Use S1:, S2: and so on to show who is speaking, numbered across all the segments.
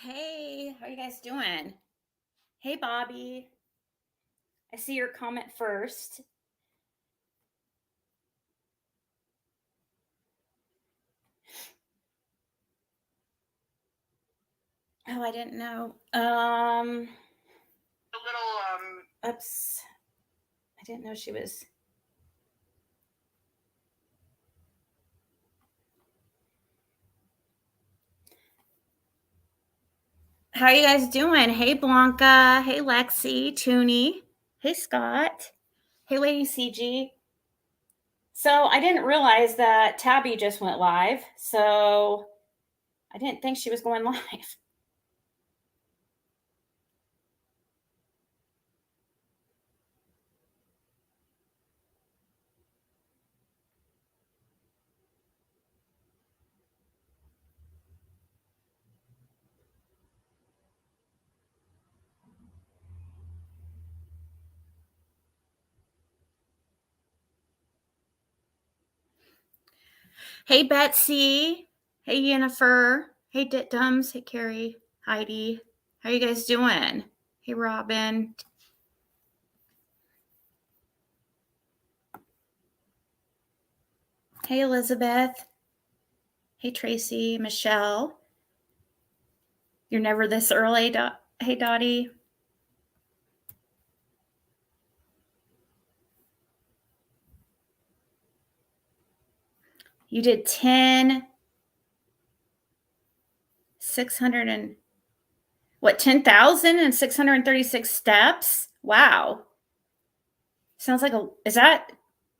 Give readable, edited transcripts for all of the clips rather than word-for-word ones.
S1: Hey, how are you guys doing? Hey, Bobby. I see your comment first. Oh, I didn't know. A little oops. I didn't know she was. How are you guys doing? Hey, Blanca. Hey, Lexi, Toonie. Hey, Scott. Hey, Lady CG. So I didn't realize that Tabby just went live. So I didn't think she was going live. Hey, Betsy. Hey, Yennefer. Hey, Ditdums. Hey, Carrie. Heidi. How you guys doing? Hey, Robin. Hey, Elizabeth. Hey, Tracy. Michelle. You're never this early. Hey, Dottie. You did 10, 600 and what, 10,636 steps? Wow. Sounds like is that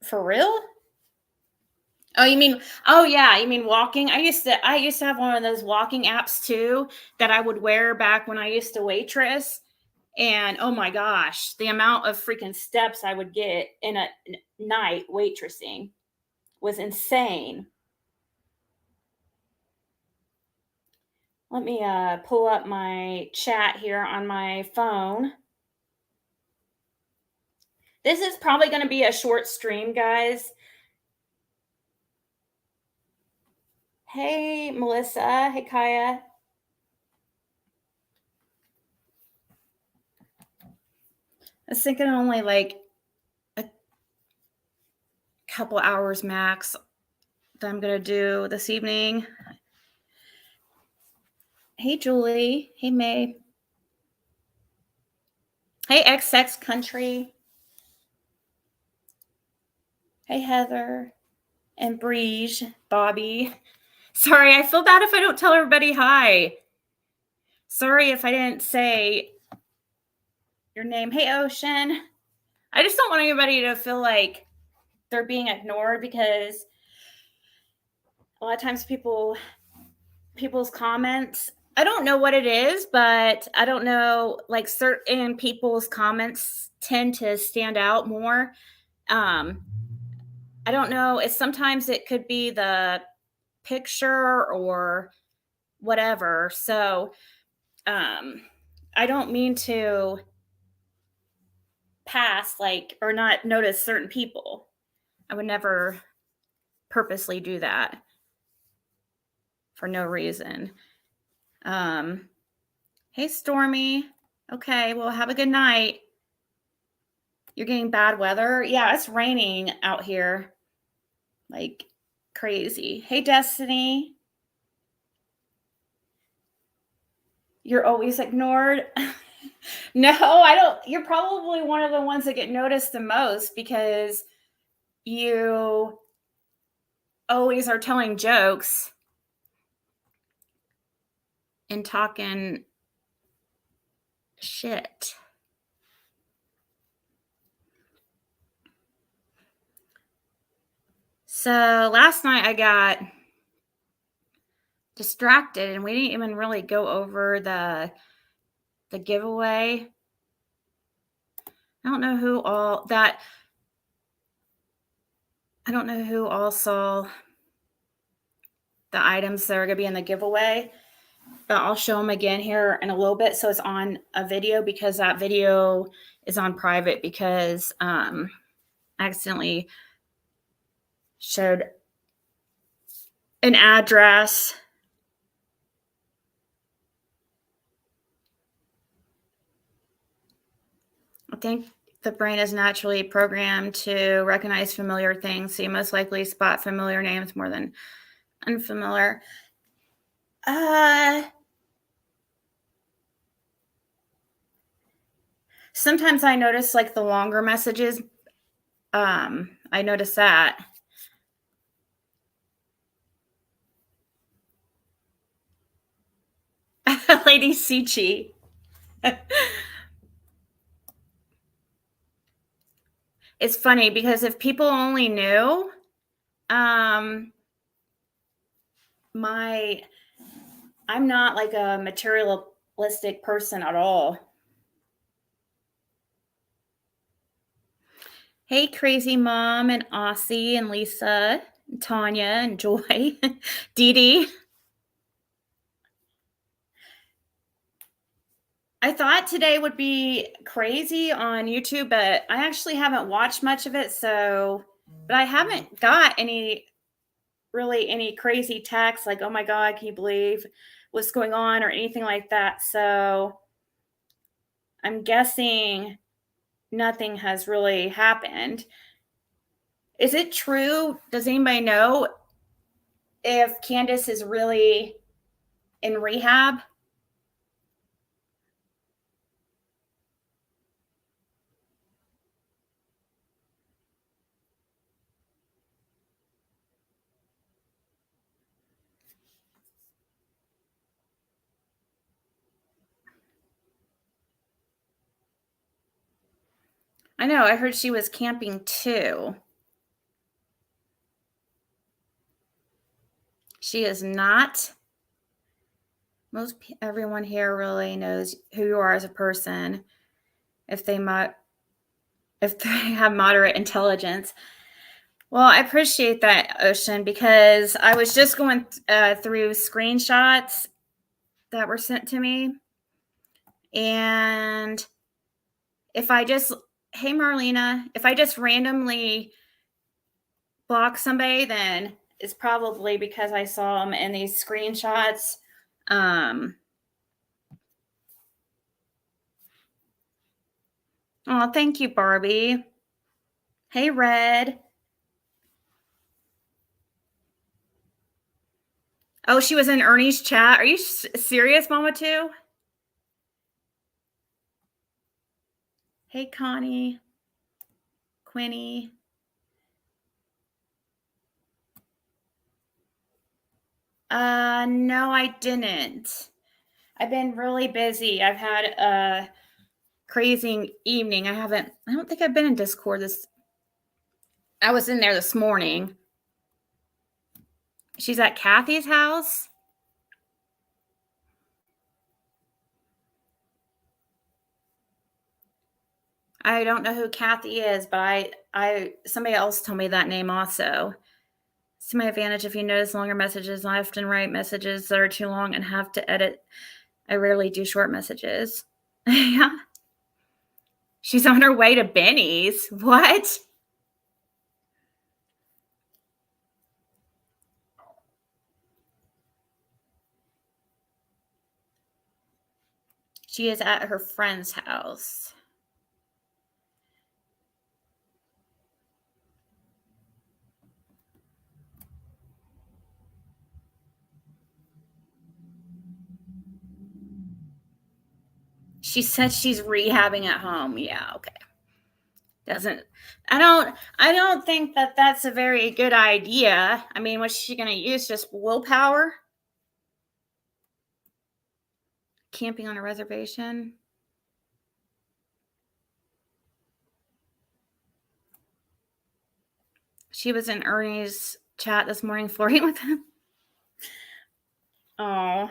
S1: for real? Oh, you mean, oh yeah, you mean walking? I used to have one of those walking apps too that I would wear back when I used to waitress. And oh my gosh, the amount of freaking steps I would get in a night waitressing was insane. Let me pull up my chat here on my phone. This is probably going to be a short stream, guys. Hey, Melissa. Hey, Kaya. I was thinking only like a couple hours max that I'm going to do this evening. Hey, Julie. Hey, May. Hey, XX Country. Hey, Heather and Breege, Bobby. Sorry, I feel bad if I don't tell everybody hi. Sorry if I didn't say your name. Hey, Ocean. I just don't want anybody to feel like they're being ignored because a lot of times people's comments, I don't know what it is, but I don't know, like certain people's comments tend to stand out more. I don't know. Sometimes it could be the picture or whatever. So I don't mean to pass or not notice certain people. I would never purposely do that for no reason. Hey, Stormy. Okay, well, have a good night. You're getting bad weather? Yeah, it's raining out here like crazy. Hey, Destiny. You're always ignored. No, I don't. You're probably one of the ones that get noticed the most because you always are telling jokes and talking shit. So last night I got distracted and we didn't even really go over the giveaway. I don't know who all saw the items that are going to be in the giveaway, but I'll show them again here in a little bit. So it's on a video because that video is on private because I accidentally showed an address I think the brain is naturally programmed to recognize familiar things, so you most likely spot familiar names more than unfamiliar. Sometimes I notice like the longer messages. I notice that. Lady Sichi. It's funny because if people only knew, um, I'm not like a materialistic person at all. Hey, crazy mom and Aussie and Lisa, and Tanya and Joy, Dee Dee. I thought today would be crazy on YouTube, but I actually haven't watched much of it. But I haven't got any crazy texts like, oh my God, can you believe what's going on or anything like that. So I'm guessing nothing has really happened. Is it true? Does anybody know if Candace is really in rehab? I know. I heard she was camping too. She is not. Everyone here really knows who you are as a person if they if they have moderate intelligence. Well, I appreciate that, Ocean, because I was just going through screenshots that were sent to me. And if I just, hey, Marlena, if I just randomly block somebody, then it's probably because I saw them in these screenshots. Oh, thank you, Barbie. Hey, Red. Oh, she was in Ernie's chat. Are you serious, Mama, too? Hey, Connie. Quinny. No, I didn't. I've been really busy. I've had a crazy evening. I don't think I've been in Discord I was in there this morning. She's at Kathy's house. I don't know who Kathy is, but somebody else told me that name also. It's to my advantage if you notice longer messages. I often write messages that are too long and have to edit. I rarely do short messages. Yeah. She's on her way to Benny's. What? She is at her friend's house. She said she's rehabbing at home. Yeah, okay. I don't think that that's a very good idea. I mean, what's she going to use? Just willpower? Camping on a reservation? She was in Ernie's chat this morning flirting with him. Oh.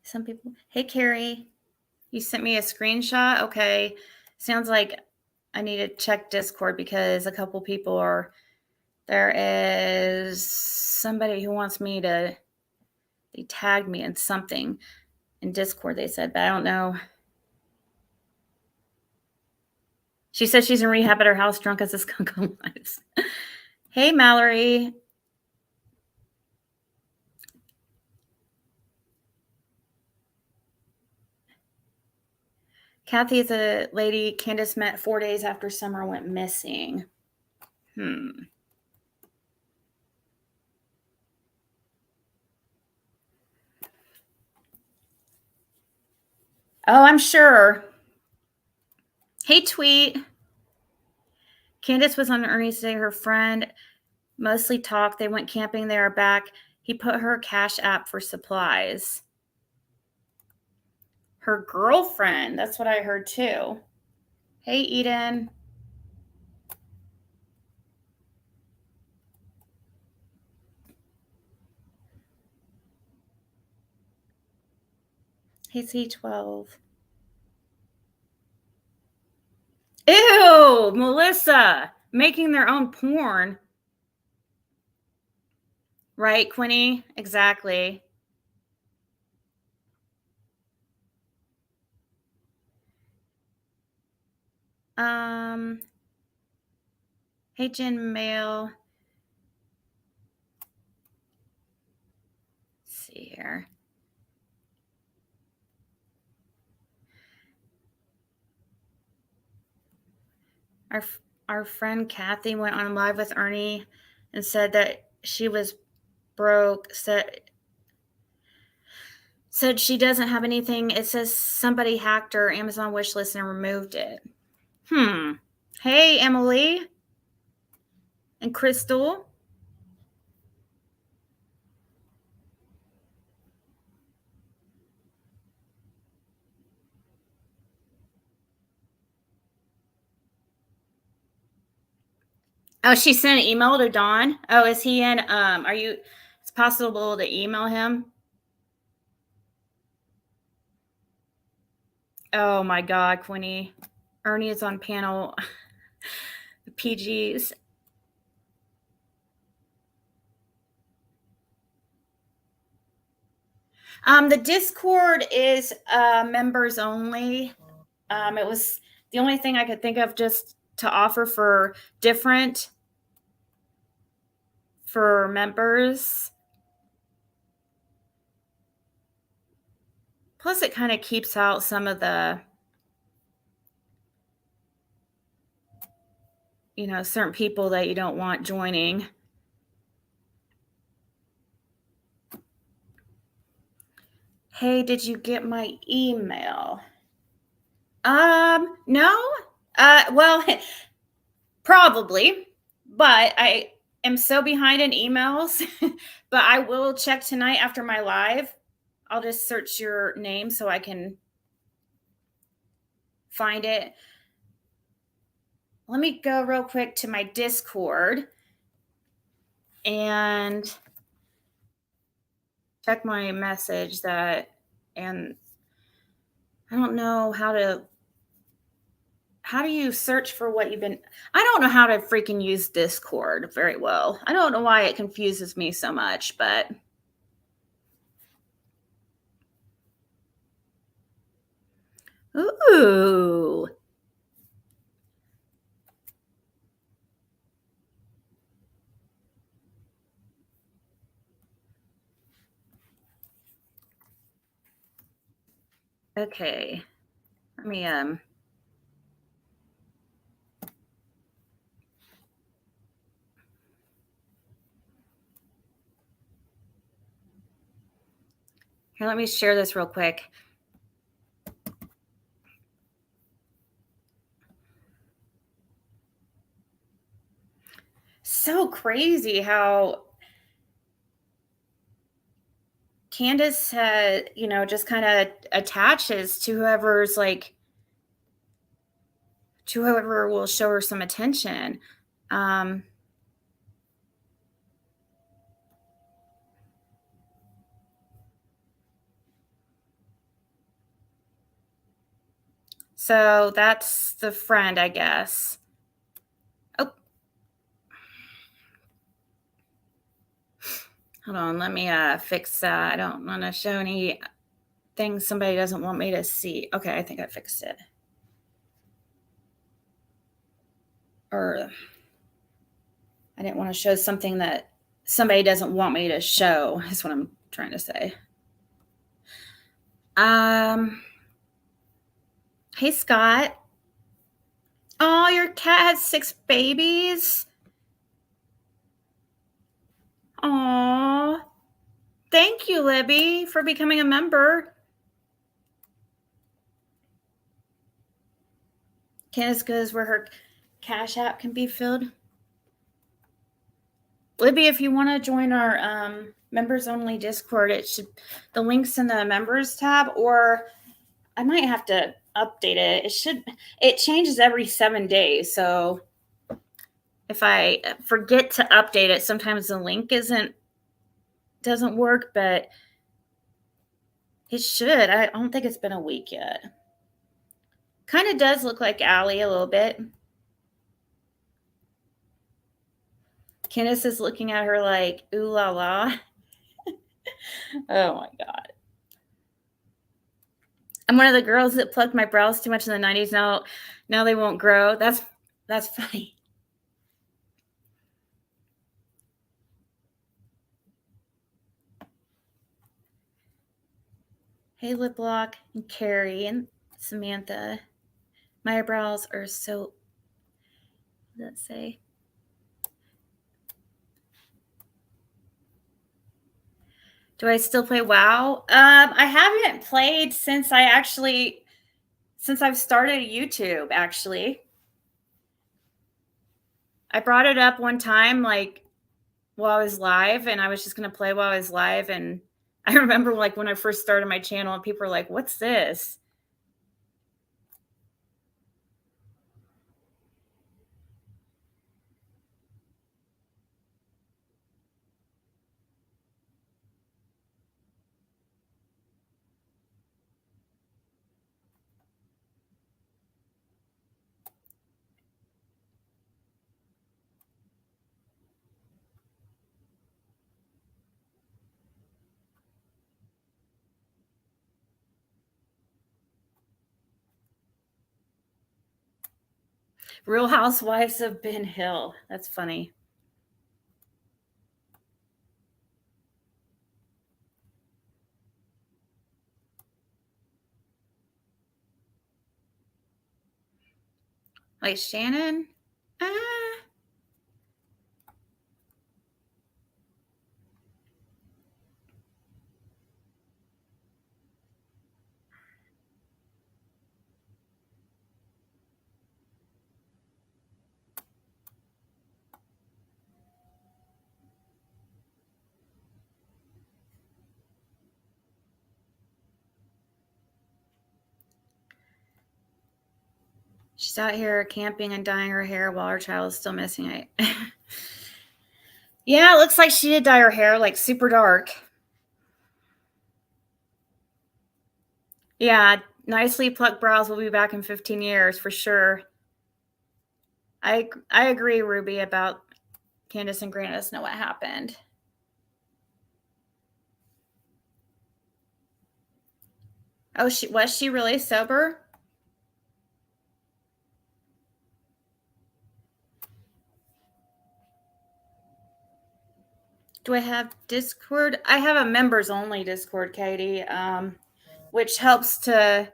S1: Some people. Hey, Carrie. You sent me a screenshot? Okay. Sounds like I need to check Discord because a couple people are. There is somebody who wants me to. They tagged me in something in Discord, they said, but I don't know. She says she's in rehab at her house, drunk as a skunk on lives. Hey, Mallory. Kathy is a lady Candace met 4 days after Summer went missing. Oh, I'm sure. Hey, Tweet. Candace was on Ernie's day. Her friend mostly talked. They went camping. They are back. He put her Cashapp for supplies. Her girlfriend. That's what I heard too. Hey, Eden. Hey, C12. Ew, Melissa. Making their own porn. Right, Quinny? Exactly. Hey, Jen Mail. Let's see here. Our friend Kathy went on live with Ernie and said that she was broke. Said she doesn't have anything. It says somebody hacked her Amazon wish list and removed it. Hey, Emily and Crystal. Oh, she sent an email to Don. Oh, is he in? It's possible to email him. Oh my God, Quinny. Ernie is on panel. The PGs. The Discord is members only. It was the only thing I could think of just to offer for different for members. Plus, it kind of keeps out some of the, certain people that you don't want joining. Hey, did you get my email? No. Well, probably, but I am so behind in emails, but I will check tonight after my live. I'll just search your name so I can find it. Let me go real quick to my Discord and check my message and I don't know how do you search for what you've been, I don't know how to freaking use Discord very well. I don't know why it confuses me so much, but ooh. Okay. Let me here, let me share this real quick. So crazy how Candace just kind of attaches to whoever will show her some attention. So that's the friend, I guess. Oh, hold on. Let me fix that. I don't want to show any things somebody doesn't want me to see. Okay, I think I fixed it. or I didn't want to show something that somebody doesn't want me to show, is what I'm trying to say. Hey, Scott. Oh, your cat has 6 babies. Aw. Thank you, Libby, for becoming a member. Candace goes where her Cashapp can be filled. Libby, if you want to join our members only Discord, the link's in the members tab, or I might have to update it. It changes every 7 days. So if I forget to update it, sometimes the link doesn't work, but it should. I don't think it's been a week yet. Kind of does look like Allie a little bit. Candace is looking at her like, ooh la la. Oh my God. I'm one of the girls that plucked my brows too much in the 90s. Now they won't grow. That's funny. Hey, Lip Lock and Carrie and Samantha. My eyebrows are so, let's say. Do I still play WoW? I haven't played since I've started YouTube, actually. I brought it up one time, like, while I was live, and I was just going to play while I was live. And I remember, like, when I first started my channel, and people were like, what's this? Real Housewives of Ben Hill. That's funny. Like Shannon? She's out here camping and dyeing her hair while her child is still missing. Yeah, it looks like she did dye her hair, like, super dark. Yeah, nicely plucked brows will be back in 15 years for sure. I agree, Ruby, about Candace and Grandis know what happened. Oh, was she really sober? Do I have Discord? I have a members only Discord, Katie, which helps to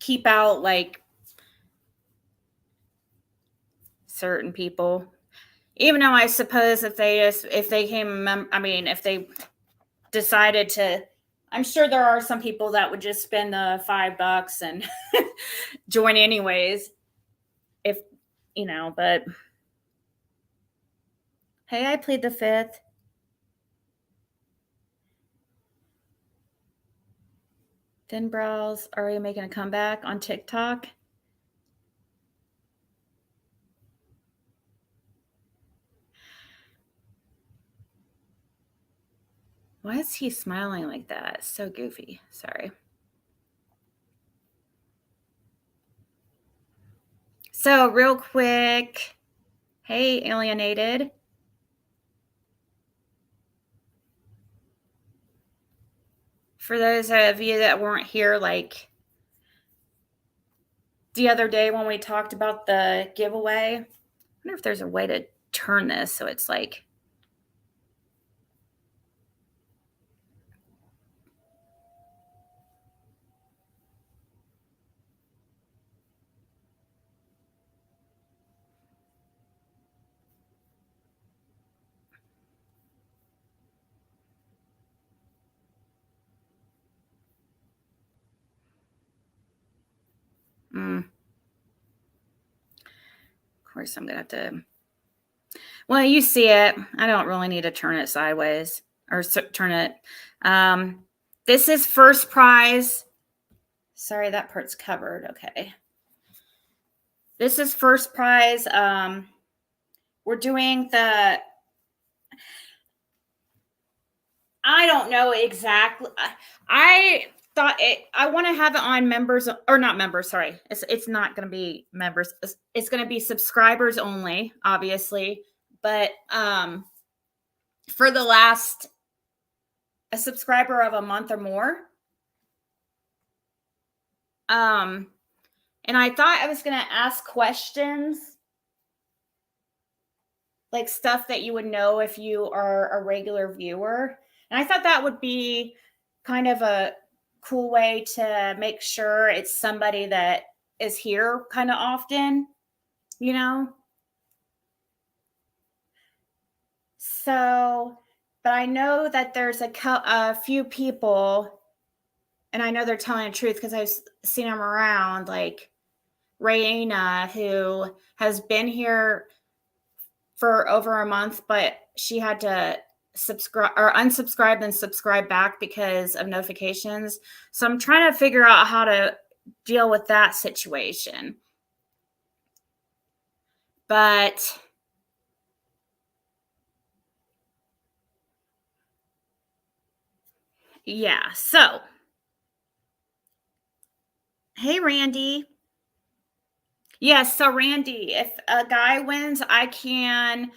S1: keep out, like, certain people. Even though I suppose if they decided to, I'm sure there are some people that would just spend the $5 and join anyways. If, but hey, I played the 5th. Thin brows already making a comeback on TikTok. Why is he smiling like that? So goofy. Sorry. So real quick, hey, Alienated. For those of you that weren't here, like the other day when we talked about the giveaway, I wonder if there's a way to turn this so it's like, of course I'm going to have to, well, you see it. I don't really need to turn it sideways or turn it. This is first prize. Sorry, that part's covered. Okay. This is first prize. We're doing the, I don't know exactly. I thought I want to have it on members or not members. Sorry. It's not going to be members. It's going to be subscribers only, obviously. But for the last, a subscriber of a month or more. And I thought I was going to ask questions, like stuff that you would know if you are a regular viewer. And I thought that would be kind of a cool way to make sure it's somebody that is here kind of often, you know? So, but I know that there's a few people, and I know they're telling the truth because I've seen them around, like Raina, who has been here for over a month, but she had to subscribe or unsubscribe and subscribe back because of notifications. So I'm trying to figure out how to deal with that situation. But yeah, so hey Randy. Yes, so Randy, if a guy wins, I can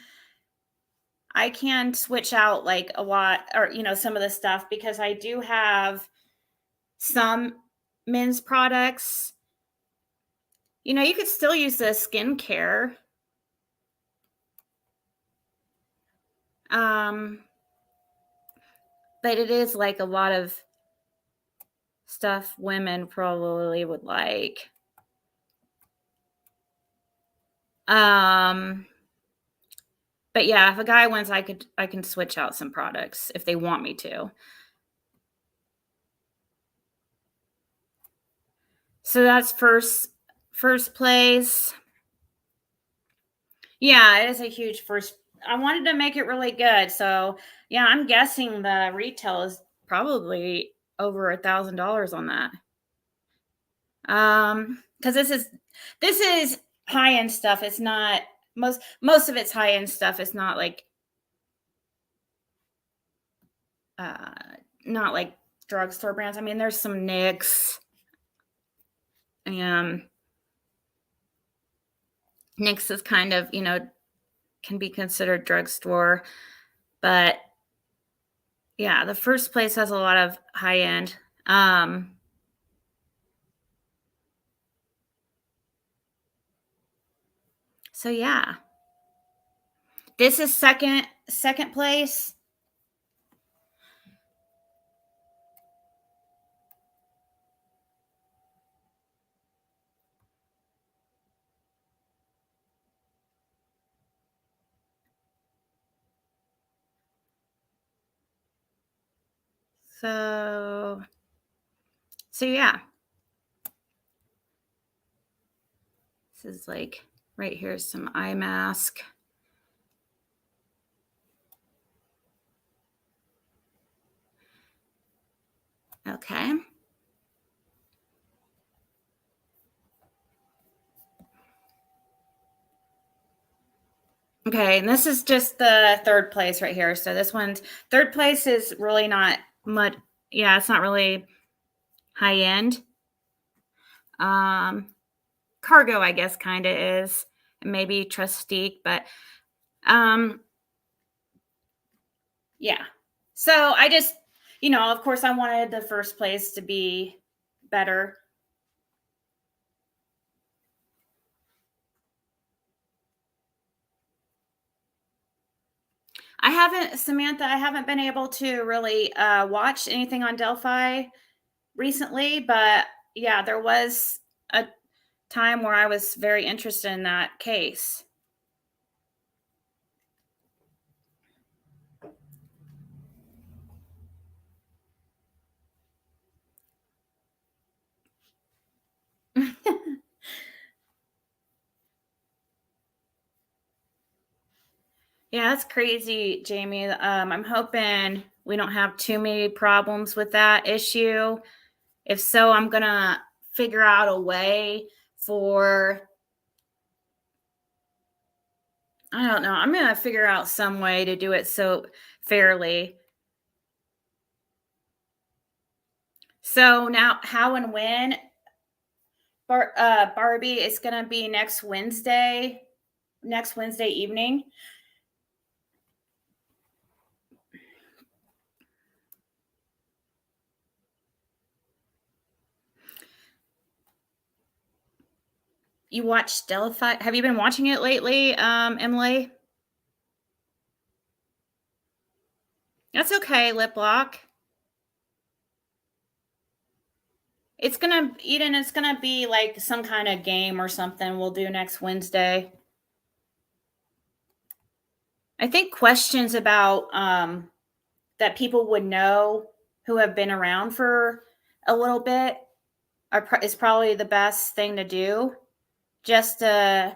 S1: switch out like a lot or some of the stuff because I do have some men's products. You could still use the skincare. But it is like a lot of stuff women probably would like. But yeah, if a guy wins, I can switch out some products if they want me to. So that's first place. Yeah, it is a huge first. I wanted to make it really good. So yeah, I'm guessing the retail is probably over $1,000 on that. Because this is high-end stuff. It's not most of it's high-end stuff. It's not like drugstore brands. I mean, there's some NYX. NYX is kind of, can be considered drugstore, but yeah, the first place has a lot of high-end. So yeah, this is second place. So yeah, this is like right here, some eye mask. Okay. Okay, and this is just the third place right here. So this one's third place is really not much. Yeah, it's not really high end. Cargo, I guess, kind of is. Maybe Trustique, but yeah. So I just of course, I wanted the first place to be better. Samantha, I haven't been able to really watch anything on Delphi recently, but yeah, there was a time where I was very interested in that case. Yeah, that's crazy, Jamie. I'm hoping we don't have too many problems with that issue. If so, I'm going to figure out a way for, I don't know, I'm going to figure out some way to do it so fairly. So now, how and when? Barbie, it's going to be next Wednesday evening. You watched Delphi? Have you been watching it lately, Emily? That's okay, Lip Lock. It's gonna be like some kind of game or something we'll do next Wednesday. I think questions about that people would know who have been around for a little bit is probably the best thing to do. Just in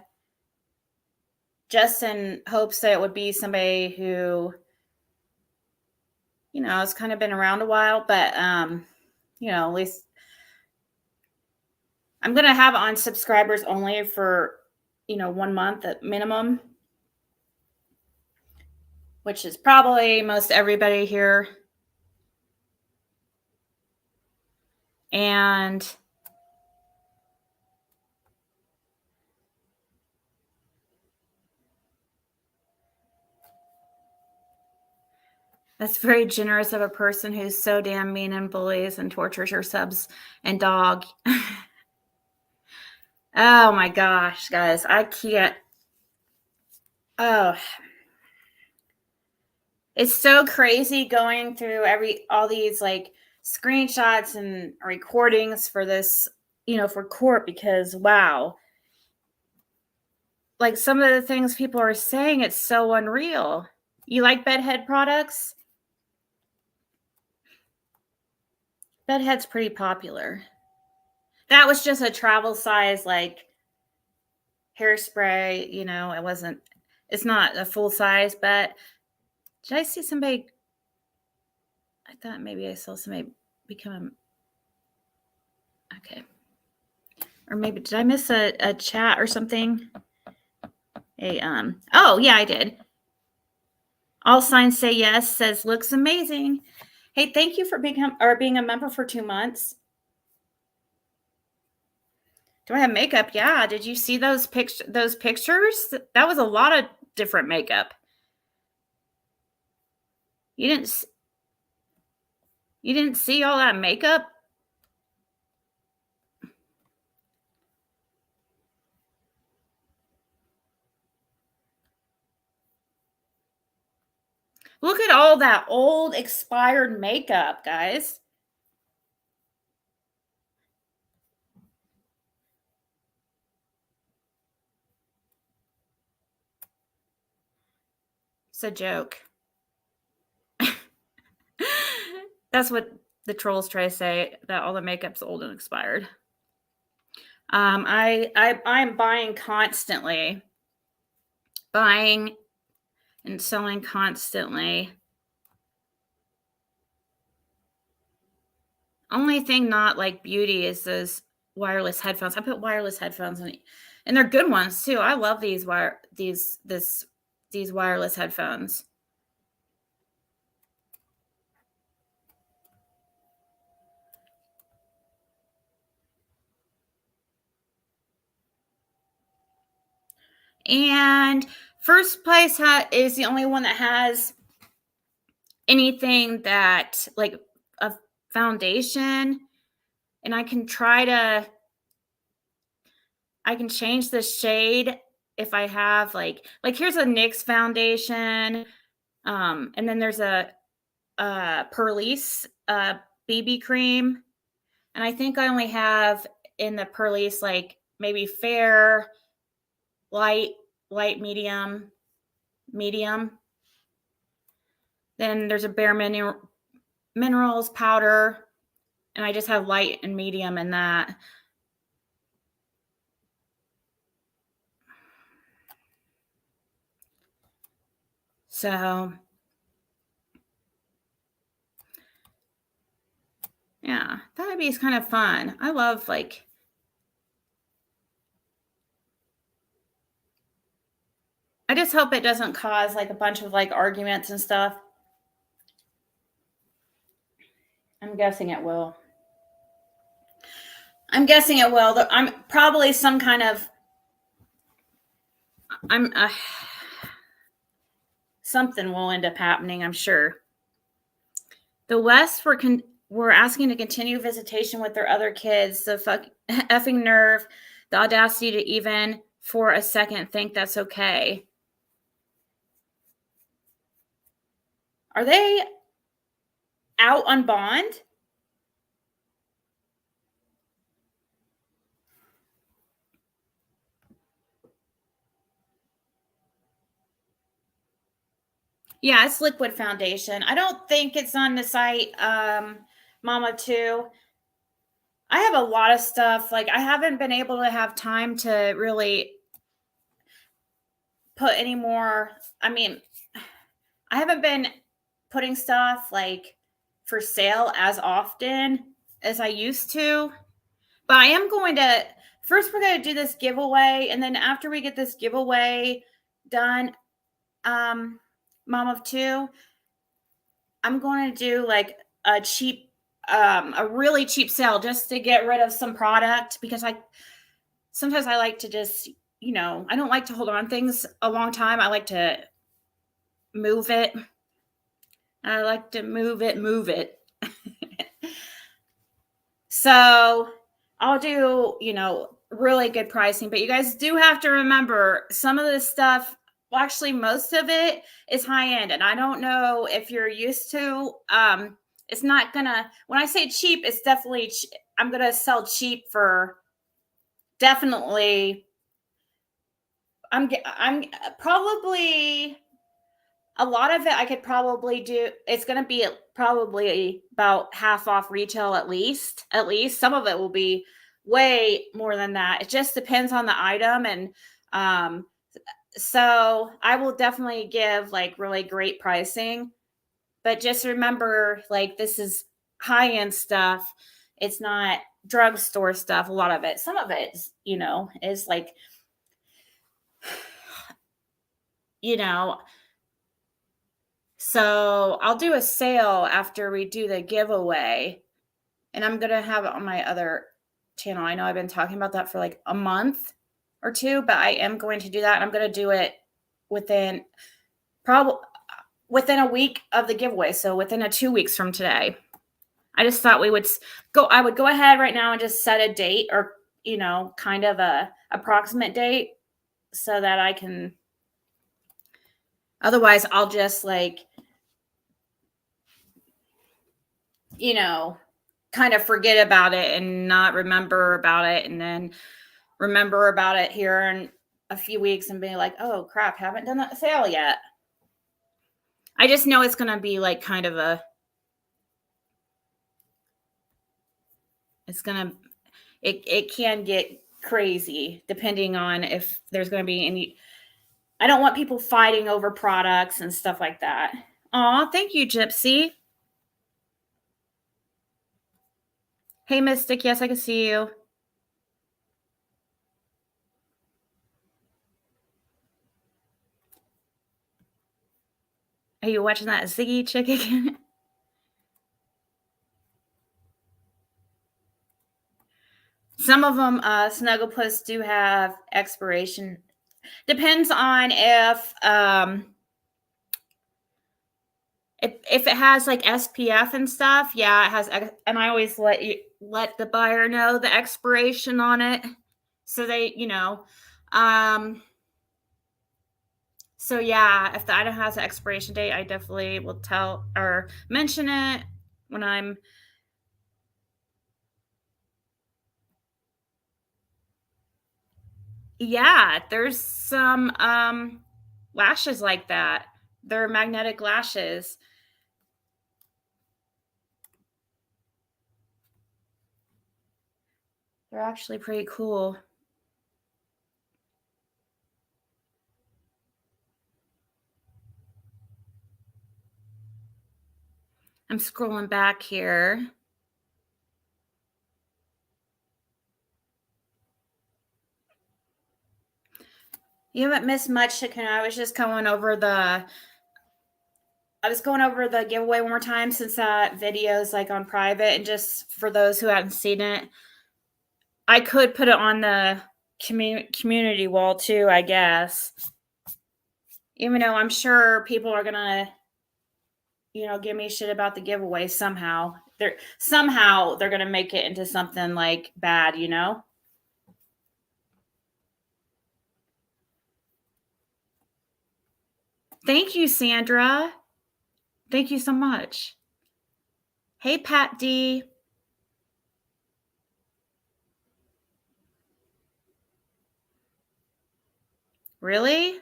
S1: hopes that it would be somebody who, has kind of been around a while, but at least I'm gonna have it on subscribers only for 1 month at minimum, which is probably most everybody here. And that's very generous of a person who's so damn mean and bullies and tortures your subs and dog. Oh my gosh, guys, I can't. Oh, it's so crazy going through all these like screenshots and recordings for this, for court, because wow, like some of the things people are saying, it's so unreal. You like bedhead products? Bedhead's pretty popular. That was just a travel size, like hairspray, it's not a full size, but did I see somebody? I thought maybe I saw somebody become okay. Or maybe did I miss a chat or something? Oh yeah, I did. All signs say yes, says looks amazing. Hey, thank you for being a member for 2 months. Do I have makeup? Yeah. Did you see those pictures? That was a lot of different makeup. You didn't see all that makeup? Look at all that old expired makeup, guys. It's a joke. That's what the trolls try to say, that all the makeup's old and expired. I'm buying constantly. Buying and selling constantly. Only thing not like beauty is those wireless headphones. I put wireless headphones on, and they're good ones too. I love these wireless headphones. And first place is the only one that has anything that like foundation, and I can change the shade if I have like here's a NYX foundation, and then there's a Perlice BB cream, and I think I only have in the Perlice like maybe fair, light, medium, medium. Then there's a Bare Minerals powder, and I just have light and medium in that. So, yeah, that would be kind of fun. I love like I just hope it doesn't cause like a bunch of like arguments and stuff. I'm guessing it will. I'm probably some kind of something will end up happening, I'm sure. The West were asking to continue visitation with their other kids. The effing nerve, the audacity to even for a second think that's okay. Are they out on bond? Yeah, it's liquid foundation. I don't think it's on the site, Mama 2. I have a lot of stuff. Like, I haven't been able to have time to really put any more. I mean, I haven't been putting stuff like for sale as often as I used to. But I am going to first we're going to do this giveaway, and then after we get this giveaway done, Mom of 2, I'm going to do like a really cheap sale just to get rid of some product, because sometimes I like to just, I don't like to hold on things a long time. I like to move it. I like to move it. So I'll do, really good pricing, but you guys do have to remember some of this stuff. Well, actually, most of it is high end, and I don't know if you're used to. It's not gonna. When I say cheap, it's definitely. I'm gonna sell cheap for definitely. I'm probably a lot of it. I could probably do. It's gonna be probably about half off retail at least. At least some of it will be way more than that. It just depends on the item, and so I will definitely give like really great pricing, but just remember, like, this is high end stuff. It's not drugstore stuff. A lot of it, some of it is like, so I'll do a sale after we do the giveaway, and I'm going to have it on my other channel. I know I've been talking about that for like a month or two, but I am going to do that. And I'm going to do it within a week of the giveaway. So within 2 weeks from today. I just thought I would go ahead right now and just set a date, or, kind of a approximate date, so that I can, otherwise I'll just like, kind of forget about it and not remember about it, and then remember about it here in a few weeks and be like, oh crap, haven't done that sale yet. I just know it's going to be like kind of it can get crazy depending on if there's going to be any. I don't want people fighting over products and stuff like that. Aw, thank you, Gypsy. Hey, Mystic. Yes, I can see you. Are you watching that Ziggy chick again? Some of them, Snugglepuss, do have expiration. Depends on if If it has like SPF and stuff, yeah, it has, and I always let the buyer know the expiration on it, so they, so yeah, if the item has an expiration date, I definitely will tell or mention it when I'm. Yeah, there's some lashes like that. They're magnetic lashes. They're actually pretty cool. I'm scrolling back here. You haven't missed much, chicken. I was just going over the giveaway one more time since that video is like on private, and just for those who haven't seen it, I could put it on the community wall too, I guess. Even though I'm sure people are gonna, give me shit about the giveaway somehow. They're gonna make it into something like bad. Thank you, Sandra. Thank you so much. Hey, Pat D. Really?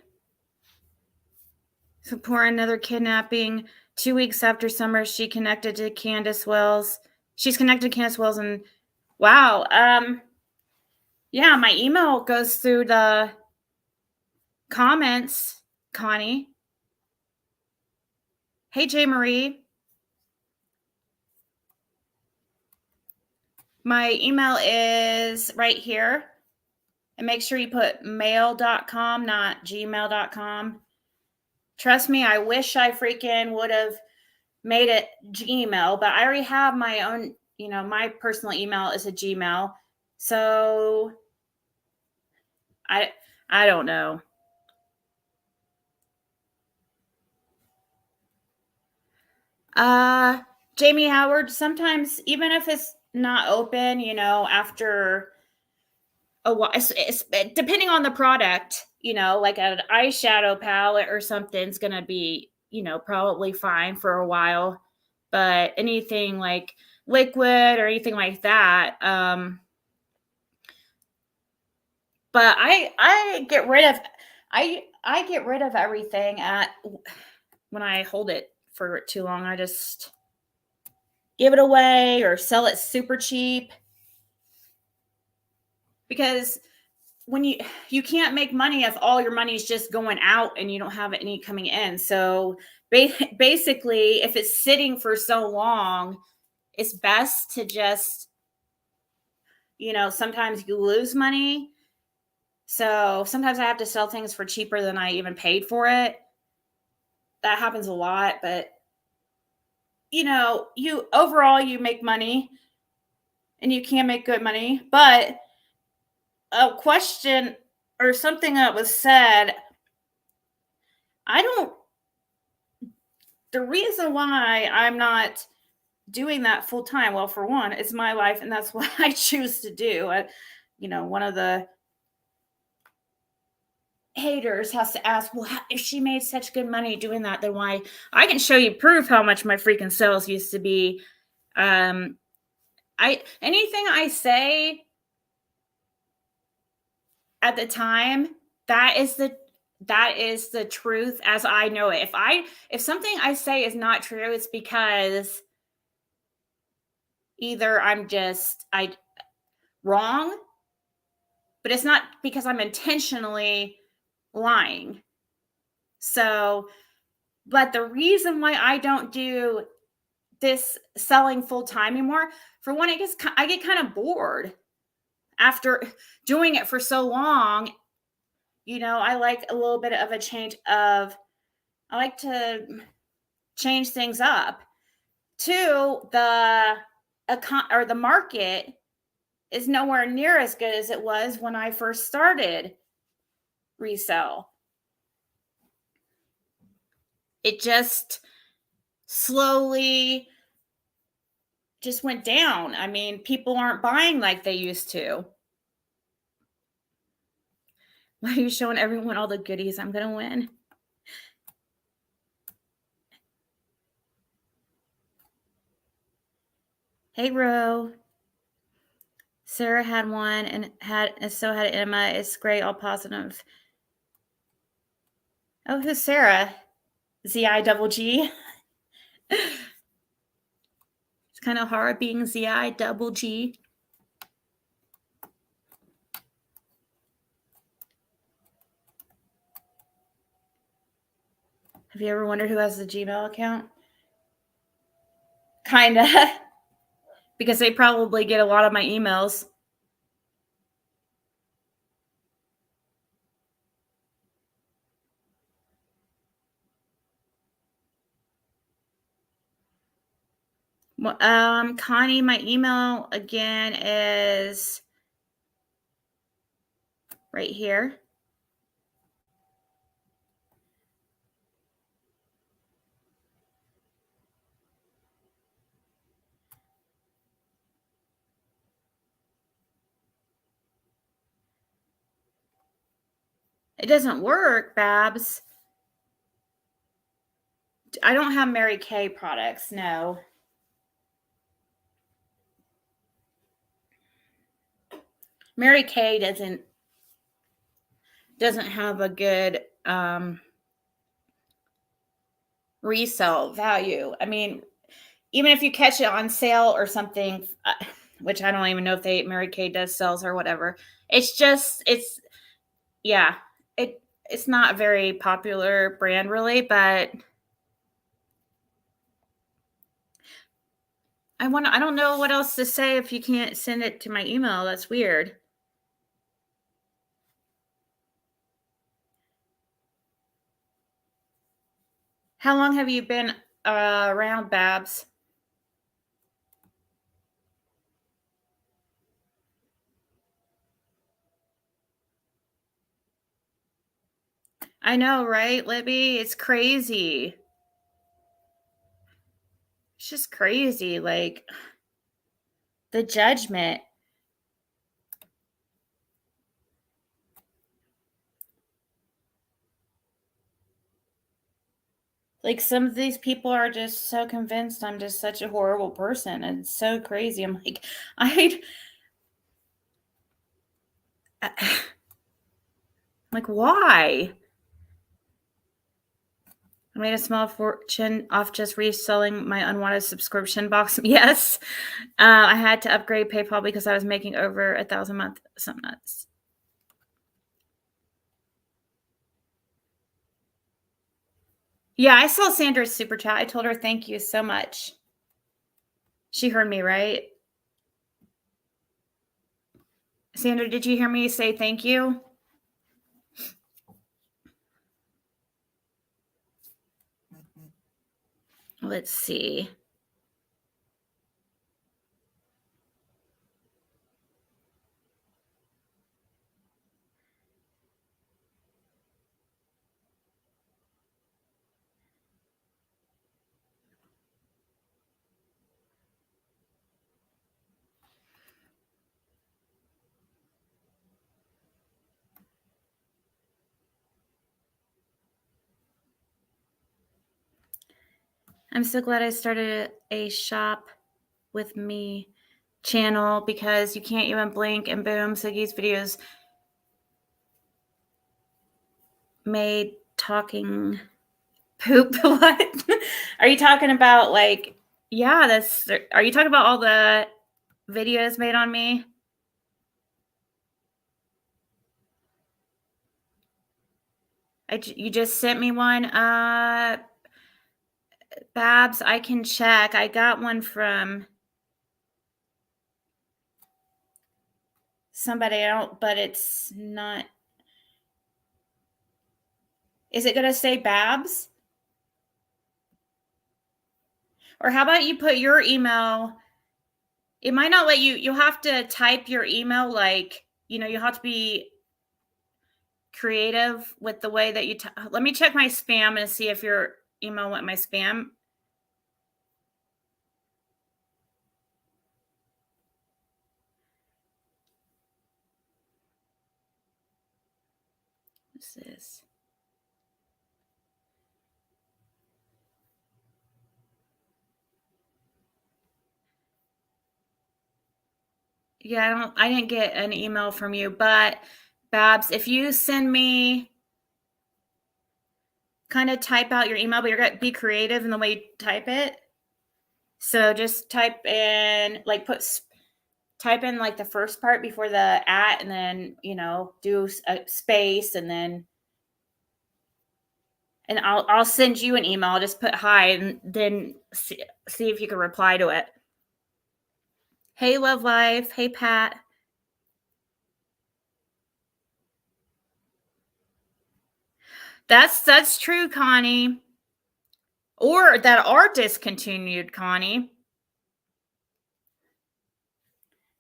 S1: Support another kidnapping. 2 weeks after summer, she's connected to Candace Wells, and wow. Yeah, my email goes through the comments, Connie. Hey, J. Marie. My email is right here. And make sure you put mail.com, not gmail.com. Trust me, I wish I freaking would have made it Gmail, but I already have my own, my personal email is a Gmail. So I don't know. Jamie Howard, sometimes even if it's not open, after a while, it's depending on the product, like an eyeshadow palette or something's gonna be, probably fine for a while. But anything like liquid or anything like that, but I get rid of I get rid of everything when I hold it for too long. I just give it away or sell it super cheap, because when you can't make money if all your money is just going out and you don't have any coming in. So basically, if it's sitting for so long, it's best to just, sometimes you lose money. So sometimes I have to sell things for cheaper than I even paid for it. That happens a lot, but you overall you make money and you can make good money. But a question or something that was said, the reason why I'm not doing that full time, well, for one, it's my life and that's what I choose to do. One of the haters has to ask, well, if she made such good money doing that, then why? I can show you proof how much my freaking sales used to be. Anything I say at the time, that is the truth as I know it. If something I say is not true, it's because either I wrong, but it's not because I'm intentionally lying. So, but the reason why I don't do this selling full time anymore, for one, I get kind of bored after doing it for so long. I like a little bit of a change of, I like to change things up. Two, the market is nowhere near as good as it was when I first started resell. It just, slowly just went down. I mean, people aren't buying like they used to. Why are you showing everyone all the goodies I'm going to win? Hey, Ro. Sarah had one and so had Emma. It's great, all positive. Oh, who's Sarah? ZIGG. It's kind of hard being ZIGG. Have you ever wondered who has the Gmail account? Kinda. Because they probably get a lot of my emails. Connie, my email again is right here. It doesn't work, Babs. I don't have Mary Kay products, no. Mary Kay doesn't have a good resale value. I mean, even if you catch it on sale or something, which I don't even know if Mary Kay does sales or whatever. It's not a very popular brand really, but I don't know what else to say if you can't send it to my email. That's weird. How long have you been around, Babs? I know, right, Libby? It's crazy. It's just crazy. Like, the judgment. Like, some of these people are just so convinced I'm just such a horrible person. And it's so crazy. I'm like, like, why? I made a small fortune off just reselling my unwanted subscription box. Yes. I had to upgrade PayPal because I was making over $1,000 a month. Some nuts. Yeah, I saw Sandra's super chat. I told her thank you so much. She heard me, right? Sandra, did you hear me say thank you? Let's see. I'm so glad I started a shop with me channel because you can't even blink and boom, Ziggy's videos made talking poop. What? Are you talking about like, yeah, are you talking about all the videos made on me? You just sent me one. Babs, I can check. I got one from somebody else, but it's not. Is it going to say Babs? Or how about you put your email? It might not let you. You'll have to type your email. Like, you'll have to be creative with the way that you. Let me check my spam and see if your email went in my spam. What's this? Yeah, I didn't get an email from you, but Babs, if you send me, kind of type out your email, but you're gonna be creative in the way you type it. So just type in type in like the first part before the at, and then do a space, and then I'll send you an email. I'll just put hi, and then see if you can reply to it. Hey, Love Life. Hey, Pat. That's true, Connie. Or that are discontinued, Connie.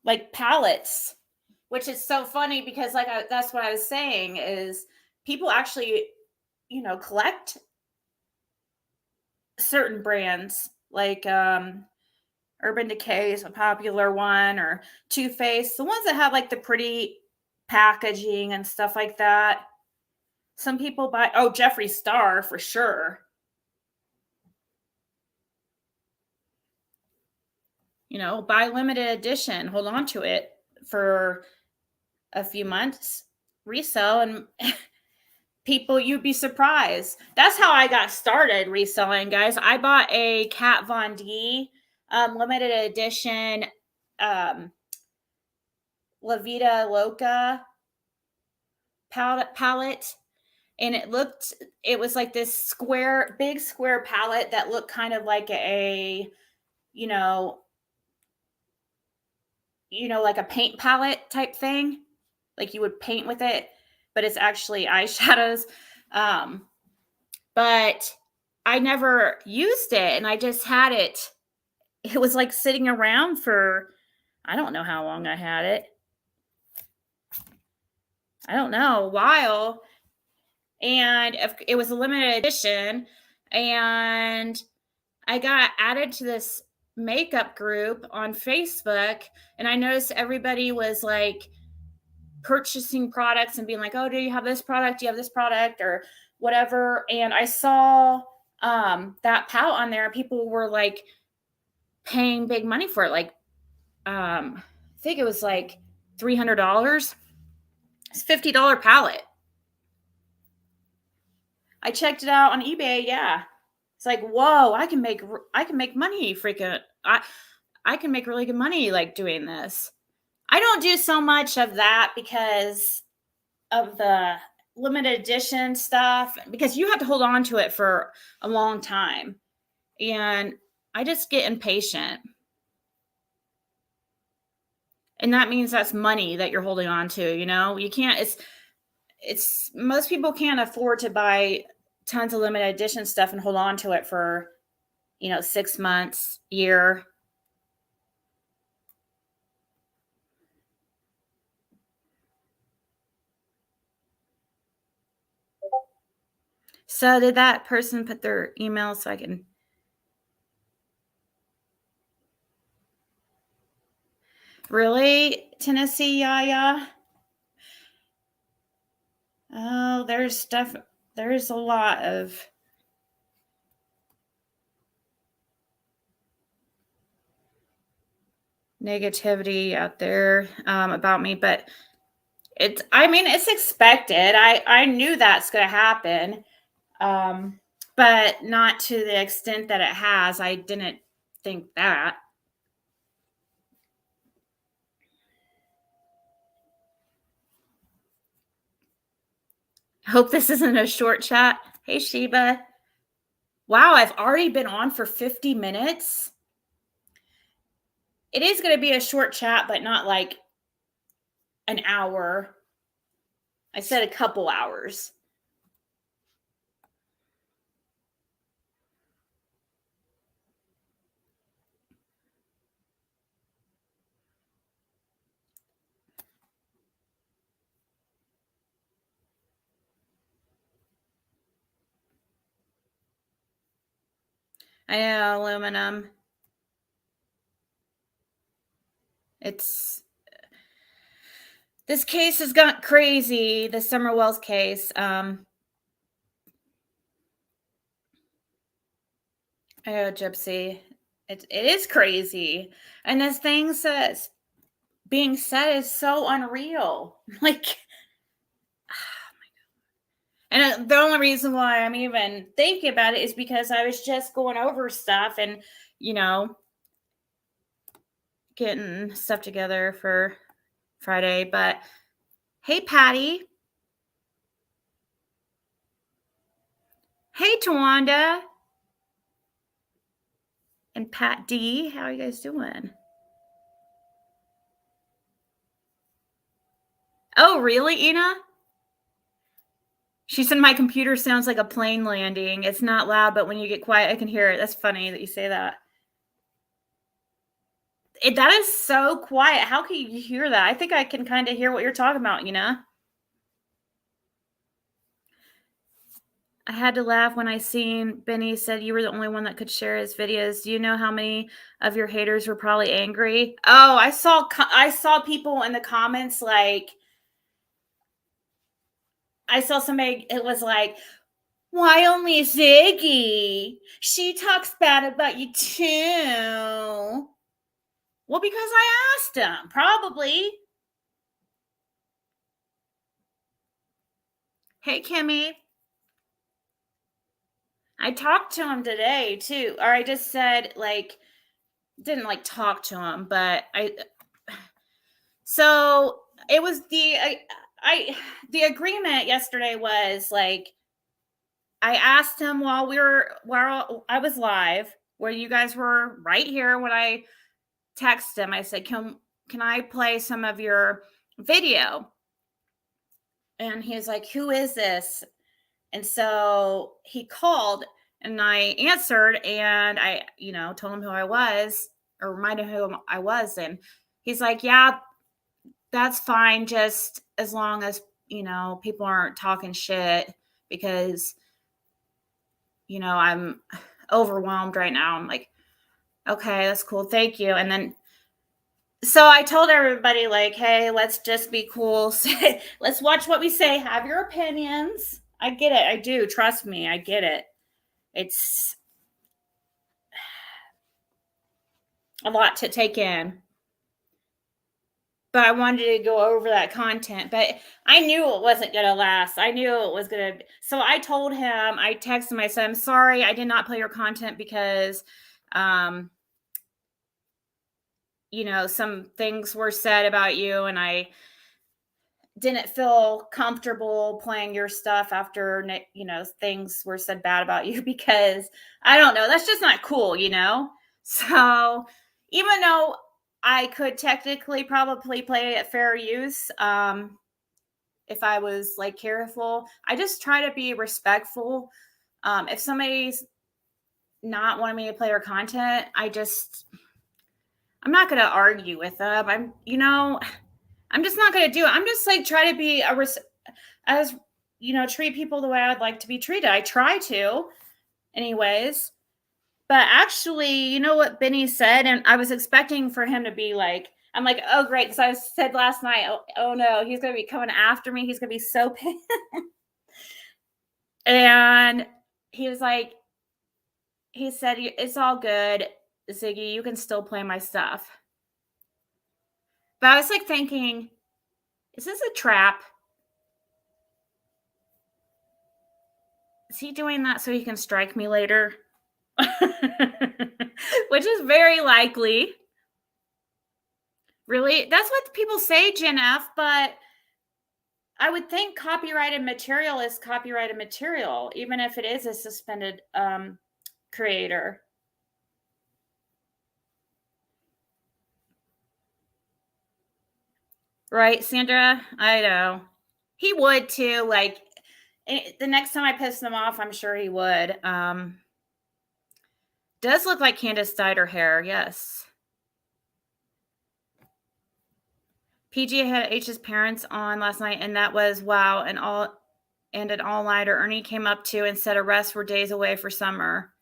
S1: Like palettes, which is so funny because that's what I was saying is people actually, collect certain brands like Urban Decay is a popular one, or Too Faced, the ones that have like the pretty packaging and stuff like that. Some people buy Jeffree Star for sure. Buy limited edition, hold on to it for a few months, resell, and people, you'd be surprised. That's how I got started reselling, guys. I bought a Kat Von D limited edition La Vida Loca palette, and it was like this big square palette that looked kind of like a like a paint palette type thing, like you would paint with it, but it's actually eyeshadows. But I never used it, and I just had it. It was like sitting around for, I don't know how long I had it. I don't know, a while. And it was a limited edition, and I got added to this makeup group on Facebook, and I noticed everybody was like purchasing products and being like, oh, do you have this product? Do you have this product or whatever? And I saw that palette on there. People were like paying big money for it. Like, I think it was like $300. It's $50 palette. I checked it out on eBay. Yeah. It's like, whoa, I can make money freaking. I can make really good money like doing this. I don't do so much of that because of the limited edition stuff, because you have to hold on to it for a long time, and I just get impatient, and that means that's money that you're holding on to. You can't. It's most people can't afford to buy tons of limited edition stuff and hold on to it for 6 months, year. So did that person put their email so I can? Really, Tennessee Yaya? Oh, there's a lot of negativity out there about me, but it's expected. I knew that's going to happen, but not to the extent that it has. I didn't think that. Hope this isn't a short chat. Hey, Sheba. Wow, I've already been on for 50 minutes. It is going to be a short chat, but not like an hour. I said a couple hours. I know, aluminum. It's This case has got crazy, the Summer Wells case. I know, Gypsy. It is crazy. And this things that's being said is so unreal. Like, and the only reason why I'm even thinking about it is because I was just going over stuff and, you know, getting stuff together for Friday. But hey, Patty. Hey, Tawanda. And Pat D. How are you guys doing? Oh, really, Ina? She said my computer sounds like a plane landing. It's not loud, but when you get quiet, I can hear it. That's funny that you say that. That is so quiet. How can you hear that? I think I can kind of hear what you're talking about, you know? I had to laugh when I seen Benny said you were the only one that could share his videos. Do you know how many of your haters were probably angry? Oh, I saw people in the comments like I saw somebody, it was like, why only Ziggy? She talks bad about you too. Well, because I asked him, probably. Hey, Kimmy. I talked to him today too. Or I just said, like, didn't like talk to him, but so it was the agreement yesterday was like, I asked him while I was live, where you guys were right here when I texted him. I said, can I play some of your video? And he's like, who is this? And so he called and I answered and I, told him who I was or reminded him who I was. And he's like, yeah, that's fine. Just as long as, people aren't talking shit because, I'm overwhelmed right now. I'm like, okay, that's cool. Thank you. And then, so I told everybody like, hey, let's just be cool. Let's watch what we say. Have your opinions. I get it. I do. Trust me. I get it. It's a lot to take in. But I wanted to go over that content. But I knew it wasn't going to last. I knew it was going to. So I told him, I texted him, I said, I'm sorry, I did not play your content because, some things were said about you and I didn't feel comfortable playing your stuff after, things were said bad about you because I don't know, that's just not cool, So even though I could technically probably play at fair use, if I was like careful, I just try to be respectful. If somebody's not wanting me to play their content, I'm not going to argue with them. I'm just not going to do it. I'm just like try to be treat people the way I would like to be treated. I try to anyways. But actually, you know what Benny said? And I was expecting for him to be like, I'm like, oh, great. Because I said last night, oh no, he's going to be coming after me. He's going to be so pissed. And he was like, he said, it's all good, Ziggy. You can still play my stuff. But I was like thinking, is this a trap? Is he doing that so he can strike me later? Which is very likely. Really? That's what people say, Jen F, but I would think copyrighted material is copyrighted material, even if it is a suspended creator. Right, Sandra? I know. He would too. Like, the next time I piss him off, I'm sure he would. Does look like Candace dyed her hair, yes. PG had H's parents on last night, and that was wow, and an all-nighter. Ernie came up to and said arrests were days away for summer.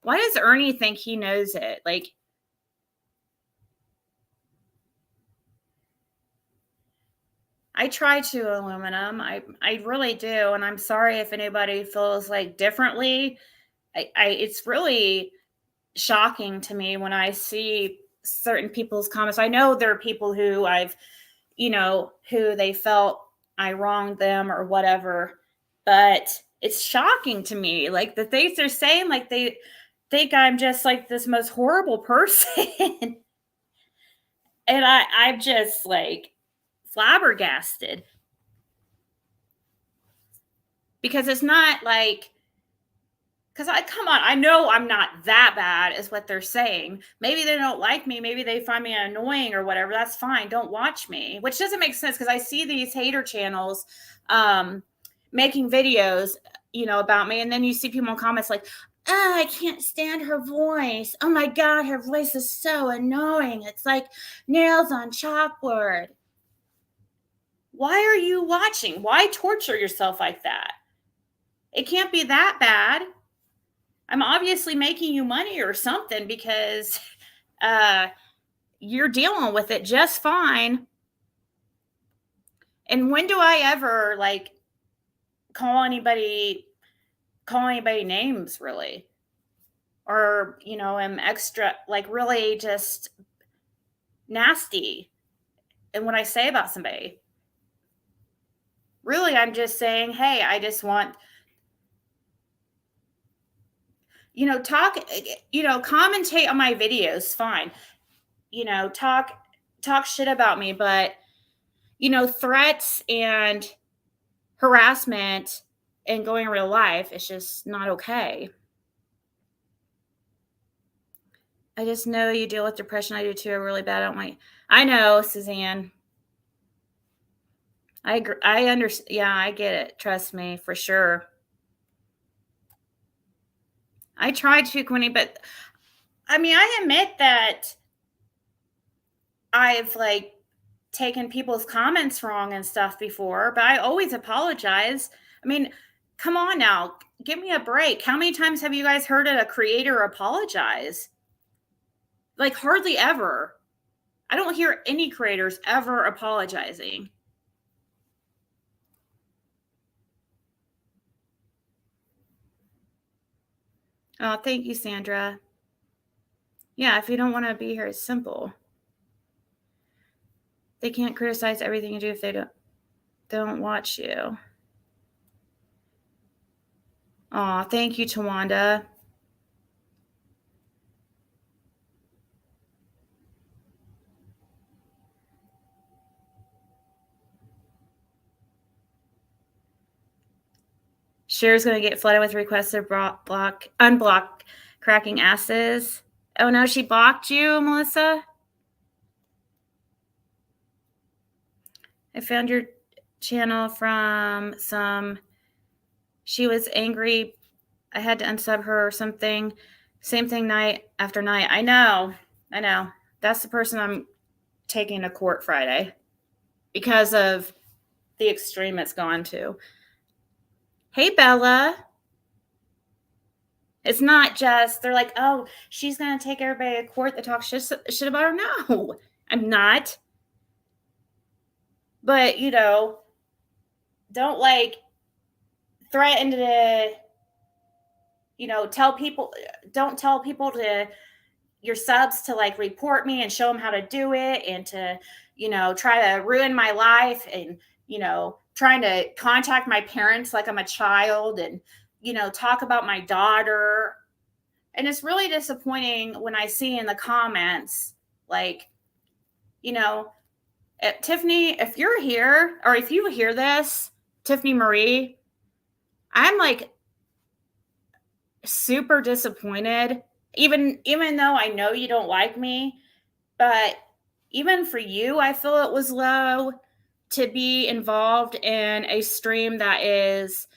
S1: Why does Ernie think he knows it? Like, I try to aluminum. I really do, and I'm sorry if anybody feels like differently. It's really shocking to me when I see certain people's comments. I know there are people who who they felt I wronged them or whatever, but it's shocking to me, like the things they're saying, like they think I'm just like this most horrible person. And I'm just like flabbergasted because it's not like, because come on, I know I'm not that bad, is what they're saying. Maybe they don't like me. Maybe they find me annoying or whatever. That's fine. Don't watch me, which doesn't make sense because I see these hater channels making videos, about me. And then you see people in comments like, oh, I can't stand her voice. Oh my God, her voice is so annoying. It's like nails on chalkboard. Why are you watching? Why torture yourself like that? It can't be that bad. I'm obviously making you money or something because you're dealing with it just fine. And when do I ever like call anybody names really? Or, am extra like really just nasty and when I say about somebody. Really, I'm just saying, hey, I just want talk, commentate on my videos, fine. Talk shit about me, but threats and harassment and going in real life is just not okay. I just know you deal with depression. I do too. Really bad. I know, Suzanne. I agree. I understand. Yeah, I get it. Trust me, for sure. I tried to, Quinny, but I mean, I admit that I've like taken people's comments wrong and stuff before, but I always apologize. I mean, come on now, give me a break. How many times have you guys heard a creator apologize? Like hardly ever. I don't hear any creators ever apologizing. Oh, thank you, Sandra. Yeah, if you don't want to be here, it's simple. They can't criticize everything you do if they don't watch you. Oh, thank you, Tawanda. Cher's going to get flooded with requests to unblock cracking asses. Oh no, she blocked you, Melissa? I found your channel from she was angry. I had to unsub her or something. Same thing night after night. I know. That's the person I'm taking to court Friday because of the extreme it's gone to. Hey, Bella. It's not just, they're like, oh, she's going to take everybody to court that talks shit about her. No, I'm not. But, don't like threaten to, don't tell people to, your subs to like report me and show them how to do it and to, try to ruin my life and, trying to contact my parents like I'm a child and, talk about my daughter. And it's really disappointing when I see in the comments, like, Tiffany, if you're here or if you hear this, Tiffany Marie, I'm like super disappointed. Even though I know you don't like me, but even for you, I feel it was low to be involved in a stream that is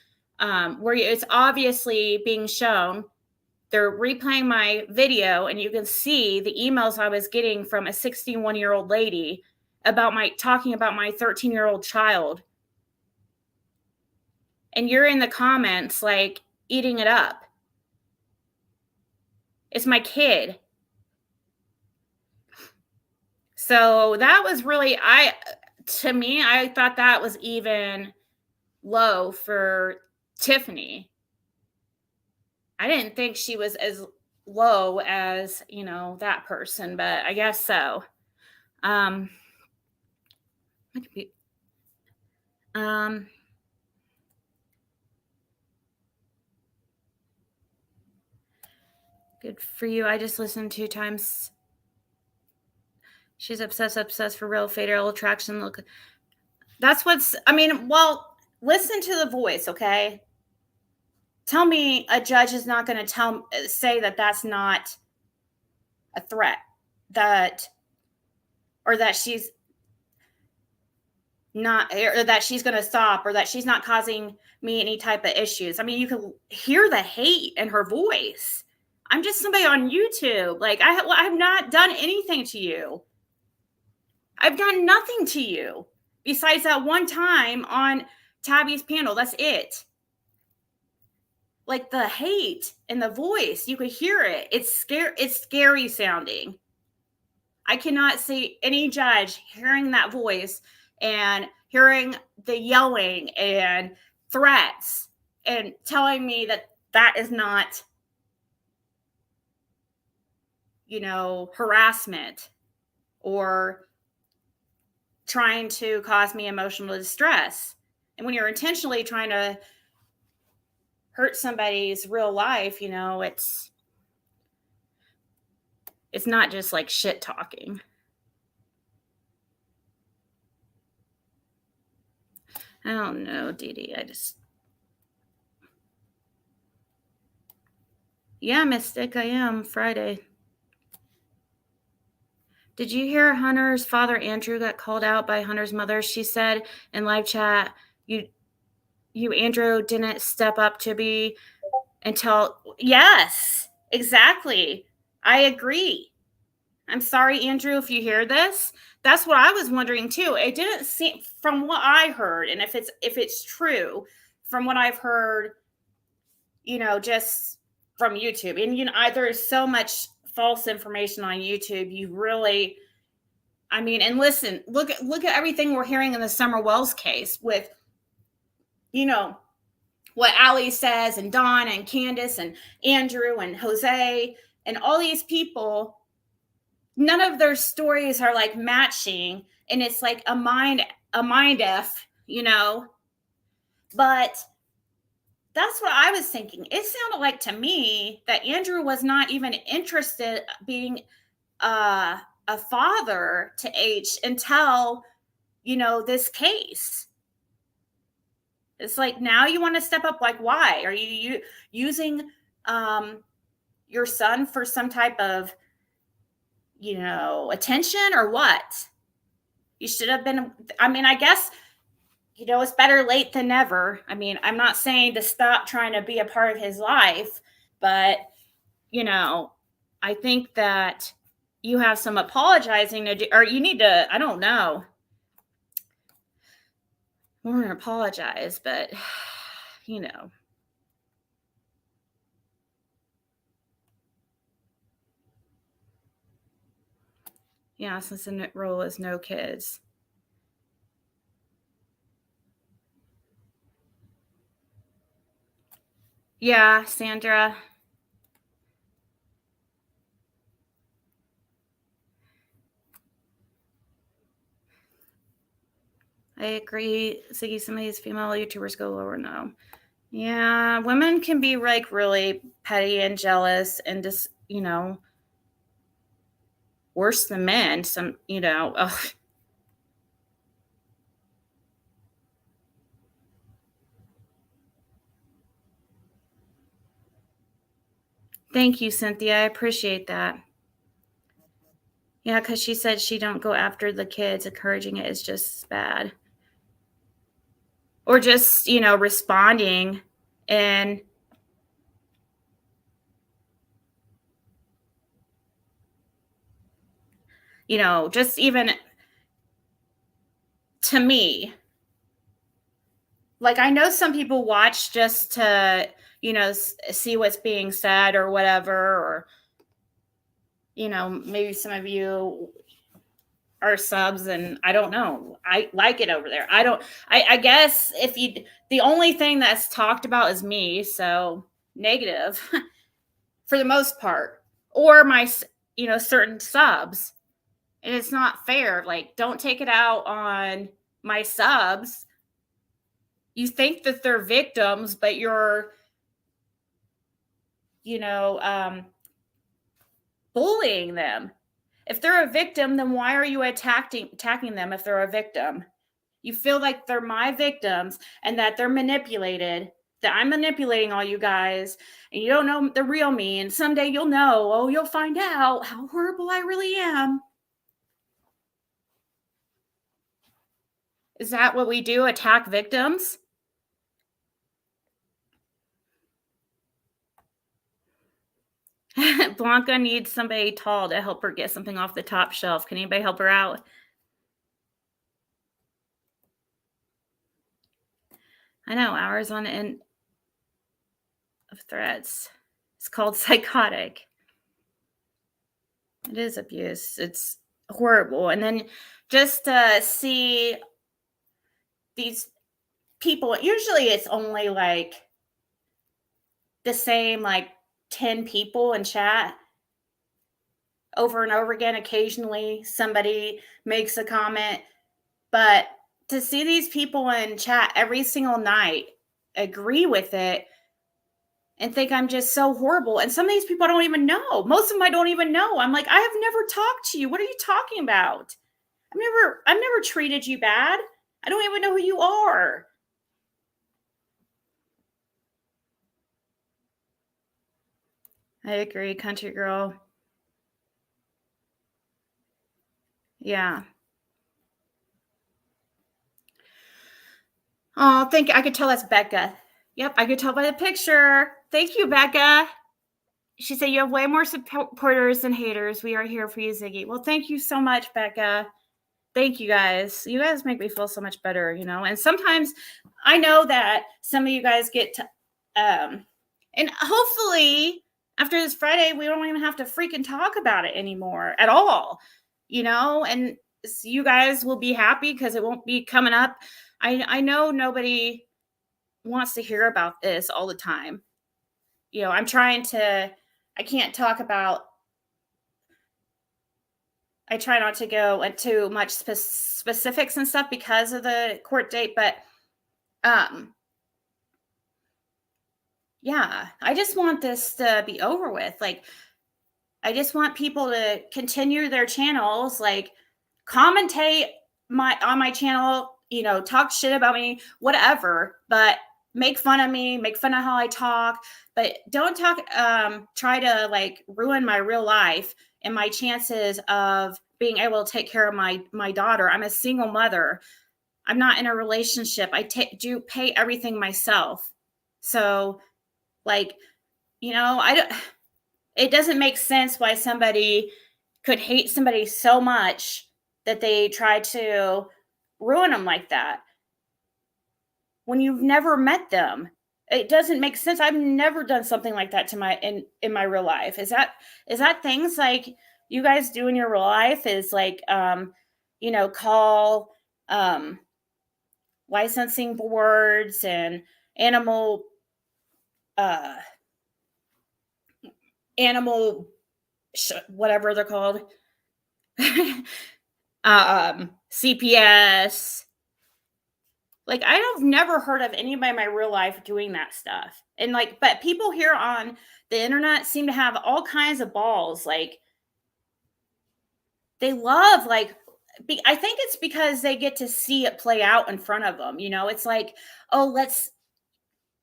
S1: where it's obviously being shown. They're replaying my video, and you can see the emails I was getting from a 61-year-old lady talking about my 13-year-old child. And you're in the comments like eating it up. It's my kid. So that was really, to me, I thought that was even low for Tiffany. I didn't think she was as low as, that person, but I guess so. Um, I could be- um, good for you. I just listened 2 times. She's obsessed for real, fatal attraction. Look, that's well, listen to the voice, okay? Tell me a judge is not going to say that that's not a threat, or that she's not, or that she's going to stop, or that she's not causing me any type of issues. I mean, you can hear the hate in her voice. I'm just somebody on YouTube. Like, I've not done anything to you. I've done nothing to you besides that one time on Tabby's panel. That's it. Like, the hate in the voice, you could hear it. It's scary sounding. I cannot see any judge hearing that voice and hearing the yelling and threats and telling me that that is not, harassment or trying to cause me emotional distress. And when you're intentionally trying to hurt somebody's real life, it's not just like shit talking. I don't know, Dee Dee. Yeah, Mystic, I am. Friday. Did you hear Hunter's father, Andrew, got called out by Hunter's mother? She said in live chat, you, Andrew, didn't step up to be until, yes, exactly. I agree. I'm sorry, Andrew, if you hear this. That's what I was wondering too. It didn't seem, from what I heard, and if it's true, from what I've heard, just from YouTube, and there's so much false information on YouTube. You really, and listen, look at everything we're hearing in the Summer Wells case with, what Allie says, and Dawn and Candace and Andrew and Jose and all these people. None of their stories are like matching, and it's like a mind F, but that's what I was thinking. It sounded like to me that Andrew was not even interested being a father to H until, this case. It's like, now you want to step up. Like, why? Are you using your son for some type of, attention, or what? You should have been, I guess, it's better late than never. I'm not saying to stop trying to be a part of his life, but, I think that you have some apologizing to do, or you need to, I don't know. We're going to apologize, but, yeah, since the rule is no kids. Yeah, Sandra. I agree. Ziggy, some of these female YouTubers go lower now. Yeah, women can be like really petty and jealous and just, worse than men. Some, ugh. Thank you, Cynthia. I appreciate that. Yeah, because she said she don't go after the kids. Encouraging it is just bad. Or just, responding and just even to me, like, I know some people watch just to, see what's being said or whatever, or, maybe some of you, our subs, and I don't know. I like it over there. I guess the only thing that's talked about is me, so negative for the most part, or my, certain subs. And it's not fair. Like, don't take it out on my subs. You think that they're victims, but you're, you know, bullying them. If they're a victim, then why are you attacking them if they're a victim? You feel like they're my victims and that they're manipulated, that I'm manipulating all you guys, and you don't know the real me. And someday you'll know, you'll find out how horrible I really am. Is that what we do? Attack victims? Blanca needs somebody tall to help her get something off the top shelf. Can anybody help her out? I know, hours on end of threats. It's called psychotic. It is abuse. It's horrible. And then just to see these people, usually it's only like the same, like 10 people in chat over and over again. Occasionally somebody makes a comment, but to see these people in chat every single night agree with it and think I'm just so horrible. And some of these people I don't even know. Most of them I don't even know. I'm like, I have never talked to you. What are you talking about? I've never treated you bad. I don't even know who you are. I agree, country girl. Yeah. Oh, thank you. I could tell that's Becca. Yep, I could tell by the picture. Thank you, Becca. She said, you have way more supporters than haters. We are here for you, Ziggy. Well, thank you so much, Becca. Thank you guys. You guys make me feel so much better, And sometimes I know that some of you guys get to, and hopefully after this Friday, we don't even have to freaking talk about it anymore at all, and you guys will be happy because it won't be coming up. I know nobody wants to hear about this all the time. I'm trying to, I can't talk about, I try not to go into much specifics and stuff because of the court date, but yeah, I just want this to be over with. Like, I just want people to continue their channels, like commentate on my channel, talk shit about me, whatever, but make fun of me, make fun of how I talk, but don't try to like ruin my real life and my chances of being able to take care of my daughter. I'm a single mother. I'm not in a relationship. I do pay everything myself. So like, I don't, it doesn't make sense why somebody could hate somebody so much that they try to ruin them like that when you've never met them. It doesn't make sense. I've never done something like that to in my real life. Is that things like you guys do in your real life? Is like call licensing boards and animal whatever they're called, CPS. Like, I have never heard of anybody in my real life doing that stuff. And like, but people here on the internet seem to have all kinds of balls. Like, they love, like, I think it's because they get to see it play out in front of them. It's like, oh, let's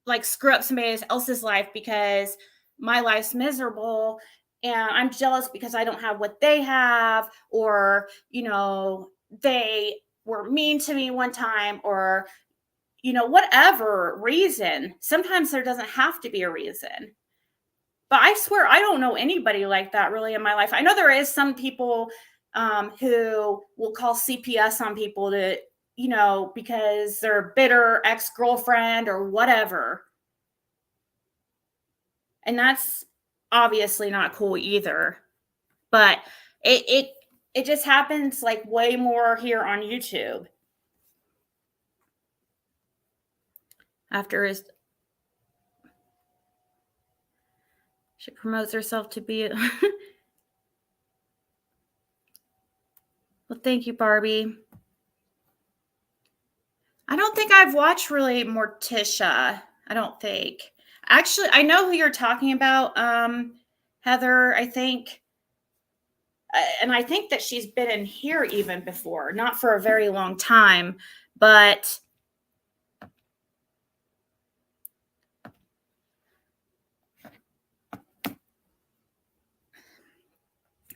S1: like screw up somebody else's life because my life's miserable and I'm jealous because I don't have what they have, or, they were mean to me one time, or, whatever reason. Sometimes there doesn't have to be a reason. But I swear, I don't know anybody like that really in my life. I know there is some people who will call CPS on people to, because they're bitter ex-girlfriend or whatever. And that's obviously not cool either. But it it just happens like way more here on YouTube. After his, she promotes herself to be. Well, thank you, Barbie. I don't think I've watched really Morticia. I don't think. Actually, I know who you're talking about, Heather. I think, and I think that she's been in here even before, not for a very long time, but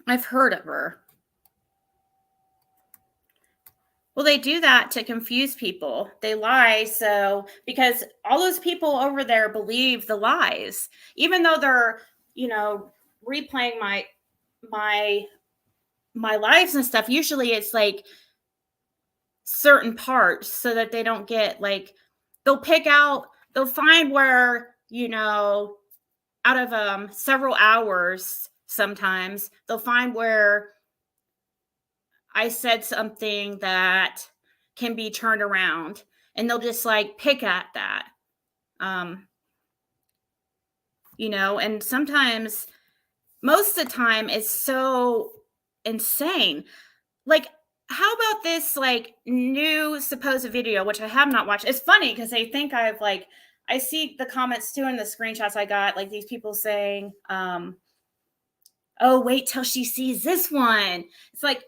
S1: I've heard of her. Well, they do that to confuse people. They lie, so because all those people over there believe the lies, even though they're, replaying my lives and stuff. Usually it's like certain parts so that they don't get like, they'll find where, out of several hours, sometimes they'll find where I said something that can be turned around, and they'll just like pick at that. And sometimes, most of the time, it's so insane. Like, how about this like new supposed video, which I have not watched? It's funny because they think I see the comments too in the screenshots I got, like these people saying, oh, wait till she sees this one. It's like,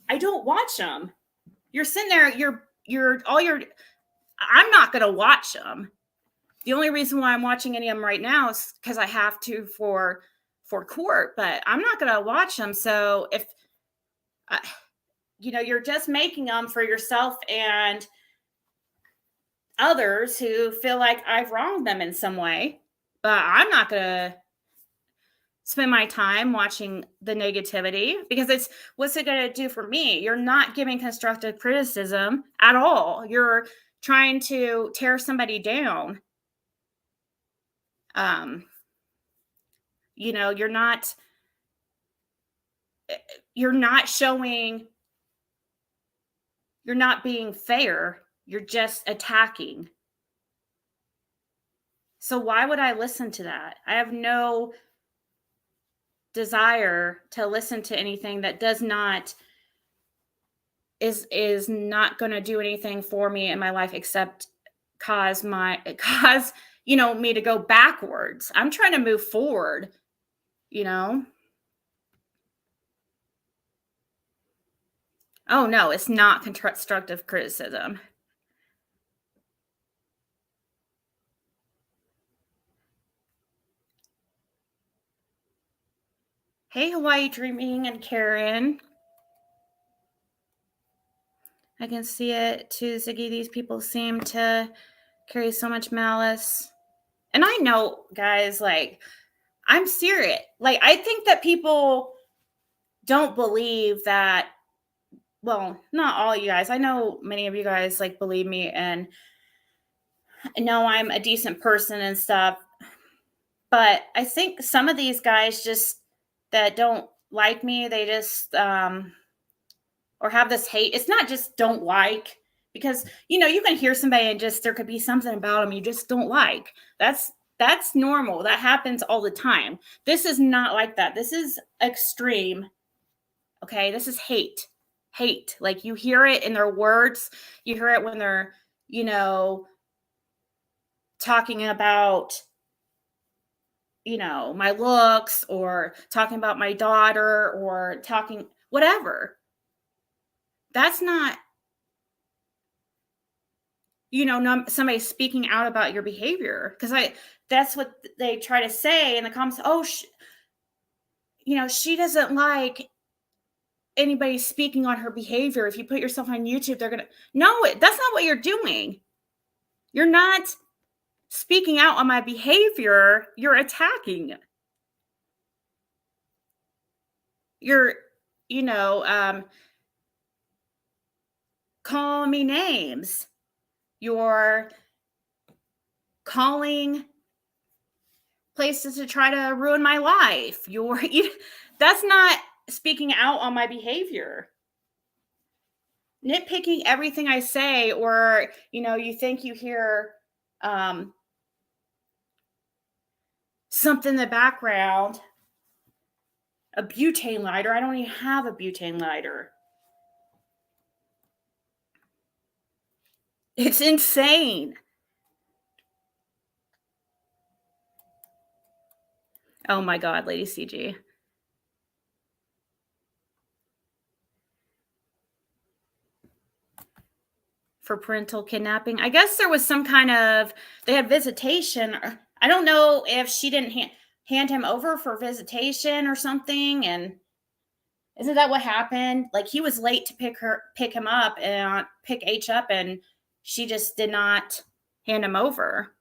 S1: I don't watch them. You're sitting there, I'm not going to watch them. The only reason why I'm watching any of them right now is because I have to for court, but I'm not going to watch them. So if, you're just making them for yourself and others who feel like I've wronged them in some way, but I'm not going to spend my time watching the negativity, because what's it going to do for me? You're not giving constructive criticism at all. You're trying to tear somebody down. You're not showing, you're not being fair. You're just attacking. So why would I listen to that? I have no desire to listen to anything that is not going to do anything for me in my life except cause me to go backwards. I'm trying to move forward, Oh no, it's not constructive criticism. Hey, Hawaii Dreaming and Karen. I can see it too, Ziggy. These people seem to carry so much malice. And I know, guys, like, I'm serious. Like, I think that people don't believe that, well, not all you guys. I know many of you guys, like, believe me and know I'm a decent person and stuff. But I think some of these guys just that don't like me, they just, or have this hate. It's not just don't like, because you can hear somebody and just there could be something about them you just don't like. That's normal. That happens all the time. This is not like that. This is extreme. Okay, this is hate. Like, you hear it in their words. You hear it when they're talking about my looks, or talking about my daughter, or talking whatever. That's not somebody speaking out about your behavior, because that's what they try to say in the comments. Oh, she doesn't like anybody speaking on her behavior. If you put yourself on YouTube, they're gonna that's not what you're doing. You're not speaking out on my behavior. You're attacking. You're calling me names. You're calling places to try to ruin my life. That's not speaking out on my behavior, nitpicking everything I say, or, you think you hear something in the background, a butane lighter. I don't even have a butane lighter. It's insane. Oh my God, Lady CG. For parental kidnapping. I guess there was some kind of, they had visitation. I don't know if she didn't hand him over for visitation or something. And isn't that what happened? Like, he was late to pick him up and pick H up, and she just did not hand him over.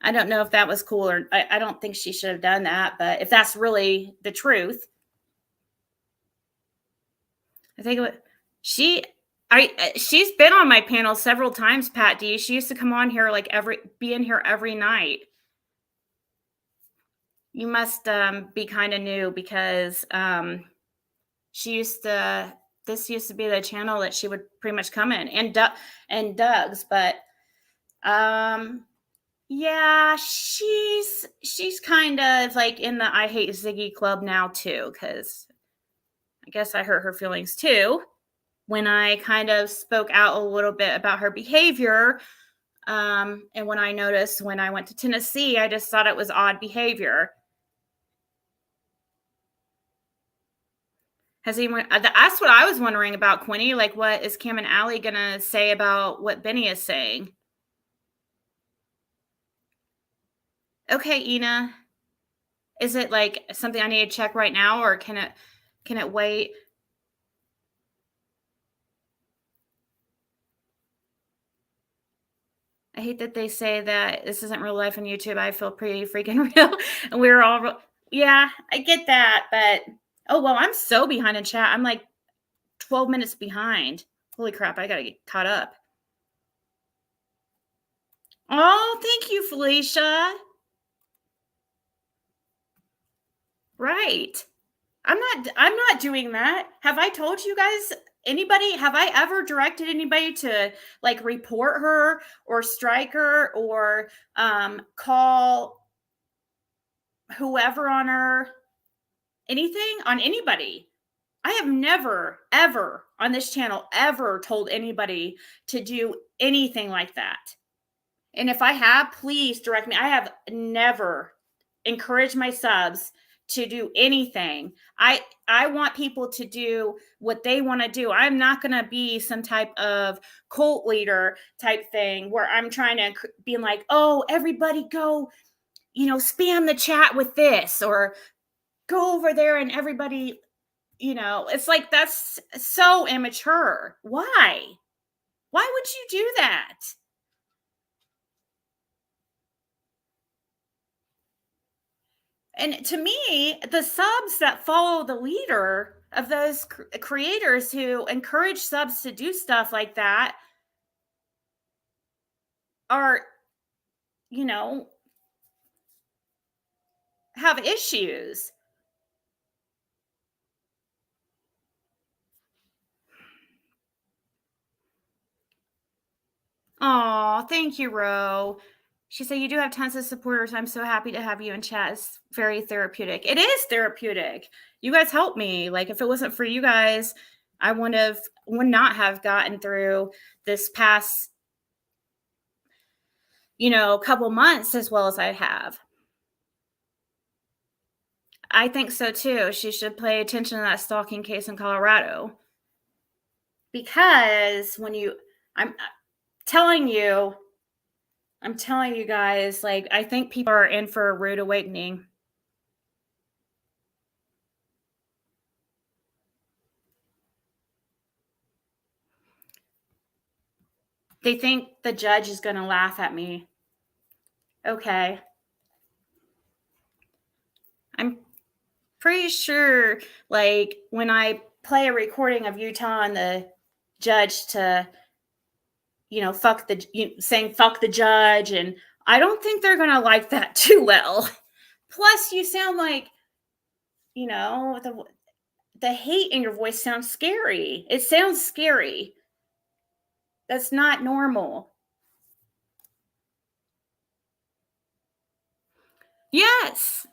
S1: I don't know if that was cool, or I don't think she should have done that, but if that's really the truth, I think she's been on my panel several times, Pat D. She used to come on here be in here every night. You must be kind of new, because this used to be the channel that she would pretty much come in, and Doug's, but yeah, she's kind of like in the I Hate Ziggy club now too, because I guess I hurt her feelings too when I kind of spoke out a little bit about her behavior. And when I noticed when I went to Tennessee, I just thought it was odd behavior. That's what I was wondering about, Quinny. Like, what is Cam and Allie gonna say about what Benny is saying? Okay, Ina. Is it like something I need to check right now, or can it wait? I hate that they say that this isn't real life on YouTube. I feel pretty freaking real. And we're all yeah, I get that, but oh well, I'm so behind in chat. I'm like 12 minutes behind. Holy crap, I gotta get caught up. Oh, thank you, Felicia. Right. I'm not doing that. Have I told you guys, have I ever directed anybody to like report her or strike her or call whoever on her, anything on anybody? I have never, ever on this channel ever told anybody to do anything like that. And if I have, please direct me. I have never encouraged my subs to do anything. I want people to do what they want to do. I'm not going to be some type of cult leader type thing where I'm trying to be like, oh, everybody go, spam the chat with this, or go over there and everybody, it's like, that's so immature. Why would you do that? And to me, the subs that follow the leader of those creators who encourage subs to do stuff like that are, have issues. Oh, thank you, Ro. She said, you do have tons of supporters. I'm so happy to have you in chat. It's very therapeutic. It is therapeutic. You guys help me. Like, if it wasn't for you guys, I would not have gotten through this past, couple months as well as I have. I think so too. She should pay attention to that stalking case in Colorado. Because I'm telling you guys, like, I think people are in for a rude awakening. They think the judge is going to laugh at me. Okay. I'm pretty sure, like, when I play a recording of you telling the judge to, saying fuck the judge, and I don't think they're going to like that too well. Plus, you sound like, the hate in your voice sounds scary. It sounds scary. That's not normal. Yes.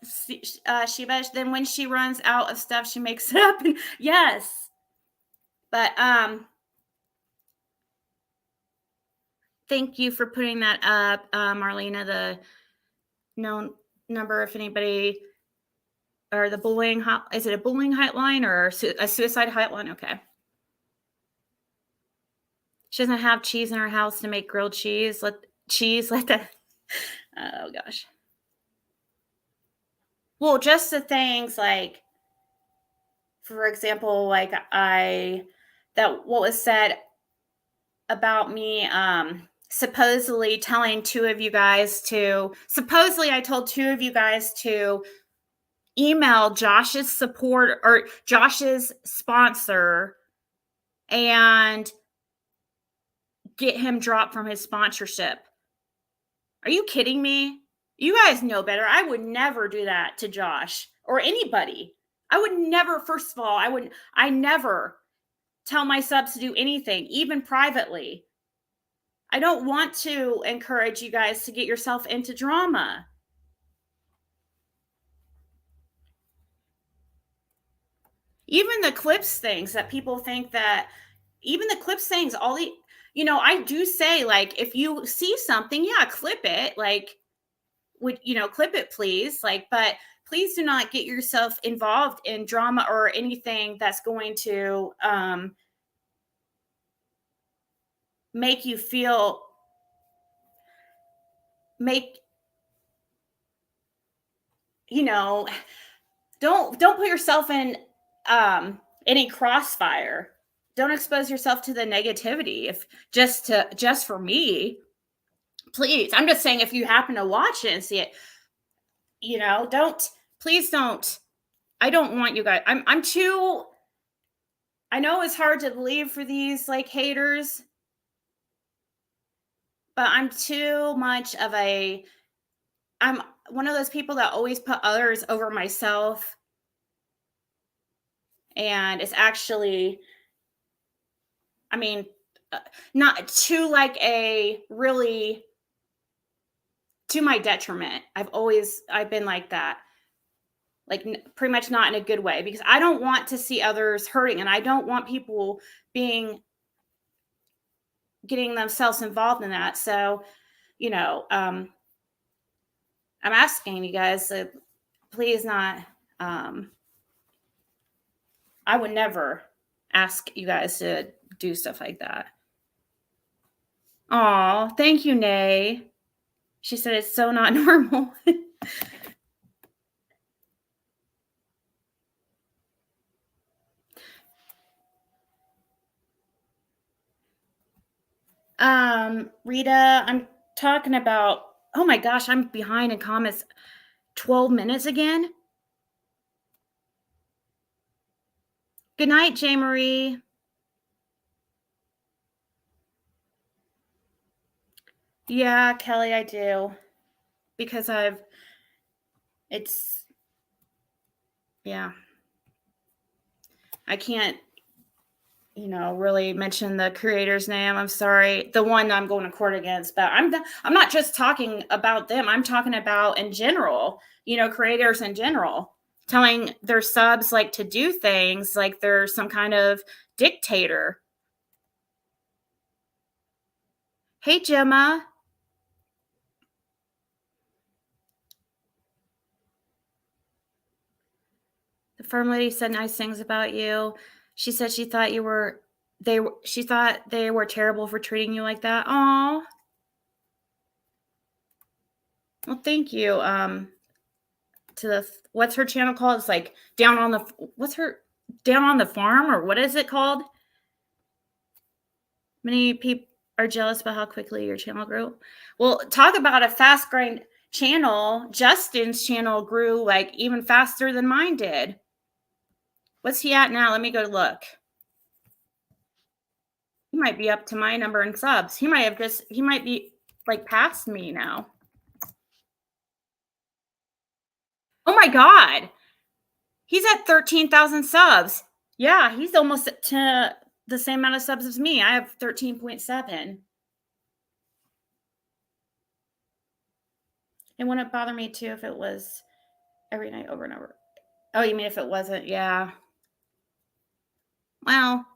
S1: Shiva, then when she runs out of stuff, she makes it up. Yes. But thank you for putting that up, Marlena, the known number if anybody, or the bullying is it a bullying hotline or a suicide hotline? Okay. She doesn't have cheese in her house to make grilled cheese. Let that. Oh gosh. Well, just the things like, for example, like that what was said about me, supposedly telling two of you guys to, supposedly I told two of you guys to email Josh's support or Josh's sponsor and get him dropped from his sponsorship. Are you kidding me? You guys know better. I would never do that to Josh or anybody. I would never, first of all, I never tell my subs to do anything, even privately. I don't want to encourage you guys to get yourself into drama. Even the clips things that people think that, even the clips things, I do say, like, if you see something, yeah, clip it. Like, clip it, please. Like, but please do not get yourself involved in drama or anything that's going to make you feel, don't put yourself in any crossfire. Don't expose yourself to the negativity if just for me. Please, I'm just saying, if you happen to watch it and see it, please don't. I don't want you guys. I'm too. I know it's hard to believe for these like haters, but I'm too much of I'm one of those people that always put others over myself. And it's actually, not to like a really, to my detriment. I've been like that. Like pretty much not in a good way, because I don't want to see others hurting, and I don't want people getting themselves involved in that. So, I'm asking you guys to please not, I would never ask you guys to do stuff like that. Aw, thank you, Nay. She said it's so not normal. Rita, I'm talking about, oh my gosh, I'm behind in comments 12 minutes again. Good night, J. Marie. Yeah, Kelly, I do. Because yeah. I can't, really mention the creator's name. I'm sorry. The one I'm going to court against, but I'm not just talking about them. I'm talking about in general, creators in general, telling their subs like to do things like they're some kind of dictator. Hey, Gemma. The firm lady said nice things about you. She said she thought she thought they were terrible for treating you like that. Aw. Well, thank you. What's her channel called? It's like down on the farm, or what is it called? Many people are jealous about how quickly your channel grew. Well, talk about a fast growing channel. Justin's channel grew like even faster than mine did. What's he at now? Let me go look. He might be up to my number in subs. He might be like past me now. Oh my God. He's at 13,000 subs. Yeah, he's almost to the same amount of subs as me. I have 13.7. It wouldn't bother me too if it was every night over and over. Oh, you mean if it wasn't? Yeah. Well,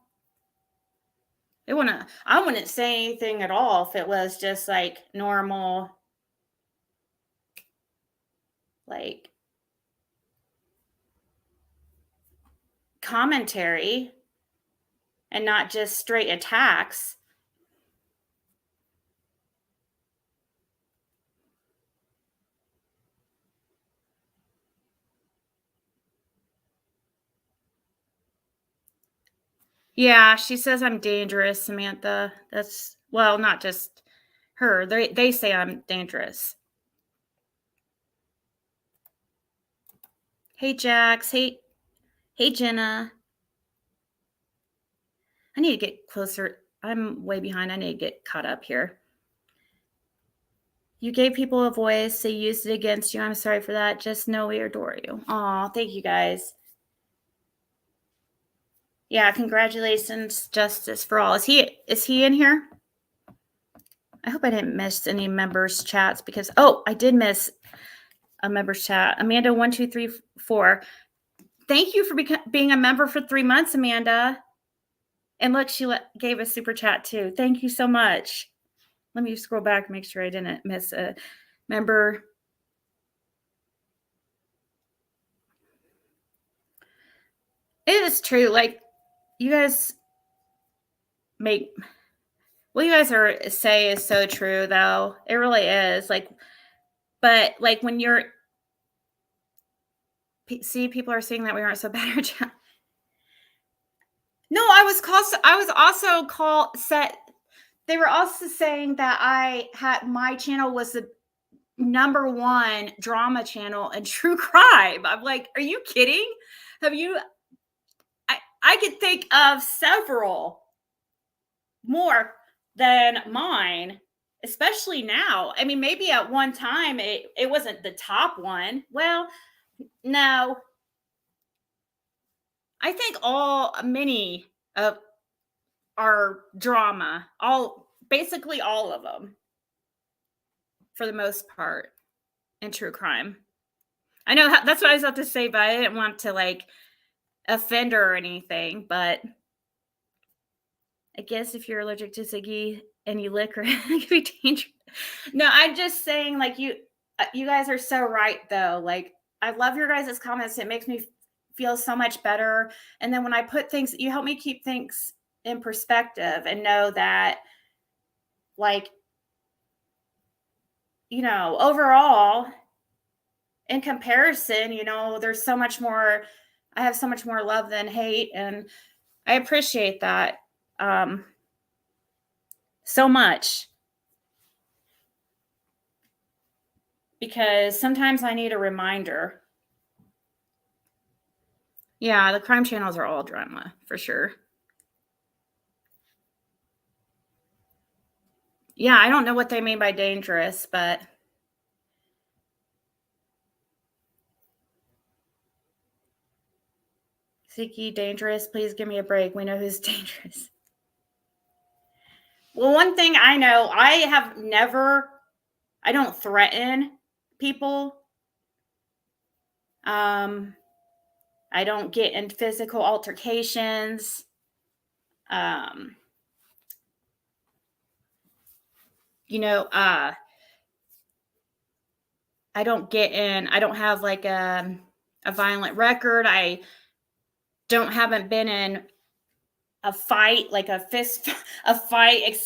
S1: I wouldn't say anything at all if it was just like normal, like commentary and not just straight attacks. Yeah, she says I'm dangerous, Samantha. That's well, not just her. They say I'm dangerous. Hey Jax, hey Jenna. I need to get closer. I'm way behind. I need to get caught up here. You gave people a voice. They used it against you. I'm sorry for that. Just know we adore you. Aw, thank you guys. Yeah, congratulations, Justice for All. Is he in here? I hope I didn't miss any members' chats because I did miss a members' chat. Amanda 1234. Thank you for being a member for 3 months, Amanda. And look, she gave a super chat too. Thank you so much. Let me scroll back and make sure I didn't miss a member. It is true. Like, you guys make what you guys say is so true, though. It really is. Like, but like when you're see people are saying that we aren't so bad. No, I was also called set. They were also saying that my channel was the #1 drama channel and true crime. I'm like, are you kidding? Have you? I could think of several more than mine, especially now. I mean, maybe at one time it wasn't the top one. Well, no, I think many of our drama, basically all of them, for the most part, in true crime. I know that's what I was about to say, but I didn't want to like offend her or anything. But I guess if you're allergic to Ziggy and you lick her, it could be dangerous. No, I'm just saying, like you guys are so right, though. Like I love your guys' comments. It makes me feel so much better. And then when I put things, you help me keep things in perspective and know that, like, overall, in comparison, there's so much more. I have so much more love than hate, and I appreciate that so much. Because sometimes I need a reminder. Yeah, the crime channels are all drama, for sure. Yeah, I don't know what they mean by dangerous, but Ziggy, dangerous, please give me a break. We know who's dangerous. Well, one thing I know, I don't threaten people. I don't get in physical altercations. I don't have like a violent record. I haven't been in a fight, like a fight,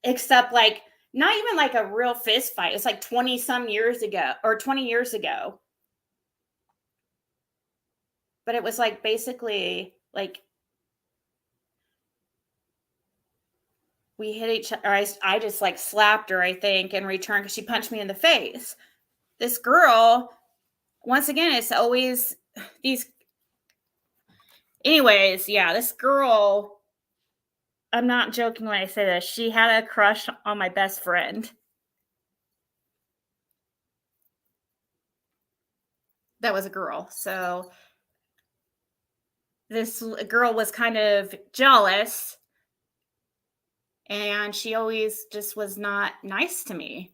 S1: except like not even like a real fist fight. It's like 20 some years ago or 20 years ago. But it was like basically like we hit each other. I just like slapped her, I think, in return because she punched me in the face. This girl, once again, it's always these. Anyways, yeah, this girl, I'm not joking when I say this. She had a crush on my best friend. That was a girl. So this girl was kind of jealous, and she always just was not nice to me.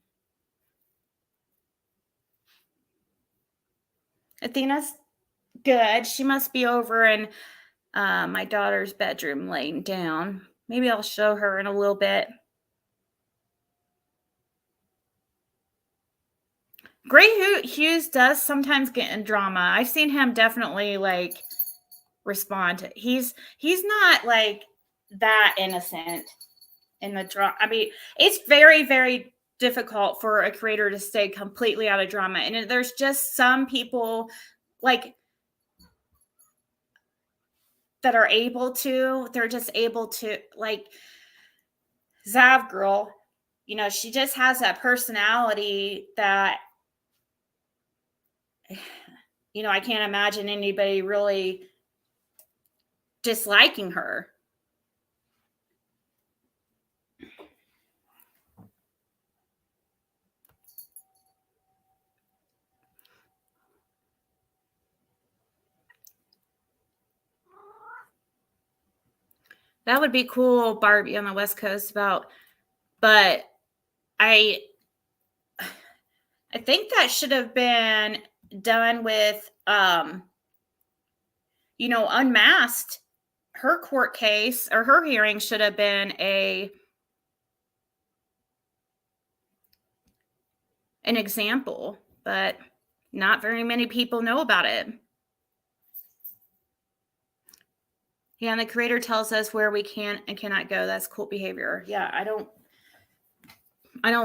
S1: Athena's good. She must be over in my daughter's bedroom laying down. Maybe I'll show her in a little bit. Gray Hughes does sometimes get in drama. I've seen him definitely like respond to. He's not like that innocent in the drama. I mean, it's very, very difficult for a creator to stay completely out of drama. And there's just some people like that are able to, they're just able to, like Zav girl, she just has that personality that, I can't imagine anybody really disliking her. That would be cool, Barbie on the West Coast but I think that should have been done with Unmasked. Her court case or her hearing should have been an example, but not very many people know about it. Yeah, and the creator tells us where we can and cannot go. That's cult behavior. Yeah, I don't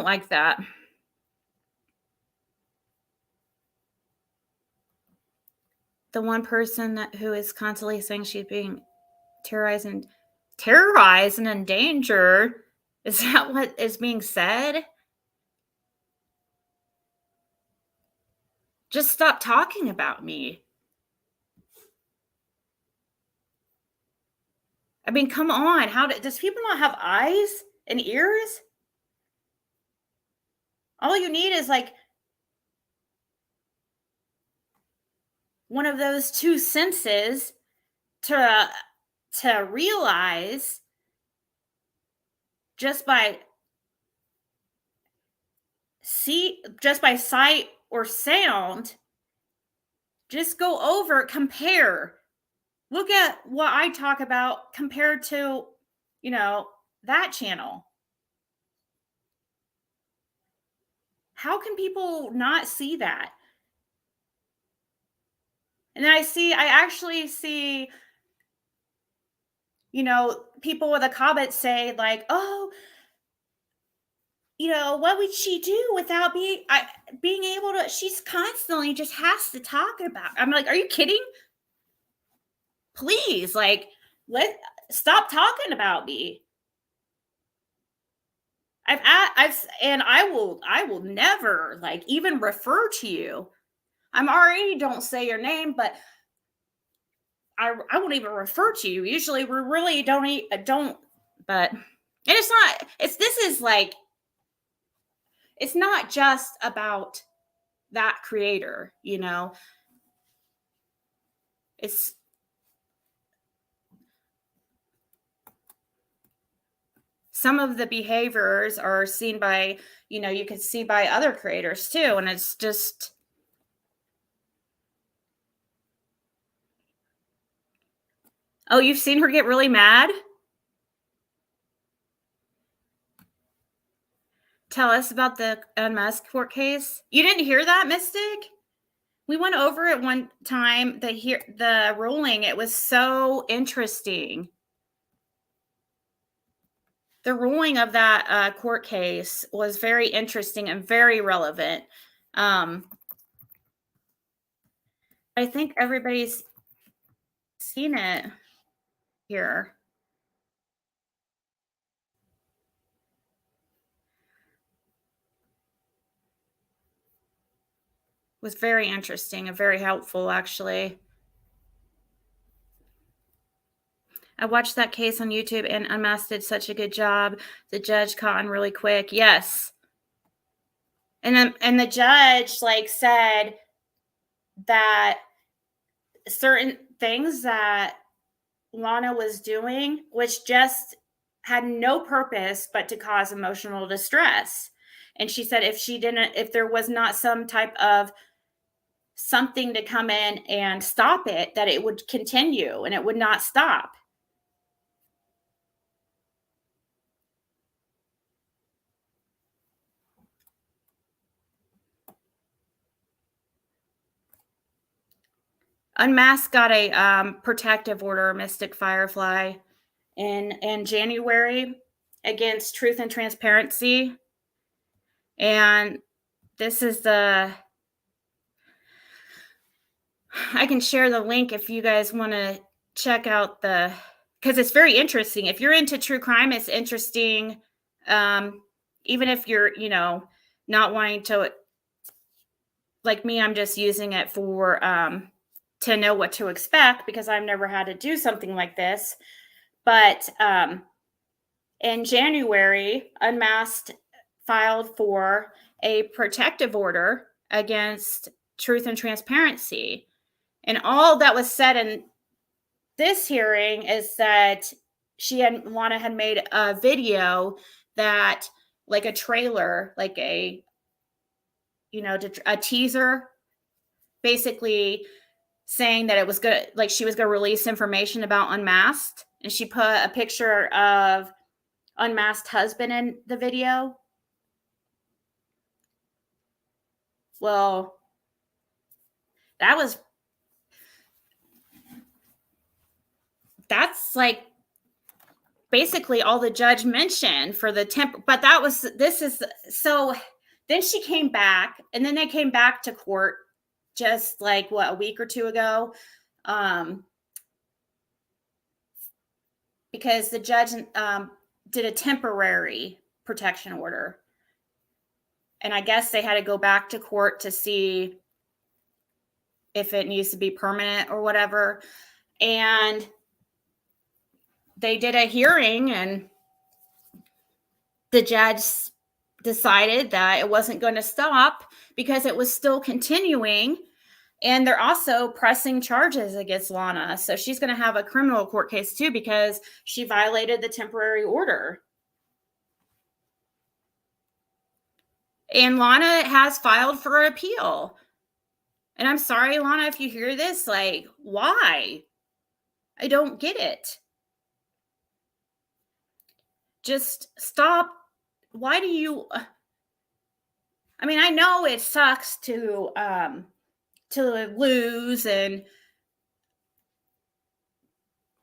S1: like that. The one person who is constantly saying she's being terrorized and in danger. Is that what is being said? Just stop talking about me. I mean, come on. Does people not have eyes and ears? All you need is like one of those two senses to realize just by sight or sound, just go over, compare. Look at what I talk about compared to, that channel. How can people not see that? And then I actually see, people with a comment say like, oh, what would she do without being able to, she's constantly just has to talk about. I'm like, are you kidding? Please, like, stop talking about me. I will never like even refer to you. I'm already don't say your name, but I won't even refer to you. Usually we really don't, but, and this is like, it's not just about that creator, it's some of the behaviors are seen by, you can see by other creators too. And it's just, oh, you've seen her get really mad? Tell us about the Musk court case. You didn't hear that, Mystic? We went over it one time, the ruling. It was so interesting. The ruling of that court case was very interesting and very relevant. I think everybody's seen it here. It was very interesting and very helpful, actually. I watched that case on YouTube, and Unmasked did such a good job. The judge caught on really quick. Yes. And the judge like said that certain things that Lana was doing, which just had no purpose but to cause emotional distress. And she said if there was not some type of something to come in and stop it, that it would continue and it would not stop. Unmasked got a protective order, Mystic Firefly, in January against Truth and Transparency. And this is I can share the link if you guys want to check out because it's very interesting. If you're into true crime, it's interesting. Even if you're, not wanting to, like me, I'm just using it for, to know what to expect because I've never had to do something like this. But in January, Unmasked filed for a protective order against Truth and Transparency. And all that was said in this hearing is that Lana had made a video that, like a trailer, like a teaser, basically saying that it was good, like she was going to release information about Unmasked, and she put a picture of Unmasked husband in the video. Well, that's like basically all the judge mentioned for the but then she came back, and then they came back to court just like a week or two ago, because the judge did a temporary protection order, and I guess they had to go back to court to see if it needs to be permanent or whatever. And they did a hearing, and the judge decided that it wasn't going to stop because it was still continuing. And they're also pressing charges against Lana. So she's going to have a criminal court case too because she violated the temporary order. And Lana has filed for appeal. And I'm sorry, Lana, if you hear this, like, why? I don't get it. Just stop. Why do you... I mean, I know it sucks to lose, and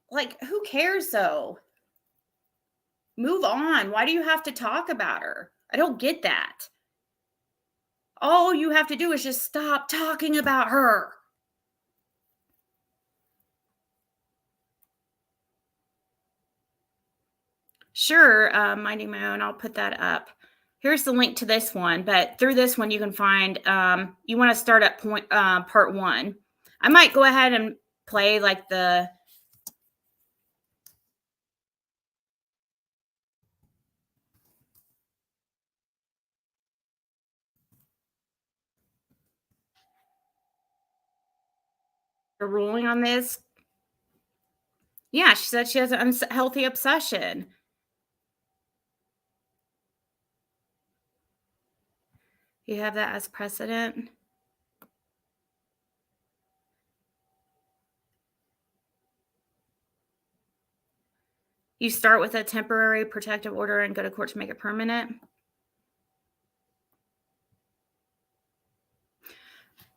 S1: like, who cares though? Move on. Why do you have to talk about her? I don't get that. All you have to do is just stop talking about her. Sure, minding my own, I'll put that up. Here's the link to this one, but through this one you can find, you want to start at part 1. I might go ahead and play like the ruling on this. Yeah, she said she has an unhealthy obsession. You have that as precedent. You start with a temporary protective order and go to court to make it permanent.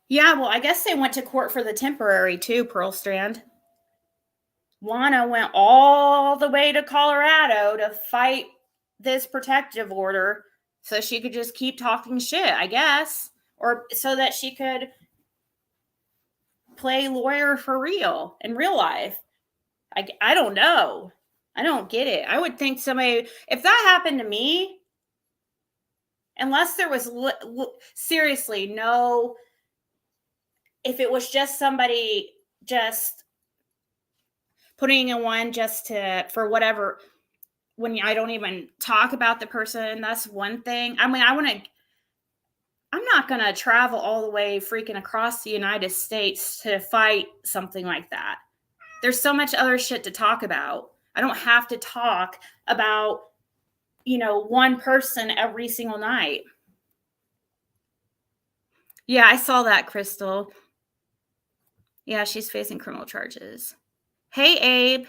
S1: Yeah, well, I guess they went to court for the temporary too, Pearl Strand. Lana went all the way to Colorado to fight this protective order so she could just keep talking shit, I guess, or so that she could play lawyer for real in real life. I don't know. I don't get it. I would think somebody, if that happened to me, unless there was seriously no, if it was just somebody just putting in one just for whatever, when I don't even talk about the person, that's one thing. I mean, I'm not going to travel all the way freaking across the United States to fight something like that. There's so much other shit to talk about. I don't have to talk about, one person every single night. Yeah, I saw that, Crystal. Yeah, she's facing criminal charges. Hey, Abe.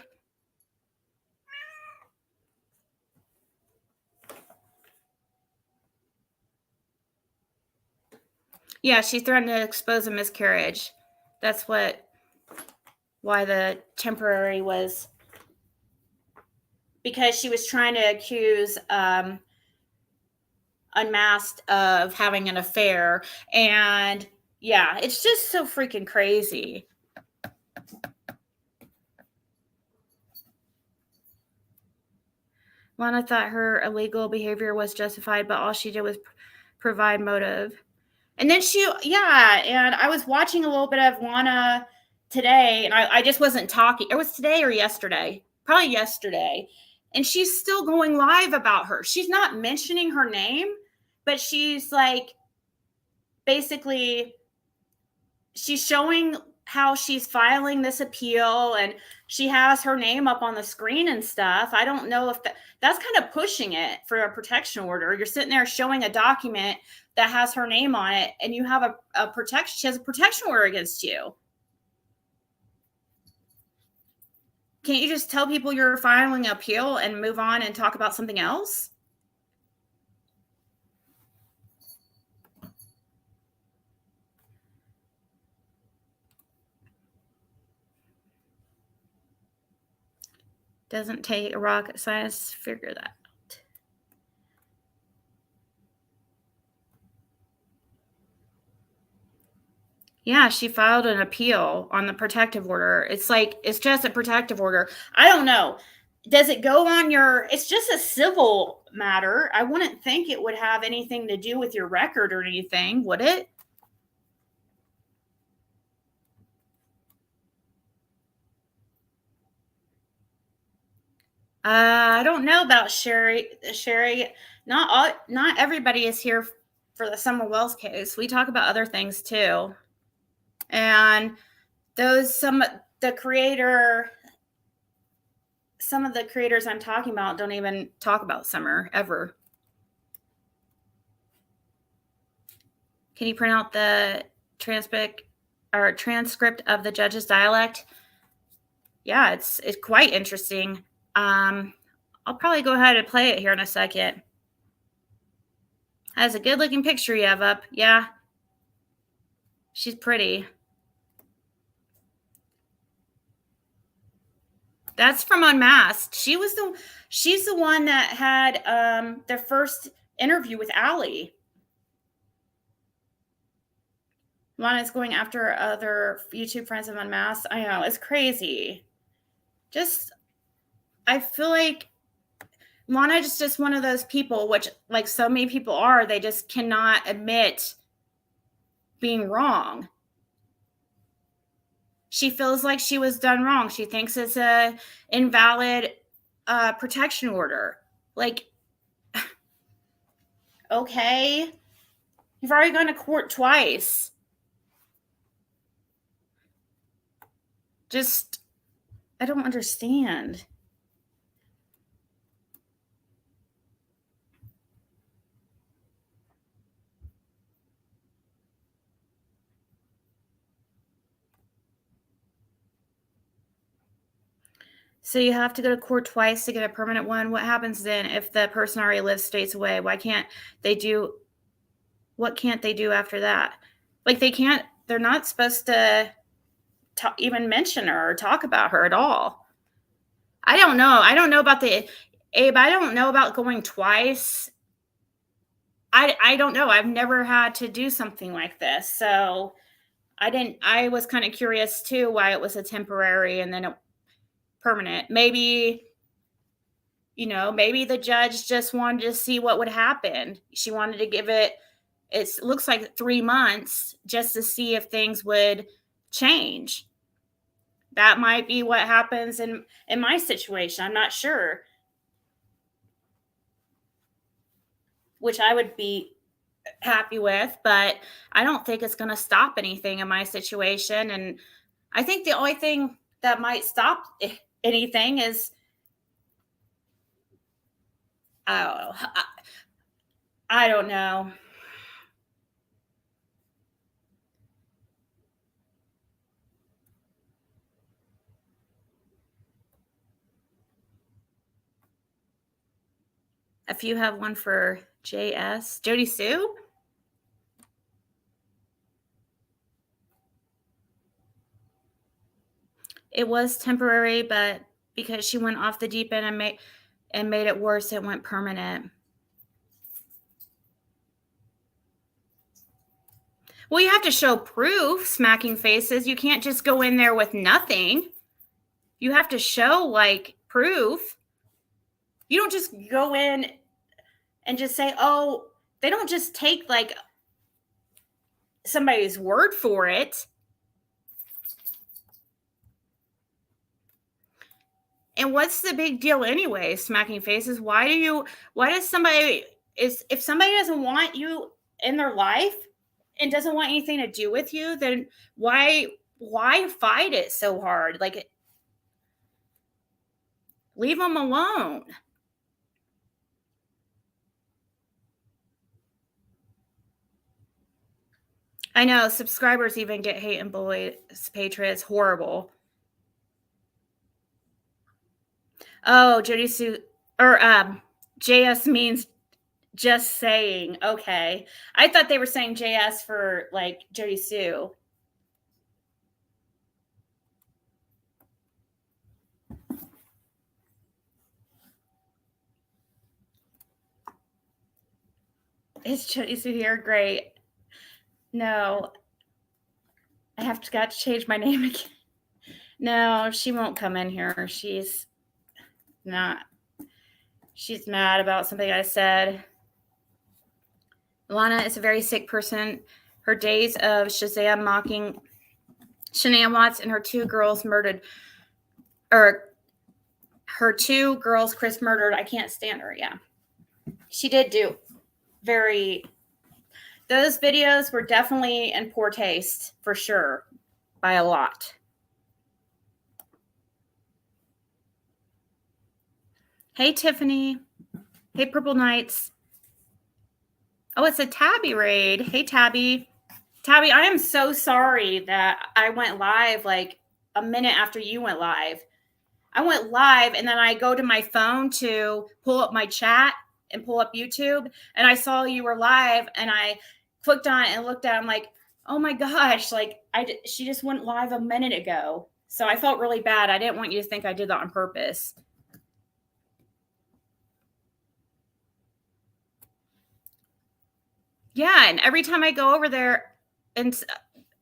S1: Yeah, she threatened to expose a miscarriage. That's why the temporary was, because she was trying to accuse Unmasked of having an affair. And yeah, it's just so freaking crazy. Lana thought her illegal behavior was justified, but all she did was provide motive. And then and I was watching a little bit of Lana today, and I just wasn't talking. It was today or yesterday, probably yesterday. And she's still going live about her. She's not mentioning her name, but she's like, basically, she's showing how she's filing this appeal, and she has her name up on the screen and stuff. I don't know if that's kind of pushing it for a protection order. You're sitting there showing a document that has her name on it, and you have a protection. She has a protection order against you. Can't you just tell people you're filing an appeal and move on and talk about something else? Doesn't take a rocket science to figure that out. Yeah, she filed an appeal on the protective order. It's like, it's just a protective order. I don't know. Does it go on it's just a civil matter. I wouldn't think it would have anything to do with your record or anything, would it? I don't know about Sherry. Not everybody is here for the Summer Wells case. We talk about other things too. And some of the creators I'm talking about don't even talk about Summer ever. Can you print out the transcript of the judge's dialect? Yeah, it's quite interesting. I'll probably go ahead and play it here in a second. Has a good looking picture you have up. Yeah. She's pretty. That's from Unmasked. She's the one that had their first interview with Allie. Lana's going after other YouTube friends of Unmasked. I know, it's crazy. I feel like Lana is just one of those people, which like so many people are, they just cannot admit being wrong. She feels like she was done wrong. She thinks it's a invalid protection order. Like, okay, you've already gone to court twice. I don't understand. So you have to go to court twice to get a permanent one. What happens then if the person already lives states away? What can't they do after that? Like they're not supposed to even mention her or talk about her at all. I don't know. I don't know about Abe, I don't know about going twice. I don't know. I've never had to do something like this. So I was kind of curious too why it was a temporary and then a permanent. Maybe the judge just wanted to see what would happen. She wanted to give it looks like 3 months just to see if things would change. That might be what happens in my situation. I'm not sure. Which I would be happy with, but I don't think it's going to stop anything in my situation. And I think the only thing that might stop anything is, I don't know. I don't know. If you have one for JS, Jody Sue? It was temporary, but because she went off the deep end and made it worse, it went permanent. Well, you have to show proof, smacking faces. You can't just go in there with nothing. You have to show like proof. You don't just go in and just say, oh, they don't just take like somebody's word for it. And what's the big deal anyway, smacking faces? Why does somebody, if somebody doesn't want you in their life and doesn't want anything to do with you, then why fight it so hard? Like, leave them alone. I know subscribers even get hate and bullied. Patriots, horrible. Oh, Jody Sue or JS means just saying. Okay, I thought they were saying JS for like Jody Sue. Is Jody Sue here? Great. No, I have got to change my name again. No, she won't come in here. She's not. She's mad about something I said. Lana is a very sick person. Her days of Shazam mocking Shania Watts and her two girls murdered, or her two girls Chris murdered. I can't stand her. Yeah, she did do very. Those videos were definitely in poor taste for sure, by a lot. Hey, Tiffany. Hey, Purple Knights. Oh, it's a Tabby raid. Hey, Tabby. Tabby, I am so sorry that I went live like a minute after you went live. I went live and then I go to my phone to pull up my chat and pull up YouTube. And I saw you were live and I clicked on it and looked at it. I'm like, oh my gosh, like she just went live a minute ago. So I felt really bad. I didn't want you to think I did that on purpose. Yeah, and every time I go over there and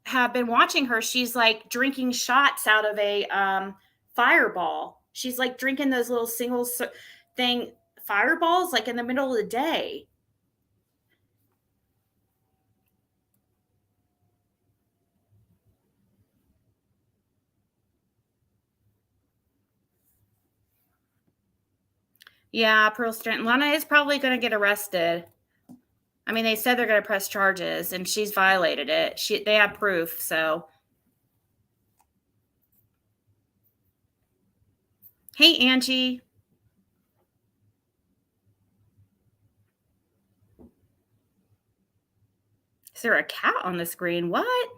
S1: have been watching her, she's like drinking shots out of a fireball. She's like drinking those little single thing fireballs like in the middle of the day. Yeah, Pearl Stanton. Lana is probably going to get arrested. I mean, they said they're going to press charges, and she's violated it. They have proof, so. Hey, Angie. Is there a cat on the screen? What?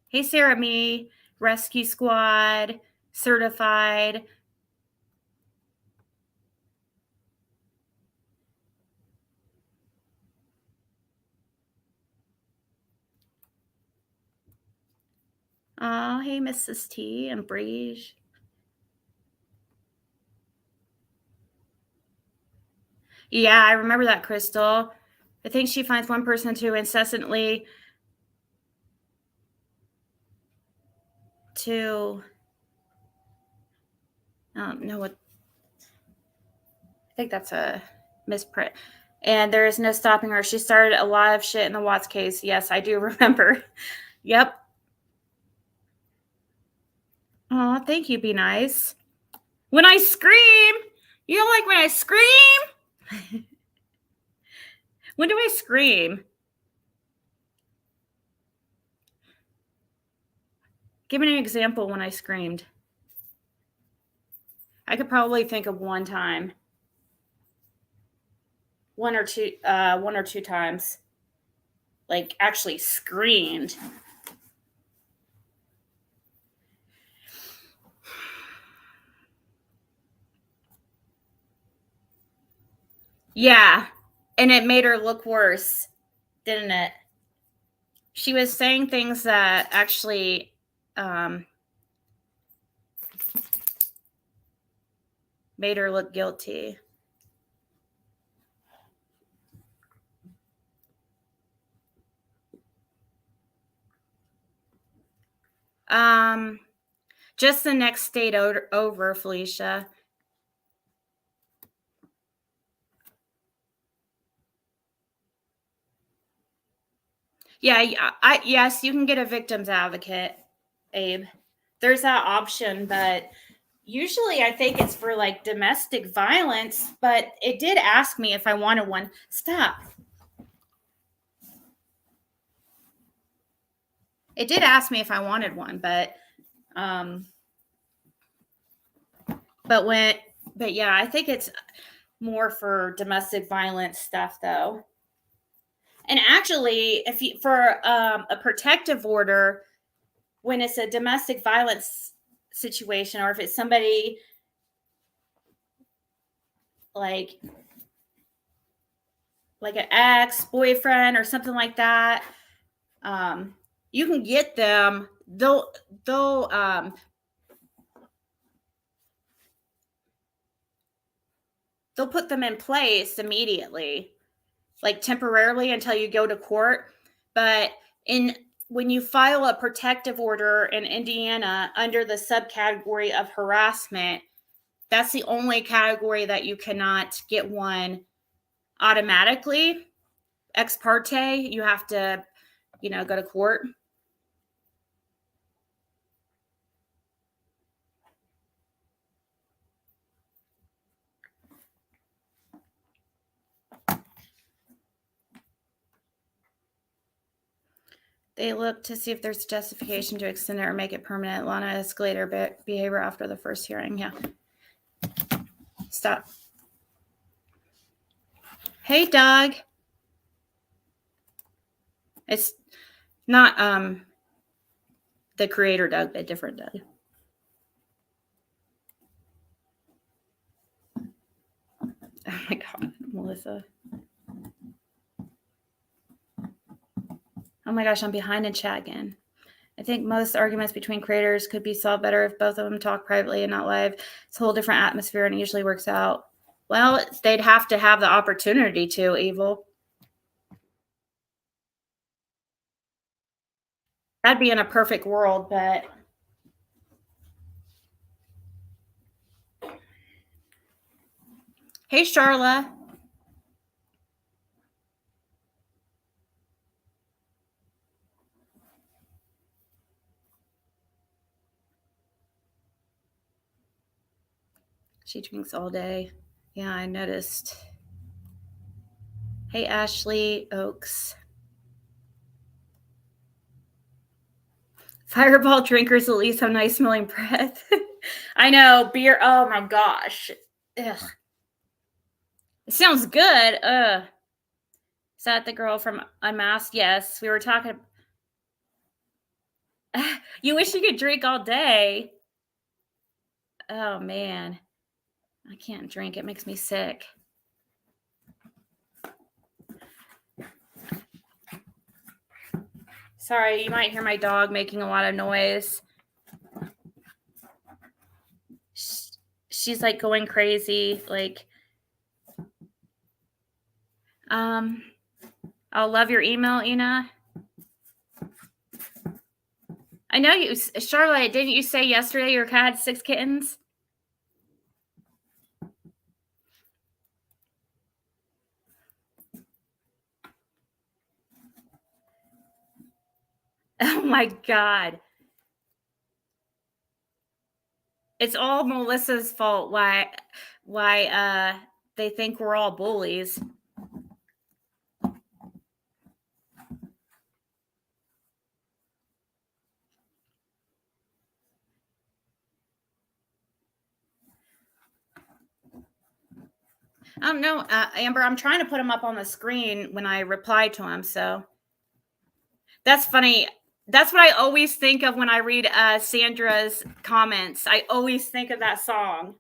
S1: Hey, Sarah Me, Rescue Squad, Certified. Oh, hey, Mrs. T and Breege. Yeah, I remember that, Crystal. I think she finds one person to incessantly to I don't know what. I think that's a misprint. And there is no stopping her. She started a lot of shit in the Watts case. Yes, I do remember. Yep. Oh, thank you. Be nice. When I scream, you don't like when I scream? When do I scream? Give me an example when I screamed. I could probably think of one time. One or two times. Like, actually screamed. Yeah. And it made her look worse, didn't it? She was saying things that actually made her look guilty. Just the next state over, Felicia. Yeah, yes, you can get a victim's advocate, Abe. There's that option, but usually I think it's for like domestic violence, but it did ask me if I wanted one. Stop. It did ask me if I wanted one, but yeah, I think it's more for domestic violence stuff though. And actually, if you for a protective order, when it's a domestic violence situation, or if it's somebody like an ex-boyfriend or something like that, you can get them. They'll put them in place immediately, like temporarily until you go to court. But when you file a protective order in Indiana under the subcategory of harassment, that's the only category that you cannot get one automatically. Ex parte, you have to, go to court. They look to see if there's justification to extend it or make it permanent. Lana escalator behavior after the first hearing. Yeah. Stop. Hey, Doug. It's not the creator Doug, but different Doug. Oh my God, Melissa. Oh my gosh, I'm behind in chat again. I think most arguments between creators could be solved better if both of them talk privately and not live. It's a whole different atmosphere and it usually works out. Well, they'd have to have the opportunity to, Evil. That'd be in a perfect world, but hey, Charla. She drinks all day. Yeah, I noticed. Hey, Ashley Oaks. Fireball drinkers at least have nice smelling breath. I know. Beer. Oh my gosh. Ugh. It sounds good. Ugh. Is that the girl from Unmasked? Yes. We were talking. You wish you could drink all day. Oh man. I can't drink. It makes me sick. Sorry, you might hear my dog making a lot of noise. She's like going crazy. Like, I'll love your email, Ina. I know you, Charlotte, didn't you say yesterday your cat had 6 kittens? Oh my God. It's all Melissa's fault why they think we're all bullies. I don't know, Amber, I'm trying to put them up on the screen when I reply to them, so. That's funny. That's what I always think of when I read Sandra's comments. I always think of that song.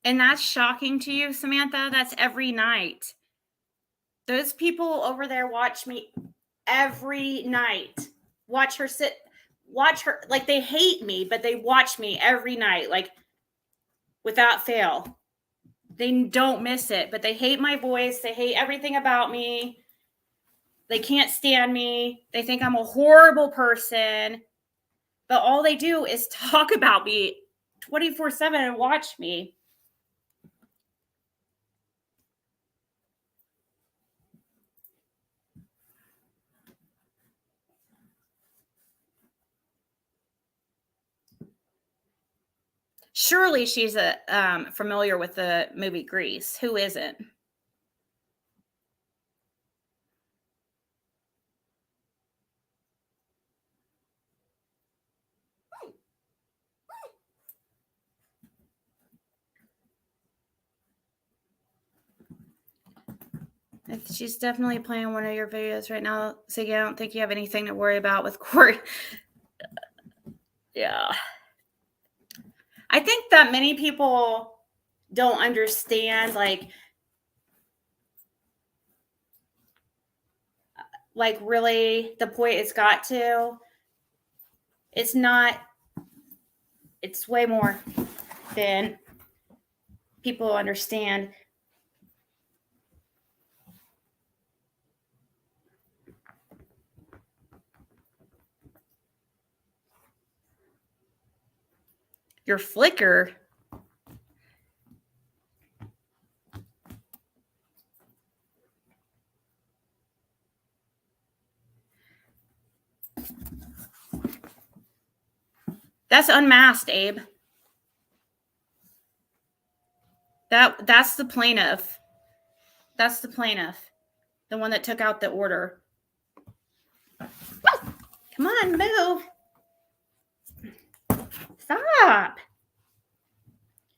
S1: And that's shocking to you, Samantha? That's every night. Those people over there watch me every night. Watch her, like they hate me, but they watch me every night, like without fail. They don't miss it, but they hate my voice. They hate everything about me. They can't stand me. They think I'm a horrible person. But all they do is talk about me 24/7 and watch me. Surely she's familiar with the movie Grease. Who isn't? She's definitely playing one of your videos right now. Ziggy, I don't think you have anything to worry about with court. Yeah. I think that many people don't understand, like really the point it's got to. It's not, it's way more than people understand. Your flicker. That's unmasked, Abe. That's the plaintiff. That's the plaintiff. The one that took out the order. Come on, move. Stop.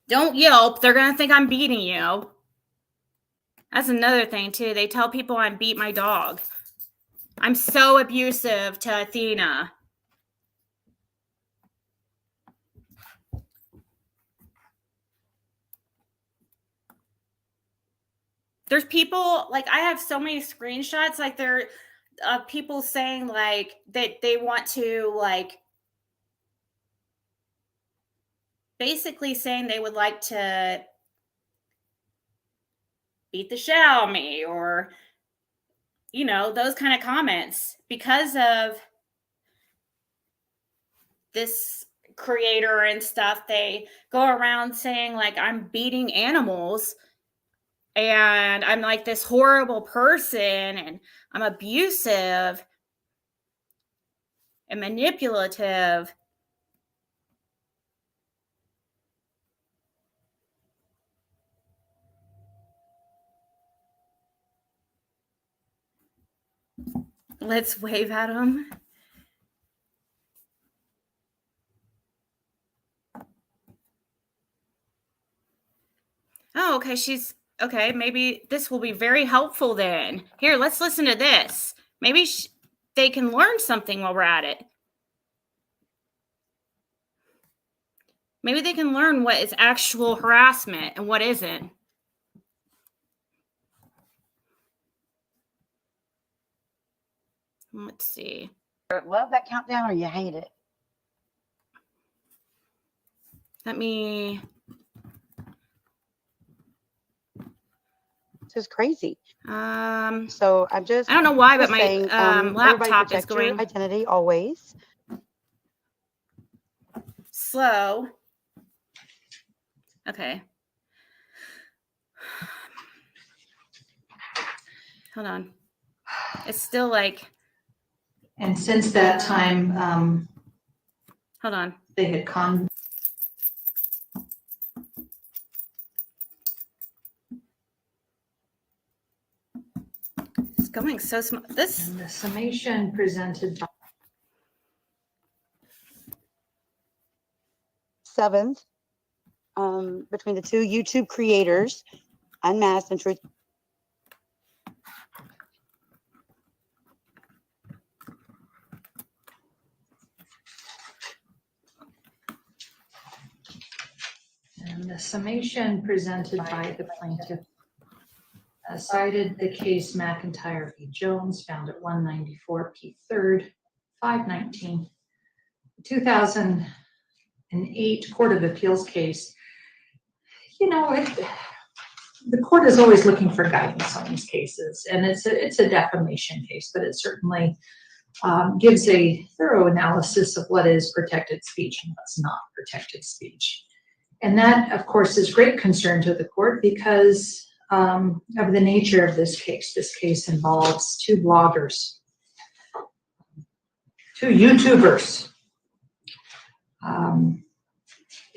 S1: Don't yelp. They're going to think I'm beating you. That's another thing, too. They tell people I beat my dog. I'm so abusive to Athena. There's people, like, I have so many screenshots, like, there are people saying, like, that they want to, like, basically saying they would like to beat the shit out of me, or, you know, those kind of comments because of this creator and stuff. They go around saying, like, I'm beating animals and I'm like this horrible person and I'm abusive and manipulative. Let's wave at them. Oh, okay. Okay. Maybe this will be very helpful then. Here, let's listen to this. Maybe they can learn something while we're at it. Maybe they can learn what is actual harassment and what isn't. Let's see.
S2: Love that countdown or you hate it?
S1: Let me.
S2: This is crazy. So I
S1: don't know why, but my laptop is going.
S2: Your identity always.
S1: Slow. Okay. Hold on. It's still like.
S3: And since that time,
S1: hold on.
S3: They had
S1: It's going so small. This.
S3: And the summation presented by.
S2: 7th, between the two YouTube creators, Unmasked and Truth.
S3: And the summation presented by the plaintiff cited the case McIntyre v. Jones, found at 194 P. 3rd, 519, 2008 Court of Appeals case. You know, the court is always looking for guidance on these cases, and it's a defamation case, but it certainly gives a thorough analysis of what is protected speech and what's not protected speech. And that, of course, is great concern to the court because of the nature of this case. This case involves two bloggers, two YouTubers.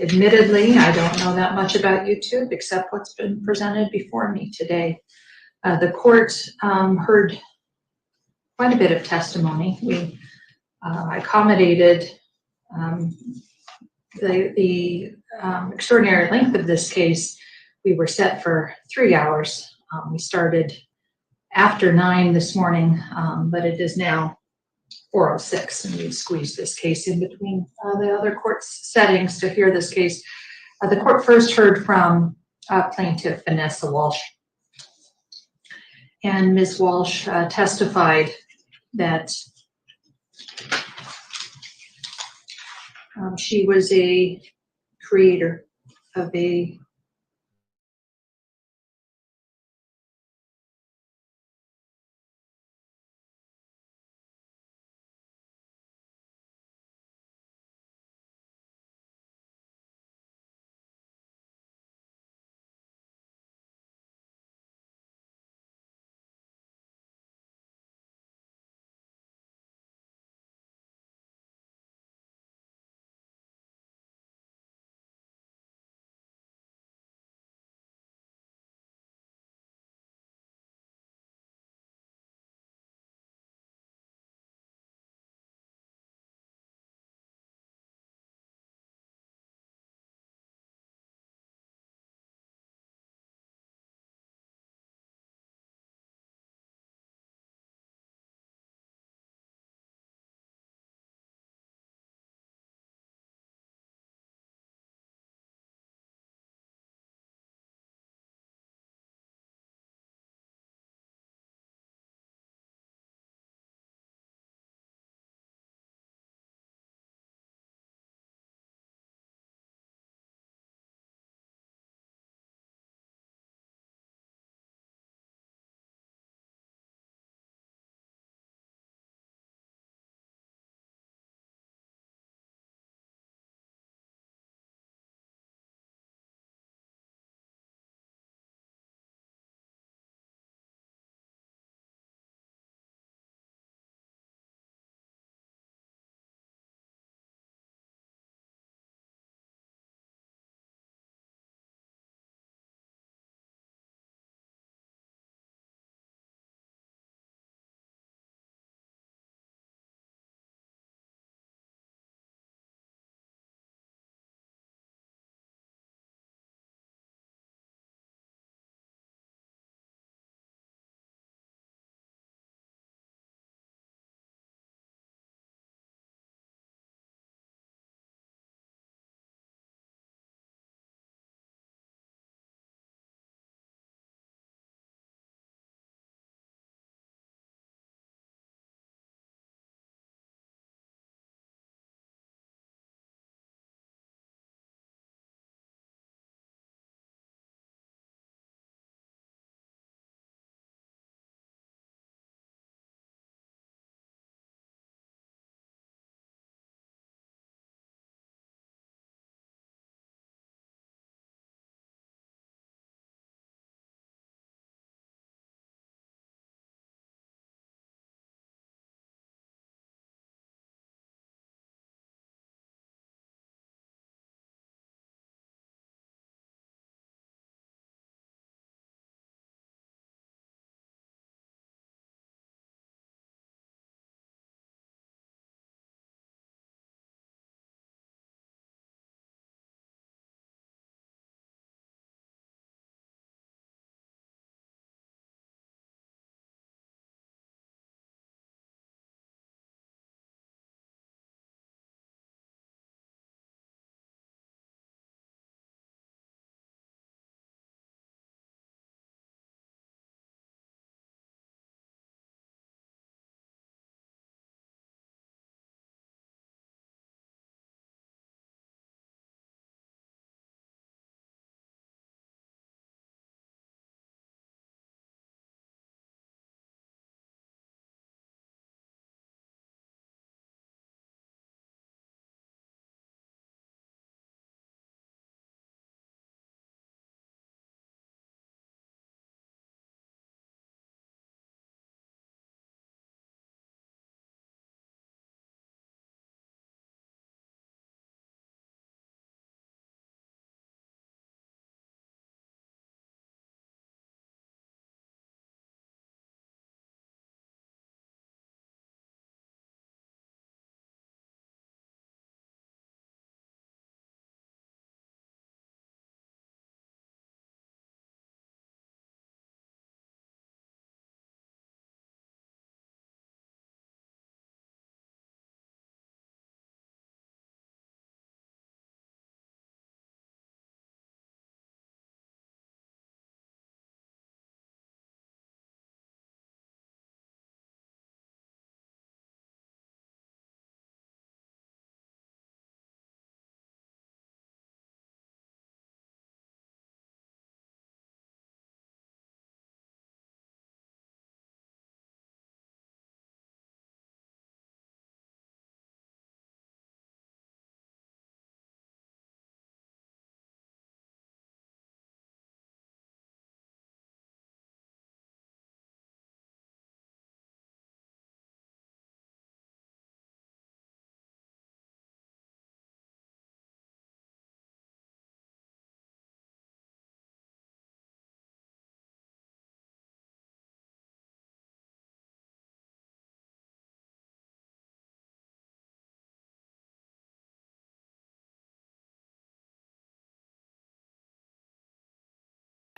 S3: Admittedly, I don't know that much about YouTube except what's been presented before me today. The court heard quite a bit of testimony. We accommodated the extraordinary length of this case. We were set for 3 hours. We started after 9 this morning, but it is now 4:06, and we've squeezed this case in between the other court's settings to hear this case. The court first heard from plaintiff Vanessa Walsh. And Ms. Walsh testified that she was a creator of a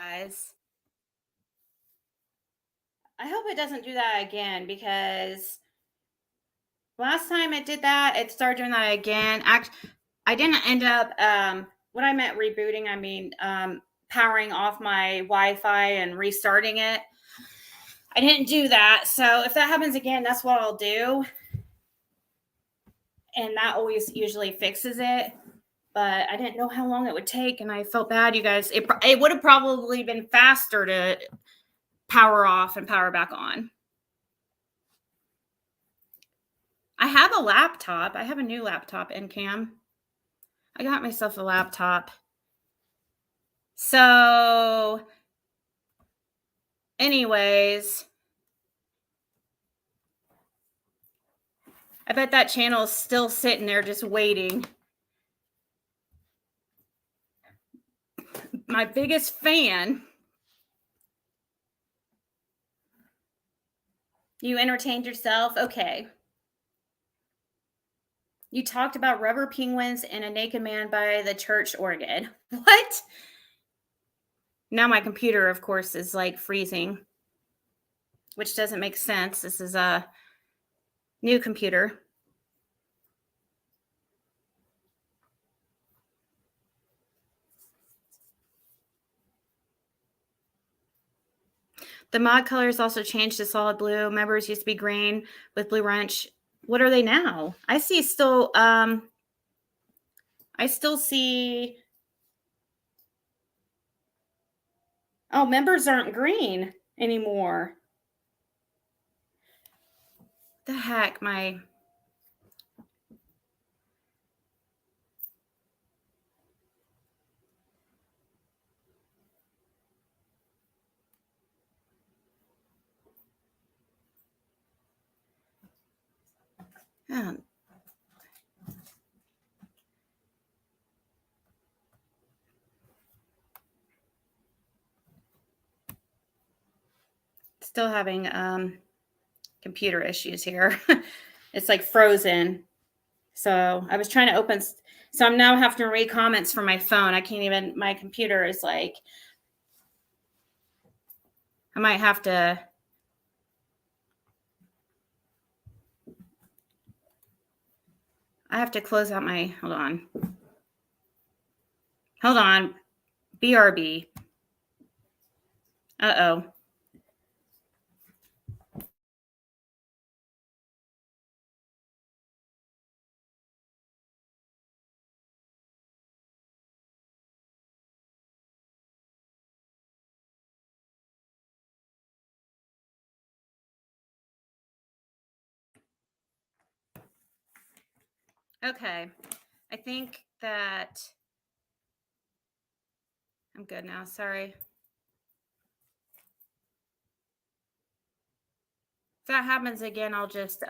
S1: guys. I hope it doesn't do that again, because last time it did that, it started doing that again. I didn't end up, when I meant rebooting, I mean powering off my Wi-Fi and restarting it. I didn't do that. So if that happens again, that's what I'll do. And that always usually fixes it. But I didn't know how long it would take, and I felt bad, you guys. It would have probably been faster to power off and power back on. I have a laptop. I have a new laptop, Encam. I got myself a laptop. So, anyways, I bet that channel is still sitting there just waiting. My biggest fan. You entertained yourself? Okay. You talked about rubber penguins and a naked man by the church organ. What? Now my computer, of course, is like freezing, which doesn't make sense. This is a new computer. The mod colors also changed to solid blue. Members used to be green with blue wrench. What are they now? I see still, I still see, oh, members aren't green anymore. The heck, my, oh. Still having computer issues here. It's like frozen. So I was trying to open, so I'm now having to read comments from my phone. I can't even, my computer is like, I might have to, I have to close out my, hold on. Hold on. BRB. Uh-oh. Okay. I think that I'm good now. Sorry. If that happens again, I'll just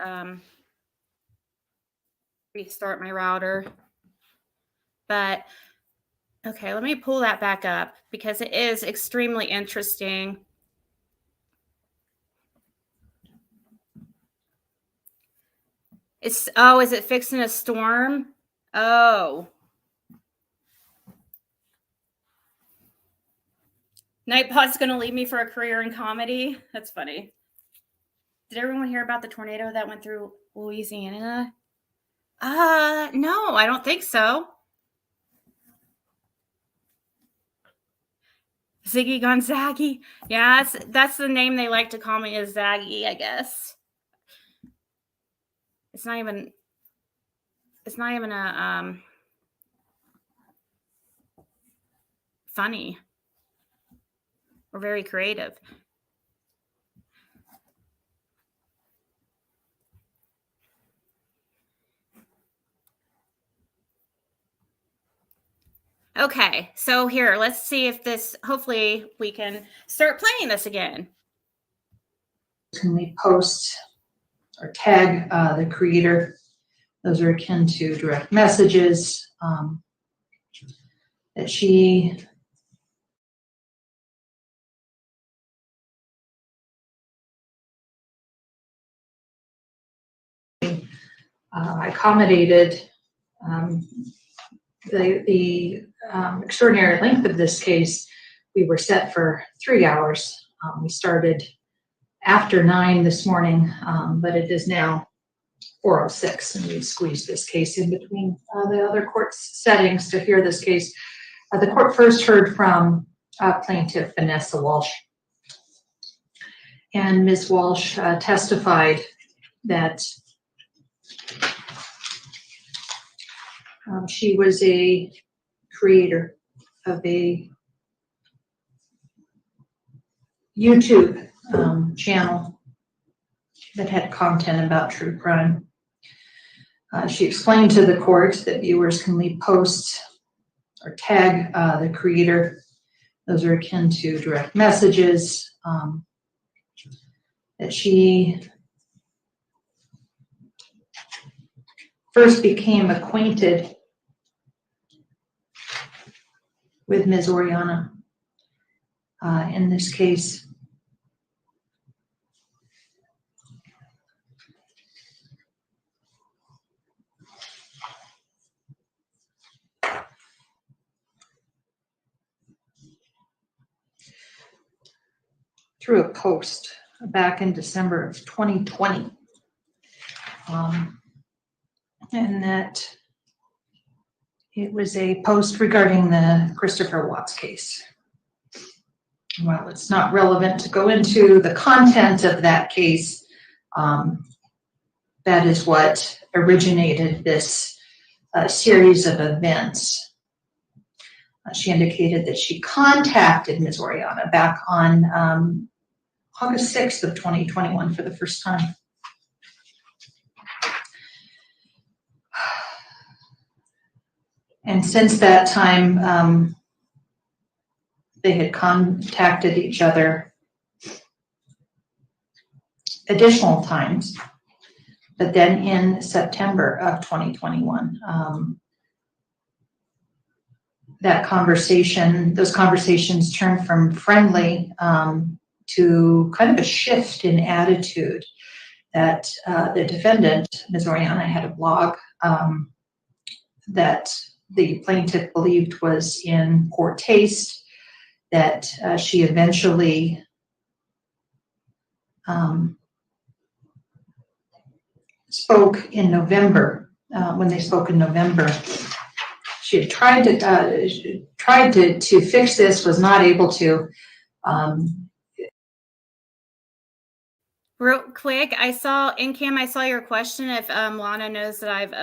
S1: restart my router. But okay, let me pull that back up because it is extremely interesting. It's, oh, is it fixing a storm? Oh. Nightbot's going to leave me for a career in comedy. That's funny. Did everyone hear about the tornado that went through Louisiana? No, I don't think so. Ziggy Gonzaggy. Yeah, that's the name they like to call me, is Zaggy, I guess. It's not even a funny or very creative. Okay, so here, let's see if this, hopefully we can start playing this again.
S3: Can we post or tag the creator? Those are akin to direct messages that she accommodated the extraordinary length of this case we were set for 3 hours. We started after 9 this morning, but it is now 4:06, and we've squeezed this case in between the other court settings to hear this case. The court first heard from plaintiff Vanessa Walsh, and Ms. Walsh testified that she was a creator of a YouTube channel that had content about true crime. She explained to the court that viewers can leave posts or tag the creator. Those are akin to direct messages. That she first became acquainted with Ms. Oriana in this case. Through a post back in December of 2020. And that it was a post regarding the Christopher Watts case. While it's not relevant to go into the content of that case, that is what originated this series of events. She indicated that she contacted Ms. Oriana back on August 6th of 2021 for the first time. And since that time, they had contacted each other additional times. But then in September of 2021, those conversations turned from friendly to kind of a shift in attitude that the defendant, Ms. Oriana, had a blog that the plaintiff believed was in poor taste, that she eventually spoke in November. When they spoke in November, she had tried to fix this, was not able to.
S1: Real quick, I saw your question if Lana knows that I've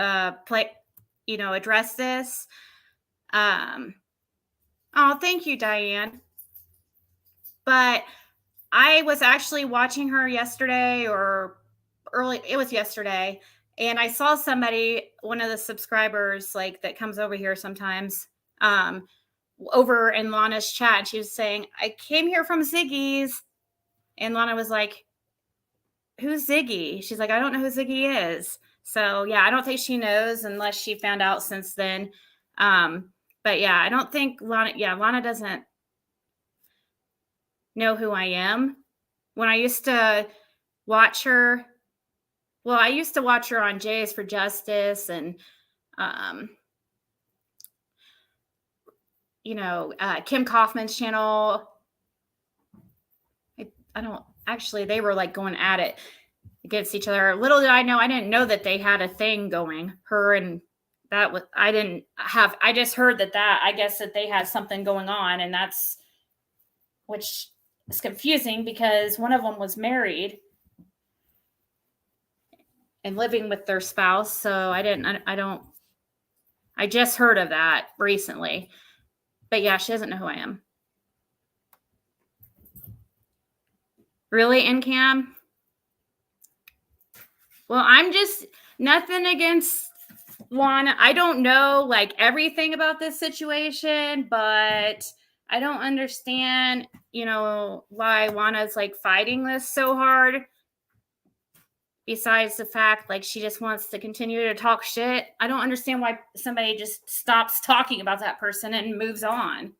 S1: addressed this. Oh, thank you, Diane. But I was actually watching her yesterday it was yesterday, and I saw somebody, one of the subscribers that comes over here sometimes, over in Lana's chat. She was saying, I came here from Ziggy's, and Lana was like, who's Ziggy? She's like, I don't know who Ziggy is. So yeah, I don't think she knows unless she found out since then. But yeah, I don't think Lana doesn't know who I am. When I used to watch her, I used to watch her on Jays for Justice and, Kim Kaufman's channel. I don't actually, they were going at it against each other. Little did I know, I didn't know that they had a thing going. Her and that was, I just heard that I guess that they had something going on, and which is confusing because one of them was married and living with their spouse. So I just heard of that recently. But yeah, she doesn't know who I am. Really, NCAM? Well, I'm just nothing against Lana. I don't know everything about this situation, but I don't understand, why Lana's fighting this so hard. Besides the fact she just wants to continue to talk shit. I don't understand why somebody just stops talking about that person and moves on.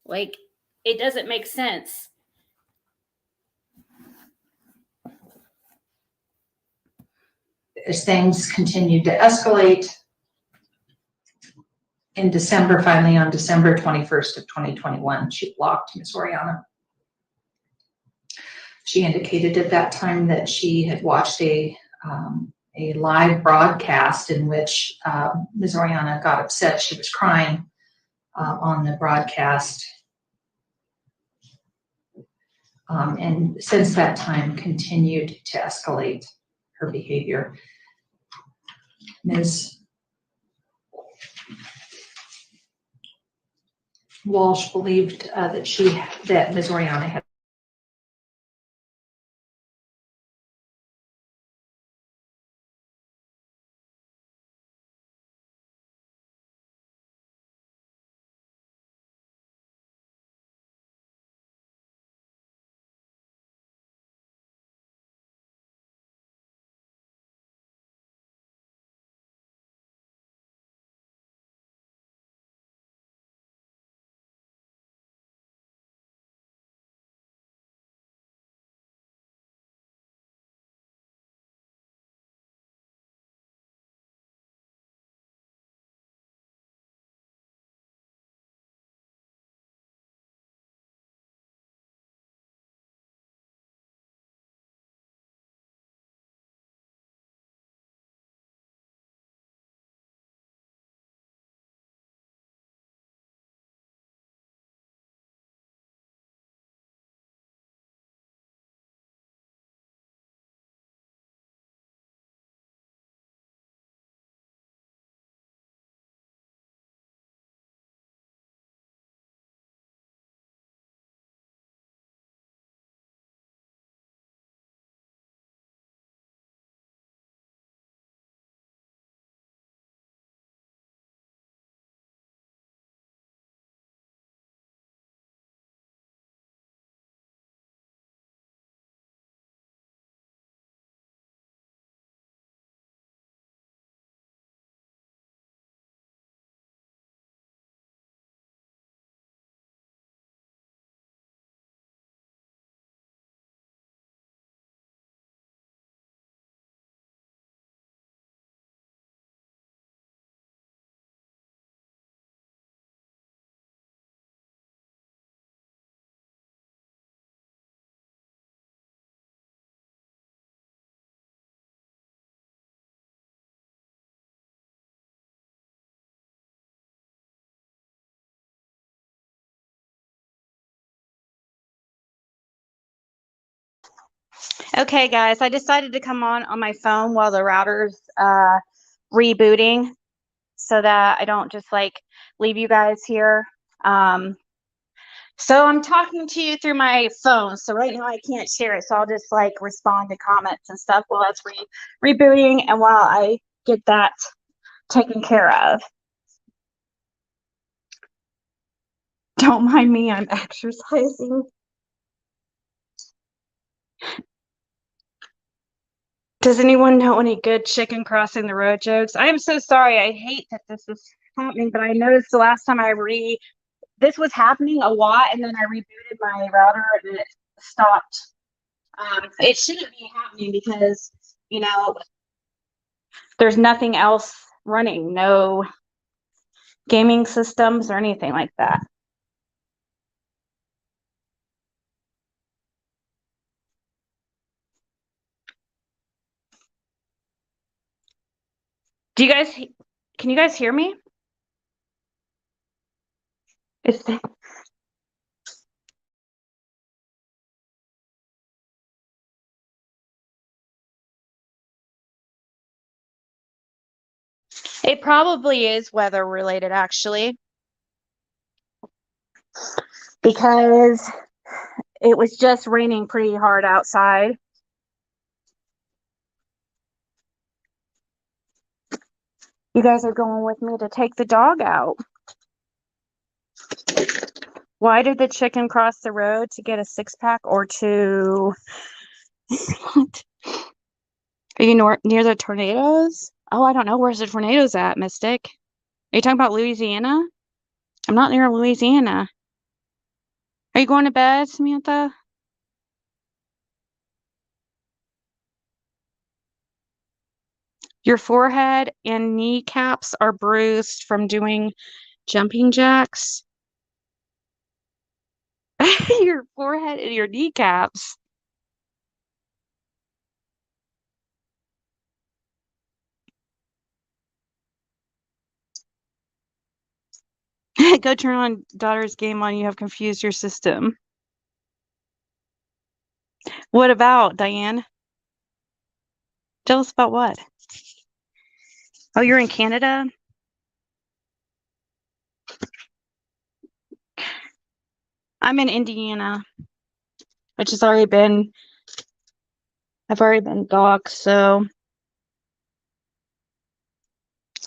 S1: It doesn't make sense.
S3: As things continued to escalate, in December, finally on December 21st of 2021, she blocked Ms. Oriana. She indicated at that time that she had watched a live broadcast in which Ms. Oriana got upset. She was crying on the broadcast. And since that time continued to escalate her behavior. Ms. Walsh believed that Ms. Oriana had
S1: Okay, guys, I decided to come on my phone while the router's rebooting so that I don't just like leave you guys here. So I'm talking to you through my phone. So right now I can't share it. So I'll just like respond to comments and stuff while that's rebooting and while I get that taken care of. Don't mind me, I'm exercising. Does anyone know any good chicken crossing the road jokes? I am so sorry. I hate that this is happening, but I noticed the last time this was happening a lot, and then I rebooted my router and it stopped. It shouldn't be happening because, you know, there's nothing else running, no gaming systems or anything like that. Can you guys hear me? It probably is weather related, actually, because it was just raining pretty hard outside. You guys are going with me to take the dog out. Why did the chicken cross the road? To get a six-pack or to... What? Are you near the tornadoes? Oh, I don't know. Where's the tornadoes at, Mystic? Are you talking about Louisiana? I'm not near Louisiana. Are you going to bed, Samantha? Your forehead and kneecaps are bruised from doing
S4: Jumping jacks. Your forehead and your kneecaps. Go turn on daughter's game on. You have confused your system. What about, Diane? Tell us about what? Oh, you're in Canada? I'm in Indiana, which has already been, I've already been doxxed, so.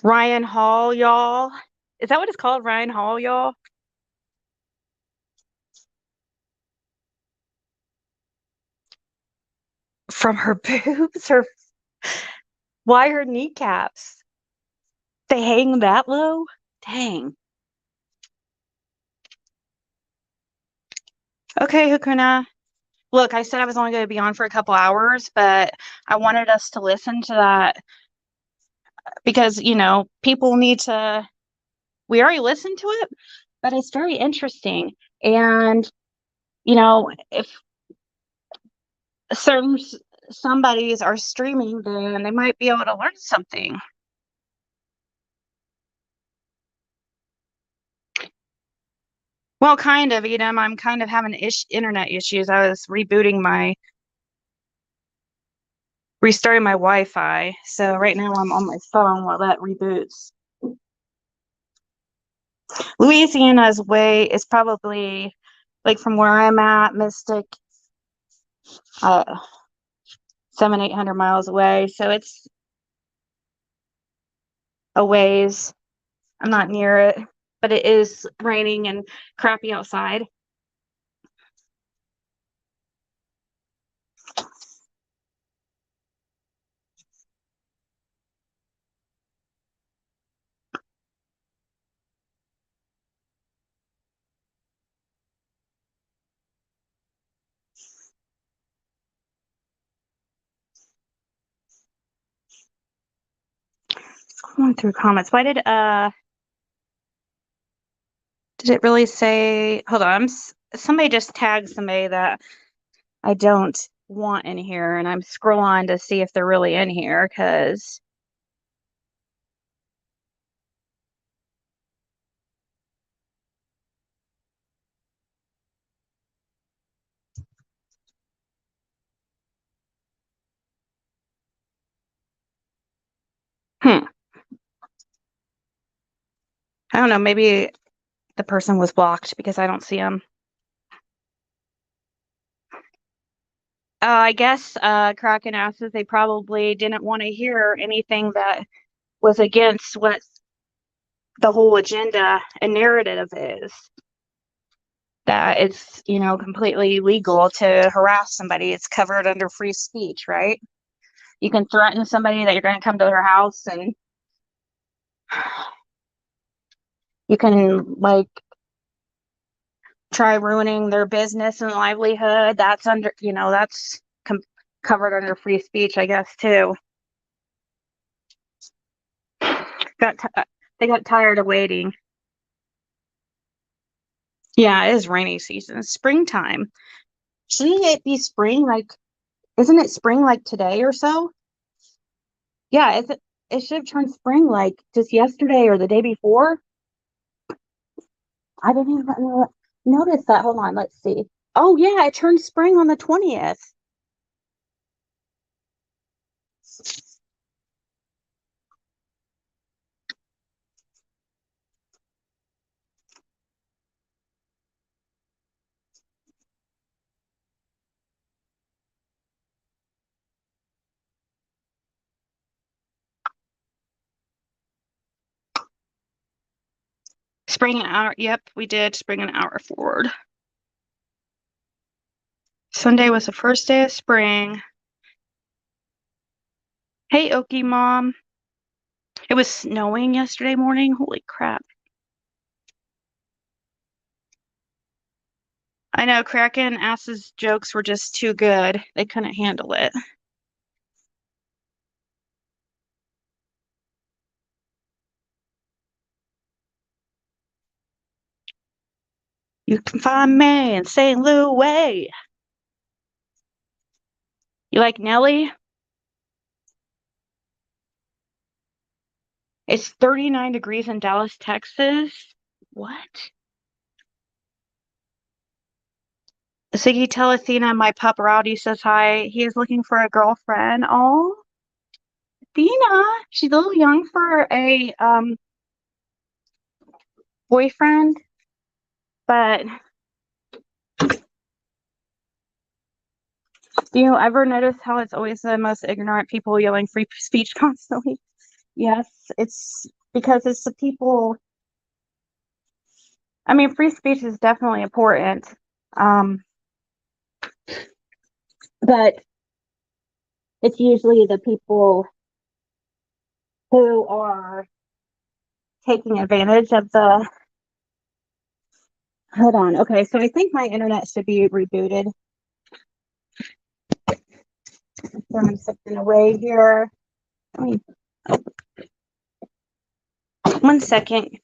S4: Ryan Hall, y'all. Is that what it's called, Ryan Hall, y'all? From her boobs? Why her kneecaps? They hang that low? Dang. Okay, Hakuna. Look, I said I was only going to be on for a couple hours, but I wanted us to listen to that because, you know, people need to, we already listened to it, but it's very interesting. And, you know, if certain somebodies are streaming, then they might be able to learn something. Well, kind of, Edom. I'm kind of having internet issues. I was restarting my Wi-Fi. So right now I'm on my phone while that reboots. Louisiana's way is probably like from where I'm at, Mystic, 700-800 miles away. So it's a ways. I'm not near it, but it is raining and crappy outside. Going through comments. Why did it really say, hold on, somebody just tagged somebody that I don't want in here, and I'm scrolling to see if they're really in here, because I don't know, maybe the person was blocked because I don't see them. I guess Kraken asks they probably didn't want to hear anything that was against what the whole agenda and narrative is. That it's, you know, completely legal to harass somebody. It's covered under free speech, right? You can threaten somebody that you're going to come to their house, and you can, like, try ruining their business and livelihood. That's under, you know, that's covered under free speech, I guess, too. They got tired of waiting. Yeah, it is rainy season. It's springtime. Shouldn't it be spring? Like, isn't it spring like today or so? Yeah, it should have turned spring like just yesterday or the day before. I didn't even notice that. Hold on, let's see. Oh yeah, it turned spring on the 20th. Spring an hour. Yep, we did spring an hour forward. Sunday was the first day of spring. Hey, Okie Mom. It was snowing yesterday morning. Holy crap. I know, Kraken Ass's jokes were just too good. They couldn't handle it. You can find me in St. Louis. You like Nelly? It's 39 degrees in Dallas, Texas. What? Ziggy, tell Athena my paparazzi says hi. He is looking for a girlfriend. Oh, Athena, she's a little young for a boyfriend, but do you ever notice how it's always the most ignorant people yelling free speech constantly? Yes, it's because it's the people. I mean, free speech is definitely important, but it's usually the people who are taking advantage of the. Hold on. Okay, so I think my internet should be rebooted. Throwing something away here. Wait. 1 second.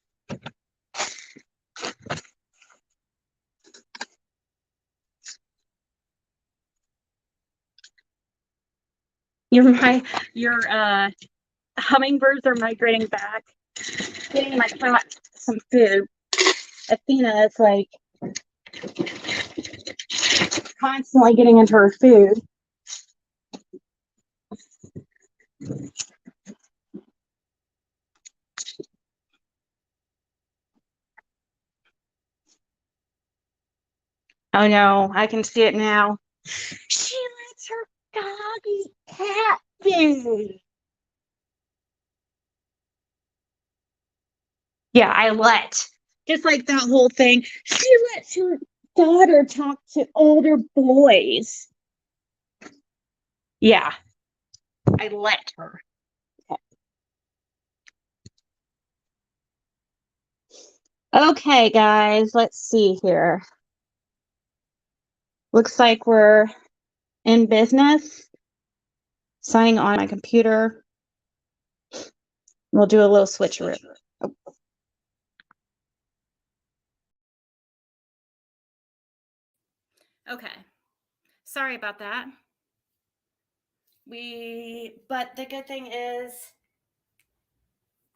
S4: Your hummingbirds are migrating back, getting my cat some food. Athena is like constantly getting into her food. Oh no, I can see it now. She lets her dog eat cat food. Yeah, I let. Just like that whole thing. She lets her daughter talk to older boys. Yeah, I let her. Okay, guys, let's see here. Looks like we're in business. Signing on my computer. We'll do a little switcheroo. Oh.
S1: Okay. Sorry about that. But the good thing is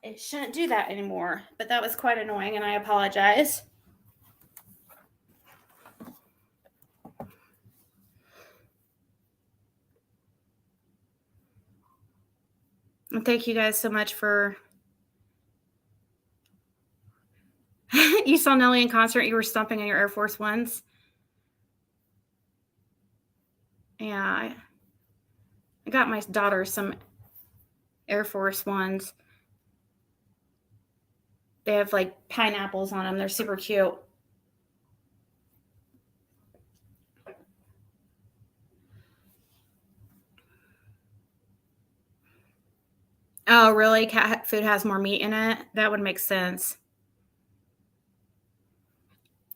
S1: it shouldn't do that anymore. But that was quite annoying and I apologize. And thank you guys so much for you saw Nelly in concert, you were stomping on your Air Force Ones. Yeah, I got my daughter some Air Force Ones. They have like pineapples on them. They're super cute. Oh, really? Cat food has more meat in it? That would make sense.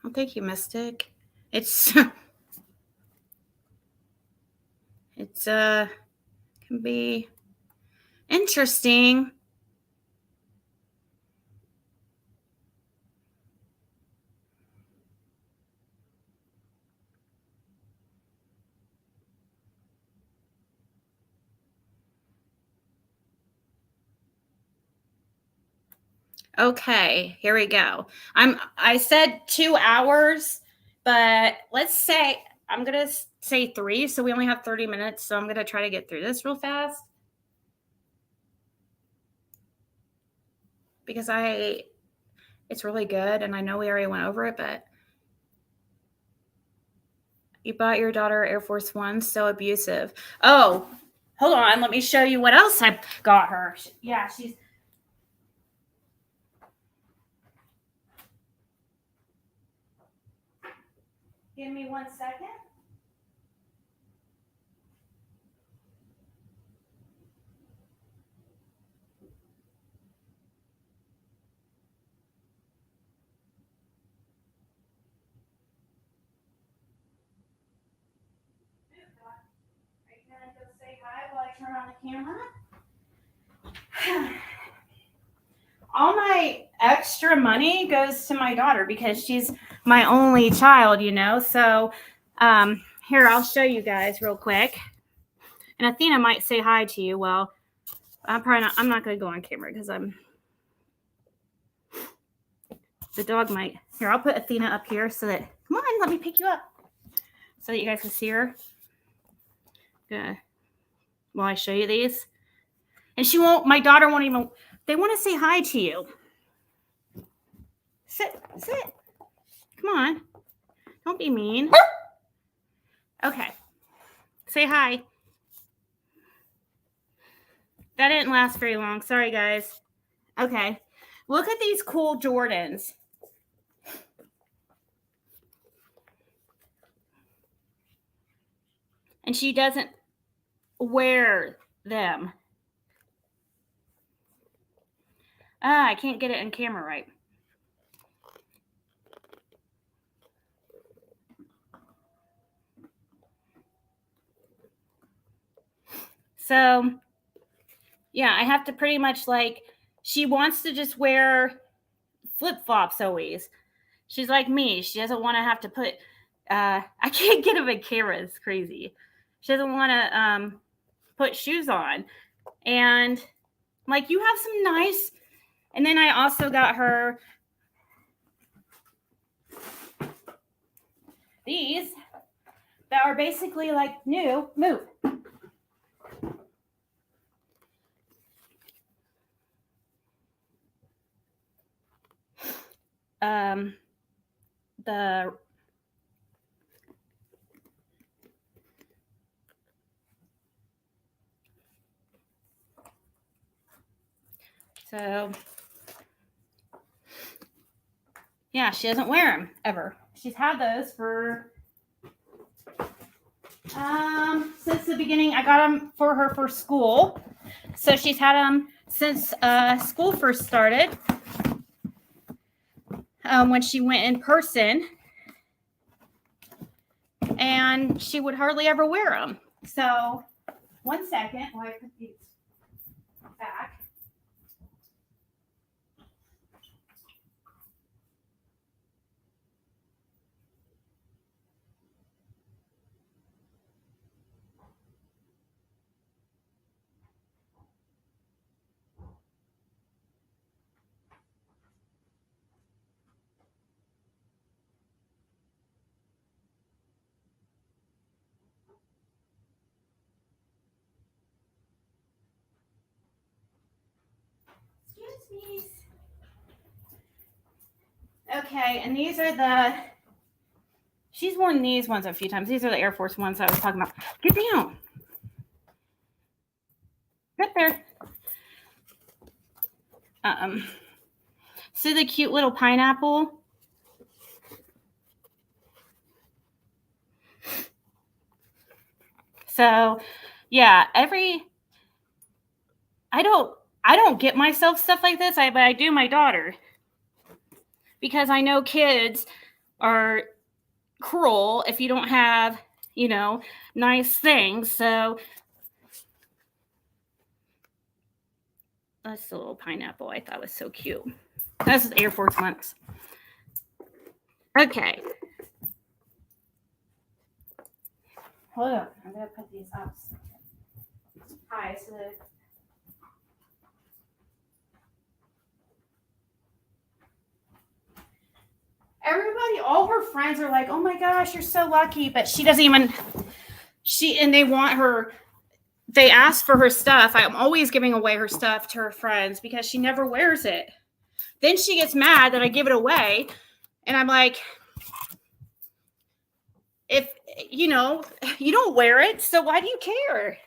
S1: Oh, thank you, Mystic. It's can be interesting. Okay, here we go. I said 2 hours, but let's say I'm going to say 3, so we only have 30 minutes, so I'm going to try to get through this real fast. Because it's really good and I know we already went over it, but you bought your daughter Air Force One, so abusive. Oh, hold on, let me show you what else I got her. Yeah, she's Give me 1 second. Are you gonna go say hi while I turn on the camera? All my extra money goes to my daughter because she's my only child, you know. So here, I'll show you guys real quick. And Athena might say hi to you. Well, I'm not going to go on camera because the dog might. Here, I'll put Athena up here so that, come on, let me pick you up so that you guys can see her. Good. While I show you these. And my daughter won't even, they want to say hi to you. Sit. Come on. Don't be mean. Okay. Say hi. That didn't last very long. Sorry, guys. Okay. Look at these cool Jordans. And she doesn't wear them. I can't get it in camera right. So, yeah, I have to pretty much she wants to just wear flip-flops always. She's like me. She doesn't want to have to put, I can't get them in camera. It's crazy. She doesn't want to put shoes on. And I'm like, you have some nice, and then I also got her these that are basically like new. Move. So yeah, she doesn't wear them ever. She's had those for since the beginning. I got them for her for school, so she's had them since school first started. When she went in person, and she would hardly ever wear them. So, 1 second while I put these back. Excuse me. Okay, and these are she's worn these ones a few times. These are the Air Force ones I was talking about. Get down. Get there. See the cute little pineapple? So, yeah, I don't get myself stuff like this, but I do my daughter. Because I know kids are cruel if you don't have, nice things. So that's the little pineapple I thought was so cute. That's Air Force ones. Okay. Hold on. I'm going to put these up high so that everybody, all her friends are like, oh my gosh, you're so lucky. But she doesn't even, and they want her, they ask for her stuff. I'm always giving away her stuff to her friends because she never wears it. Then she gets mad that I give it away. And I'm like, if, you don't wear it, so why do you care?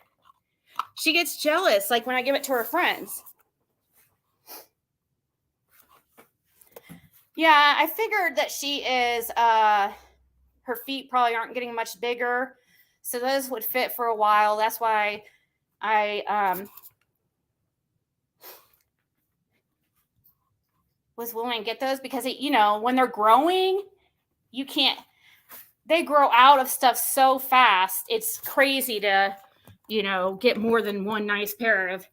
S1: She gets jealous, like when I give it to her friends. Yeah, I figured that she is, her feet probably aren't getting much bigger. So those would fit for a while. That's why I was willing to get those because, when they're growing, they grow out of stuff so fast. It's crazy to, get more than one nice pair of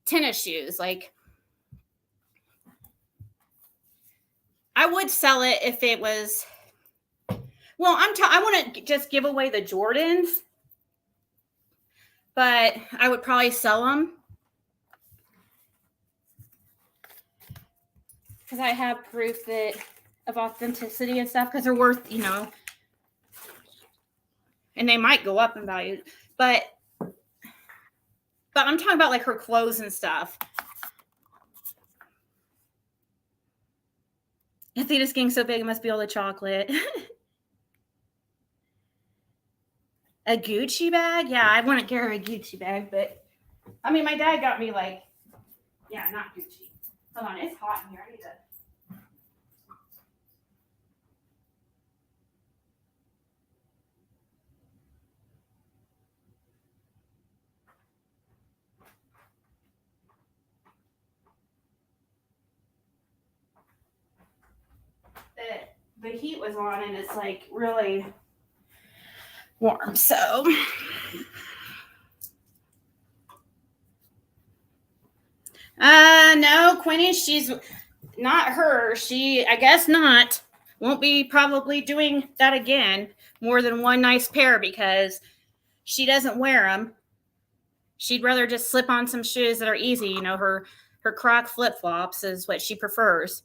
S1: tennis shoes. Like, I would sell it if it was. Well, I want to just give away the Jordans, but I would probably sell them because I have proof of authenticity and stuff, because they're worth, and they might go up in value. But I'm talking about like her clothes and stuff. Athena's getting so big, it must be all the chocolate. A Gucci bag? Yeah, I wouldn't get her a Gucci bag, but I mean, my dad got me like, yeah, not Gucci. Hold on, it's hot in here. I need to. The heat was on and it's like really warm. So no, Quinny, she's not her. I guess not. Won't be probably doing that again. More than one nice pair, because she doesn't wear them. She'd rather just slip on some shoes that are easy. Her Croc flip-flops is what she prefers.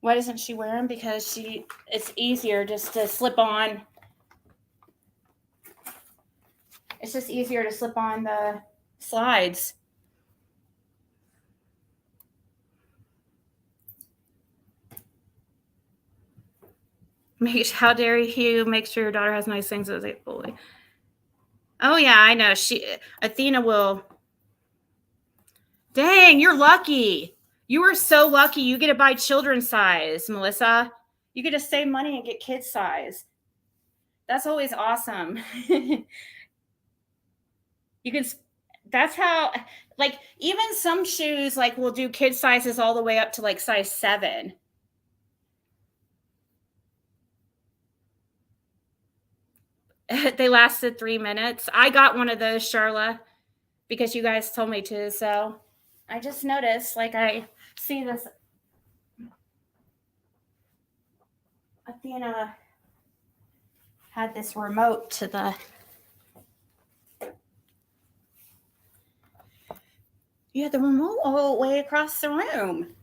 S1: Why doesn't she wear them? Because it's easier just to slip on. It's just easier to slip on the slides. How dare you make sure your daughter has nice things as a bully. Oh yeah, I know. Athena will. Dang, you're lucky. You are so lucky. You get to buy children's size, Melissa. You get to save money and get kids size. That's always awesome. That's how, like, even some shoes, like, will do kid sizes all the way up to like size 7. They lasted 3 minutes. I got one of those, Charla, because you guys told me to. So I just noticed, like, I see this. Athena had this remote to the. You had the remote all the way across the room.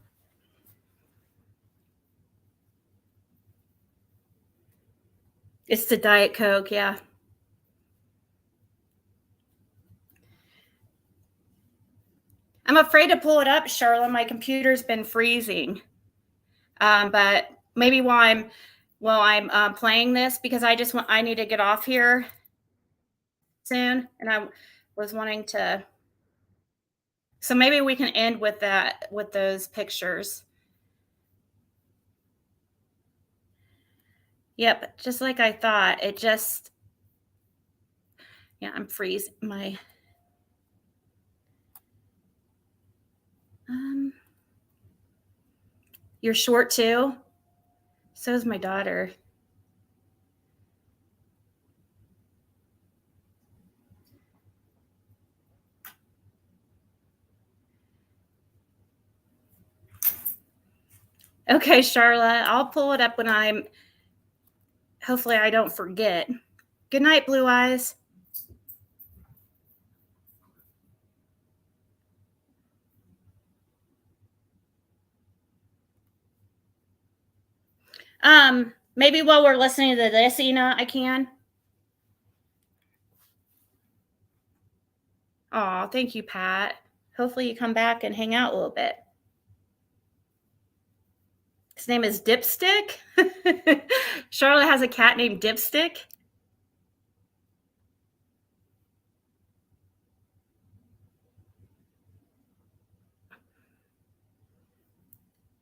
S1: It's the Diet Coke, yeah. I'm afraid to pull it up, Charlotte. My computer's been freezing. But maybe while I'm playing this, because I need to get off here soon, and I was wanting to. So maybe we can end with those pictures. Yep, just like I thought. I'm freezing my. You're short too? So is my daughter. Okay, Charla, I'll pull it up when hopefully I don't forget. Good night, Blue Eyes. Maybe while we're listening to this, Ina, I can. Oh, thank you, Pat. Hopefully you come back and hang out a little bit. His name is Dipstick. Charlotte has a cat named Dipstick.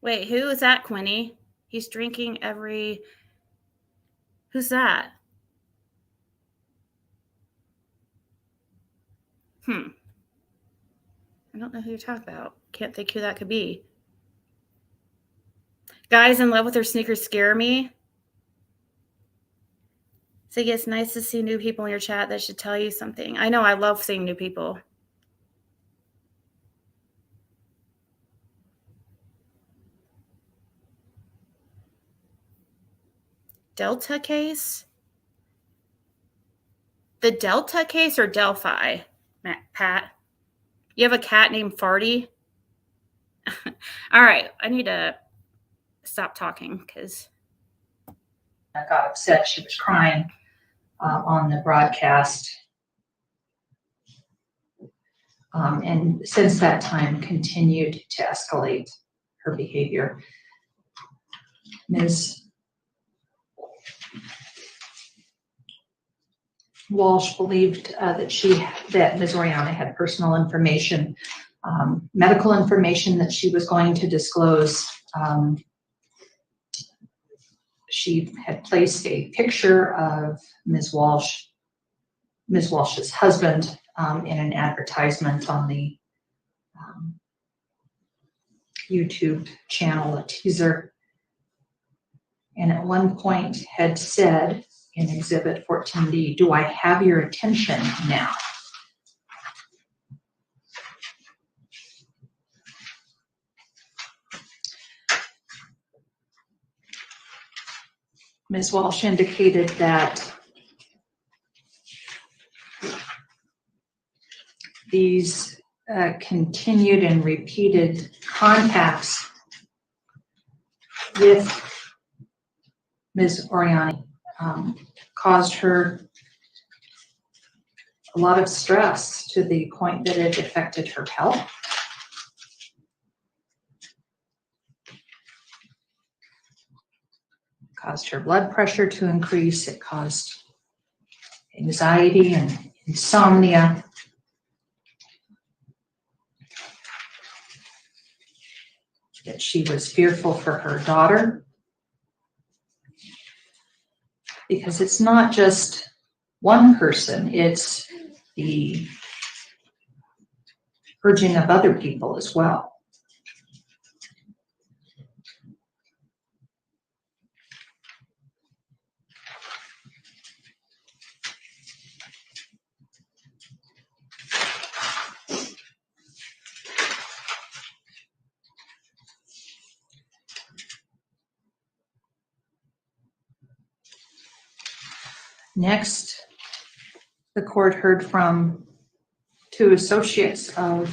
S1: Wait, who is that, Quinny? He's drinking every. Who's that? I don't know who you're talking about. Can't think who that could be. Guys in love with their sneakers scare me. Ziggy, it's nice to see new people in your chat that should tell you something. I know, I love seeing new people. Delta case? The Delta case or Delphi, Pat? You have a cat named Farty? All right, I need to stop talking because
S3: I got upset. She was crying on the broadcast. And since that time continued to escalate her behavior. Ms. Walsh believed that Ms. Oriana had personal information, medical information that she was going to disclose. She had placed a picture of Ms. Walsh's husband in an advertisement on the YouTube channel, a teaser, and at one point had said in Exhibit 14D, "Do I have your attention now?" Ms. Walsh indicated that these continued and repeated contacts with Ms. Oriana caused her a lot of stress to the point that it affected her health. Caused her blood pressure to increase. It caused anxiety and insomnia. That she was fearful for her daughter. Because it's not just one person, it's the urging of other people as well. Next, the court heard from two associates of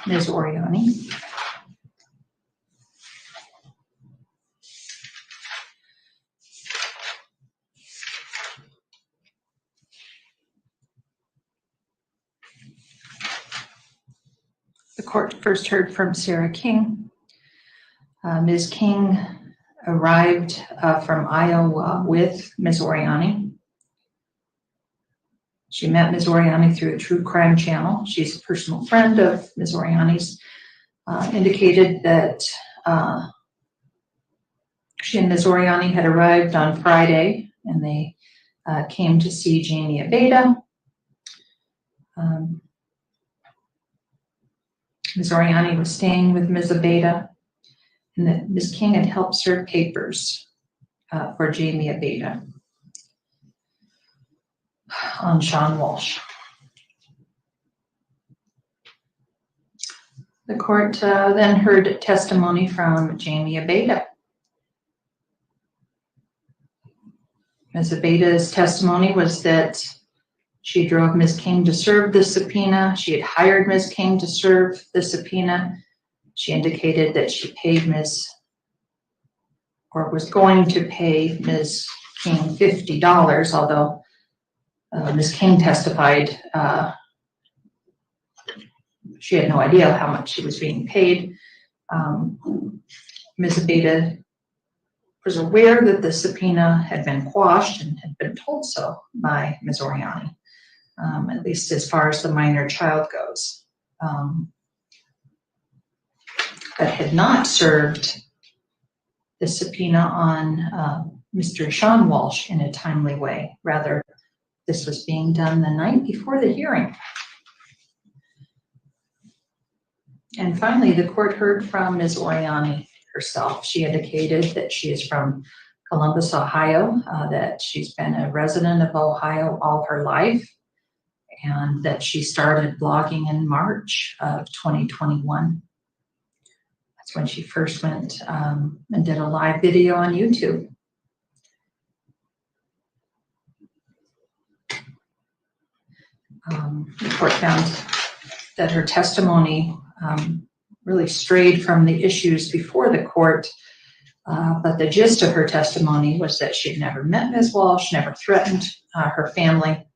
S3: Ms. Oriani. The court first heard from Sarah King. Ms. King arrived from Iowa with Ms. Oriani. She met Ms. Oriani through a true crime channel. She's a personal friend of Ms. Oriani's. Indicated that she and Ms. Oriani had arrived on Friday, and they came to see Jamie Abeda. Ms. Oriani was staying with Ms. Abeda, and that Ms. King had helped serve papers for Jamie Abeda on Sean Walsh. The court then heard testimony from Jamie Abeda. Ms. Abeda's testimony was that she drove Ms. King to serve the subpoena. She had hired Ms. King to serve the subpoena. She indicated that she paid was going to pay Ms. King $50, although Ms. King testified she had no idea how much she was being paid. Ms. Abeda was aware that the subpoena had been quashed and had been told so by Ms. Oriani, at least as far as the minor child goes, but had not served the subpoena on Mr. Sean Walsh in a timely way. Rather, this was being done the night before the hearing. And finally, the court heard from Ms. Oriani herself. She indicated that she is from Columbus, Ohio, that she's been a resident of Ohio all her life, and that she started blogging in March of 2021. That's when she first went and did a live video on YouTube. The court found that her testimony really strayed from the issues before the court, but the gist of her testimony was that she'd never met Ms. Walsh, never threatened her family,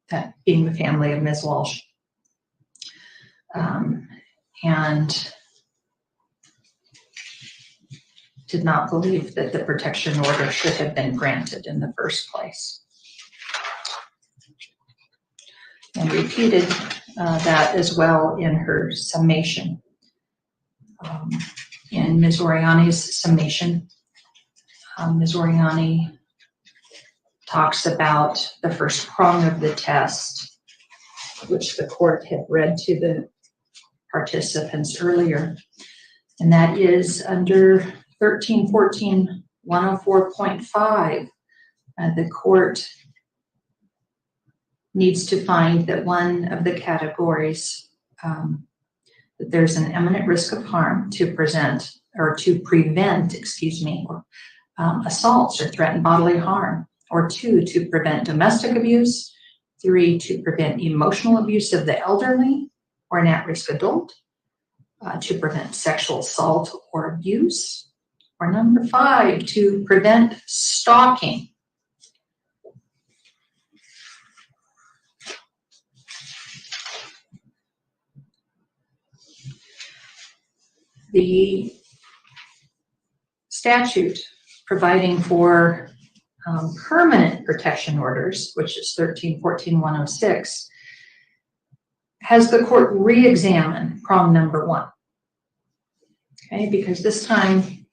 S3: that being the family of Ms. Walsh, and did not believe that the protection order should have been granted in the first place. And repeated that as well in her summation. In Ms. Oriani's summation, Ms. Oriani talks about the first prong of the test, which the court had read to the participants earlier, and that is under 1314-104.5. The court needs to find that one of the categories, that there's an imminent risk of harm to prevent, assaults or threatened bodily harm, or 2, to prevent domestic abuse, 3, to prevent emotional abuse of the elderly or an at-risk adult, to prevent sexual assault or abuse, or number 5, to prevent stalking. The statute providing for permanent protection orders, which is 1314-106, has the court re-examine prong number 1. Okay, because this time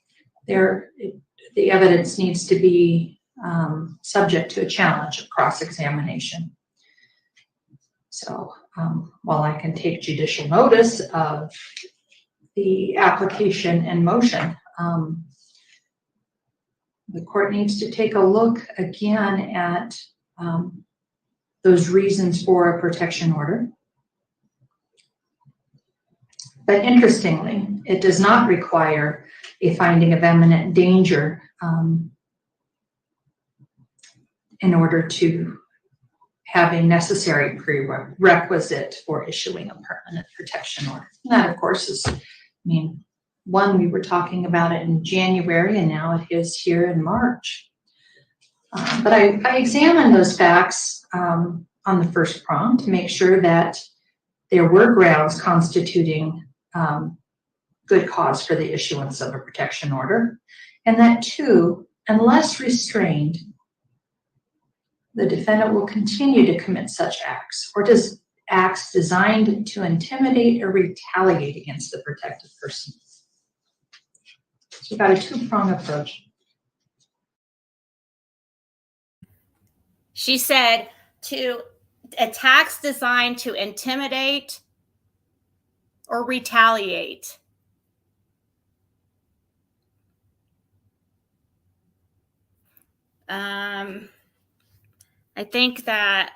S3: the evidence needs to be subject to a challenge of cross-examination. So while I can take judicial notice of the application and motion, the court needs to take a look again at those reasons for a protection order. But interestingly, it does not require a finding of imminent danger in order to have a necessary prerequisite for issuing a permanent protection order. And that, of course, is, one, we were talking about it in January, and now it is here in March. But I examined those facts on the first prong to make sure that there were grounds constituting good cause for the issuance of a protection order, and that 2, unless restrained, the defendant will continue to commit such acts or acts designed to intimidate or retaliate against the protected person. So we've got a 2-prong approach.
S1: She said to attacks designed to intimidate or retaliate. I think that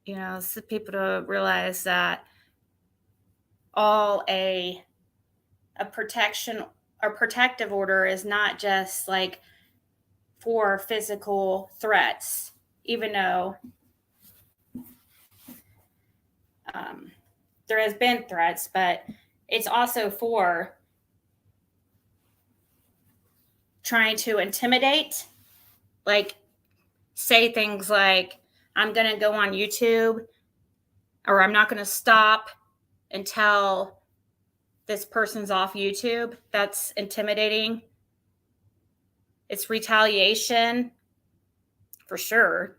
S1: it's people to realize that all a protection or protective order is not just like for physical threats, even though there has been threats, but it's also for trying to intimidate, like say things like, I'm going to go on YouTube, or I'm not going to stop until this person's off YouTube. That's intimidating. It's retaliation for sure.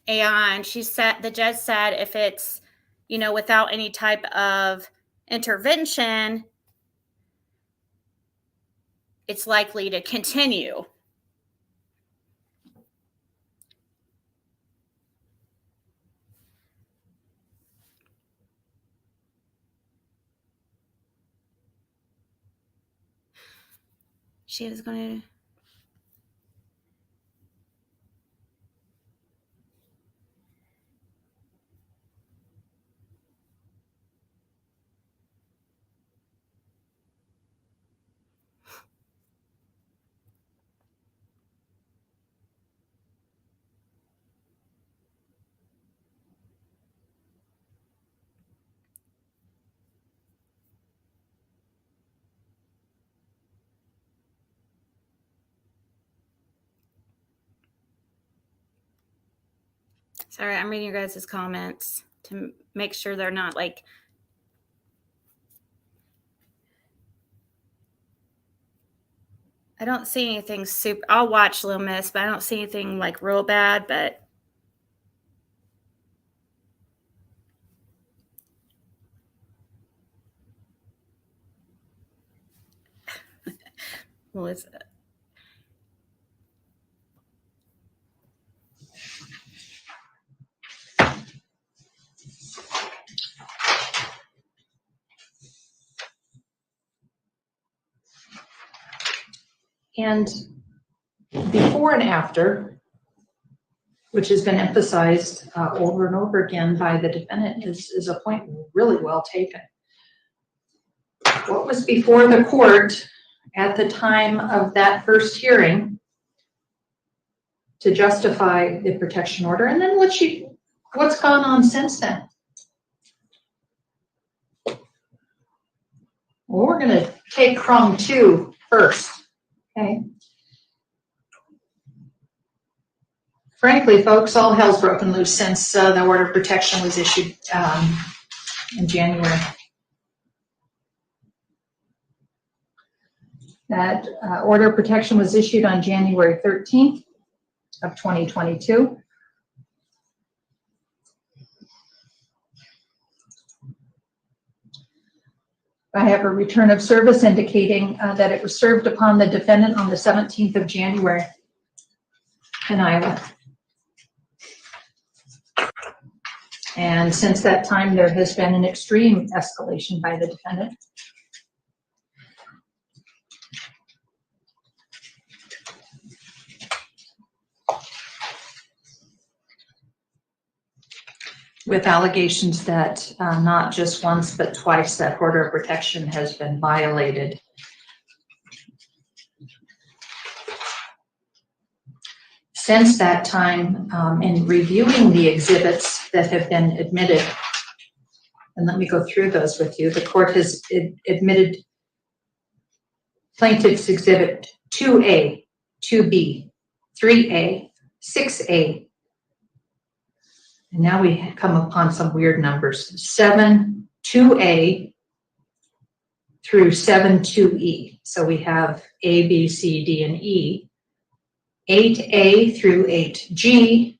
S1: And the judge said if it's, without any type of intervention, it's likely to continue. she was going to. Sorry, I'm reading your guys' comments to make sure they're not like. I don't see anything super. I'll watch Little Miss, but I don't see anything like real bad. But Melissa.
S3: And before and after, which has been emphasized over and over again by the defendant, is a point really well taken. What was before the court at the time of that first hearing to justify the protection order, and then what's gone on since then? Well, we're going to take prong 2 first. Okay. Frankly, folks, all hell's broken loose since the order of protection was issued in January. That order of protection was issued on January 13th of 2022. I have a return of service indicating that it was served upon the defendant on the 17th of January in Iowa. And since that time, there has been an extreme escalation by the defendant. With allegations that not just once, but twice that order of protection has been violated. Since that time, in reviewing the exhibits that have been admitted, and let me go through those with you, the court has admitted Plaintiff's Exhibit 2A, 2B, 3A, 6A, and now we come upon some weird numbers, 7, 2A through 7, 2E. So we have A, B, C, D, and E, 8A through 8G,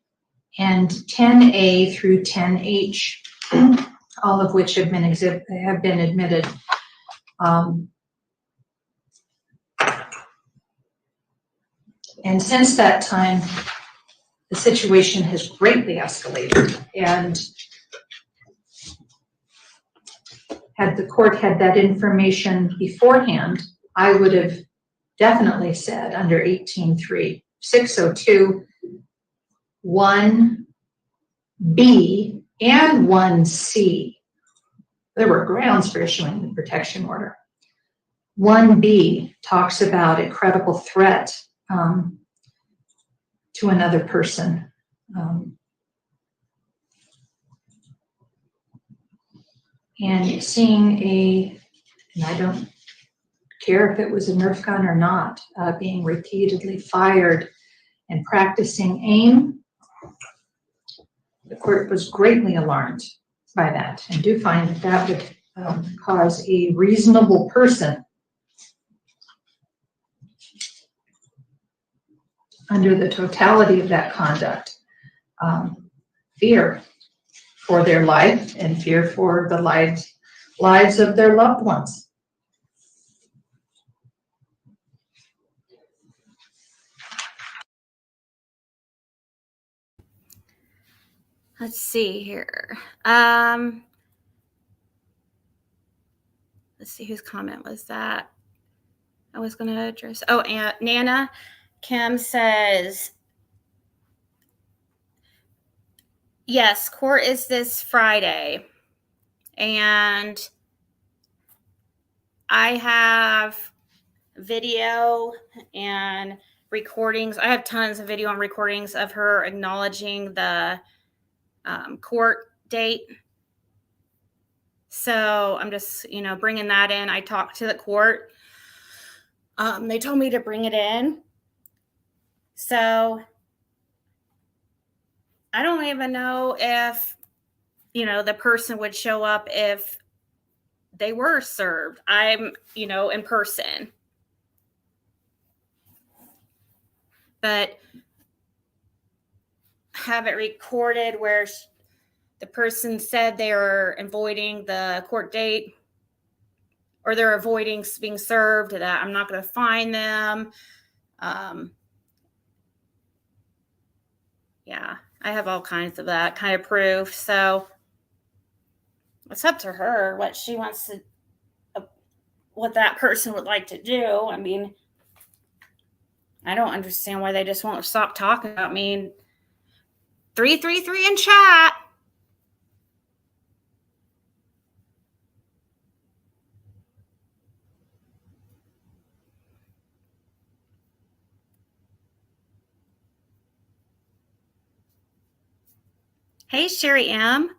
S3: and 10A through 10H, all of which have been admitted. And since that time, the situation has greatly escalated, and had the court had that information beforehand, I would have definitely said under 18.3, 602, 1B and 1C, there were grounds for issuing the protection order. 1B talks about a credible threat to another person. And seeing and I don't care if it was a Nerf gun or not, being repeatedly fired and practicing aim, the court was greatly alarmed by that, and do find that that would cause a reasonable person under the totality of that conduct, fear for their life and fear for the lives of their loved ones.
S1: Let's see here. Let's see whose comment was that. I was going to address. Oh, and Nana Kim says, yes, court is this Friday. And I have video and recordings. I have tons of video and recordings of her acknowledging the court date. So I'm just, bringing that in. I talked to the court. They told me to bring it in. So I don't even know if, the person would show up if they were served. I'm, in person. But have it recorded where the person said they were avoiding the court date or they're avoiding being served, that I'm not going to fine them. Yeah, I have all kinds of that kind of proof. So it's up to her what she wants to, what that person would like to do. I mean, I don't understand why they just won't stop talking about me. 333 in chat. Hey, Sherry M.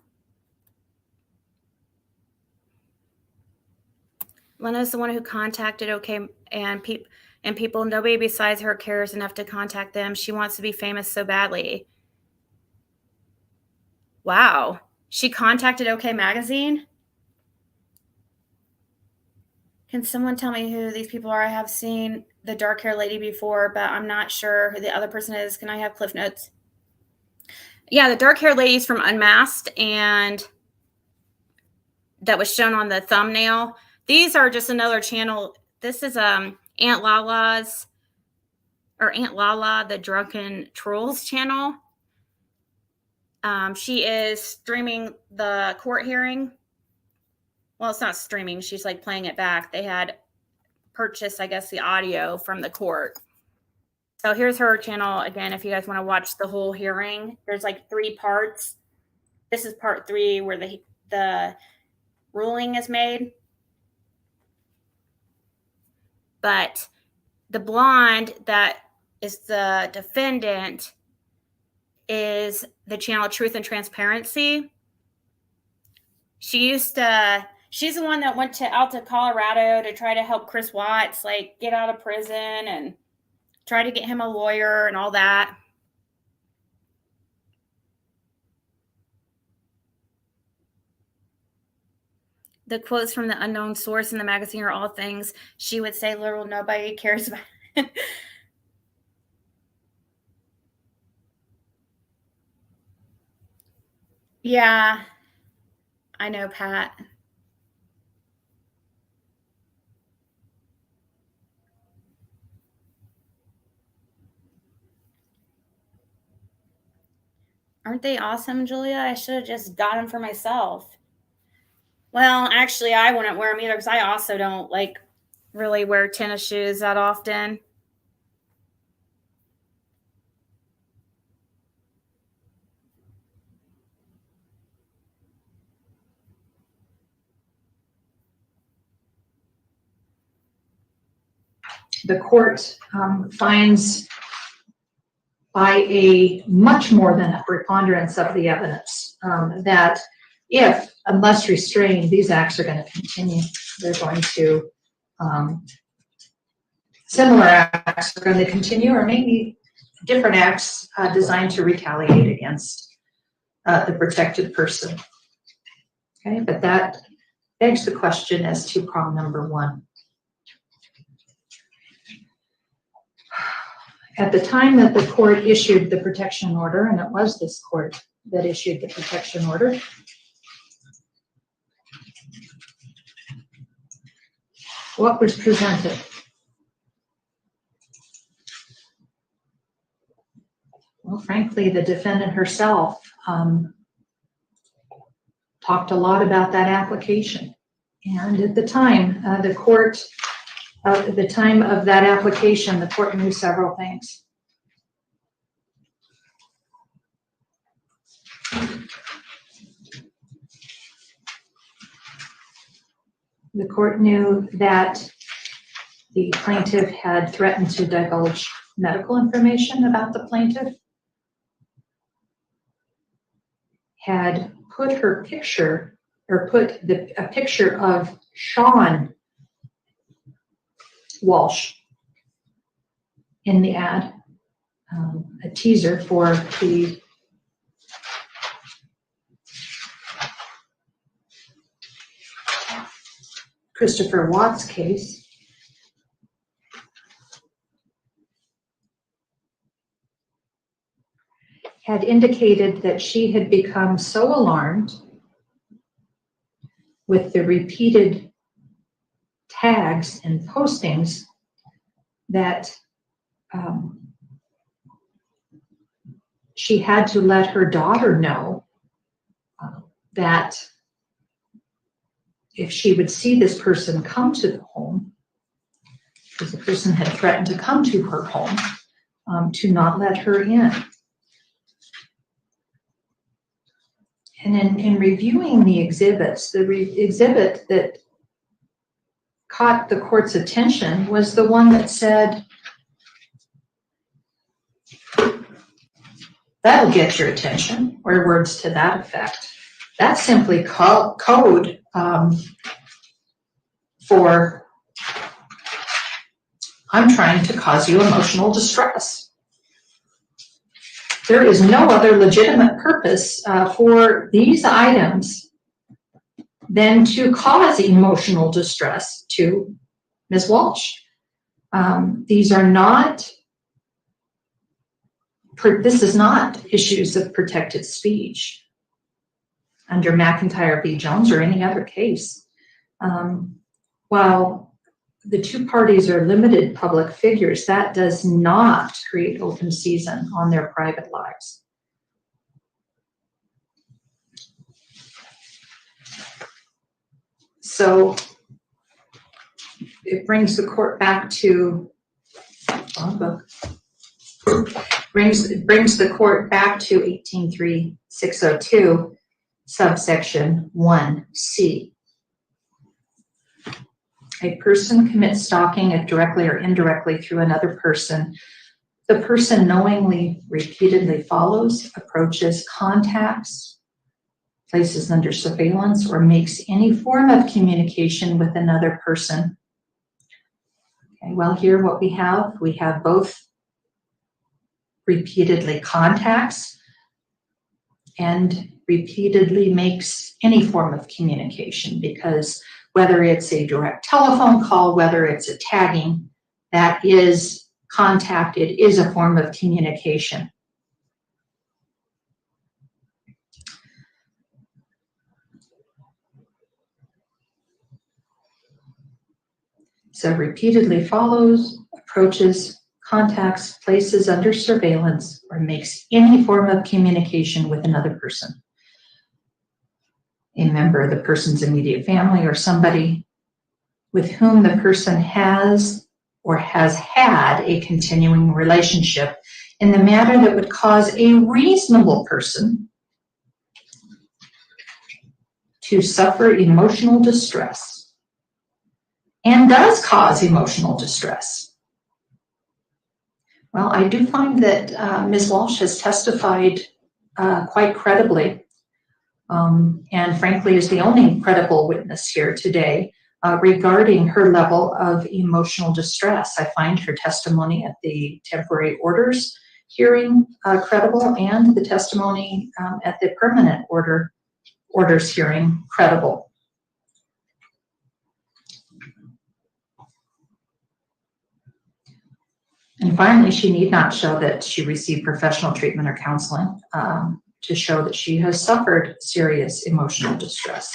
S1: Lena's the one who contacted OK and people, nobody besides her cares enough to contact them. She wants to be famous so badly. Wow. She contacted OK Magazine? Can someone tell me who these people are? I have seen the dark hair lady before, but I'm not sure who the other person is. Can I have Cliff Notes? Yeah, the dark hair lady's from Unmasked, and that was shown on the thumbnail. These are just another channel. This is Aunt Lala's, or Aunt Lala, the Drunken Trolls channel. She is streaming the court hearing. Well, it's not streaming. She's like playing it back. They had purchased, I guess, the audio from the court. So here's her channel again. If you guys want to watch the whole hearing, there's like 3 parts. This is part 3 where the ruling is made. But the blonde that is the defendant is the channel Truth and Transparency. She's the one that went out to Colorado to try to help Chris Watts like get out of prison and try to get him a lawyer and all that. The quotes from the unknown source in the magazine are all things she would say literal nobody cares about. Yeah, I know, Pat. Aren't they awesome, Julia? I should have just got them for myself. Well, actually, I wouldn't wear them either because I also don't like really wear tennis shoes that often.
S3: The court finds by a much more than a preponderance of the evidence that if, unless restrained, these acts are going to continue. They're going to, similar acts are going to continue, or maybe different acts designed to retaliate against the protected person. Okay, but that begs the question as to prong number 1. At the time that the court issued the protection order, and it was this court that issued the protection order, what was presented? Well, frankly, the defendant herself talked a lot about that application. And at the time, the court At the time of that application, the court knew several things. The court knew that the plaintiff had threatened to divulge medical information about the plaintiff, had put her picture, or put a picture of Sean Walsh in the ad, a teaser for the Christopher Watts case. Had indicated that she had become so alarmed with the repeated tags and postings that she had to let her daughter know that if she would see this person come to the home, because the person had threatened to come to her home, to not let her in. And in reviewing the exhibits, the exhibit that caught the court's attention was the one that said, "That'll get your attention," or words to that effect. That's simply code for, "I'm trying to cause you emotional distress." There is no other legitimate purpose for these items than to cause emotional distress to Ms. Walsh. These are not, this is not issues of protected speech under McIntyre v. Jones or any other case. While the two parties are limited public figures, that does not create open season on their private lives. So it brings the court back to, brings the court back to 183602, subsection 1C. A person commits stalking if directly or indirectly through another person. The person knowingly, repeatedly follows, approaches, contacts, places under surveillance, or makes any form of communication with another person. Okay, well, here what we have both repeatedly contacts and repeatedly makes any form of communication, because whether it's a direct telephone call, whether it's a tagging, that is contact, it is a form of communication. So repeatedly follows, approaches, contacts, places under surveillance, or makes any form of communication with another person. A member of the person's immediate family or somebody with whom the person has or has had a continuing relationship in the manner that would cause a reasonable person to suffer emotional distress, and does cause emotional distress. Well, I do find that Ms. Walsh has testified quite credibly, and frankly is the only credible witness here today regarding her level of emotional distress. I find her testimony at the temporary orders hearing credible, and the testimony at the permanent orders hearing credible. And finally, she need not show that she received professional treatment or counseling to show that she has suffered serious emotional distress.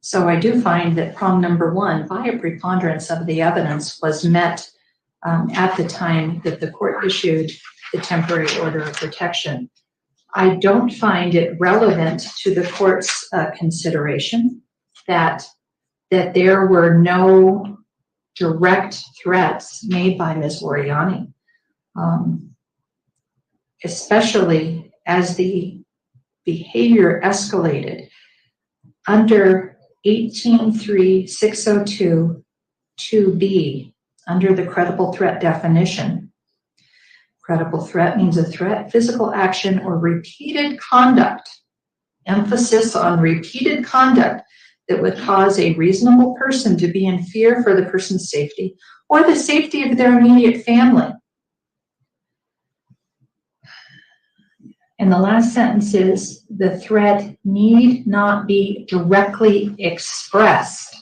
S3: So I do find that prong number one, by a preponderance of the evidence, was met at the time that the court issued the temporary order of protection. I don't find it relevant to the court's consideration that there were no direct threats made by Ms. Loriani, especially as the behavior escalated under 18.3.602 2B, under the credible threat definition. Credible threat means a threat, physical action, or repeated conduct, emphasis on repeated conduct, that would cause a reasonable person to be in fear for the person's safety or the safety of their immediate family. And the last sentence is, the threat need not be directly expressed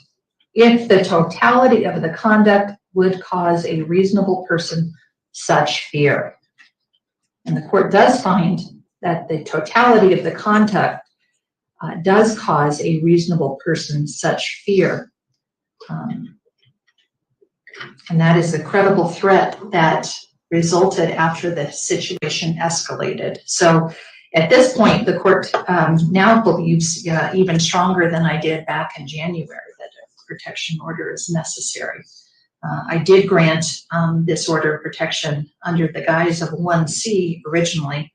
S3: if the totality of the conduct would cause a reasonable person such fear. And the court does find that the totality of the conduct does cause a reasonable person such fear. And that is a credible threat that resulted after the situation escalated. So at this point, the court now believes even stronger than I did back in January that a protection order is necessary. I did grant this order of protection under the guise of 1C originally.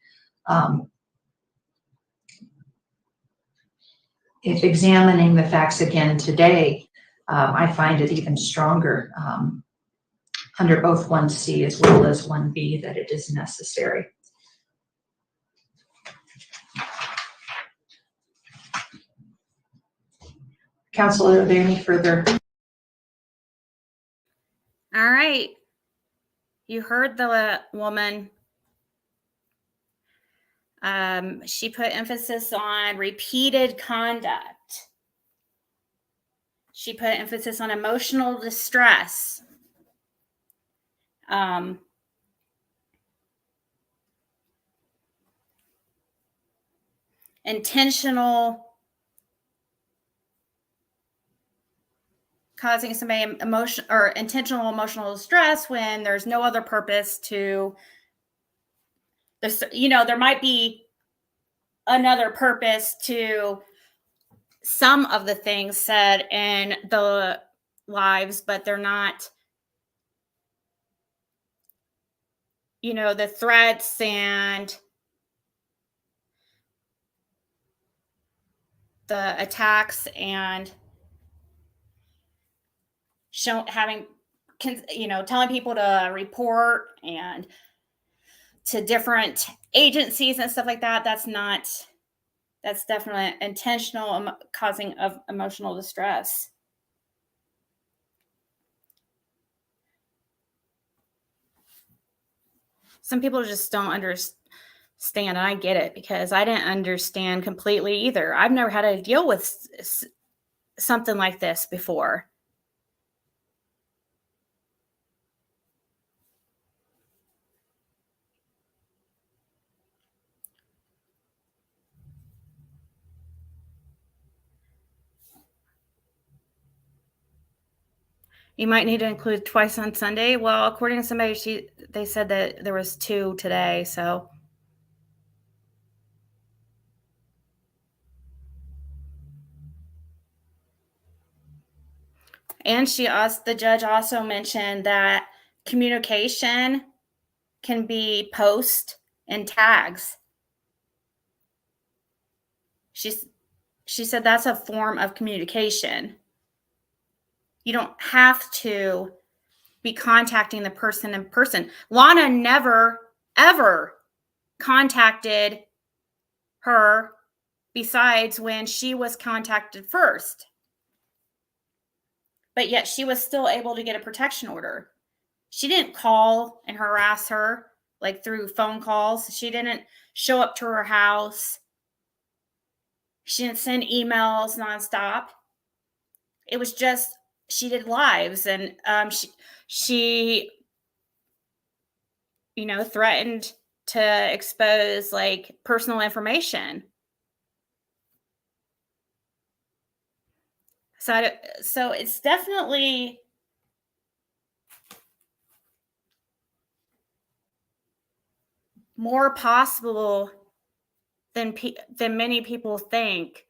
S3: If examining the facts again today, I find it even stronger under both 1C as well as 1B that it is necessary. Counsel, are there any further?
S1: All right. You heard the woman. She put emphasis on repeated conduct. She put emphasis on emotional distress. Intentional, causing somebody emotion or intentional emotional distress when there's no other purpose to this. You know, there might be another purpose to some of the things said in the lives, but they're not, you know, the threats and the attacks and telling people to report and to different agencies and stuff like that. That's definitely intentional causing of emotional distress. Some people just don't understand, and I get it because I didn't understand completely either. I've never had to deal with something like this before. You might need to include twice on Sunday. Well, according to somebody, they said that there was 2 today, so. And the judge also mentioned that communication can be post and tags. She said that's a form of communication. You don't have to be contacting the person in person. Lana never, ever contacted her besides when she was contacted first. But yet she was still able to get a protection order. She didn't call and harass her like through phone calls. She didn't show up to her house. She didn't send emails nonstop. It was just, she did lives, and she threatened to expose like personal information. So it's definitely more possible than many people think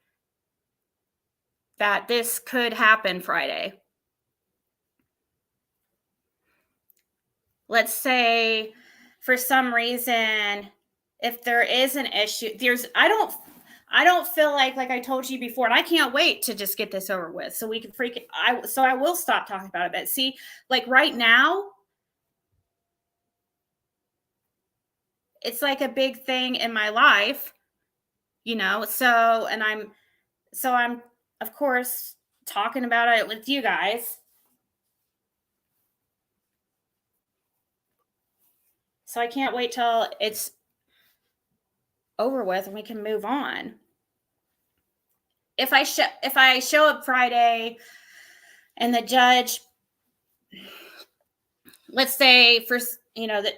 S1: that this could happen Friday. Let's say for some reason, if there is an issue, I don't feel like I told you before, and I can't wait to just get this over with so we can I will stop talking about it. But see, like right now, it's like a big thing in my life, so I'm of course talking about it with you guys. So I can't wait till it's over with and we can move on. If I show up Friday and the judge, let's say that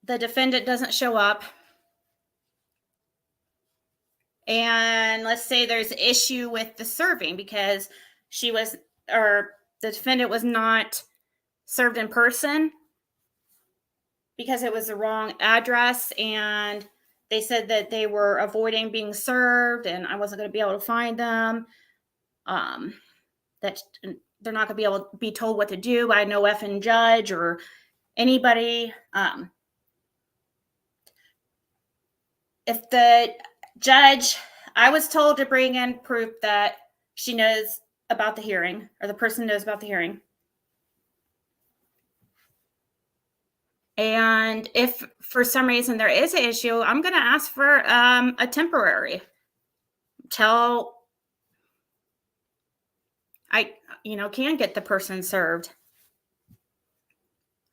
S1: the defendant doesn't show up, and let's say there's an issue with the serving because the defendant was not served in person because it was the wrong address, and they said that they were avoiding being served and I wasn't going to be able to find them. That they're not going to be able to be told what to do by no effing judge or anybody. If the judge, I was told to bring in proof that she knows about the hearing, or the person knows about the hearing. And if for some reason there is an issue, I'm going to ask for a temporary till I, can get the person served.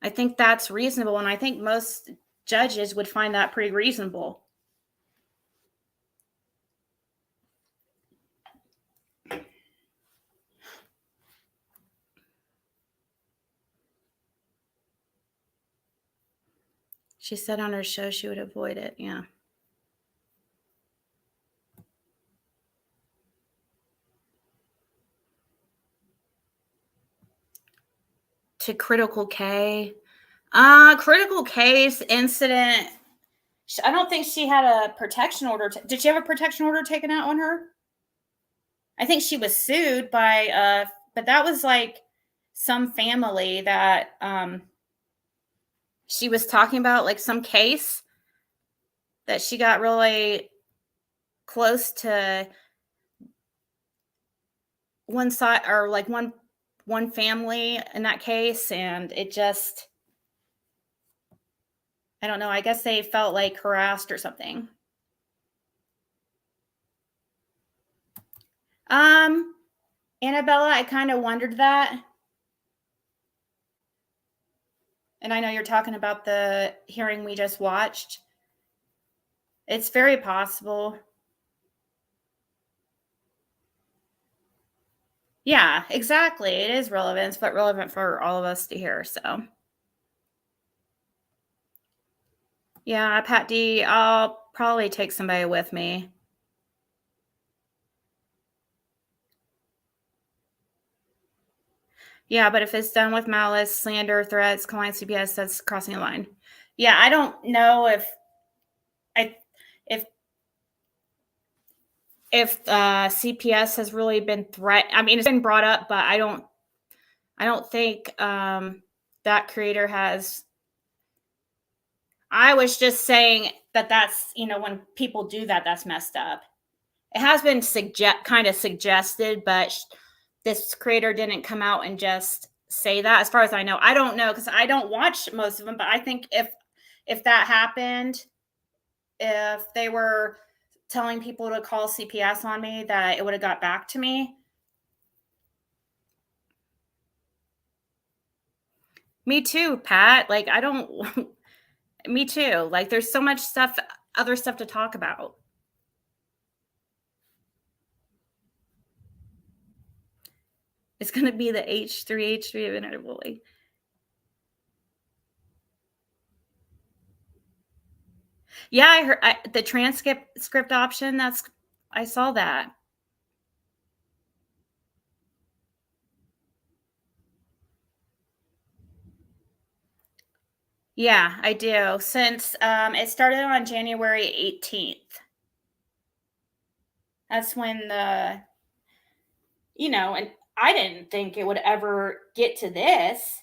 S1: I think that's reasonable, and I think most judges would find that pretty reasonable. She said on her show she would avoid it. Yeah. To critical case incident. I don't think she had a protection order. Did she have a protection order taken out on her? I think she was sued by, but that was like some family that she was talking about, like some case that she got really close to one side, or like one family in that case, and it just, I don't know, I guess they felt like harassed or something. Annabella, I kind of wondered that. And I know you're talking about the hearing we just watched. It's very possible. Yeah, exactly. It is relevant, but relevant for all of us to hear. So, yeah, Pat D, I'll probably take somebody with me. Yeah, but if it's done with malice, slander, threats, calling CPS, that's crossing a line. Yeah, I don't know if CPS has really been I mean, it's been brought up, but I don't think that creator has. I was just saying that's, when people do that, that's messed up. It has been kind of suggested, but this creator didn't come out and just say that. As far as I know, I don't know because I don't watch most of them, but I think if that happened, if they were telling people to call CPS on me, that it would have got back to me. Me too, Pat. Like, me too. Like, there's so much other stuff to talk about. It's going to be the H3 of internet bully. Yeah, I heard the transcript option. I saw that. Yeah, I do. Since it started on January 18th. That's when and I didn't think it would ever get to this.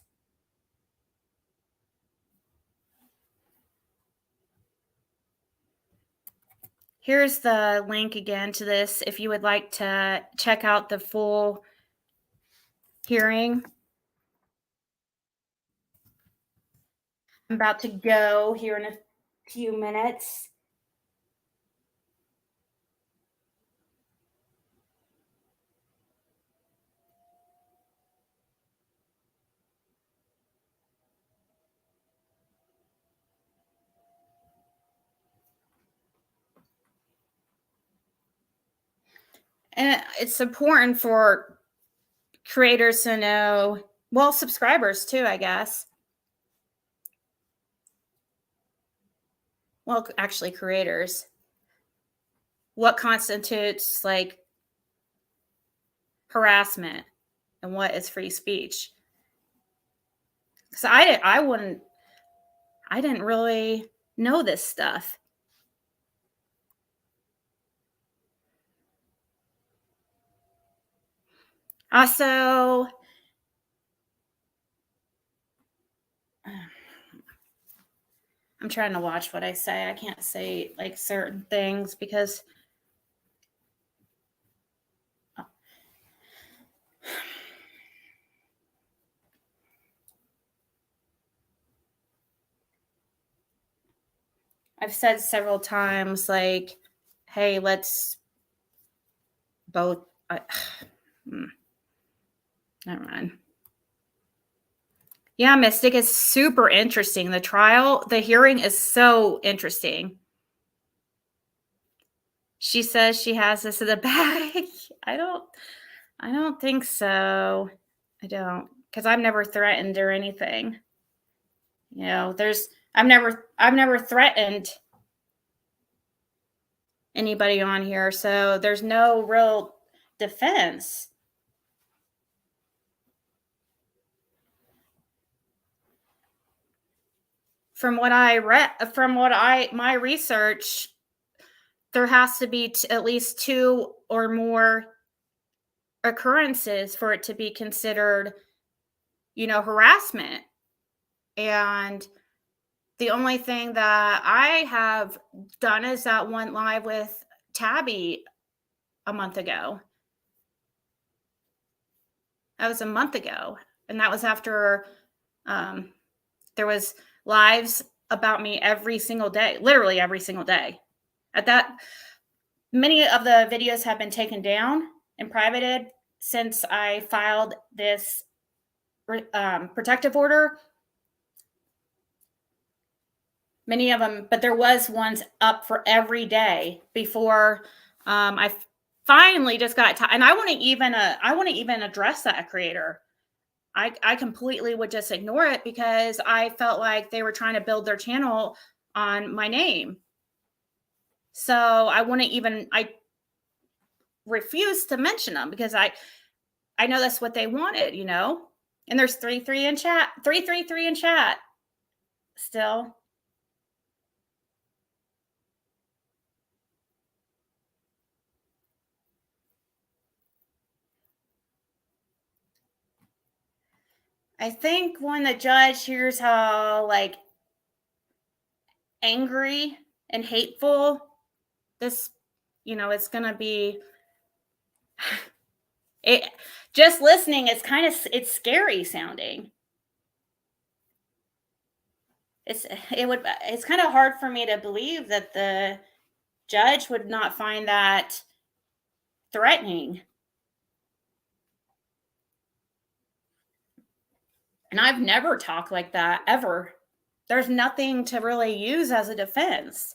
S1: Here's the link again to this if you would like to check out the full hearing. I'm about to go here in a few minutes. And it's important for creators to know, well, subscribers too, I guess. Well, actually, creators. What constitutes like harassment and what is free speech? Because I didn't really know this stuff. Also, I'm trying to watch what I say. I can't say like certain things because I've said several times, like, hey, let's both. Never mind. Yeah, Mystic is super interesting. The hearing is so interesting. She says she has this in the bag. I don't think so. I don't, because I've never threatened or anything. I've never threatened anybody on here, so there's no real defense. From what I read, my research, there has to be at least 2 or more occurrences for it to be considered, harassment. And the only thing that I have done is that went live with Tabby a month ago. That was a month ago. And that was after there was lives about me every single day, literally every single day. Many of the videos have been taken down and privated since I filed this protective order. Many of them, but there was ones up for every day before I finally just got and I wouldn't even address that creator. I completely would just ignore it because I felt like they were trying to build their channel on my name. So I refused to mention them because I know that's what they wanted, And there's 333 in chat still. I think when the judge hears how like angry and hateful this, it's going to be, just listening, it's scary sounding. It's kind of hard for me to believe that the judge would not find that threatening. And I've never talked like that, ever. There's nothing to really use as a defense.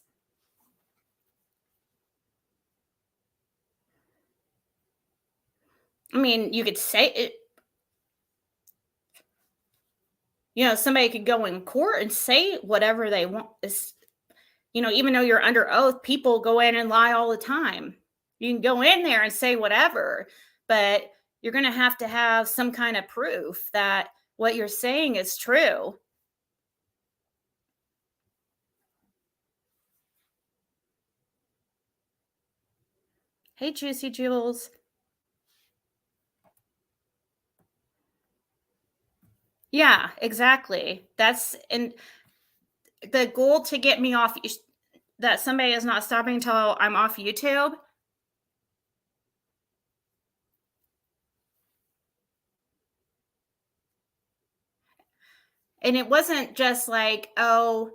S1: I mean, you could say it. Somebody could go in court and say whatever they want. Even though you're under oath, people go in and lie all the time. You can go in there and say whatever, but you're going to have some kind of proof that what you're saying is true. Hey, Juicy Jules. Yeah, exactly. That's and the goal to get me off that somebody is not stopping until I'm off YouTube. And it wasn't just like, oh,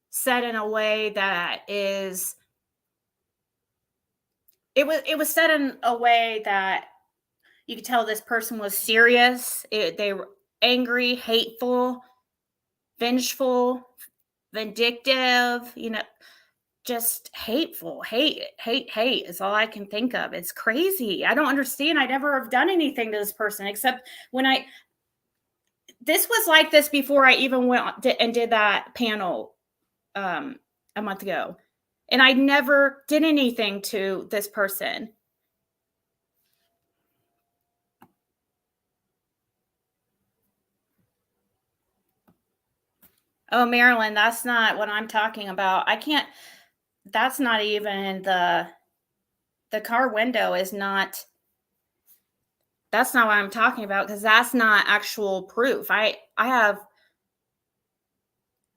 S1: said in a way that is it was said in a way that you could tell this person was serious. They were angry, hateful, vengeful, vindictive, just hateful. Hate is all I can think of. It's crazy. I don't understand. I never have done anything to this person except when this was like this before I even went and did that panel a month ago. And I never did anything to this person. Oh, Marilyn, that's not what I'm talking about. That's not even the car window is not, that's not what I'm talking about because that's not actual proof. I have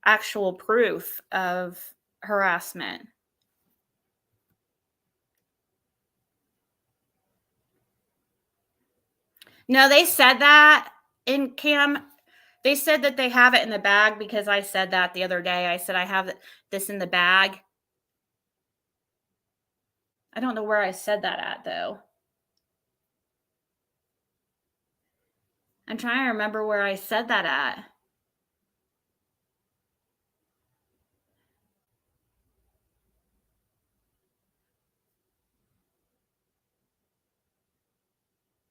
S1: actual proof of harassment. No, they said that in Cam. They said that they have it in the bag because I said that the other day. I said, I have this in the bag. I don't know where I said that at, though. I'm trying to remember where I said that at.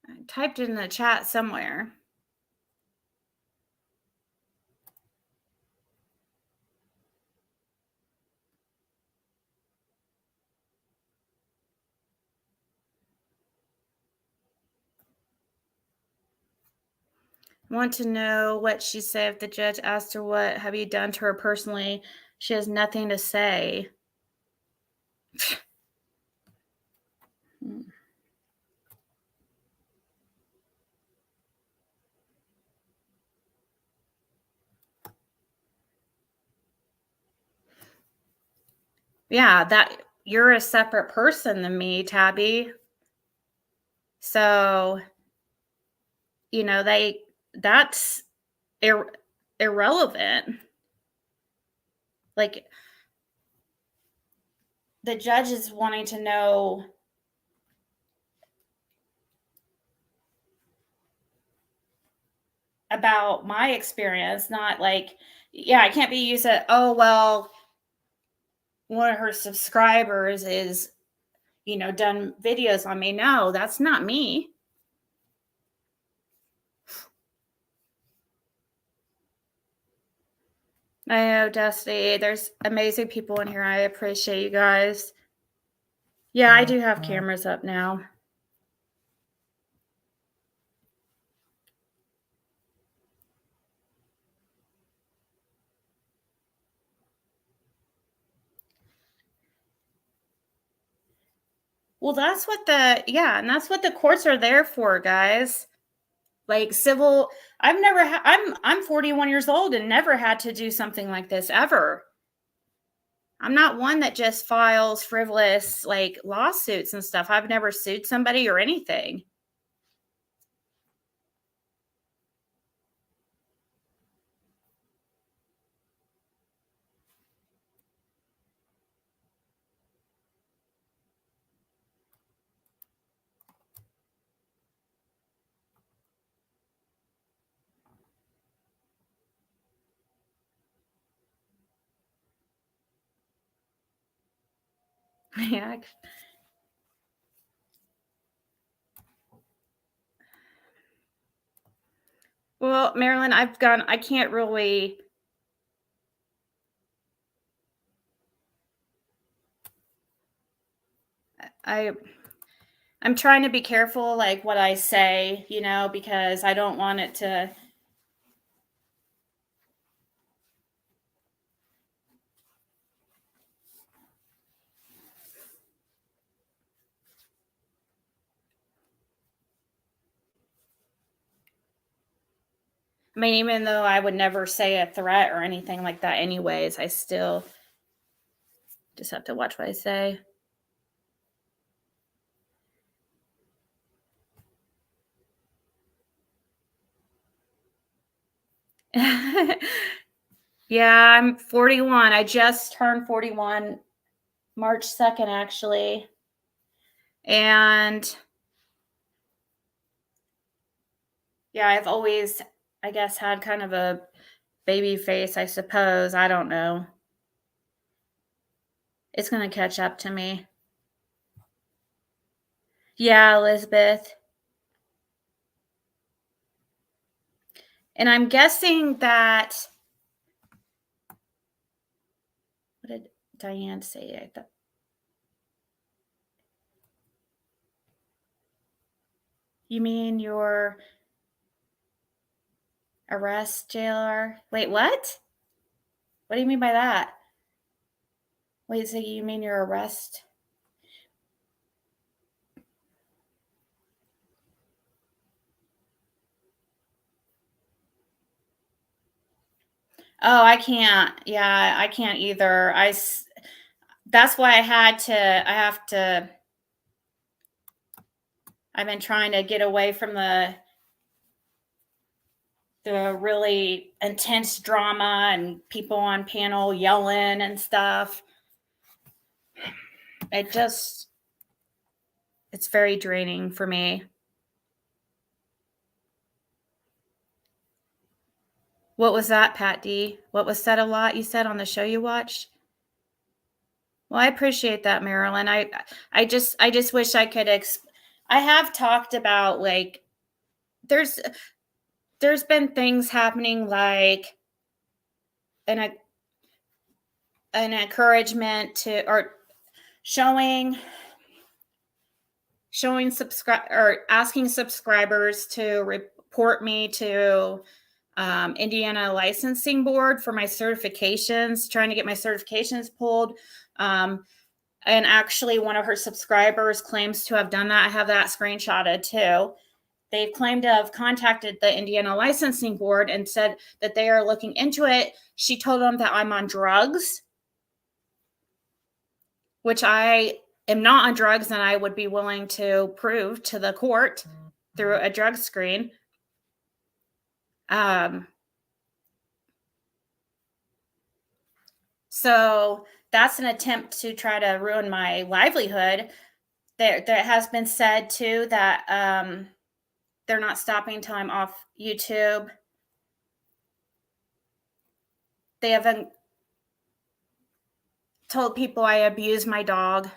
S1: I typed it in the chat somewhere. Want to know what she said if the judge asked her what have you done to her personally. She has nothing to say. Yeah, that you're a separate person than me, Tabby. So, that's irrelevant. Like the judge is wanting to know about my experience, not like, yeah, I can't be used to, oh, well, one of her subscribers is, done videos on me. No, that's not me. I know, Dusty. There's amazing people in here. I appreciate you guys. Yeah, I do have cameras up now. Well, that's what the courts are there for, guys. Like civil, I'm 41 years old and never had to do something like this ever. I'm not one that just files frivolous like lawsuits and stuff. I've never sued somebody or anything. Yeah. Well, Marilyn, I can't really. I'm trying to be careful, like what I say, because I don't want it to. I mean, even though I would never say a threat or anything like that anyways, I still just have to watch what I say. Yeah, I'm 41. I just turned 41 March 2nd, actually. And yeah, I've always, I guess, had kind of a baby face, I suppose. I don't know. It's going to catch up to me. Yeah, Elizabeth. And I'm guessing that, what did Diane say? I thought, you mean your arrest, jailer? Wait, what? What do you mean by that? Wait, so you mean your arrest? Oh, I can't. Yeah, I can't either. That's why I've been trying to get away from the really intense drama and people on panel yelling and stuff. It's very draining for me. What was that, Pat D? What was said a lot you said on the show you watched? Well, I appreciate that, Marilyn. I just wish I could I have talked about, like, there's been things happening, like an encouragement to, or showing subscribe or asking subscribers to report me to Indiana licensing board for my certifications, trying to get my certifications pulled. And actually one of her subscribers claims to have done that. I have that screenshotted too. They've claimed to have contacted the Indiana licensing board and said that they are looking into it. She told them that I'm on drugs, which I am not on drugs, and I would be willing to prove to the court through a drug screen. So that's an attempt to try to ruin my livelihood. There has been said too that they're not stopping until I'm off YouTube. They haven't told people I abuse my dog.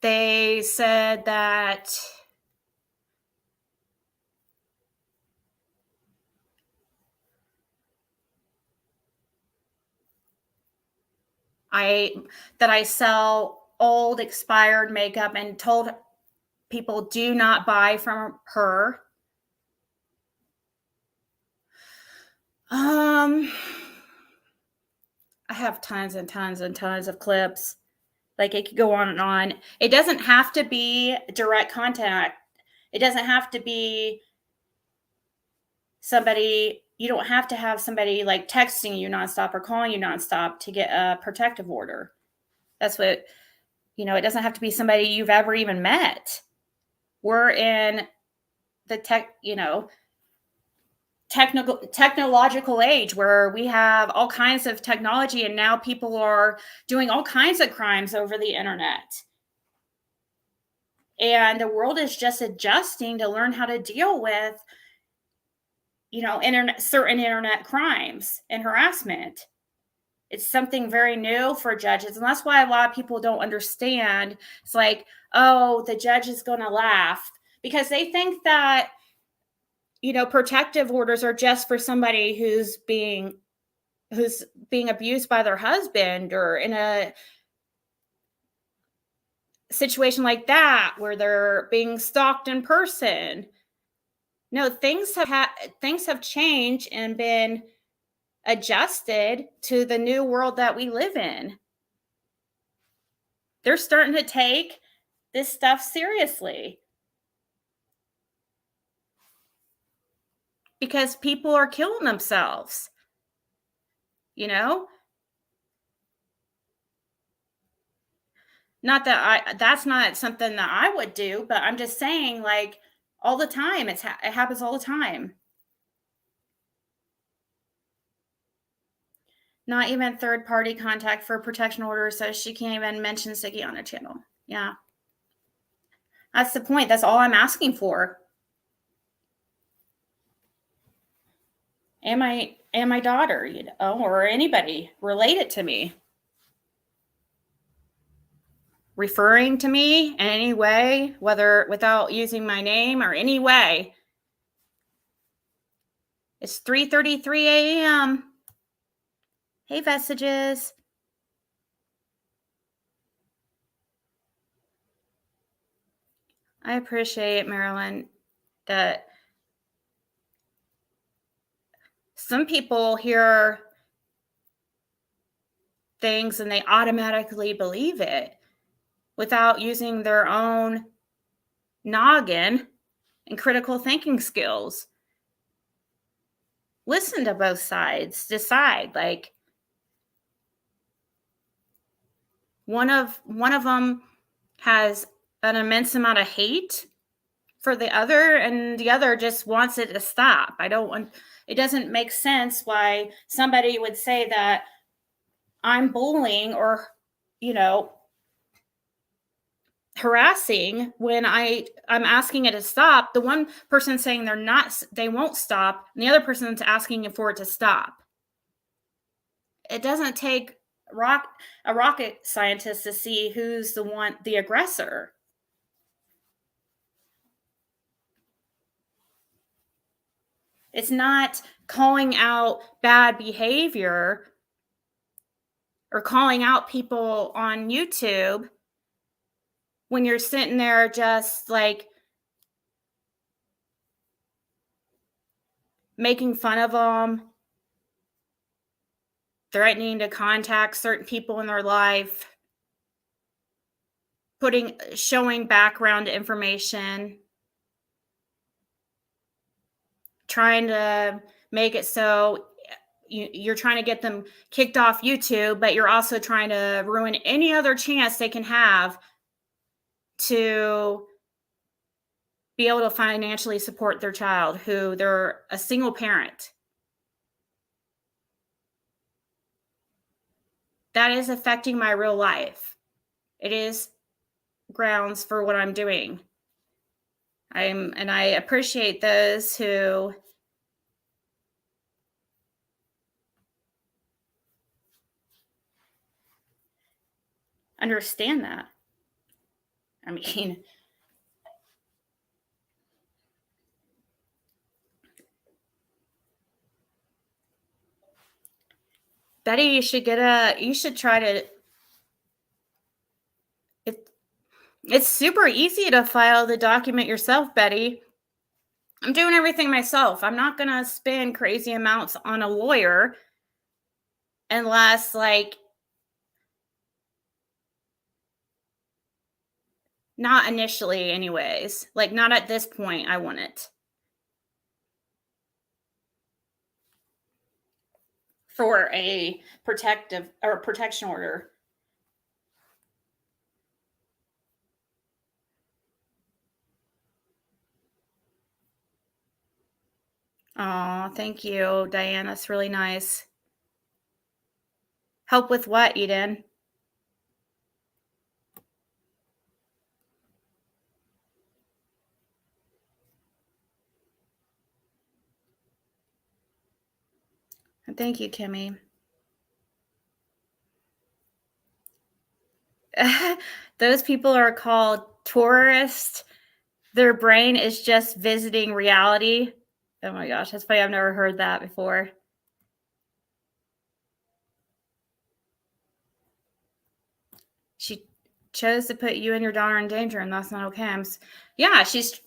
S1: They said that I sell old expired makeup, and told people do not buy from her. I have tons and tons and tons of clips. Like, it could go on and on. It doesn't have to be direct contact. It doesn't have to be somebody, you don't have to have somebody like texting you nonstop or calling you nonstop to get a protective order. That's what, it doesn't have to be somebody you've ever even met. We're in the technological age where we have all kinds of technology, and now people are doing all kinds of crimes over the internet. And the world is just adjusting to learn how to deal with, certain internet crimes and harassment. It's something very new for judges. And that's why a lot of people don't understand. It's like, oh, the judge is going to laugh, because they think that, protective orders are just for somebody who's being abused by their husband, or in a situation like that where they're being stalked in person. No, things have changed and been adjusted to the new world that we live in. They're starting to take this stuff seriously. because people are killing themselves, you know? Not that that's not something that I would do, but I'm just saying, like, all the time, it happens all the time. Not even third-party contact for protection order, so she can't even mention Ziggy on a channel. Yeah. That's the point. That's all I'm asking for. And my daughter, you know, or anybody related to me. Referring to me in any way, whether without using my name or any way. It's 3:33 a.m. Hey, Vestiges. I appreciate, Marilyn, that some people hear things and they automatically believe it without using their own noggin and critical thinking skills. Listen to both sides, decide. Like, one of them has an immense amount of hate for the other, and the other just wants it to stop. It doesn't make sense why somebody would say that I'm bullying or, you know, harassing when I'm asking it to stop. The one person saying they won't stop, and the other person's asking for it to stop. It doesn't take a rocket scientist to see who's the aggressor. It's not calling out bad behavior or calling out people on YouTube when you're sitting there just like making fun of them, threatening to contact certain people in their life, showing background information, trying to make it so you're trying to get them kicked off YouTube, but you're also trying to ruin any other chance they can have to be able to financially support their child, who they're a single parent. That is affecting my real life. It is grounds for what I'm doing. And I appreciate those who understand that. I mean, Betty, you should try to, it's super easy to file the document yourself, Betty. I'm doing everything myself. I'm not going to spend crazy amounts on a lawyer unless, like, not initially anyways. Like, not at this point, I want it. For a protection order. Oh, thank you, Diane. That's really nice. Help with what, Eden? Thank you, Kimmy. Those people are called tourists. Their brain is just visiting reality. Oh my gosh, that's funny. I've never heard that before. She chose to put you and your daughter in danger, and that's not okay. Yeah, she's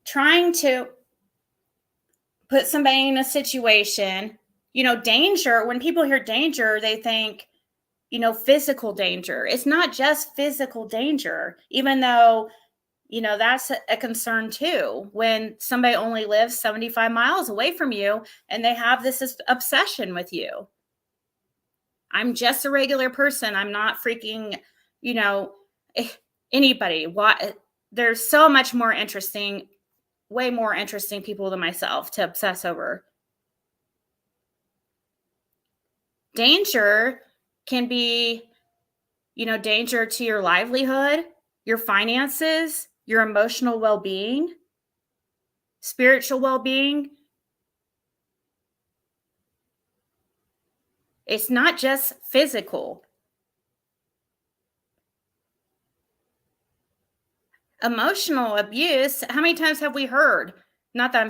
S1: trying to put somebody in a situation, you know, danger. When people hear danger, they think, you know, physical danger. It's not just physical danger, even though that's a concern too. When somebody only lives 75 miles away from you and they have this obsession with you. I'm just a regular person. I'm not freaking, anybody. There's so much more interesting, way more interesting people than myself to obsess over. Danger can be, danger to your livelihood, your finances, your emotional well-being, spiritual well-being. It's not just physical. Emotional abuse, how many times have we heard? Not that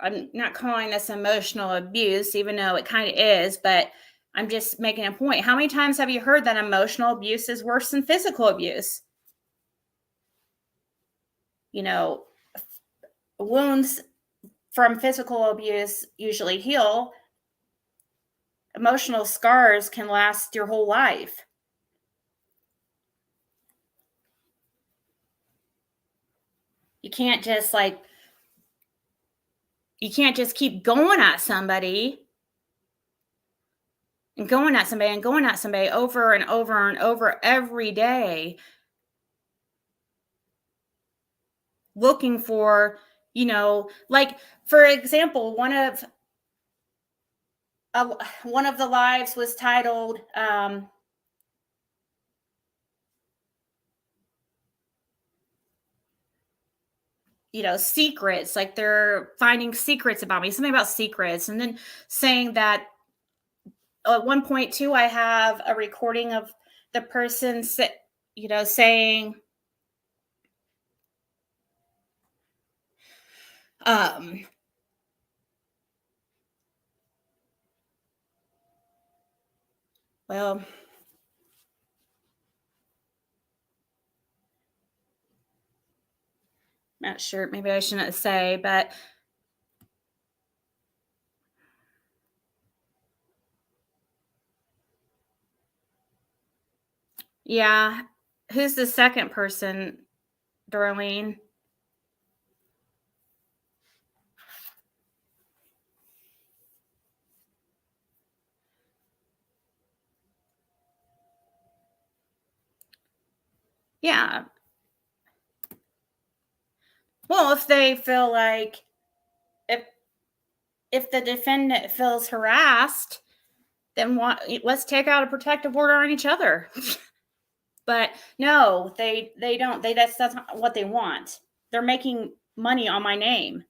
S1: I'm not calling this emotional abuse, even though it kind of is, but I'm just making a point. How many times have you heard that emotional abuse is worse than physical abuse? Wounds from physical abuse usually heal. Emotional scars can last your whole life. You can't just keep going at somebody and going at somebody and going at somebody over and over and over every day, looking for, for example, one of the lives was titled, secrets, like they're finding secrets about me, something about secrets. And then saying that at one point too, I have a recording of the person, saying, well, not sure, maybe I shouldn't say, but yeah. Who's the second person, Darlene? Yeah. Well, if they feel like, if the defendant feels harassed, then let's take out a protective order on each other. But no, they don't. That's not what they want. They're making money on my name.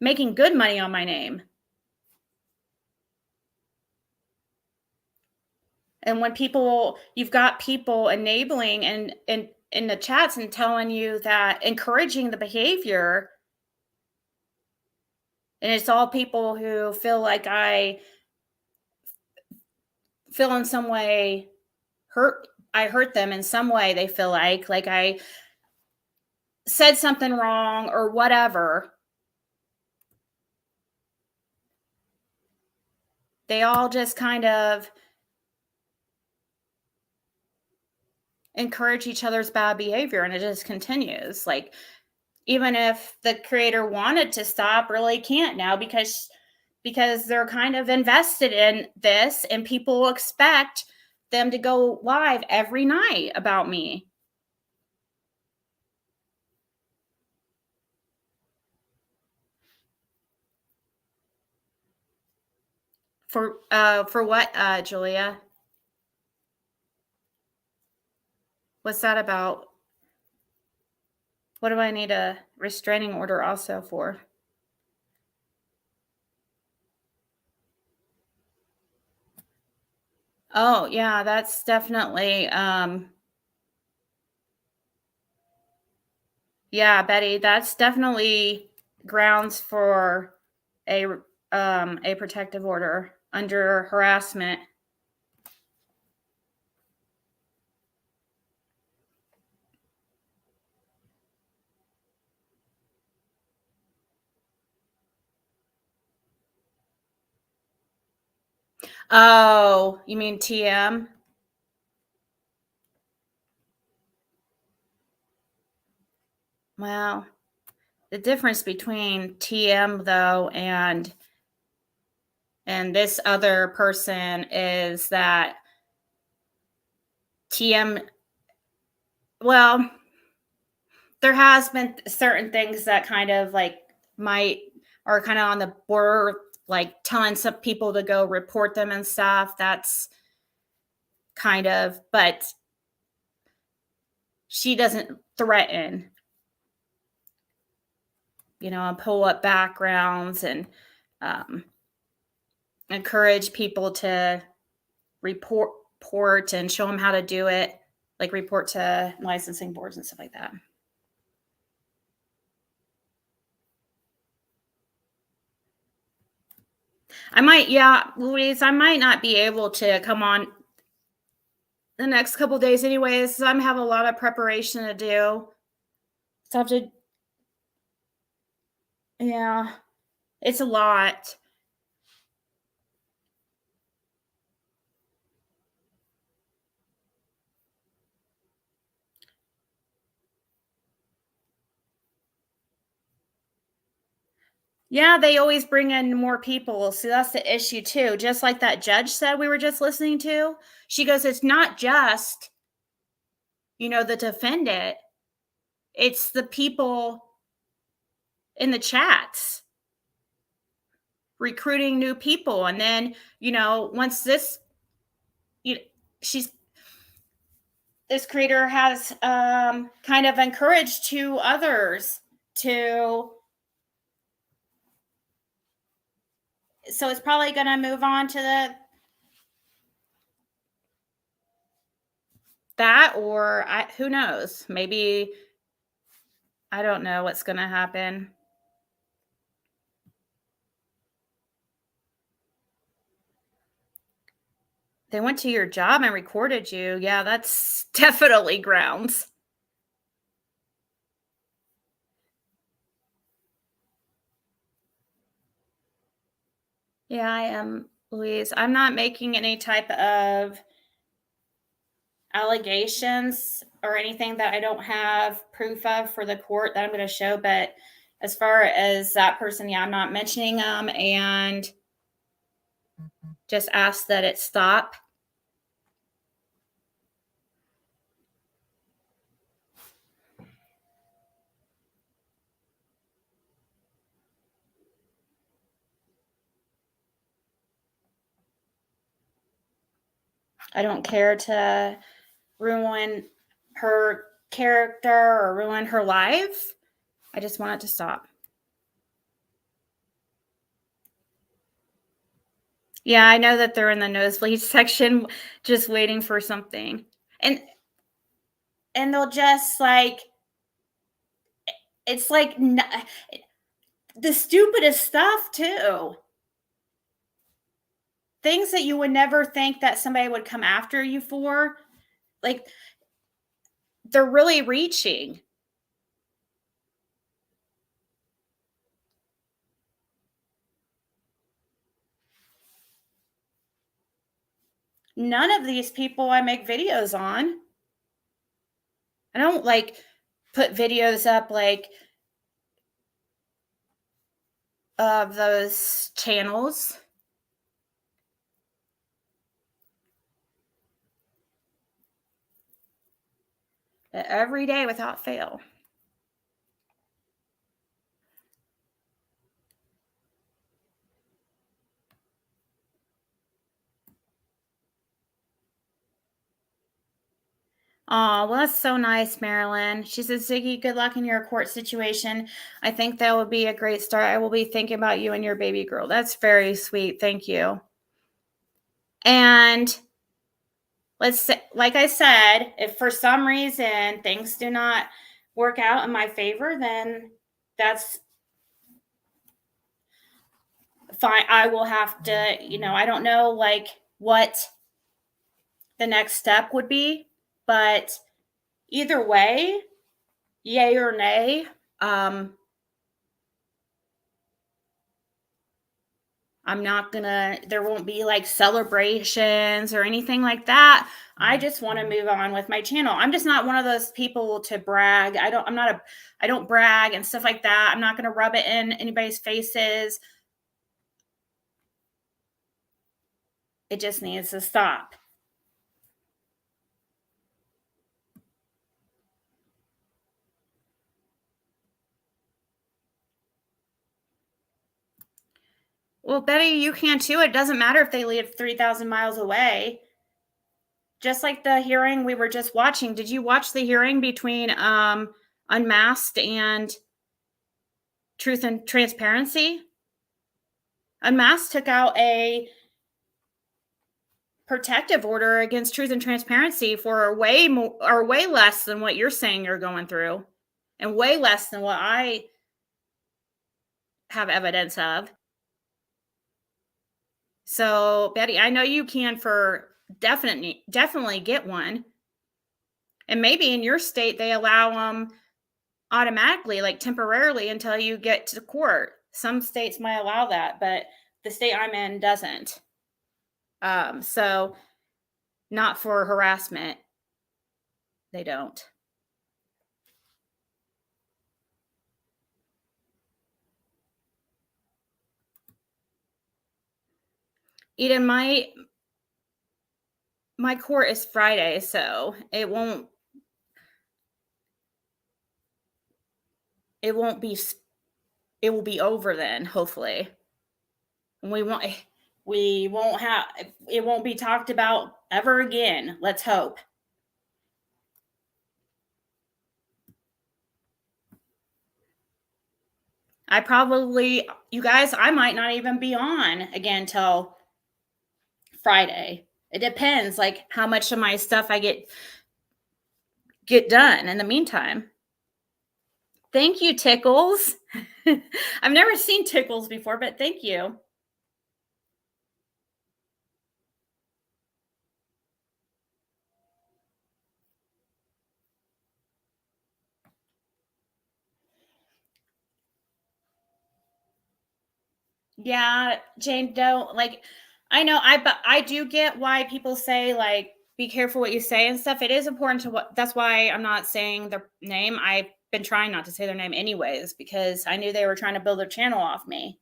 S1: Making good money on my name. And when you've got people enabling and in the chats and telling you that, encouraging the behavior, and it's all people who feel like I feel in some way I hurt them in some way. They feel like I said something wrong or whatever. They all just kind of encourage each other's bad behavior, and it just continues. Like, even if the creator wanted to stop, really can't now, because they're kind of invested in this, and people expect them to go live every night about me. For what, Julia? What's that about? What do I need a restraining order also for? Oh, yeah, that's definitely, yeah, Betty, that's definitely grounds for a protective order under harassment. Oh, you mean TM? Well, the difference between TM though and this other person is that TM, well, there has been certain things that kind of like are kind of on the border, like telling some people to go report them and stuff. That's kind of, but she doesn't threaten, and pull up backgrounds and encourage people to report and show them how to do it, like report to licensing boards and stuff like that. Louise, I might not be able to come on the next couple days anyways. I have a lot of preparation to do. So I have to, yeah, it's a lot. Yeah, they always bring in more people. So that's the issue too. Just like that judge said we were just listening to. She goes, it's not just, the defendant. It's the people in the chats recruiting new people. And then, once this creator has kind of encouraged two others to, so it's probably going to move on to that, or who knows, maybe, I don't know what's going to happen. They went to your job and recorded you. Yeah, that's definitely grounds. Yeah, I am, Louise. I'm not making any type of allegations or anything that I don't have proof of for the court that I'm going to show. But as far as that person, yeah, I'm not mentioning them, and just ask that it stop. I don't care to ruin her character or ruin her life. I just want it to stop. Yeah, I know that they're in the nosebleed section just waiting for something. And they'll just it's like the stupidest stuff too. Things that you would never think that somebody would come after you for. Like, they're really reaching. None of these people I make videos on. I don't put videos up of those channels. Every day without fail. Oh, well, that's so nice, Marilyn. She says, Ziggy, good luck in your court situation. I think that would be a great start. I will be thinking about you and your baby girl. That's very sweet. Thank you. And let's say, like I said, if for some reason things do not work out in my favor, then that's fine. I will have to, I don't know what the next step would be, but either way, yay or nay, there won't be like celebrations or anything like that. I just want to move on with my channel. I'm just not one of those people to brag. I don't brag and stuff like that. I'm not going to rub it in anybody's faces. It just needs to stop. Well, Betty, you can too. It doesn't matter if they live 3,000 miles away. Just like the hearing we were just watching. Did you watch the hearing between Unmasked and Truth and Transparency? Unmasked took out a protective order against Truth and Transparency for way less than what you're saying you're going through, and way less than what I have evidence of. So, Betty, I know you can for definitely get one. And maybe in your state, they allow them automatically, like temporarily, until you get to court. Some states might allow that, but the state I'm in doesn't. So not for harassment. They don't. Eden, my court is Friday, so it will be over then, hopefully. And it won't be talked about ever again. Let's hope. You guys, I might not even be on again till Friday. It depends, like how much of my stuff I get done in the meantime. Thank you, Tickles. I've never seen Tickles before, but thank you. Yeah, Jane, don't like. I know but I do get why people say like be careful what you say and stuff. It is important that's why I'm not saying their name. I've been trying not to say their name anyways because I knew they were trying to build their channel off me.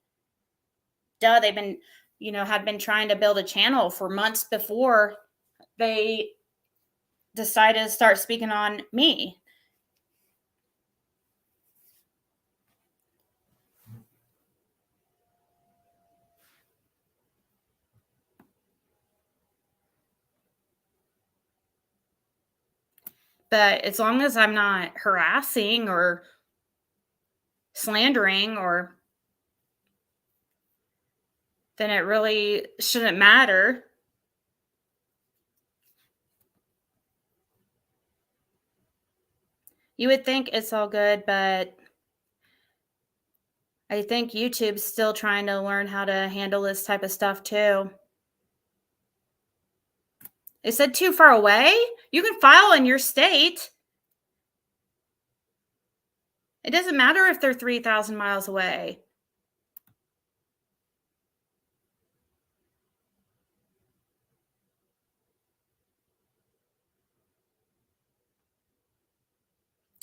S1: They've been, had been trying to build a channel for months before they decided to start speaking on me. But as long as I'm not harassing or slandering then it really shouldn't matter. You would think it's all good, but I think YouTube's still trying to learn how to handle this type of stuff too. It said too far away? You can file in your state. It doesn't matter if they're 3,000 miles away.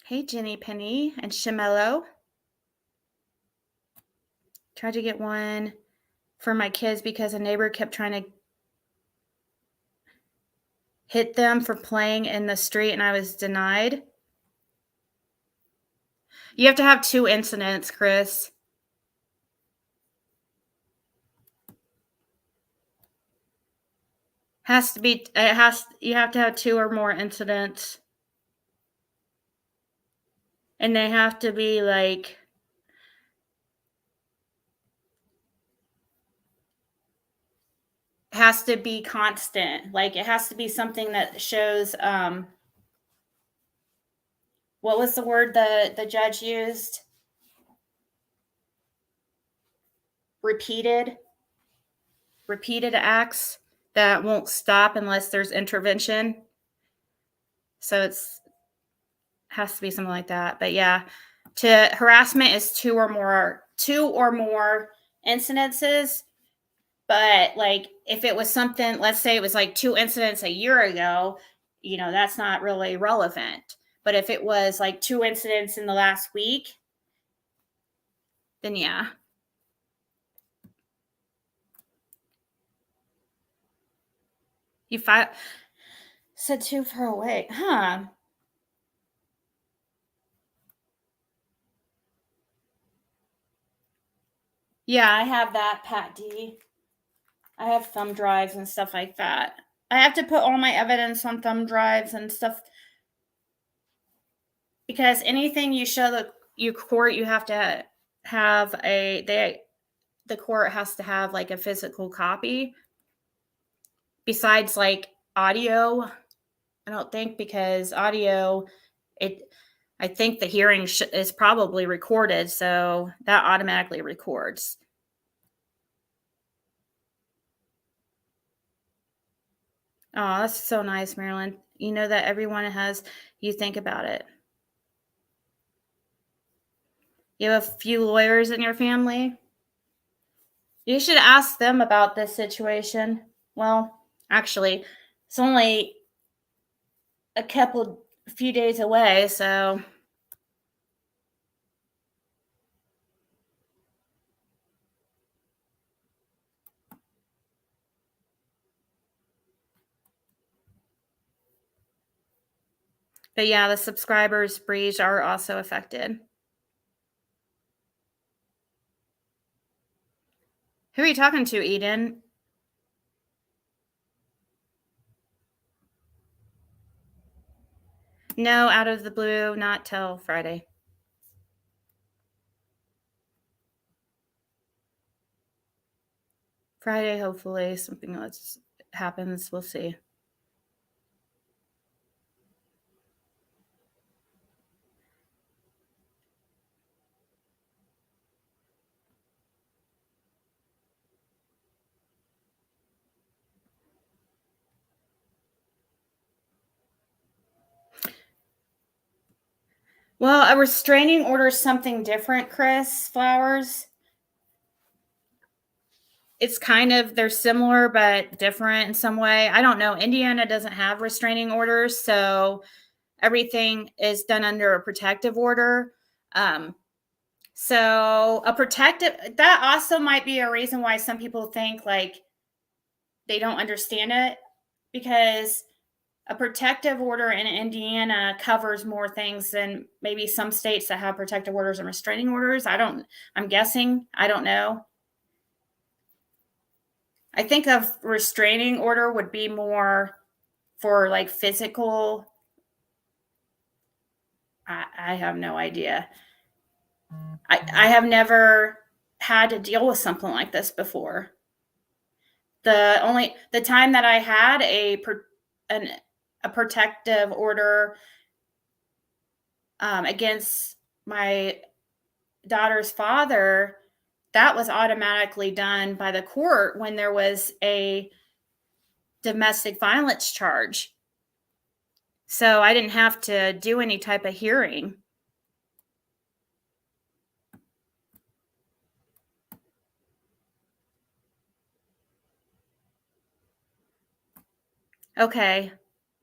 S1: Hey, Jenny Penny and Shamello. Tried to get one for my kids because a neighbor kept trying to hit them for playing in the street and I was denied. You have to have 2 incidents, Chris. You have to have 2 or more incidents. And they have to be like has to be constant. Like it has to be something that shows what was the word the judge used? Repeated acts that won't stop unless there's intervention. So has to be something like that. But yeah, harassment is 2 or more incidences. But like if it was something, let's say it was like 2 incidents a year ago, that's not really relevant. But if it was like 2 incidents in the last week, then yeah. You said 2 for a week, huh? Yeah, I have that, Pat D. I have thumb drives and stuff like that. I have to put all my evidence on thumb drives and stuff because anything you show the court, you have to have the court has to have like a physical copy. Besides like audio, I don't think, because audio, I think the hearing is probably recorded, so that automatically records. Oh, that's so nice, Marilyn. You know that everyone you think about it. You have a few lawyers in your family. You should ask them about this situation. Well, actually, it's only a few days away, so. But yeah, the subscribers, Breeze, are also affected. Who are you talking to, Eden? No, out of the blue, not till Friday. Friday, hopefully, something else happens. We'll see. Well, a restraining order is something different, Chris Flowers. It's they're similar but different in some way. I don't know. Indiana doesn't have restraining orders, so everything is done under a protective order. So that also might be a reason why some people think like they don't understand it, because a protective order in Indiana covers more things than maybe some states that have protective orders and restraining orders. I'm guessing. I don't know. I think a restraining order would be more for like physical. I have no idea. I have never had to deal with something like this before. The time that I had a protective order against my daughter's father, that was automatically done by the court when there was a domestic violence charge. So I didn't have to do any type of hearing. Okay.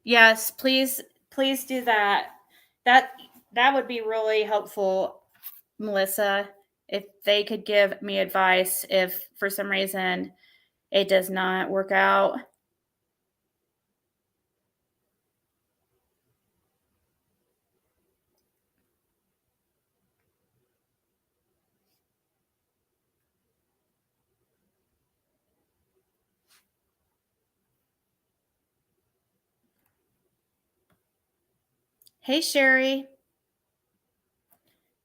S1: Yes, please do that. That would be really helpful, Melissa, if they could give me advice if for some reason it does not work out. Hey, Sherry.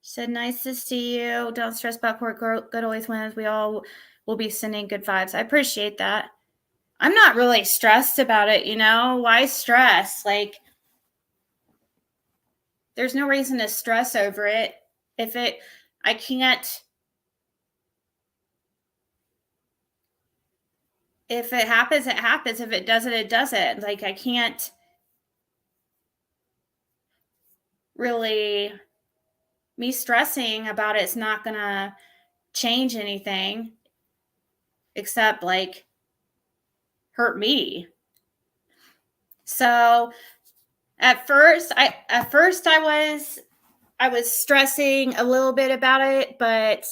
S1: Said, nice to see you. Don't stress about court. Good always wins. We all will be sending good vibes. I appreciate that. I'm not really stressed about it, Why stress? Like, there's no reason to stress over it. I can't. If it happens, it happens. If it doesn't, it doesn't. Like, I can't really. Me stressing about it's not going to change anything. except like hurt me. So at first I was stressing a little bit about it, but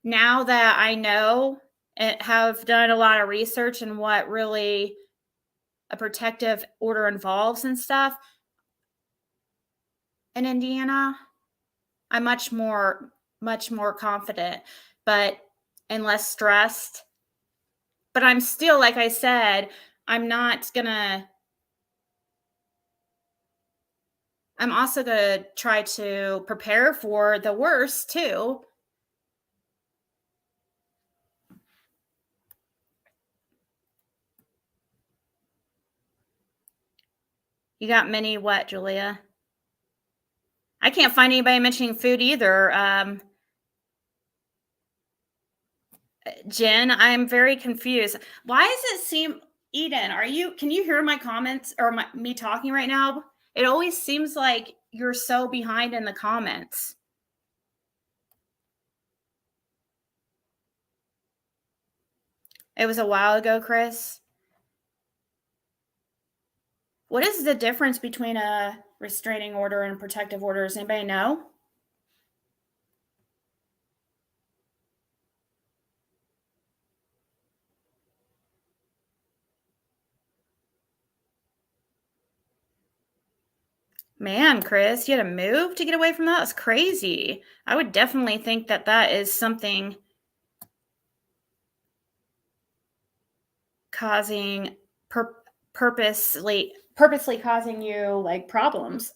S1: now that I know and have done a lot of research and what really a protective order involves and stuff in Indiana, I'm much more confident, but and less stressed. But I'm still, like I said, I'm also gonna try to prepare for the worst too. You got many what, Julia? I can't find anybody mentioning food either. Jen, I'm very confused. Why does it seem, Eden, can you hear my comments or me talking right now? It always seems like you're so behind in the comments. It was a while ago, Chris. What is the difference between a restraining order and a protective order? Does anybody know? Man, Chris, you had to move to get away from that? That's crazy. I would definitely think that that is something causing purposely causing you like problems.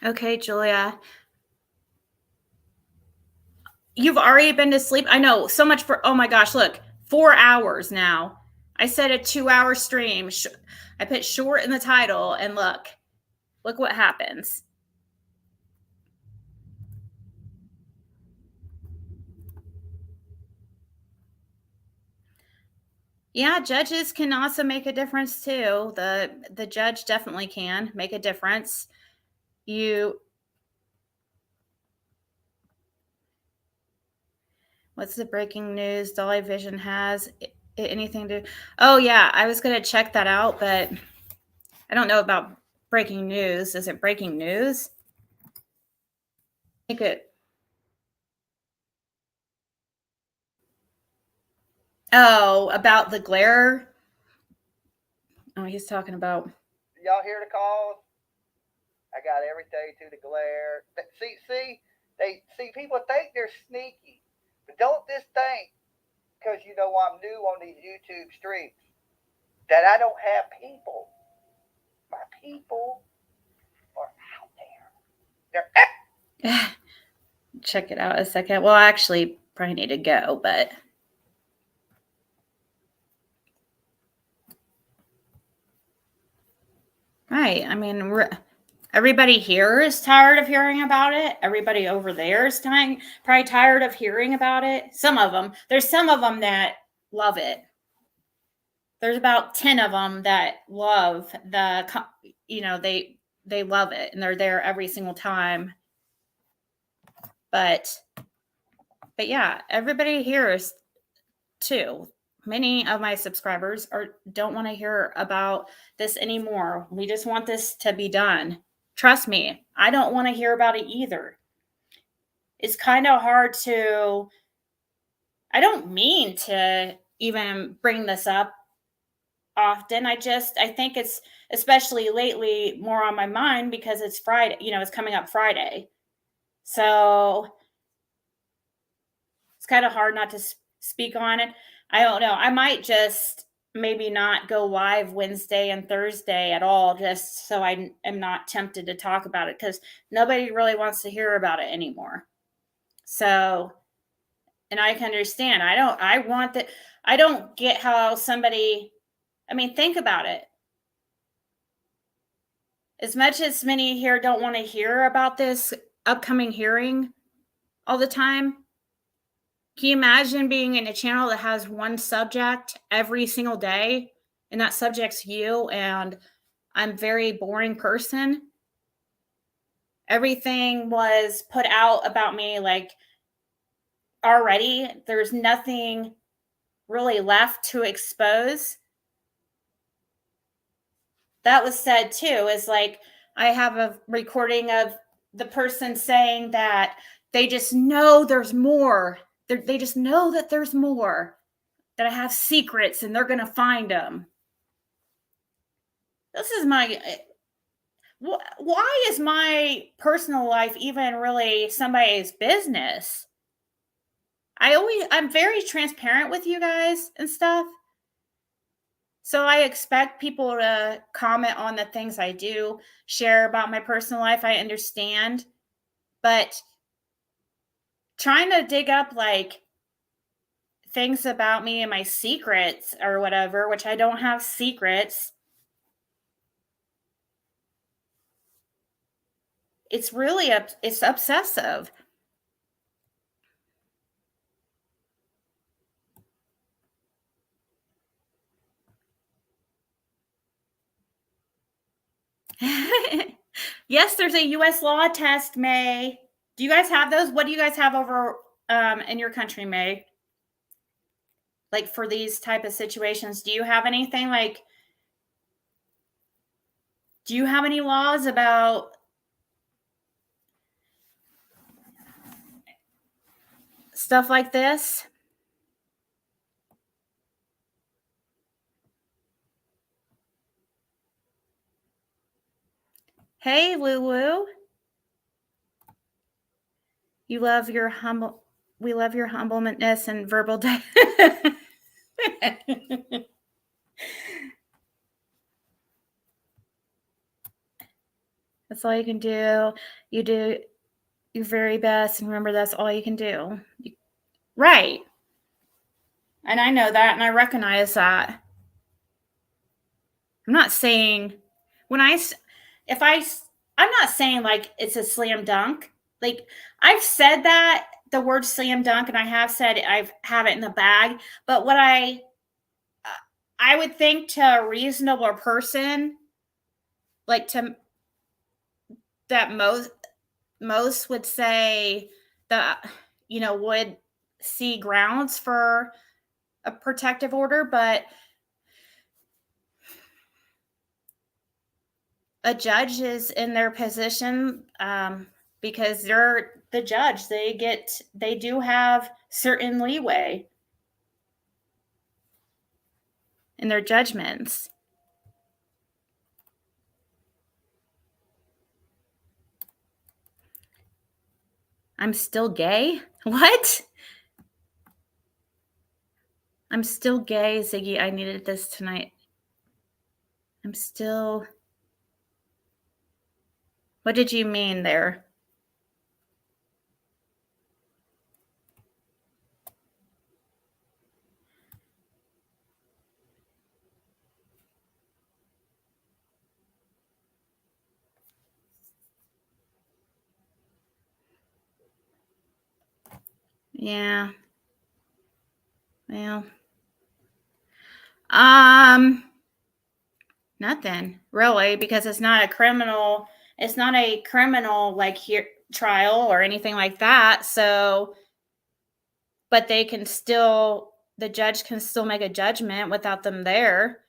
S1: Okay, Julia. You've already been to sleep. I know, so much for, oh my gosh, look, 4 hours now. I said a 2-hour stream. I put short in the title and look what happens. Yeah, judges can also make a difference too. The judge definitely can make a difference. What's the breaking news Dolly Vision has anything to? Oh yeah, I was going to check that out, but I don't know about breaking news. Is it breaking news? I think it. Oh, about the glare. Oh, he's talking about.
S5: Y'all hear the calls? I got everything to the glare. See, people think they're sneaky, but don't just think because you know I'm new on these YouTube streams that I don't have people. My people are out there. They're
S1: Check it out a second. Well, I actually probably need to go, but. Right. I mean, everybody here is tired of hearing about it. Everybody over there is probably tired of hearing about it. Some of them. There's some of them that love it. There's about 10 of them that love they love it and they're there every single time. But yeah, everybody here is too. Many of my subscribers don't want to hear about this anymore. We just want this to be done. Trust me, I don't want to hear about it either. It's kind of hard to. I don't mean to even bring this up often. I think it's especially lately more on my mind because it's Friday. It's coming up Friday, so it's kind of hard not to speak on it. I don't know. I might just maybe not go live Wednesday and Thursday at all, just so I am not tempted to talk about it because nobody really wants to hear about it anymore. So, and I can understand. I don't get how somebody, I mean, think about it. As much as many here don't want to hear about this upcoming hearing all the time, can you imagine being in a channel that has one subject every single day and that subject's you, and I'm a very boring person. Everything was put out about me, like, already. There's nothing really left to expose. That was said too, is like, I have a recording of the person saying that they just know there's more. They just know that there's more, that I have secrets and they're going to find them. This is my, why is my personal life even really somebody's business? I'm very transparent with you guys and stuff. So I expect people to comment on the things I do, share about my personal life. I understand. But trying to dig up like things about me and my secrets or whatever, which I don't have secrets. It's really, it's obsessive. Yes, there's a U.S. law test, May. Do you guys have those? What do you guys have over in your country, May? Like for these type of situations, do you have anything like, do you have any laws about stuff like this? Hey, Lulu. You love your humble, we love your humbleness and verbal. That's all you can do. You do your very best, and remember that's all you can do. Right. And I know that, and I recognize that. I'm not saying I'm not saying like it's a slam dunk. Like I've said that, the word slam dunk, and I have said I have it in the bag. But what I would think to a reasonable person, like to that most would say that, would see grounds for a protective order, but a judge is in their position because they're the judge. They do have certain leeway in their judgments. I'm still gay? What? I'm still gay, Ziggy. I needed this tonight. I'm still... What did you mean there? Yeah. Well. Nothing really, because it's not a criminal like here trial or anything like that. So, but the judge can still make a judgment without them there.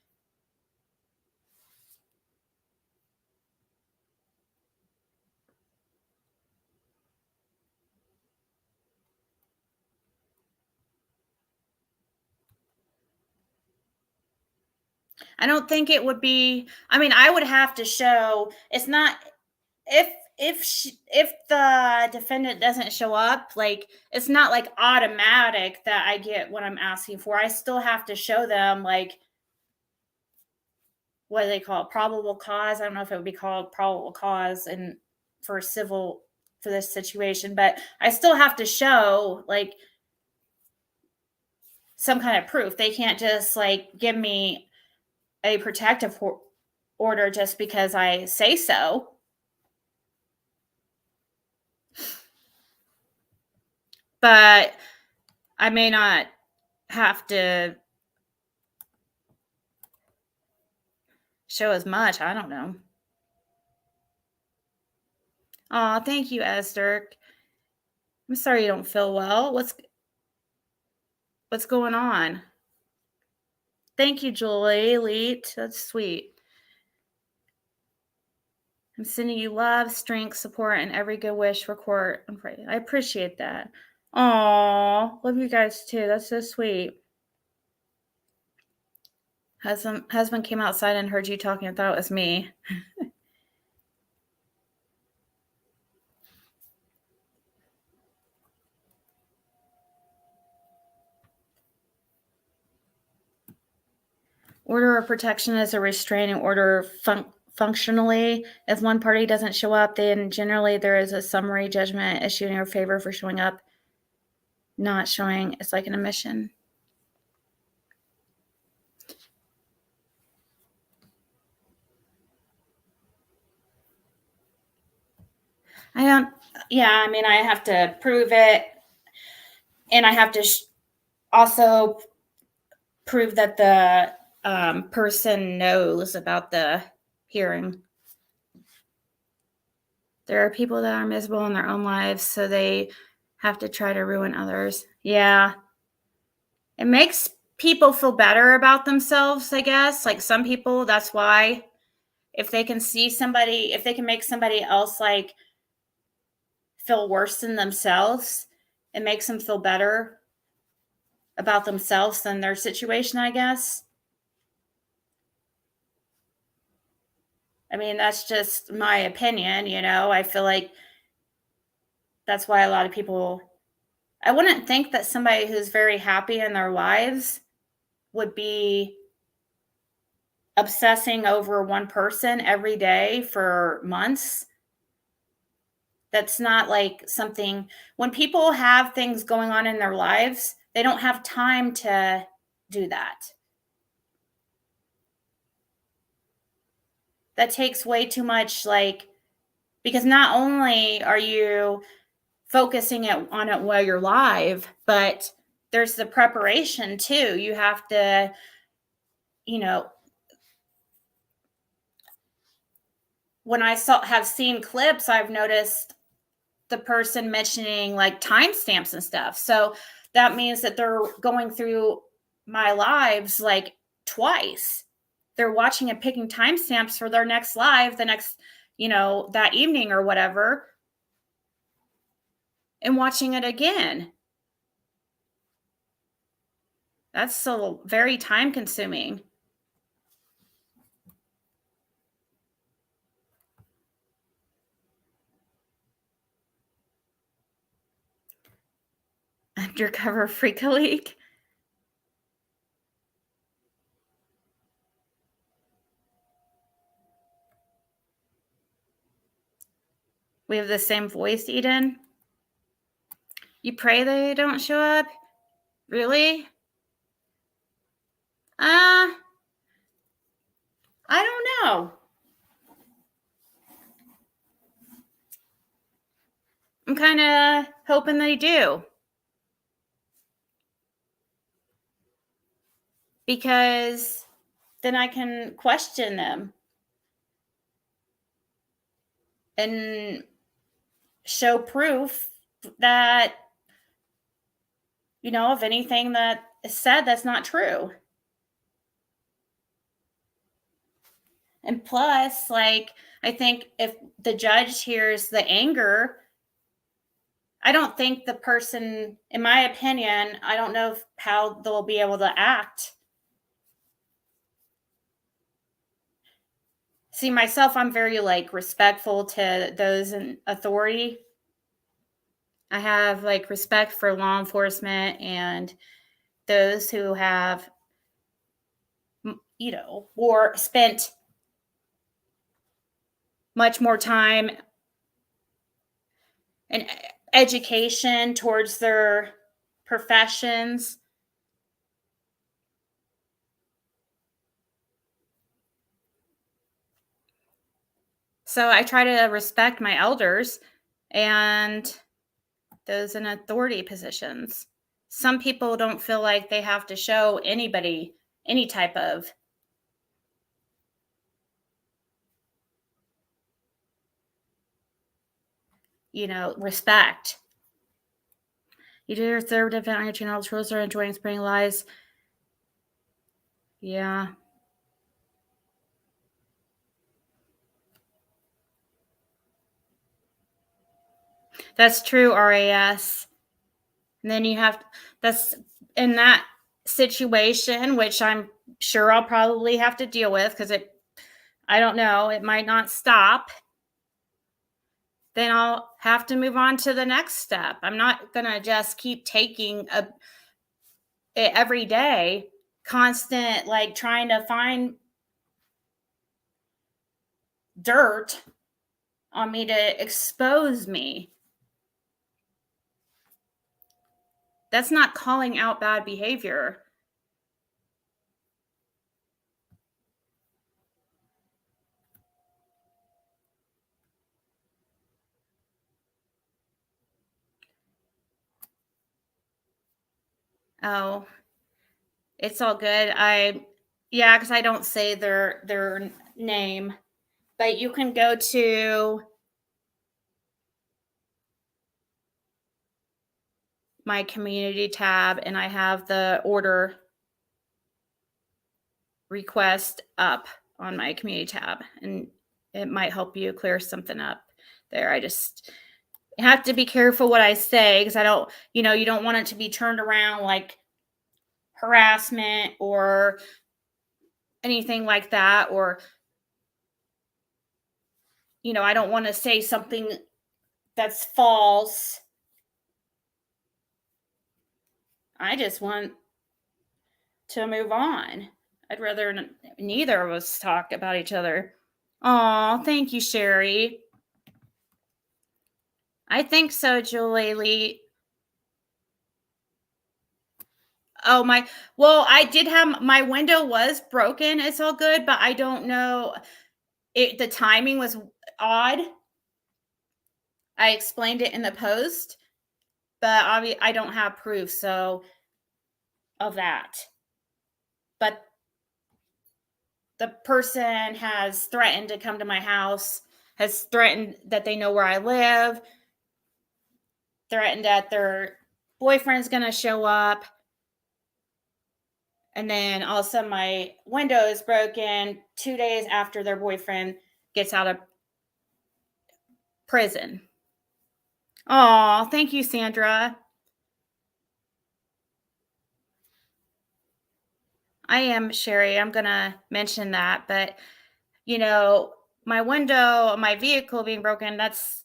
S1: I don't think it would be, I would have to show, it's not, if the defendant doesn't show up, like, it's not like automatic that I get what I'm asking for. I still have to show them, like, what do they call it? Probable cause. I don't know if it would be called probable cause for this situation, but I still have to show, like, some kind of proof. They can't just, like, give me a protective order just because I say so. But I may not have to show as much. I don't know. Oh, thank you, Esther. I'm sorry you don't feel well. What's going on? Thank you, Julie. Elite. That's sweet. I'm sending you love, strength, support, and every good wish for court and pray. I appreciate that. Aw, love you guys too. That's so sweet. Husband came outside and heard you talking and thought it was me. Order of protection is a restraining order functionally. If one party doesn't show up, then generally there is a summary judgment issued in your favor for showing up. Not showing, it's like an omission. I mean, I have to prove it, and I have to also prove that the person knows about the hearing. There are people that are miserable in their own lives, so they have to try to ruin others. Yeah. It makes people feel better about themselves, I guess. Like some people, that's why if they can see somebody, if they can make somebody else like feel worse than themselves, it makes them feel better about themselves than their situation, I guess. I mean, that's just my opinion, you know. I feel like that's why a lot of people, I wouldn't think that somebody who's very happy in their lives would be obsessing over one person every day for months. That's not like something, when people have things going on in their lives, they don't have time to do that. That takes way too much, like, because not only are you focusing on it while you're live, but there's the preparation too. You have to, you know, when I have seen clips, I've noticed the person mentioning like timestamps and stuff. So that means that they're going through my lives like twice. They're watching and picking timestamps for their next live, the next, you know, that evening or whatever, and watching it again. That's so very time consuming. Undercover Freak League. We have the same voice, Eden. You pray they don't show up? Really? I don't know. I'm kind of hoping they do. Because then I can question them and show proof that, you know, of anything that is said that's not true. And plus, like, I think if the judge hears the anger, I don't think the person, in my opinion, I don't know how they'll be able to act. See, myself, I'm very like respectful to those in authority. I have like respect for law enforcement and those who have, you know, or spent much more time and education towards their professions. So I try to respect my elders and those in authority positions. Some people don't feel like they have to show anybody any type of respect. You do your third event on your channel. Trolls are enjoying spreading lies. Yeah. That's true, RAS. And then that's in that situation, which I'm sure I'll probably have to deal with because I don't know, it might not stop. Then I'll have to move on to the next step. I'm not going to just keep taking it every day, constant, like trying to find dirt on me to expose me. That's not calling out bad behavior. Oh, it's all good. Yeah, because I don't say their name, but you can go to my community tab and I have the order request up on my community tab, and it might help you clear something up there. I just have to be careful what I say because I don't, you don't want it to be turned around like harassment or anything like that, or I don't want to say something that's false. I just want to move on. I'd rather neither of us talk about each other. Oh, thank you, Sherry. I think so, Julie Lee. Oh, I did have, my window was broken. It's all good, but I don't know. The timing was odd. I explained it in the post, but obviously I don't have proof of that. But the person has threatened to come to my house, has threatened that they know where I live, threatened that their boyfriend's going to show up. And then all of a sudden my window is broken 2 days after their boyfriend gets out of prison. Oh, thank you, Sandra. I am, Sherry. I'm going to mention that. But, my window, my vehicle being broken, that's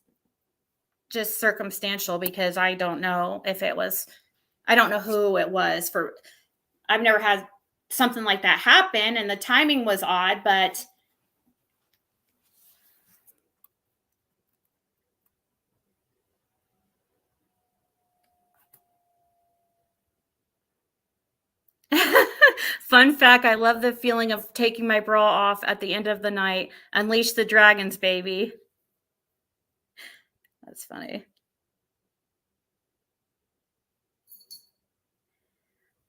S1: just circumstantial because I don't know I don't know who it was I've never had something like that happen, and the timing was odd, but fun fact, I love the feeling of taking my bra off at the end of the night. Unleash the dragons, baby. That's funny.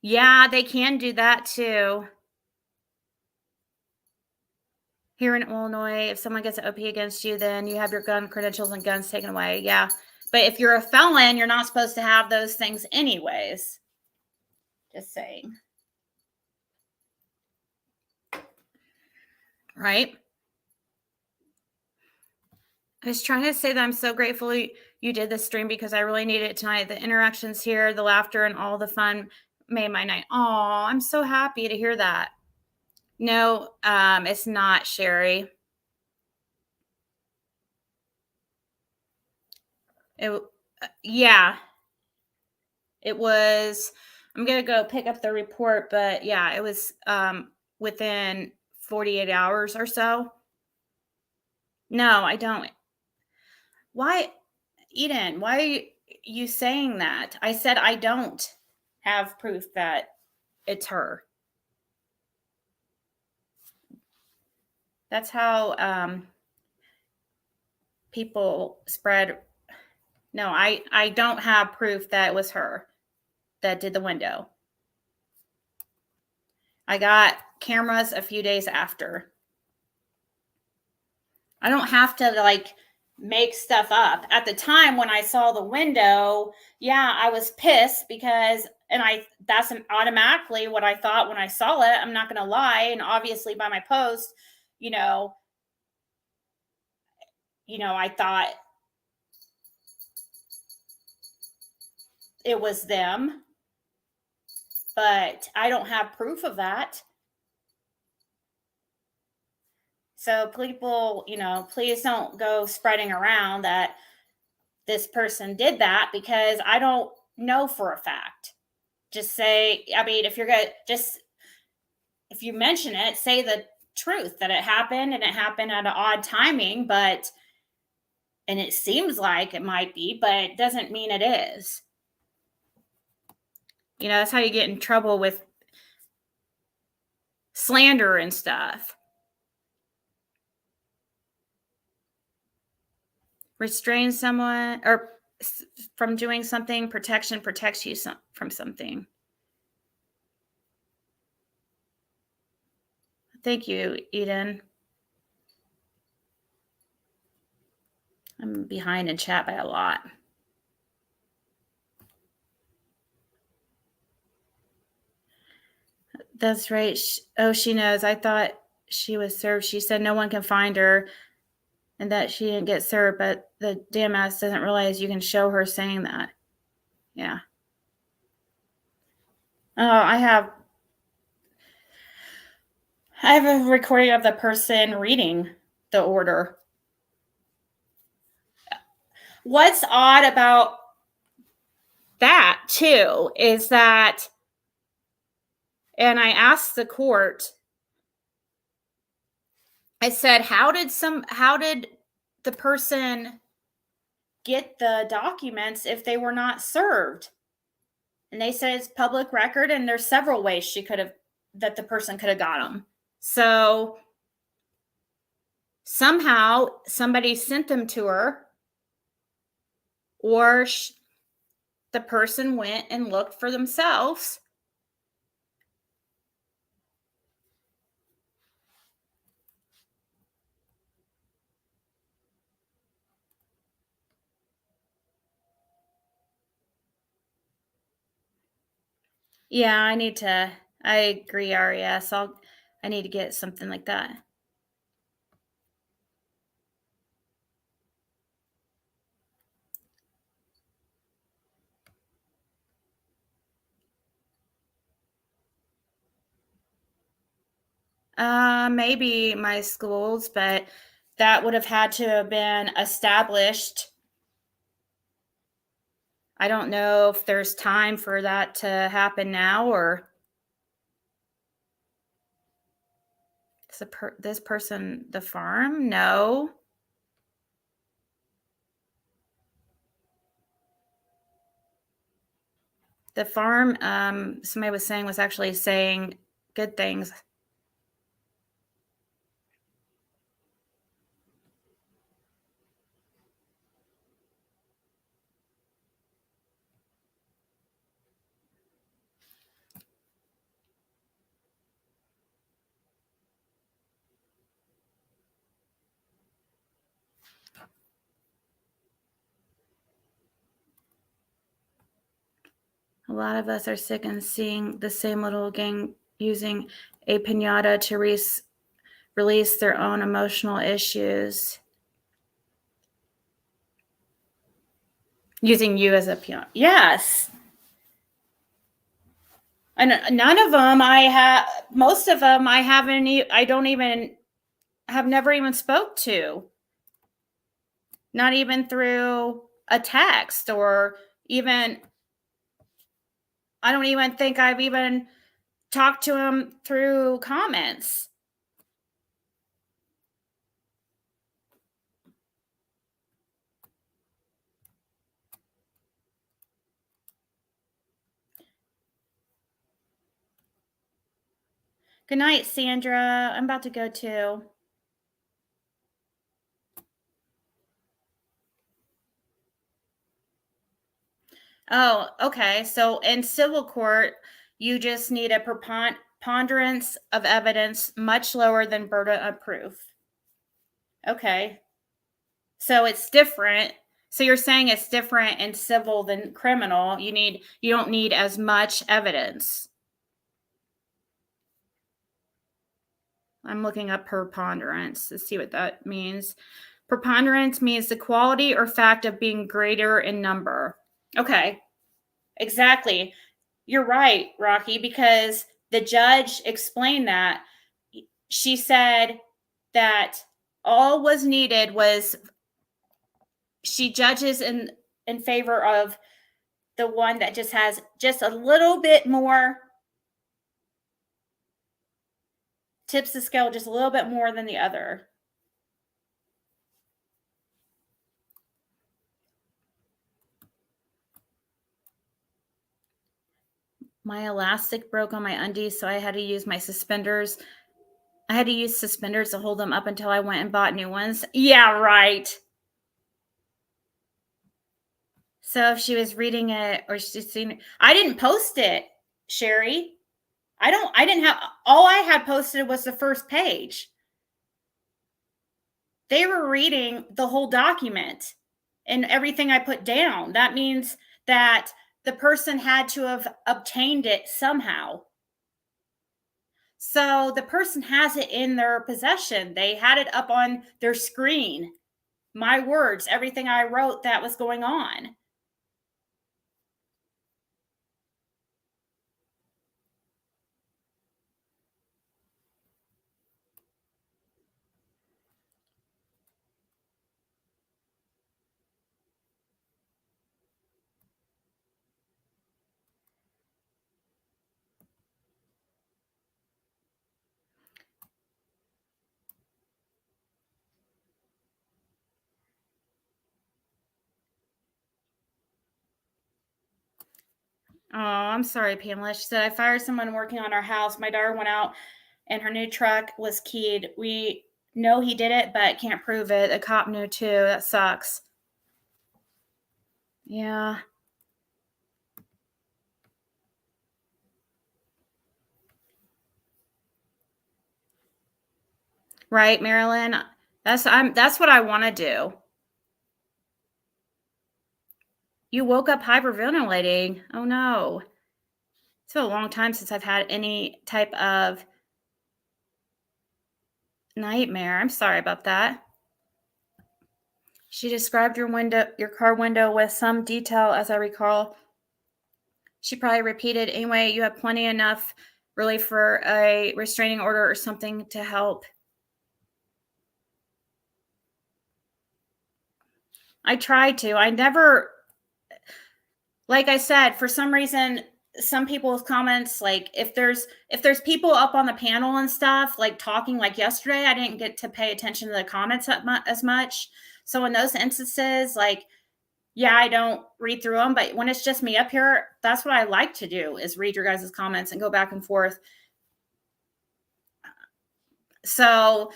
S1: Yeah, they can do that too. Here in Illinois, if someone gets an OP against you, then you have your gun credentials and guns taken away. Yeah. But if you're a felon, you're not supposed to have those things anyways. Just saying. Right? I was trying to say that I'm so grateful you did this stream because I really needed it tonight. The interactions here, the laughter, and all the fun made my night. Oh, I'm so happy to hear that. No, it's not, Sherry. Yeah. It was, I'm going to go pick up the report, but yeah, it was within 48 hours or so. No, I don't. Why, Eden, why are you saying that? I said I don't have proof that it's her. That's how people spread. No, I don't have proof that it was her that did the window. I got cameras a few days after. I don't have to make stuff up. At the time when I saw the window, yeah, I was pissed because, and that's automatically what I thought when I saw it. I'm not going to lie. And obviously by my post, I thought it was them, but I don't have proof of that. So people, please don't go spreading around that this person did that, because I don't know for a fact. Just say, I mean, if you mention it, say the truth that it happened, and it happened at an odd timing, and it seems like it might be, but it doesn't mean it is. That's how you get in trouble with slander and stuff. Restrain someone or from doing something. Protection protects you from something. Thank you, Eden. I'm behind in chat by a lot. That's right. She knows. I thought she was served. She said no one can find her and that she didn't get served, but the damn ass doesn't realize you can show her saying that. Yeah. Oh, I have a recording of the person reading the order. What's odd about that too is that, and I asked the court, I said, how did the person get the documents if they were not served? And they said it's public record, and there's several ways that the person could have got them. So somehow somebody sent them to her, or the person went and looked for themselves. Yeah, I agree, RES. I need to get something like that. Maybe my schools, but that would have had to have been established. I don't know if there's time for that to happen now, or this person, the farm? No. The farm, somebody was saying, was actually saying good things. A lot of us are sick and seeing the same little gang using a piñata to release their own emotional issues. Using you as a piñata. Yes. And none of them most of them I have never even spoke to. Not even through a text, or even, I don't even think I've even talked to him through comments. Good night, Sandra. I'm about to go too. Oh, okay. So in civil court, you just need a preponderance of evidence much lower than burden of proof. Okay. So it's different. So you're saying it's different in civil than criminal. You don't need as much evidence. I'm looking up preponderance to see what that means. Preponderance means the quality or fact of being greater in number. Okay, exactly. You're right, Rocky, because the judge explained that. She said that all was needed was she judges in favor of the one that just has just a little bit more, tips the scale just a little bit more than the other. My elastic broke on my undies, so I had to use my suspenders. I had to use suspenders to hold them up until I went and bought new ones. Yeah, right. So if she was reading it or she's seen it, I didn't post it, Sherry. I didn't have, all I had posted was the first page. They were reading the whole document and everything I put down. That means that the person had to have obtained it somehow. So the person has it in their possession. They had it up on their screen. My words, everything I wrote that was going on. Oh, I'm sorry, Pamela. She said, I fired someone working on our house. My daughter went out and her new truck was keyed. We know he did it, but can't prove it. A cop knew too. That sucks. Yeah. Right, Marilyn? That's what I want to do. You woke up hyperventilating. Oh no. It's been a long time since I've had any type of nightmare. I'm sorry about that. She described your car window with some detail, as I recall. She probably repeated, anyway, you have plenty enough really for a restraining order or something to help. I tried to. I never, like I said, for some reason, some people's comments, like if there's people up on the panel and stuff, like talking, like yesterday, I didn't get to pay attention to the comments as much. So in those instances, like, yeah, I don't read through them, but when it's just me up here, that's what I like to do, is read your guys' comments and go back and forth. So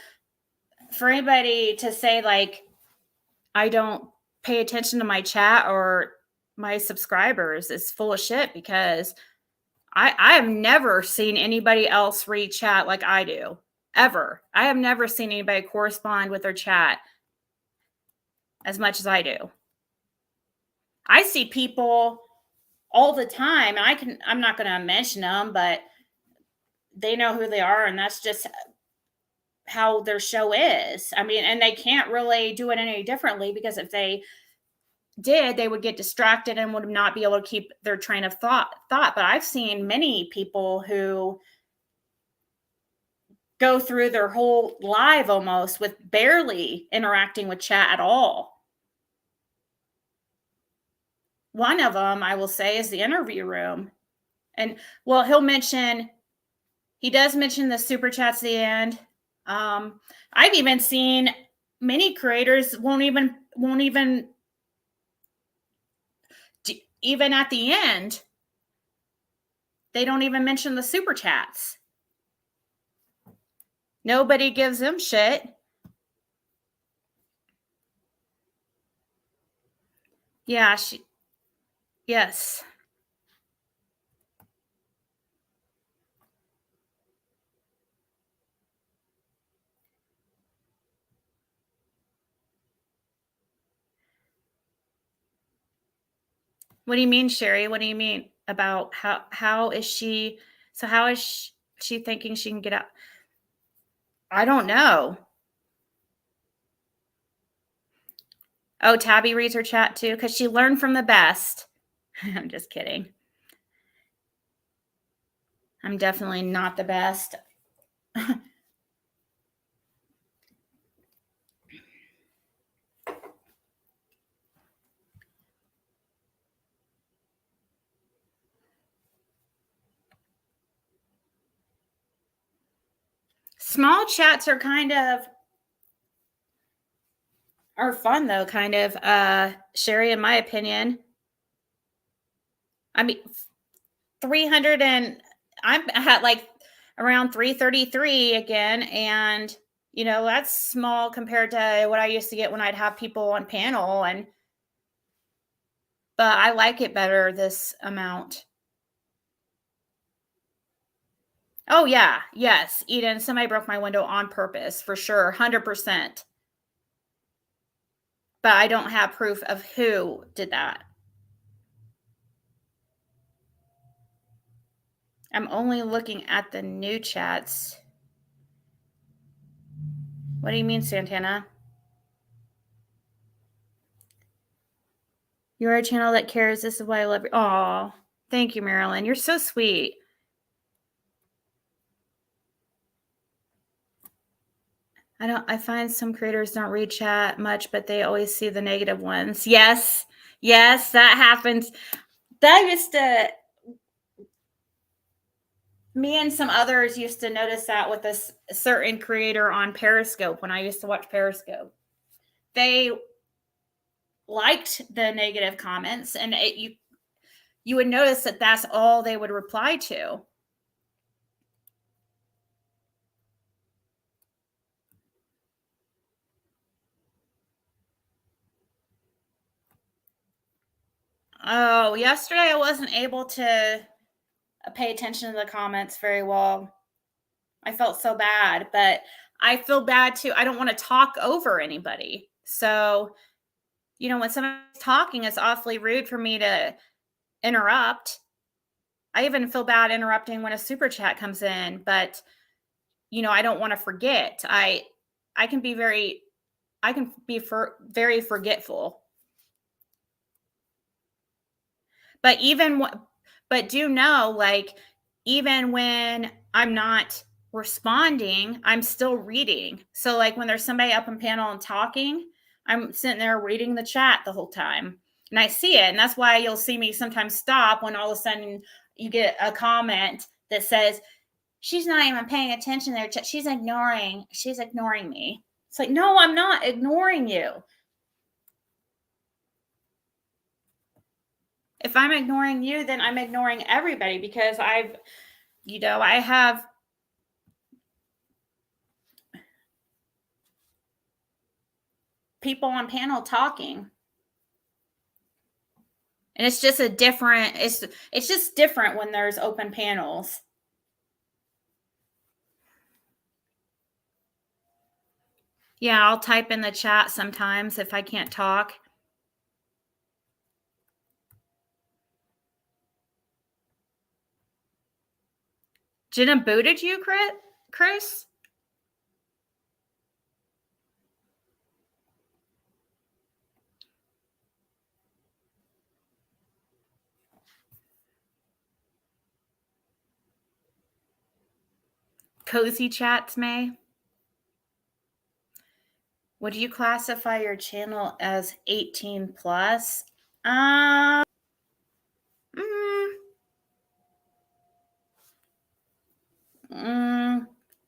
S1: for anybody to say like, I don't pay attention to my chat or my subscribers is full of shit, because I have never seen anybody else read chat like I do, ever. I have never seen anybody correspond with their chat as much as I do. I see people all the time. I'm not going to mention them, but they know who they are, and that's just how their show is. I mean, and they can't really do it any differently, because if they did, they would get distracted and would not be able to keep their train of thought. But I've seen many people who go through their whole live almost with barely interacting with chat at all. One of them, I will say, is the interview room. And well, he does mention the super chats at the end. I've even seen many creators won't even at the end, they don't even mention the super chats. Nobody gives them shit. Yeah, yes. What do you mean, Sherry? What do you mean about how is she? So how is she thinking she can get out? I don't know. Oh, Tabby reads her chat too because she learned from the best. I'm just kidding. I'm definitely not the best. Small chats are fun though, kind of. Sherry, in my opinion. I mean, 300 and I'm at like around 333 again, and that's small compared to what I used to get when I'd have people on panel, but I like it better, this amount. Oh yeah, yes, Eden, somebody broke my window on purpose for sure, 100%. But I don't have proof of who did that. I'm only looking at the new chats. What do you mean, Santana? You're a channel that cares. This is why I love you. Oh, thank you, Marilyn. You're so sweet. I find some creators don't read chat much, but they always see the negative ones. Yes, that happens. That used to, me and some others used to notice that with a certain creator on Periscope when I used to watch Periscope. They liked the negative comments, and you would notice that that's all they would reply to. Oh, yesterday I wasn't able to pay attention to the comments very well. I felt so bad, but I feel bad too. I don't want to talk over anybody. So, when somebody's talking, it's awfully rude for me to interrupt. I even feel bad interrupting when a super chat comes in, but I don't want to forget. I can be very forgetful. But do know, like, even when I'm not responding, I'm still reading. So like when there's somebody up on panel and talking, I'm sitting there reading the chat the whole time, and I see it. And that's why you'll see me sometimes stop when all of a sudden you get a comment that says, she's not even paying attention there. She's ignoring me. It's like, no, I'm not ignoring you. If I'm ignoring you, then I'm ignoring everybody, because I have people on panel talking. And it's just it's just different when there's open panels. Yeah, I'll type in the chat sometimes if I can't talk. Jenna booted you, Chris? Cozy chats, May. Would you classify your channel as 18 plus?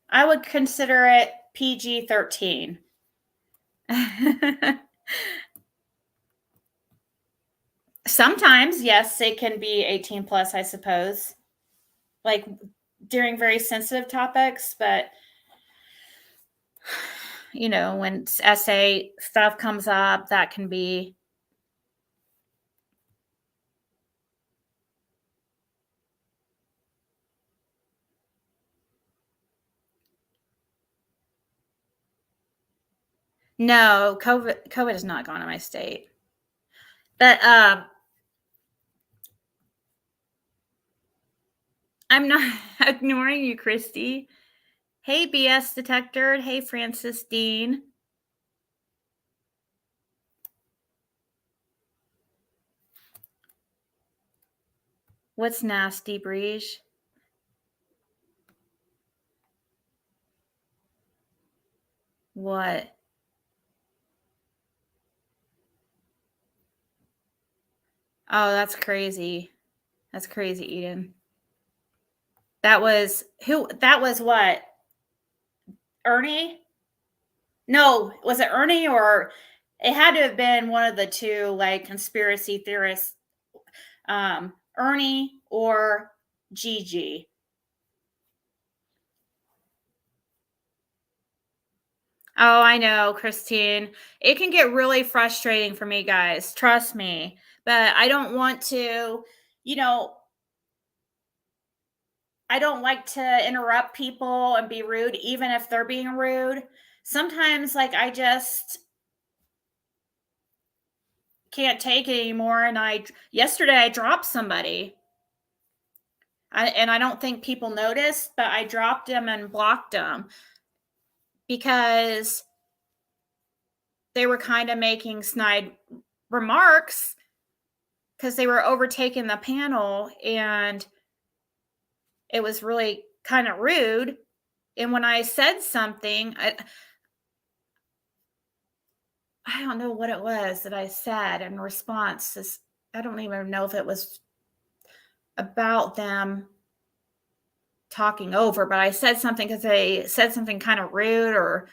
S1: I would consider it PG-13. Sometimes, yes, it can be 18 plus, I suppose. Like during very sensitive topics, but when essay stuff comes up, that can be. No, COVID has not gone to my state. But I'm not ignoring you, Christy. Hey, BS detector. Hey, Francis Dean. What's nasty, Breege? What? Oh, that's crazy. That's crazy, Eden. That was who? That was what? Ernie? No, was it Ernie or it had to have been one of the two, like, conspiracy theorists, Ernie or Gigi. Oh, I know, Christine. It can get really frustrating for me, guys. Trust me. But I don't want to, you know, I don't like to interrupt people and be rude, even if they're being rude. Sometimes, like, I just can't take it anymore. And yesterday I dropped somebody. And I don't think people noticed, but I dropped them and blocked them because they were kind of making snide remarks because they were overtaking the panel and it was really kind of rude. And when I said something, I don't know what it was that I said in response. I don't even know if it was about them talking over, but I said something because they said something kind of rude, or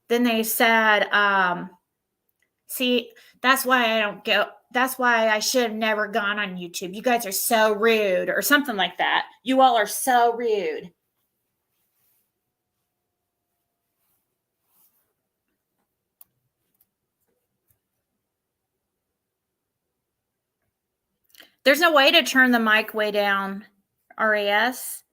S1: then they said, see, that's why I don't go. That's why I should have never gone on YouTube. You guys are so rude, or something like that. You all are so rude. There's no way to turn the mic way down, RAS.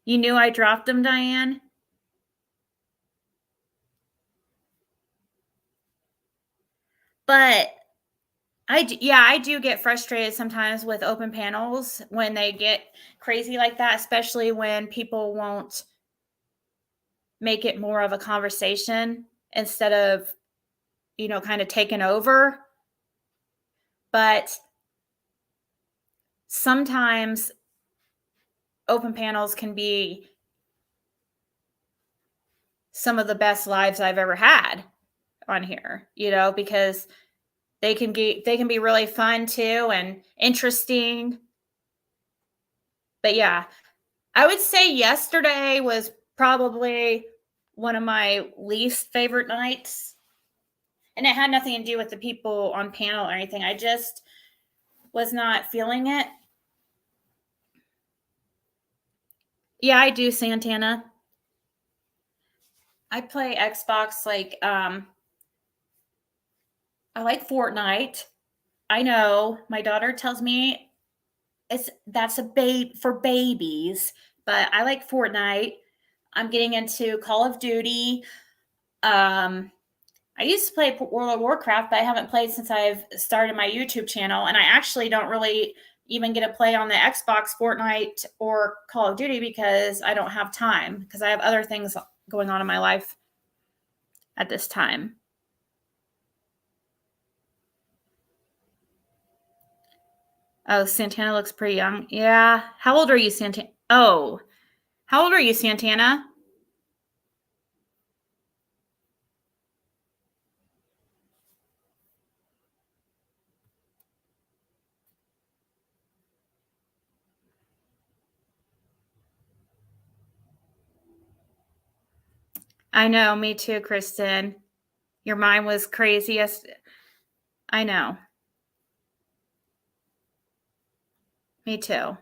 S1: You knew I dropped them, Diane? But I do get frustrated sometimes with open panels when they get crazy like that, especially when people won't make it more of a conversation instead of, kind of taking over. But sometimes open panels can be some of the best lives I've ever had on here, because they can be really fun too and interesting. But yeah, I would say yesterday was probably one of my least favorite nights. And it had nothing to do with the people on panel or anything. I just was not feeling it. Yeah, I do, Santana. I play Xbox I like Fortnite. I know my daughter tells me that's a babe for babies, but I like Fortnite. I'm getting into Call of Duty. I used to play World of Warcraft, but I haven't played since I've started my YouTube channel. And I actually don't really even get to play on the Xbox Fortnite or Call of Duty because I don't have time, because I have other things going on in my life at this time. Oh, Santana looks pretty young. Yeah. How old are you, Santana? Oh, how old are you, Santana? I know, me too, Kristen. Your mind was crazy. I know. Me too.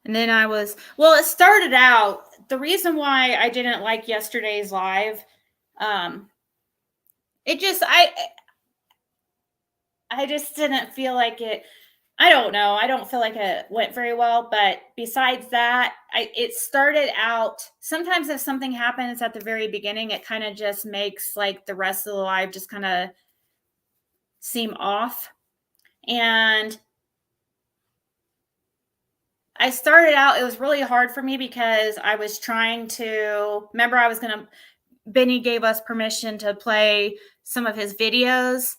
S1: And then it started out, the reason why I didn't like yesterday's live, I just didn't feel like it. I don't know. I don't feel like it went very well, but besides that, it started out, sometimes if something happens at the very beginning, it kind of just makes like the rest of the live just kind of seem off. And I started out, it was really hard for me because I was trying to, remember Benny gave us permission to play some of his videos.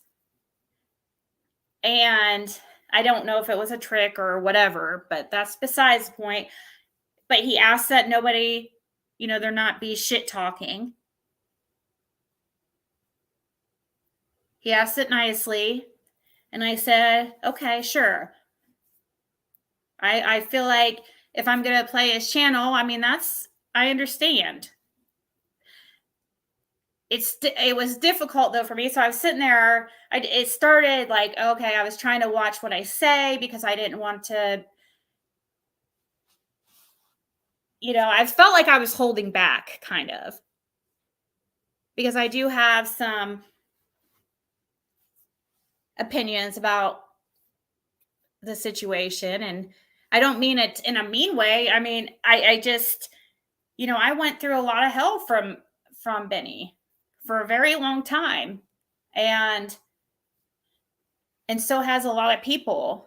S1: And I don't know if it was a trick or whatever, but that's besides the point. But he asked that nobody, there not be shit talking. He asked it nicely. And I said, okay, sure. I feel like if I'm going to play his channel, I mean, I understand. It was difficult though for me. So I was sitting there, it started like, okay, I was trying to watch what I say because I didn't want to, I felt like I was holding back kind of, because I do have some opinions about the situation, and I don't mean it in a mean way. I mean, I just, I went through a lot of hell from Benny for a very long time, and so has a lot of people.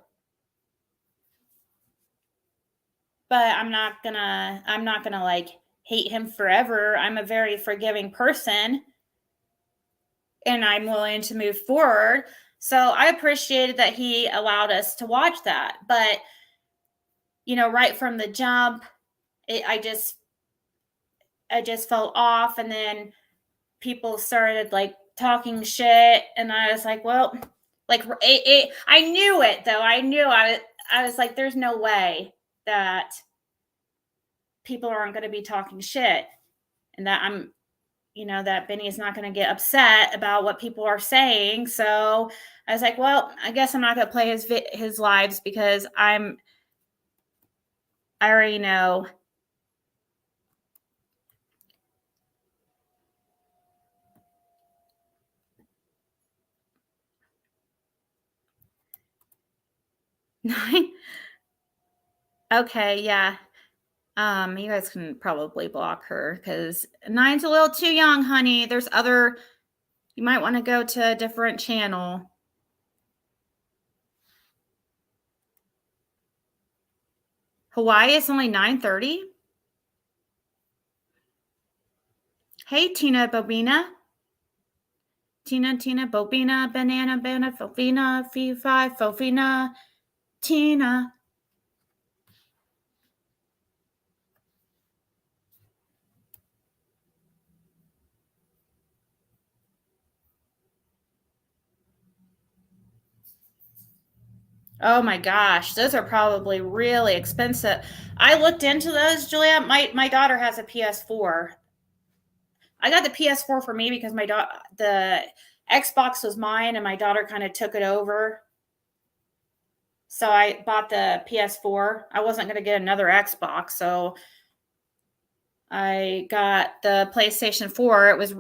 S1: But I'm not gonna like hate him forever. I'm a very forgiving person, and I'm willing to move forward. So I appreciated that he allowed us to watch that. But, right from the jump, I just fell off, and then people started like talking shit, and I was like, well, like I knew it though. I was like, there's no way that people aren't going to be talking shit, and that that Benny is not going to get upset about what people are saying. So I was like, well, I guess I'm not going to play his lives because I already know. Nine. Okay, yeah. You guys can probably block her because 9's a little too young, honey. You might want to go to a different channel. Hawaii is only 9:30. Hey, Tina Bobina. Tina, Bobina, Banana, Fofina, Fee-Fi, Fofina, Tina. Oh my gosh, those are probably really expensive. I looked into those, Julia. My daughter has a PS4. I got the PS4 for me because the Xbox was mine, and my daughter kind of took it over. So I bought the PS4. I wasn't going to get another Xbox, so I got the PlayStation 4. It was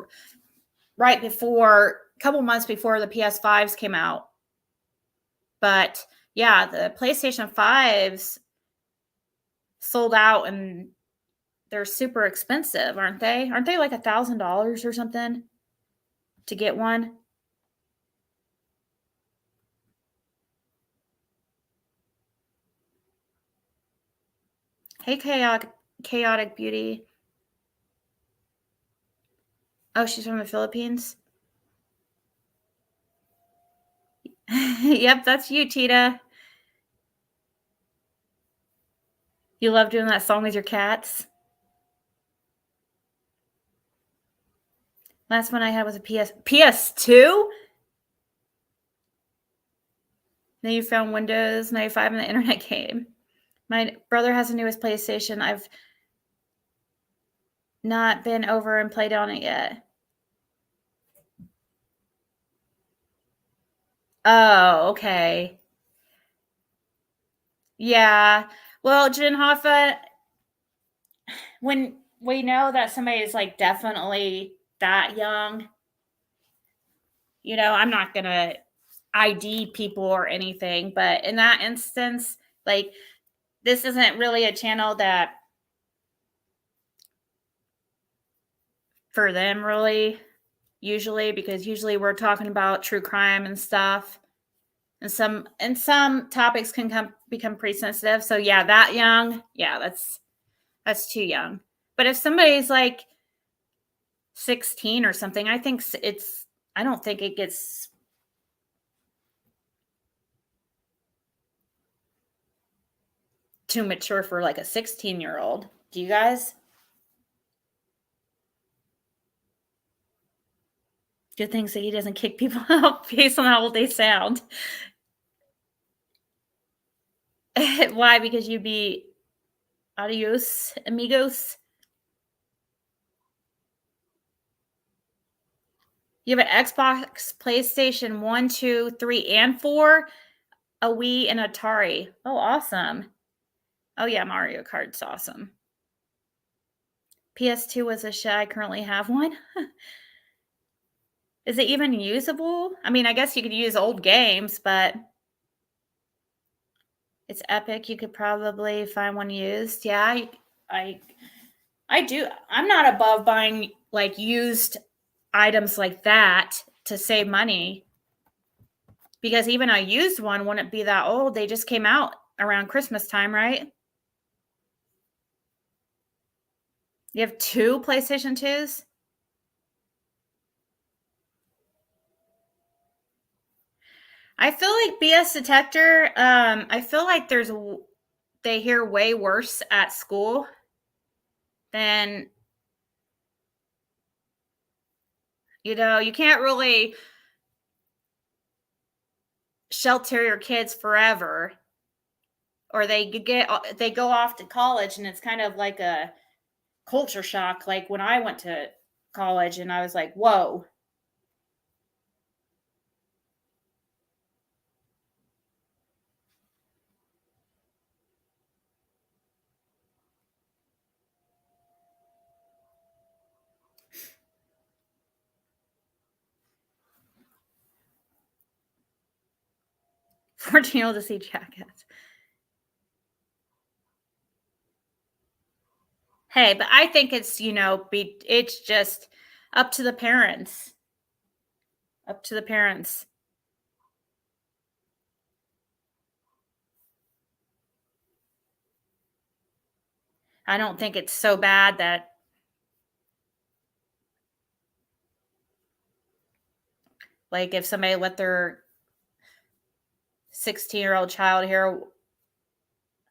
S1: right before, a couple months before the PS5s came out. But yeah, the PlayStation 5s sold out, and they're super expensive, aren't they? Aren't they like $1,000 or something to get one? Hey, chaotic beauty. Oh, she's from the Philippines. Yep, that's you, Tita. You love doing that song with your cats? Last one I had was a PS2? Then you found Windows 95 and the internet came. My brother has the newest PlayStation. I've not been over and played on it yet. Oh, okay. Yeah. Well, Jen Hoffa, when we know that somebody is like definitely that young, I'm not gonna ID people or anything. But in that instance, like, this isn't really a channel that for them really, usually, because usually we're talking about true crime and stuff. And some topics can become pretty sensitive. So yeah, that young, yeah, that's too young. But if somebody's like 16 or something, I don't think it gets too mature for like a 16-year-old. Do you guys? Good thing Ziggy doesn't kick people out based on how old they sound. Why? Because you'd be adios, amigos. You have an Xbox, PlayStation 1, 2, 3, and 4, a Wii, and Atari. Oh, awesome. Oh, yeah, Mario Kart's awesome. PS2 was a shit. I currently have one. Is it even usable? I mean, I guess you could use old games, but it's Epic. You could probably find one used. Yeah, I do. I'm not above buying like used items like that to save money, because even a used one wouldn't be that old. They just came out around Christmas time, right? You have 2 PlayStation 2s? I feel like BS detector, I feel like they hear way worse at school than, you can't really shelter your kids forever, or they go off to college, and it's kind of like a culture shock. Like when I went to college and I was like, whoa. $14 to see jackets. Hey, but I think it's, it's just up to the parents. Up to the parents. I don't think it's so bad that like if somebody let their 16-year-old child hear,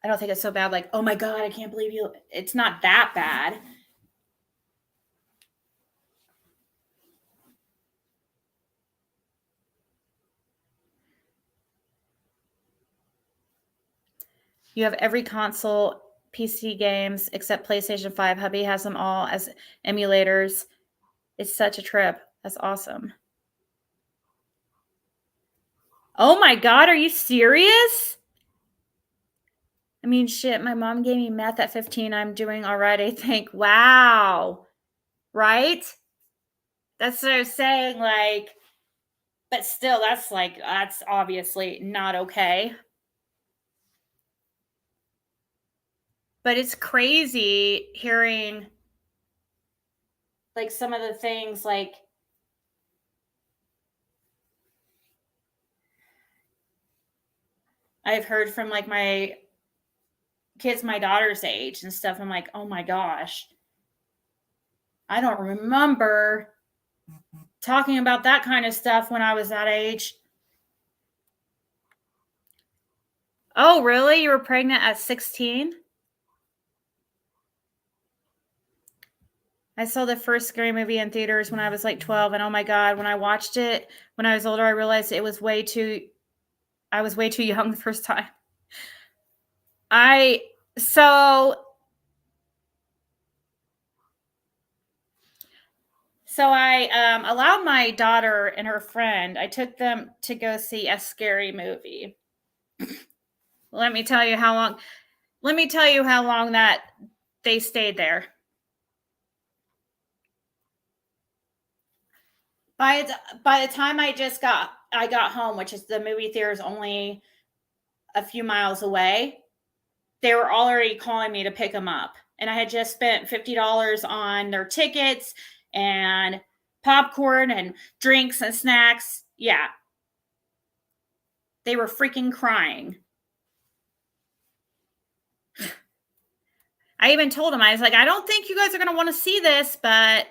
S1: I don't think it's so bad. Like, oh my God, I can't believe you. It's not that bad. You have every console, PC games, except PlayStation 5. Hubby has them all as emulators. It's such a trip. That's awesome. Oh my God, are you serious? I mean, shit, my mom gave me meth at 15. I'm doing all right, I think. Wow. Right? That's what I was saying. Like, but still, that's obviously not okay. But it's crazy hearing like some of the things like I've heard from like my kids my daughter's age and stuff. I'm like, oh my gosh, I don't remember talking about that kind of stuff when I was that age. Oh, really? You were pregnant at 16? I saw the first scary movie in theaters when I was like 12, and oh my God, when I watched it when I was older, I realized I was way too young the first time. So I allowed my daughter and her friend, I took them to go see a scary movie. Let me tell you how long that they stayed there. By the time I got home, which is the movie theater is only a few miles away, they were already calling me to pick them up. And I had just spent $50 on their tickets and popcorn and drinks and snacks. Yeah. They were freaking crying. I even told them, I was like, I don't think you guys are going to want to see this, but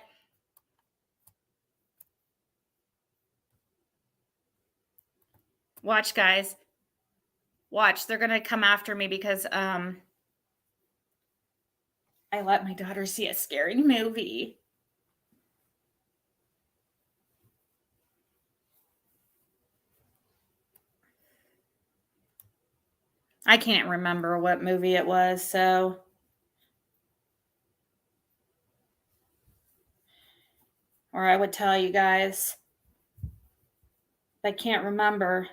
S1: watch, guys. Watch. They're going to come after me because I let my daughter see a scary movie. I can't remember what movie it was, so. Or I would tell you guys. I can't remember.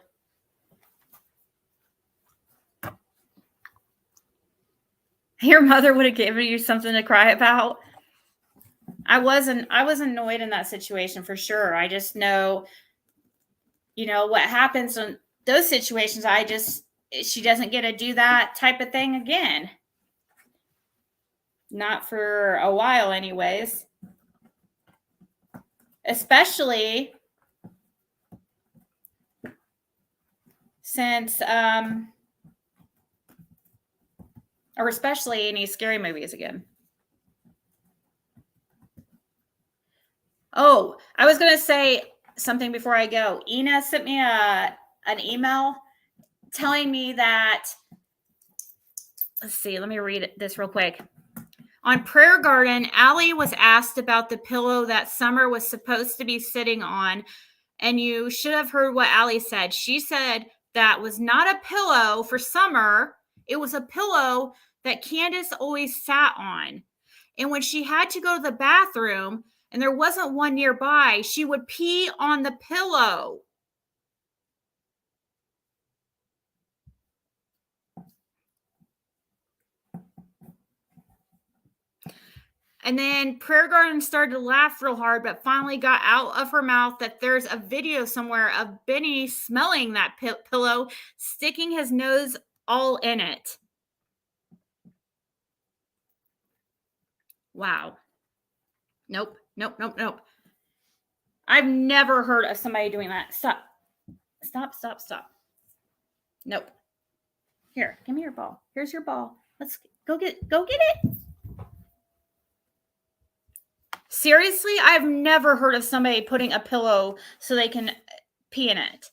S1: Your mother would have given you something to cry about. I was annoyed in that situation for sure. I just know, what happens in those situations. She doesn't get to do that type of thing again. Not for a while anyways. Especially since, or especially any scary movies again. Oh, I was going to say something before I go. Ina sent me an email telling me that, let's see, let me read this real quick. On Prayer Garden, Allie was asked about the pillow that Summer was supposed to be sitting on, and you should have heard what Allie said. She said that was not a pillow for Summer. It was a pillow that Candace always sat on. And when she had to go to the bathroom and there wasn't one nearby, she would pee on the pillow. And then Prayer Garden started to laugh real hard, but finally got out of her mouth that there's a video somewhere of Benny smelling that pillow, sticking his nose all in it. Wow. Nope. I've never heard of somebody doing that. Stop. Nope. Here, give me your ball. Here's your ball. Let's go get it. Seriously, I've never heard of somebody putting a pillow so they can pee in it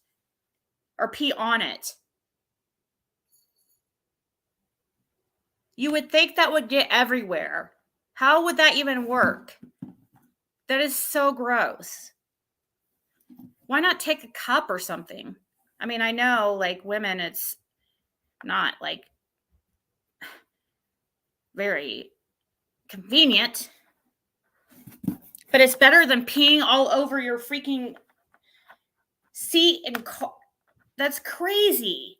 S1: or pee on it. You would think that would get everywhere. How would that even work? That is so gross. Why not take a cup or something? I mean, I know, like, women, it's not, like, very convenient. But it's better than peeing all over your freaking seat and car. That's crazy.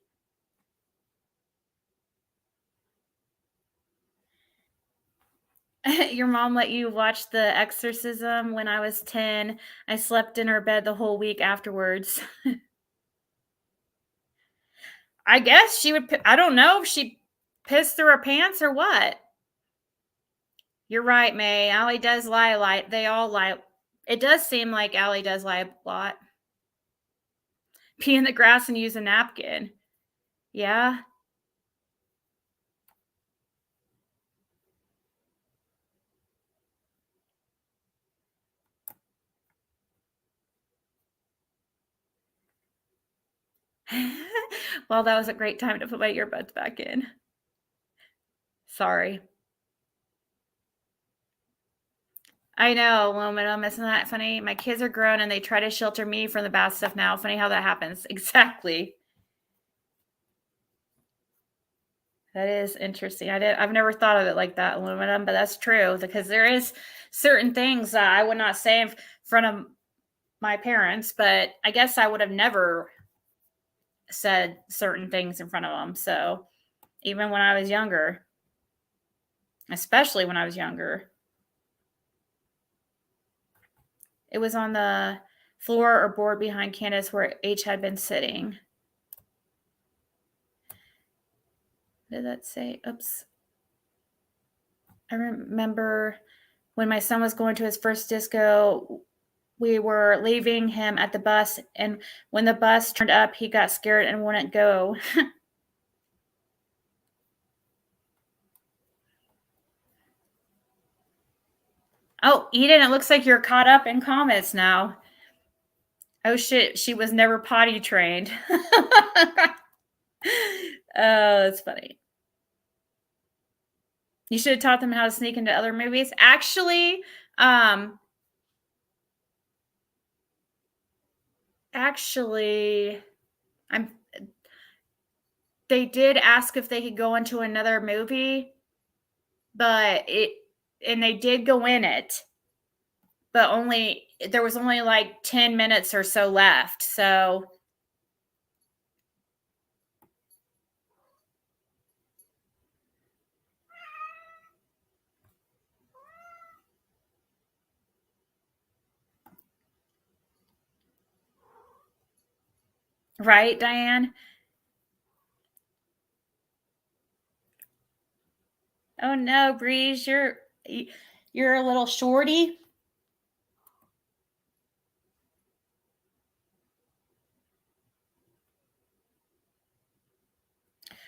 S1: Your mom let you watch The Exorcism when I was 10. I slept in her bed the whole week afterwards. I guess she would, I don't know if she pissed through her pants or what. You're right, May. Allie does lie a lot. They all lie. It does seem like Allie does lie a lot. Pee in the grass and use a napkin. Yeah. Well, that was a great time to put my earbuds back in. Sorry. I know, aluminum. Isn't that funny? My kids are grown and they try to shelter me from the bad stuff now. Funny how that happens. Exactly. That is interesting. I've never thought of it like that, aluminum, but that's true because there is certain things that I would not say in front of my parents, but I guess I would have never said certain things in front of them. So even when I was younger, especially when I was younger, it was on the floor or board behind Candace where H had been sitting. What did that say? Oops. I remember when my son was going to his first disco, we were leaving him at the bus, and when the bus turned up, he got scared and wouldn't go. Oh, Eden, it looks like you're caught up in comments now. Oh shit, she was never potty trained. Oh, that's funny. You should have taught them how to sneak into other movies. Actually, they did ask if they could go into another movie, and they did go in it, but there was only like 10 minutes or so left. So right, Diane? Oh no, Breeze, you're a little shorty.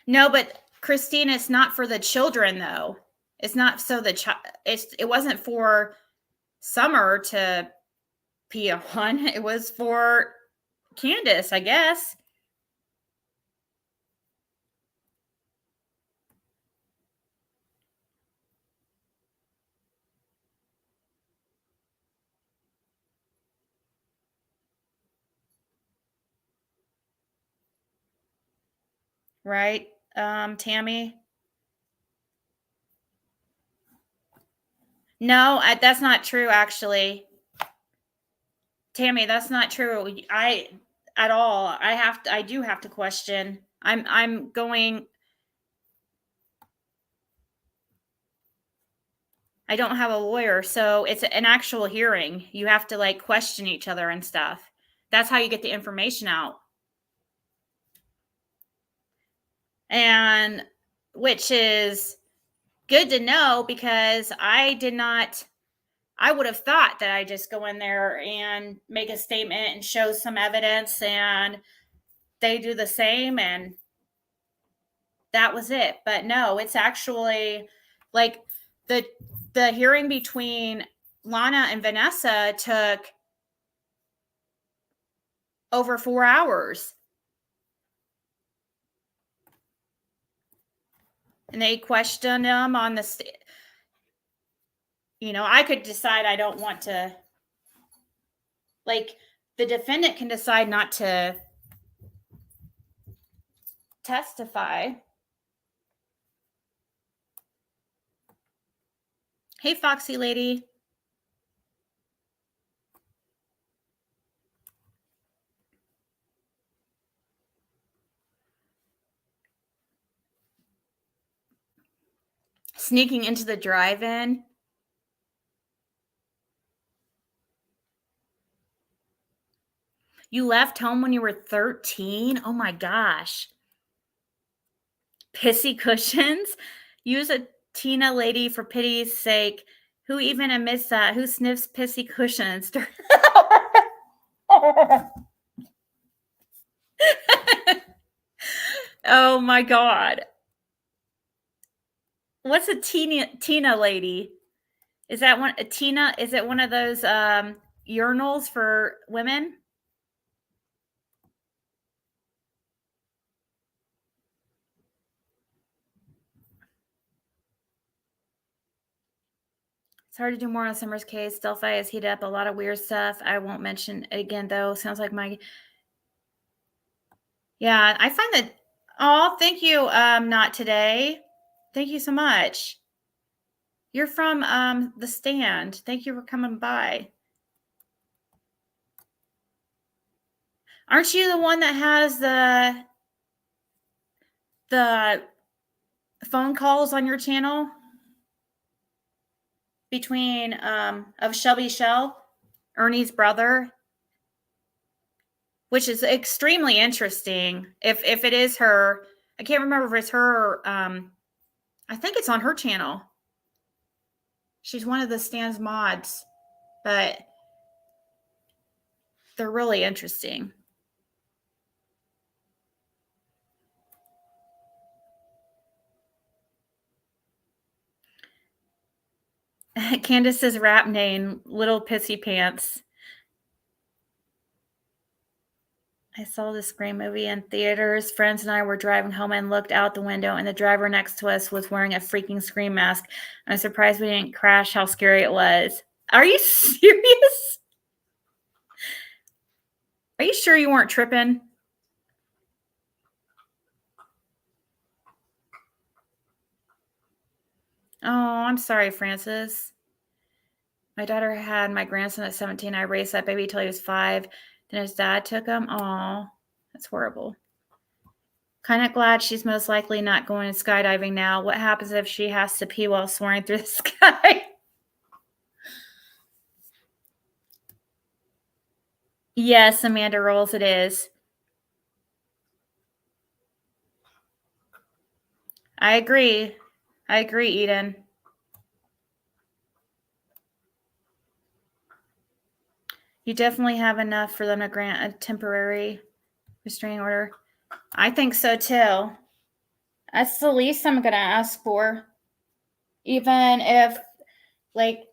S1: No, but Christine, it's not for the children though. It's not so it wasn't for Summer to pee on. It was for Candace, I guess. Right, Tammy? No, that's not true, actually. Tammy, that's not true. At all. I do have to question. I'm going. I don't have a lawyer, so it's an actual hearing. You have to like question each other and stuff. That's how you get the information out. And which is good to know, because I would have thought that I just go in there and make a statement and show some evidence, and they do the same, and that was it. But no, it's actually like the hearing between Lana and Vanessa took over 4 hours. And they questioned them on the I could decide I don't want to, like, the defendant can decide not to testify. Hey, Foxy Lady. Sneaking into the drive-in. You left home when you were 13? Oh my gosh. Pissy cushions? Use a Tina lady for pity's sake. Who even admits that? Who sniffs pissy cushions? Oh my God. What's a Tina lady? Is that one a Tina? Is it one of those urinals for women? It's hard to do more on Summer's case. Delphi has heated up a lot of weird stuff. I won't mention it again, though. Sounds like yeah, I find that. Oh, thank you. Not today. Thank you so much. You're from the stand. Thank you for coming by. Aren't you the one that has the phone calls on your channel between of Shelby Shell, Ernie's brother? which is extremely interesting. If it is her, I can't remember if it's her or, I think it's on her channel. She's one of the Stan's mods, but they're really interesting. Candace's rap name, Little Pissy Pants. I saw the Scream movie in theaters. Friends and I were driving home and looked out the window, and the driver next to us was wearing a freaking Scream mask. I'm surprised we didn't crash. How scary it was. Are you serious? Are you sure you weren't tripping? Oh, I'm sorry, Francis. My daughter had my grandson at 17. I raised that baby till he was 5. Then his dad took him. Oh, that's horrible. Kind of glad she's most likely not going skydiving now. What happens if she has to pee while soaring through the sky? Yes, Amanda Rolls, it is. I agree. I agree, Eden. You definitely have enough for them to grant a temporary restraining order. I think so too. That's the least I'm going to ask for. Even if, like,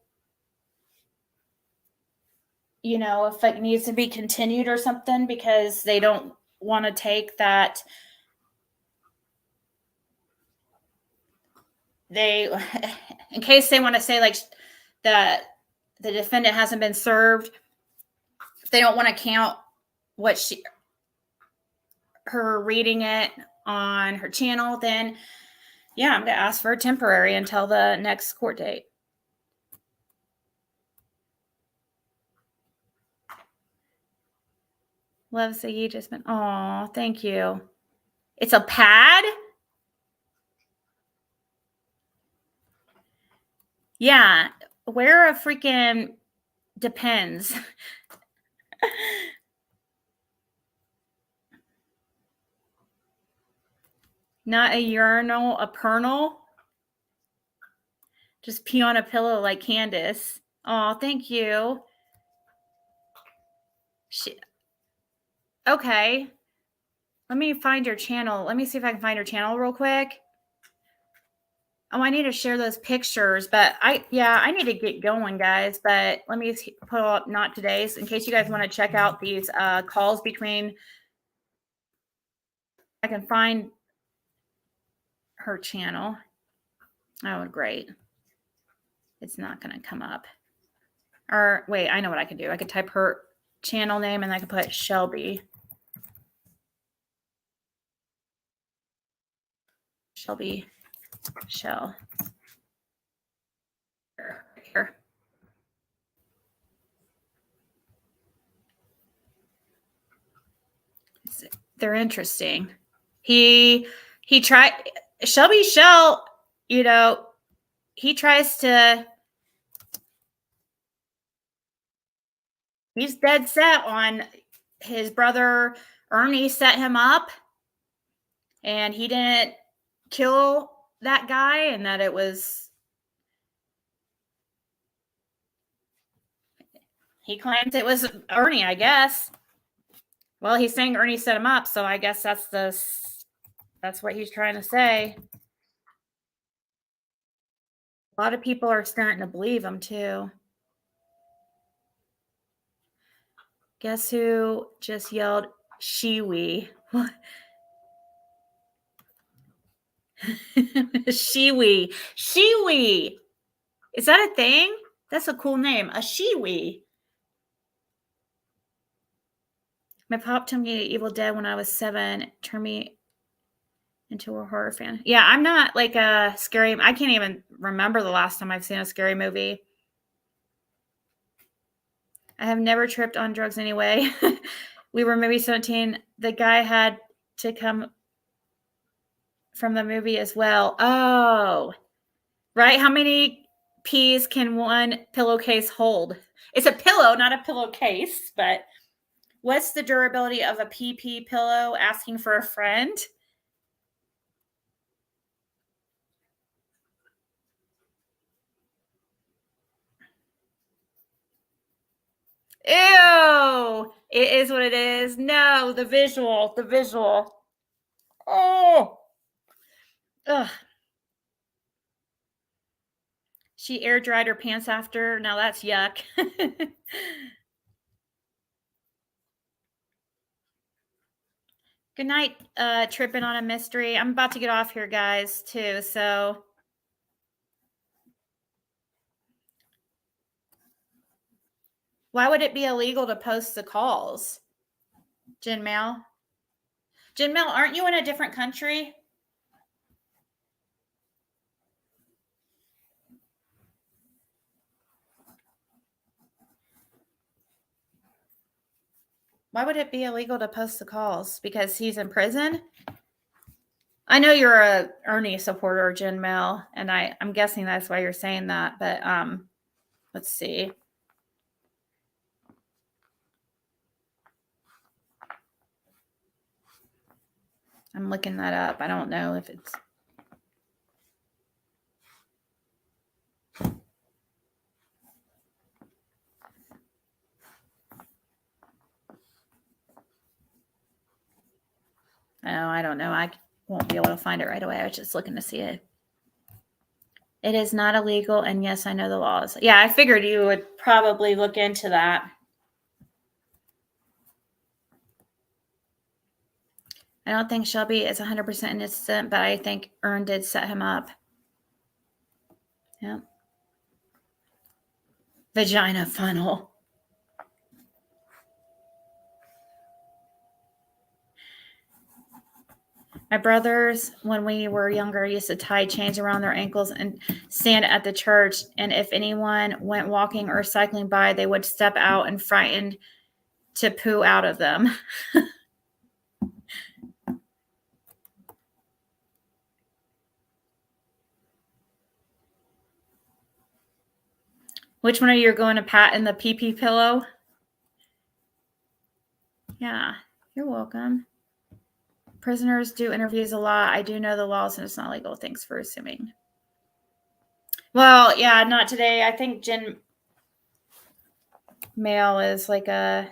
S1: you know, if it needs to be continued or something because they don't want to take that. They, in case they want to say like that the defendant hasn't been served, if they don't want to count what her reading it on her channel, then yeah, I'm going to ask for a temporary until the next court date. Love Ziggy just been, oh, thank you. It's a pad? Yeah, wear a freaking depends. Not a urinal, a pernal. Just pee on a pillow like Candace. Oh, thank you. Okay. Let me find your channel. Let me see if I can find your channel real quick. Oh, I need to share those pictures, but I need to get going, guys. But let me pull up not today's in case you guys want to check out these calls between. I can find her channel. Oh, great. It's not going to come up. Or wait, I know what I can do. I could type her channel name and I can put Shelby. Shelby Shell. Here. They're interesting. He tried Shelby Shell, you know, he tries to, he's dead set on his brother Ernie set him up and he didn't kill that guy and that it was, he claims it was Ernie, I guess. Well, he's saying Ernie set him up, so I guess that's what he's trying to say. A lot of people are starting to believe him too. Guess who just yelled shiwi? Shiwi. Shiwi. Is that a thing? That's a cool name. A shiwi. My pop told me Evil Dead when I was 7. Turned me into a horror fan. Yeah, I'm not like a scary. I can't even remember the last time I've seen a scary movie. I have never tripped on drugs anyway. We were maybe 17. The guy had to come from the movie as well. Oh, right. How many peas can one pillowcase hold? It's a pillow, not a pillowcase, but What's the durability of a PP pillow? Asking for a friend. Ew! It is what it is. No, the visual. Oh! Ugh. She air dried her pants after. Now that's yuck. Good night, tripping on a mystery. I'm about to get off here, guys, too. So why would it be illegal to post the calls? Jen Mail, aren't you in a different country? Why would it be illegal to post the calls? Because he's in prison? I know you're a Ernie supporter, Jen Mail, and I'm guessing that's why you're saying that. But let's see. I'm looking that up. I don't know if it's. No, I don't know. I won't be able to find it right away. I was just looking to see it. It is not illegal, and yes, I know the laws. Yeah, I figured you would probably look into that. I don't think Shelby is 100% innocent, but I think Ern did set him up. Yeah. Vagina funnel. My brothers, when we were younger, used to tie chains around their ankles and stand at the church. And if anyone went walking or cycling by, they would step out and frightened to poo out of them. Which one are you going to pat in the pee-pee pillow? Yeah, you're welcome. Prisoners do interviews a lot. I do know the laws and it's not legal. Thanks for assuming. Well, yeah, not today. I think Jen Mail is like a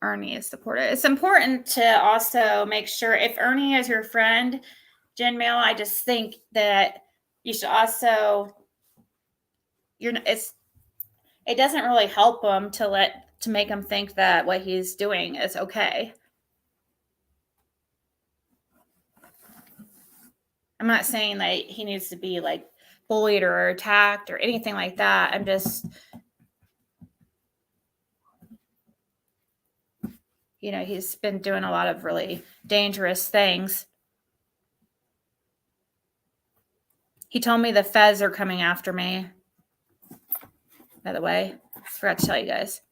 S1: Ernie is supportive. It's important to also make sure if Ernie is your friend, Jen Mail, I just think that you should also it doesn't really help him to make him think that what he's doing is okay. I'm not saying that he needs to be like bullied or attacked or anything like that. I'm just, he's been doing a lot of really dangerous things. He told me the feds are coming after me. By the way, I forgot to tell you guys.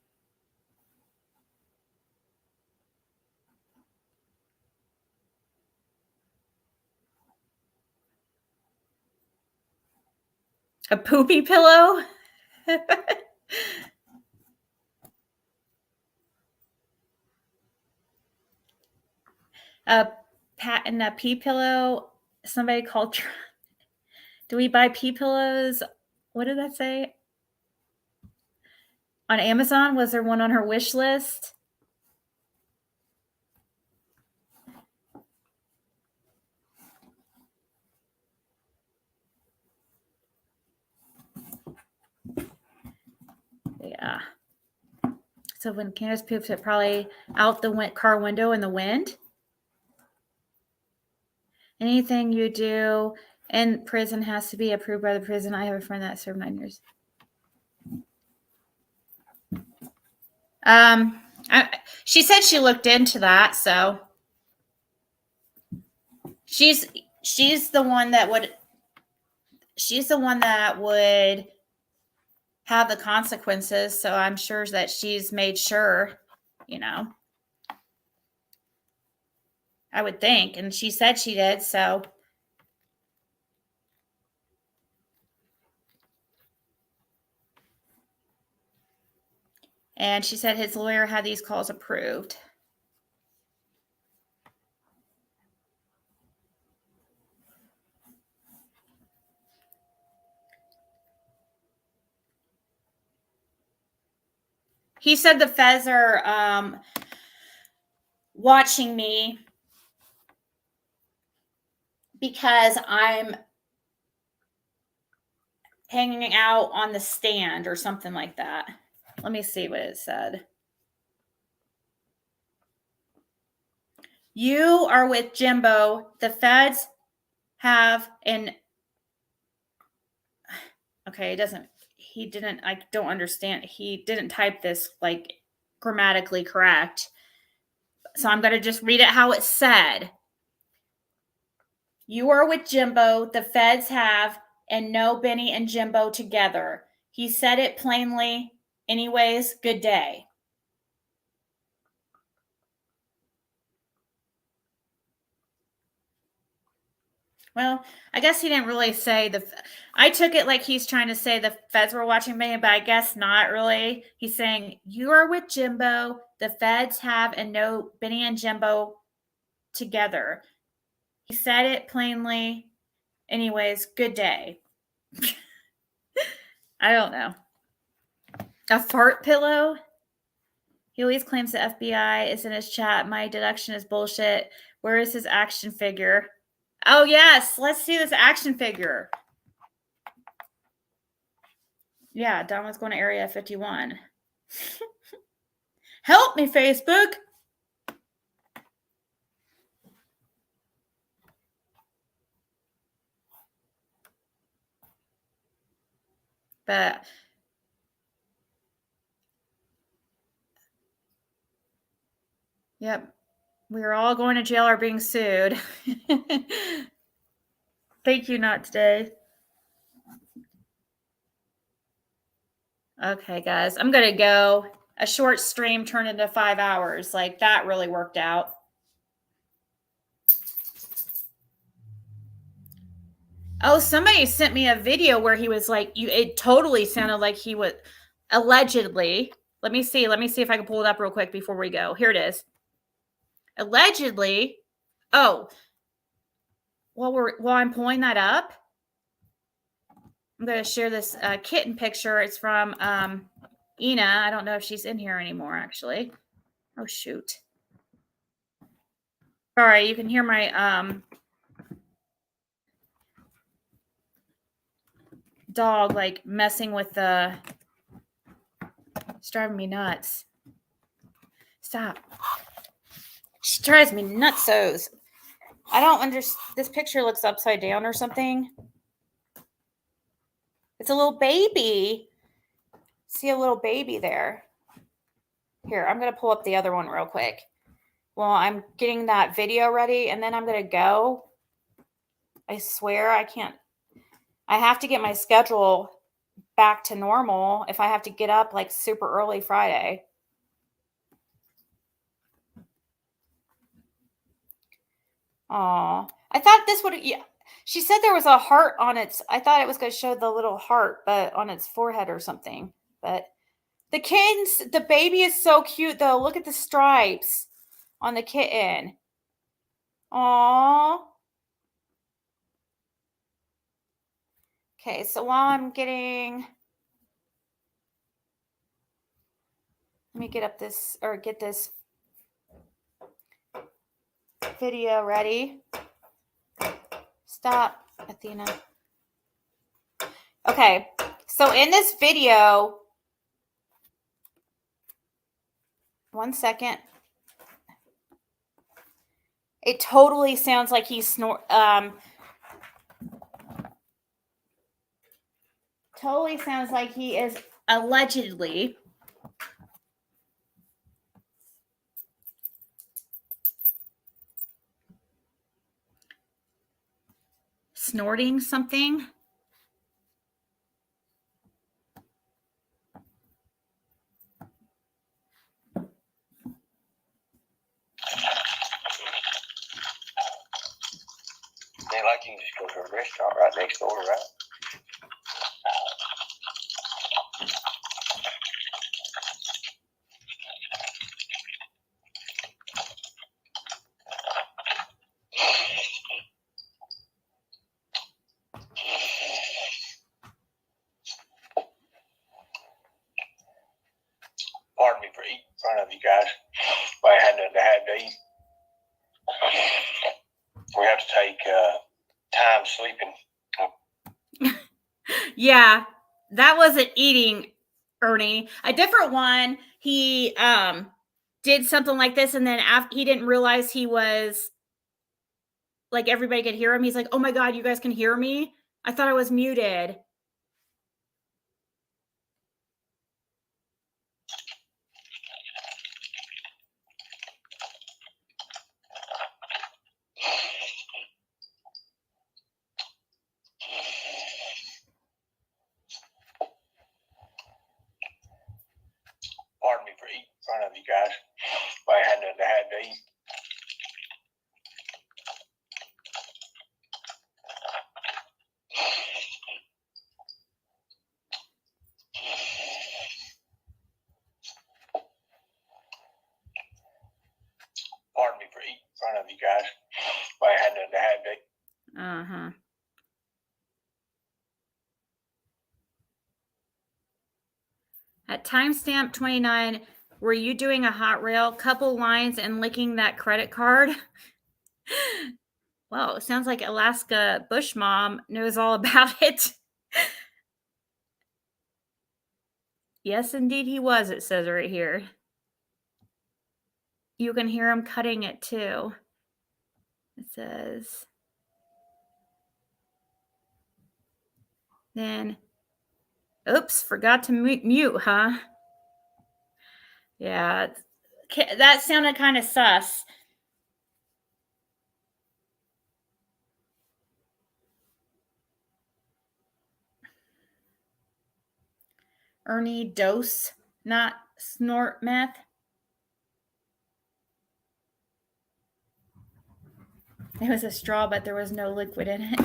S1: A poopy pillow? A pat and a pee pillow. Somebody called. Do we buy pee pillows? What did that say? On Amazon? Was there one on her wish list? Yeah. So when Candace poops, it probably out the car window in the wind. Anything you do in prison has to be approved by the prison. I have a friend that served 9 years. She said she looked into that, so she's the one that would have the consequences. So I'm sure that she's made sure, I would think, and she said she did. So And she said his lawyer had these calls approved. He said the feds are watching me because I'm hanging out on the stand or something like that. Let me see what it said. You are with Jimbo. The feds have an... Okay, I don't understand. He didn't type this like grammatically correct. So I'm going to just read it how it said. You are with Jimbo. The feds have, and know Benny and Jimbo together. He said it plainly. Anyways, good day. Well, I guess he didn't really say I took it like he's trying to say the feds were watching me, but I guess not really. He's saying, you are with Jimbo. The feds have and know Benny and Jimbo together. He said it plainly. Anyways, good day. I don't know. A fart pillow? He always claims the FBI is in his chat. My deduction is bullshit. Where is his action figure? Oh, yes. Let's see this action figure. Yeah, Don was going to Area 51. Help me, Facebook. But yep, we are all going to jail or being sued. Thank you, not today. Okay, guys, I'm going to go. A short stream turned into 5 hours. Like, that really worked out. Oh, somebody sent me a video where he was like, it totally sounded like he would allegedly. Let me see if I can pull it up real quick before we go. Here it is. Allegedly. Oh, while I'm pulling that up, I'm going to share this kitten picture. It's from Ina. I don't know if she's in here anymore, actually. Oh, shoot. Sorry, you can hear my dog like messing with the... It's driving me nuts. Stop. She drives me nutsos. I don't understand. This picture looks upside down or something. It's a little baby. See a little baby there. Here, I'm going to pull up the other one real quick. Well, I'm getting that video ready, and then I'm going to go. I swear I can't. I have to get my schedule back to normal if I have to get up like super early Friday. Aw. I thought this would... Yeah. She said there was a heart on its... I thought it was going to show the little heart, but on its forehead or something. But the kittens, the baby is so cute, though. Look at the stripes on the kitten. Aww. Okay, so while I'm getting... Let me get up this... Or get this video ready. Stop, Athena. Okay, so in this video... One second. It totally sounds like he's totally sounds like he is allegedly snorting something.
S6: They like you just go to a restaurant right next door, right? of you guys. But I had nothing to have to eat. We have to take time sleeping.
S1: Yeah, that wasn't eating, Ernie. A different one, he did something like this, and then after he didn't realize he was like everybody could hear him. He's like, "Oh my God, you guys can hear me? I thought I was muted."
S6: Pardon me for eating in front of you guys. But I had nothing to have to eat. Pardon me for eating in front of you guys. But I had nothing to have to eat.
S1: Uh-huh. At timestamp 29, were you doing a hot rail, couple lines, and licking that credit card? Well, it sounds like Alaska Bush Mom knows all about it. Yes, indeed he was, it says right here. You can hear him cutting it too. It says, then, oops, forgot to mute, huh? Yeah, that sounded kind of sus. Ernie dose, not snort meth. It was a straw, but there was no liquid in it.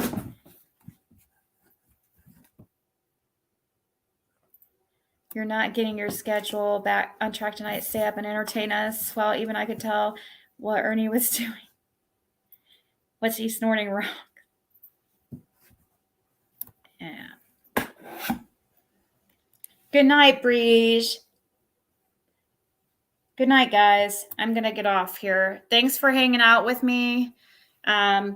S1: You're not getting your schedule back on track tonight. Stay up and entertain us. Well, even I could tell what Ernie was doing. What's he snorting wrong? Yeah. Good night, Breege. Good night, guys. I'm going to get off here. Thanks for hanging out with me. I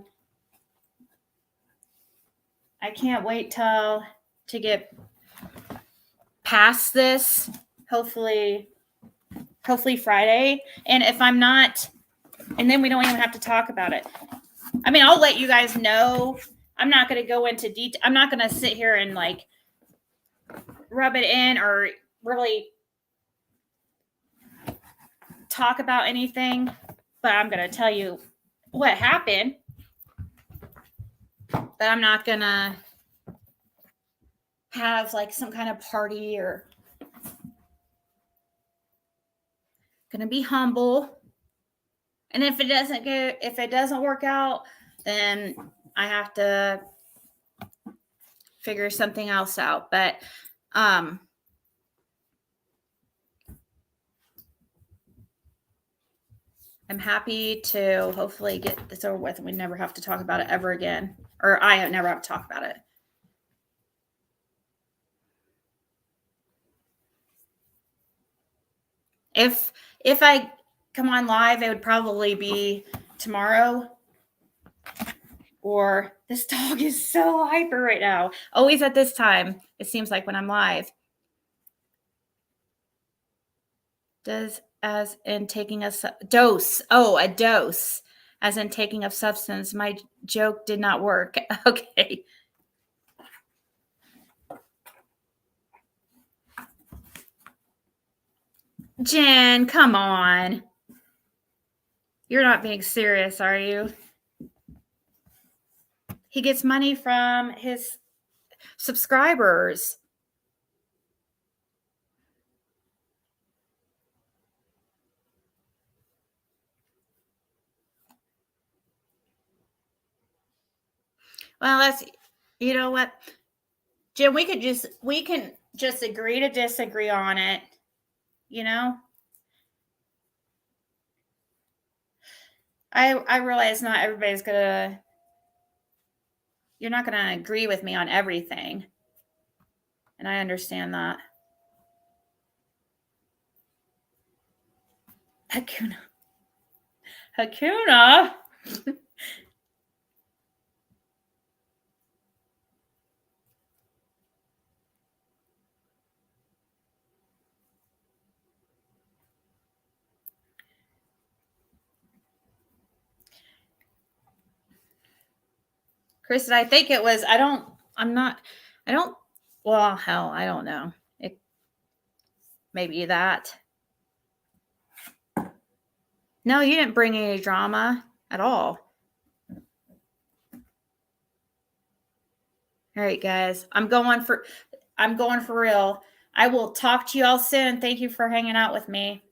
S1: can't wait to get past this. Hopefully Friday. And if I'm not, and then we don't even have to talk about it. I mean, I'll let you guys know. I'm not going to go into detail. I'm not going to sit here and like rub it in or really talk about anything, but I'm going to tell you what happened. But I'm not going to have like some kind of party or going to be humble. And if it doesn't work out, then I have to figure something else out. But I'm happy to hopefully get this over with and we never have to talk about it ever again. Or I never have to talk about it. If I come on live, it would probably be tomorrow. Or this dog is so hyper right now. Always at this time, it seems like when I'm live. Does as in taking a dose. Oh, a dose. As in taking of substance. My joke did not work. Okay. Jen, come on. You're not being serious, are you? He gets money from his subscribers. Well, that's, you know what, Jen, we can just agree to disagree on it, you know? I realize not everybody's you're not gonna agree with me on everything. And I understand that. Hakuna. Hakuna. Kristen, I think it was, well, hell, I don't know. It maybe that. No, you didn't bring any drama at all. All right, guys. I'm going for real. I will talk to you all soon. Thank you for hanging out with me.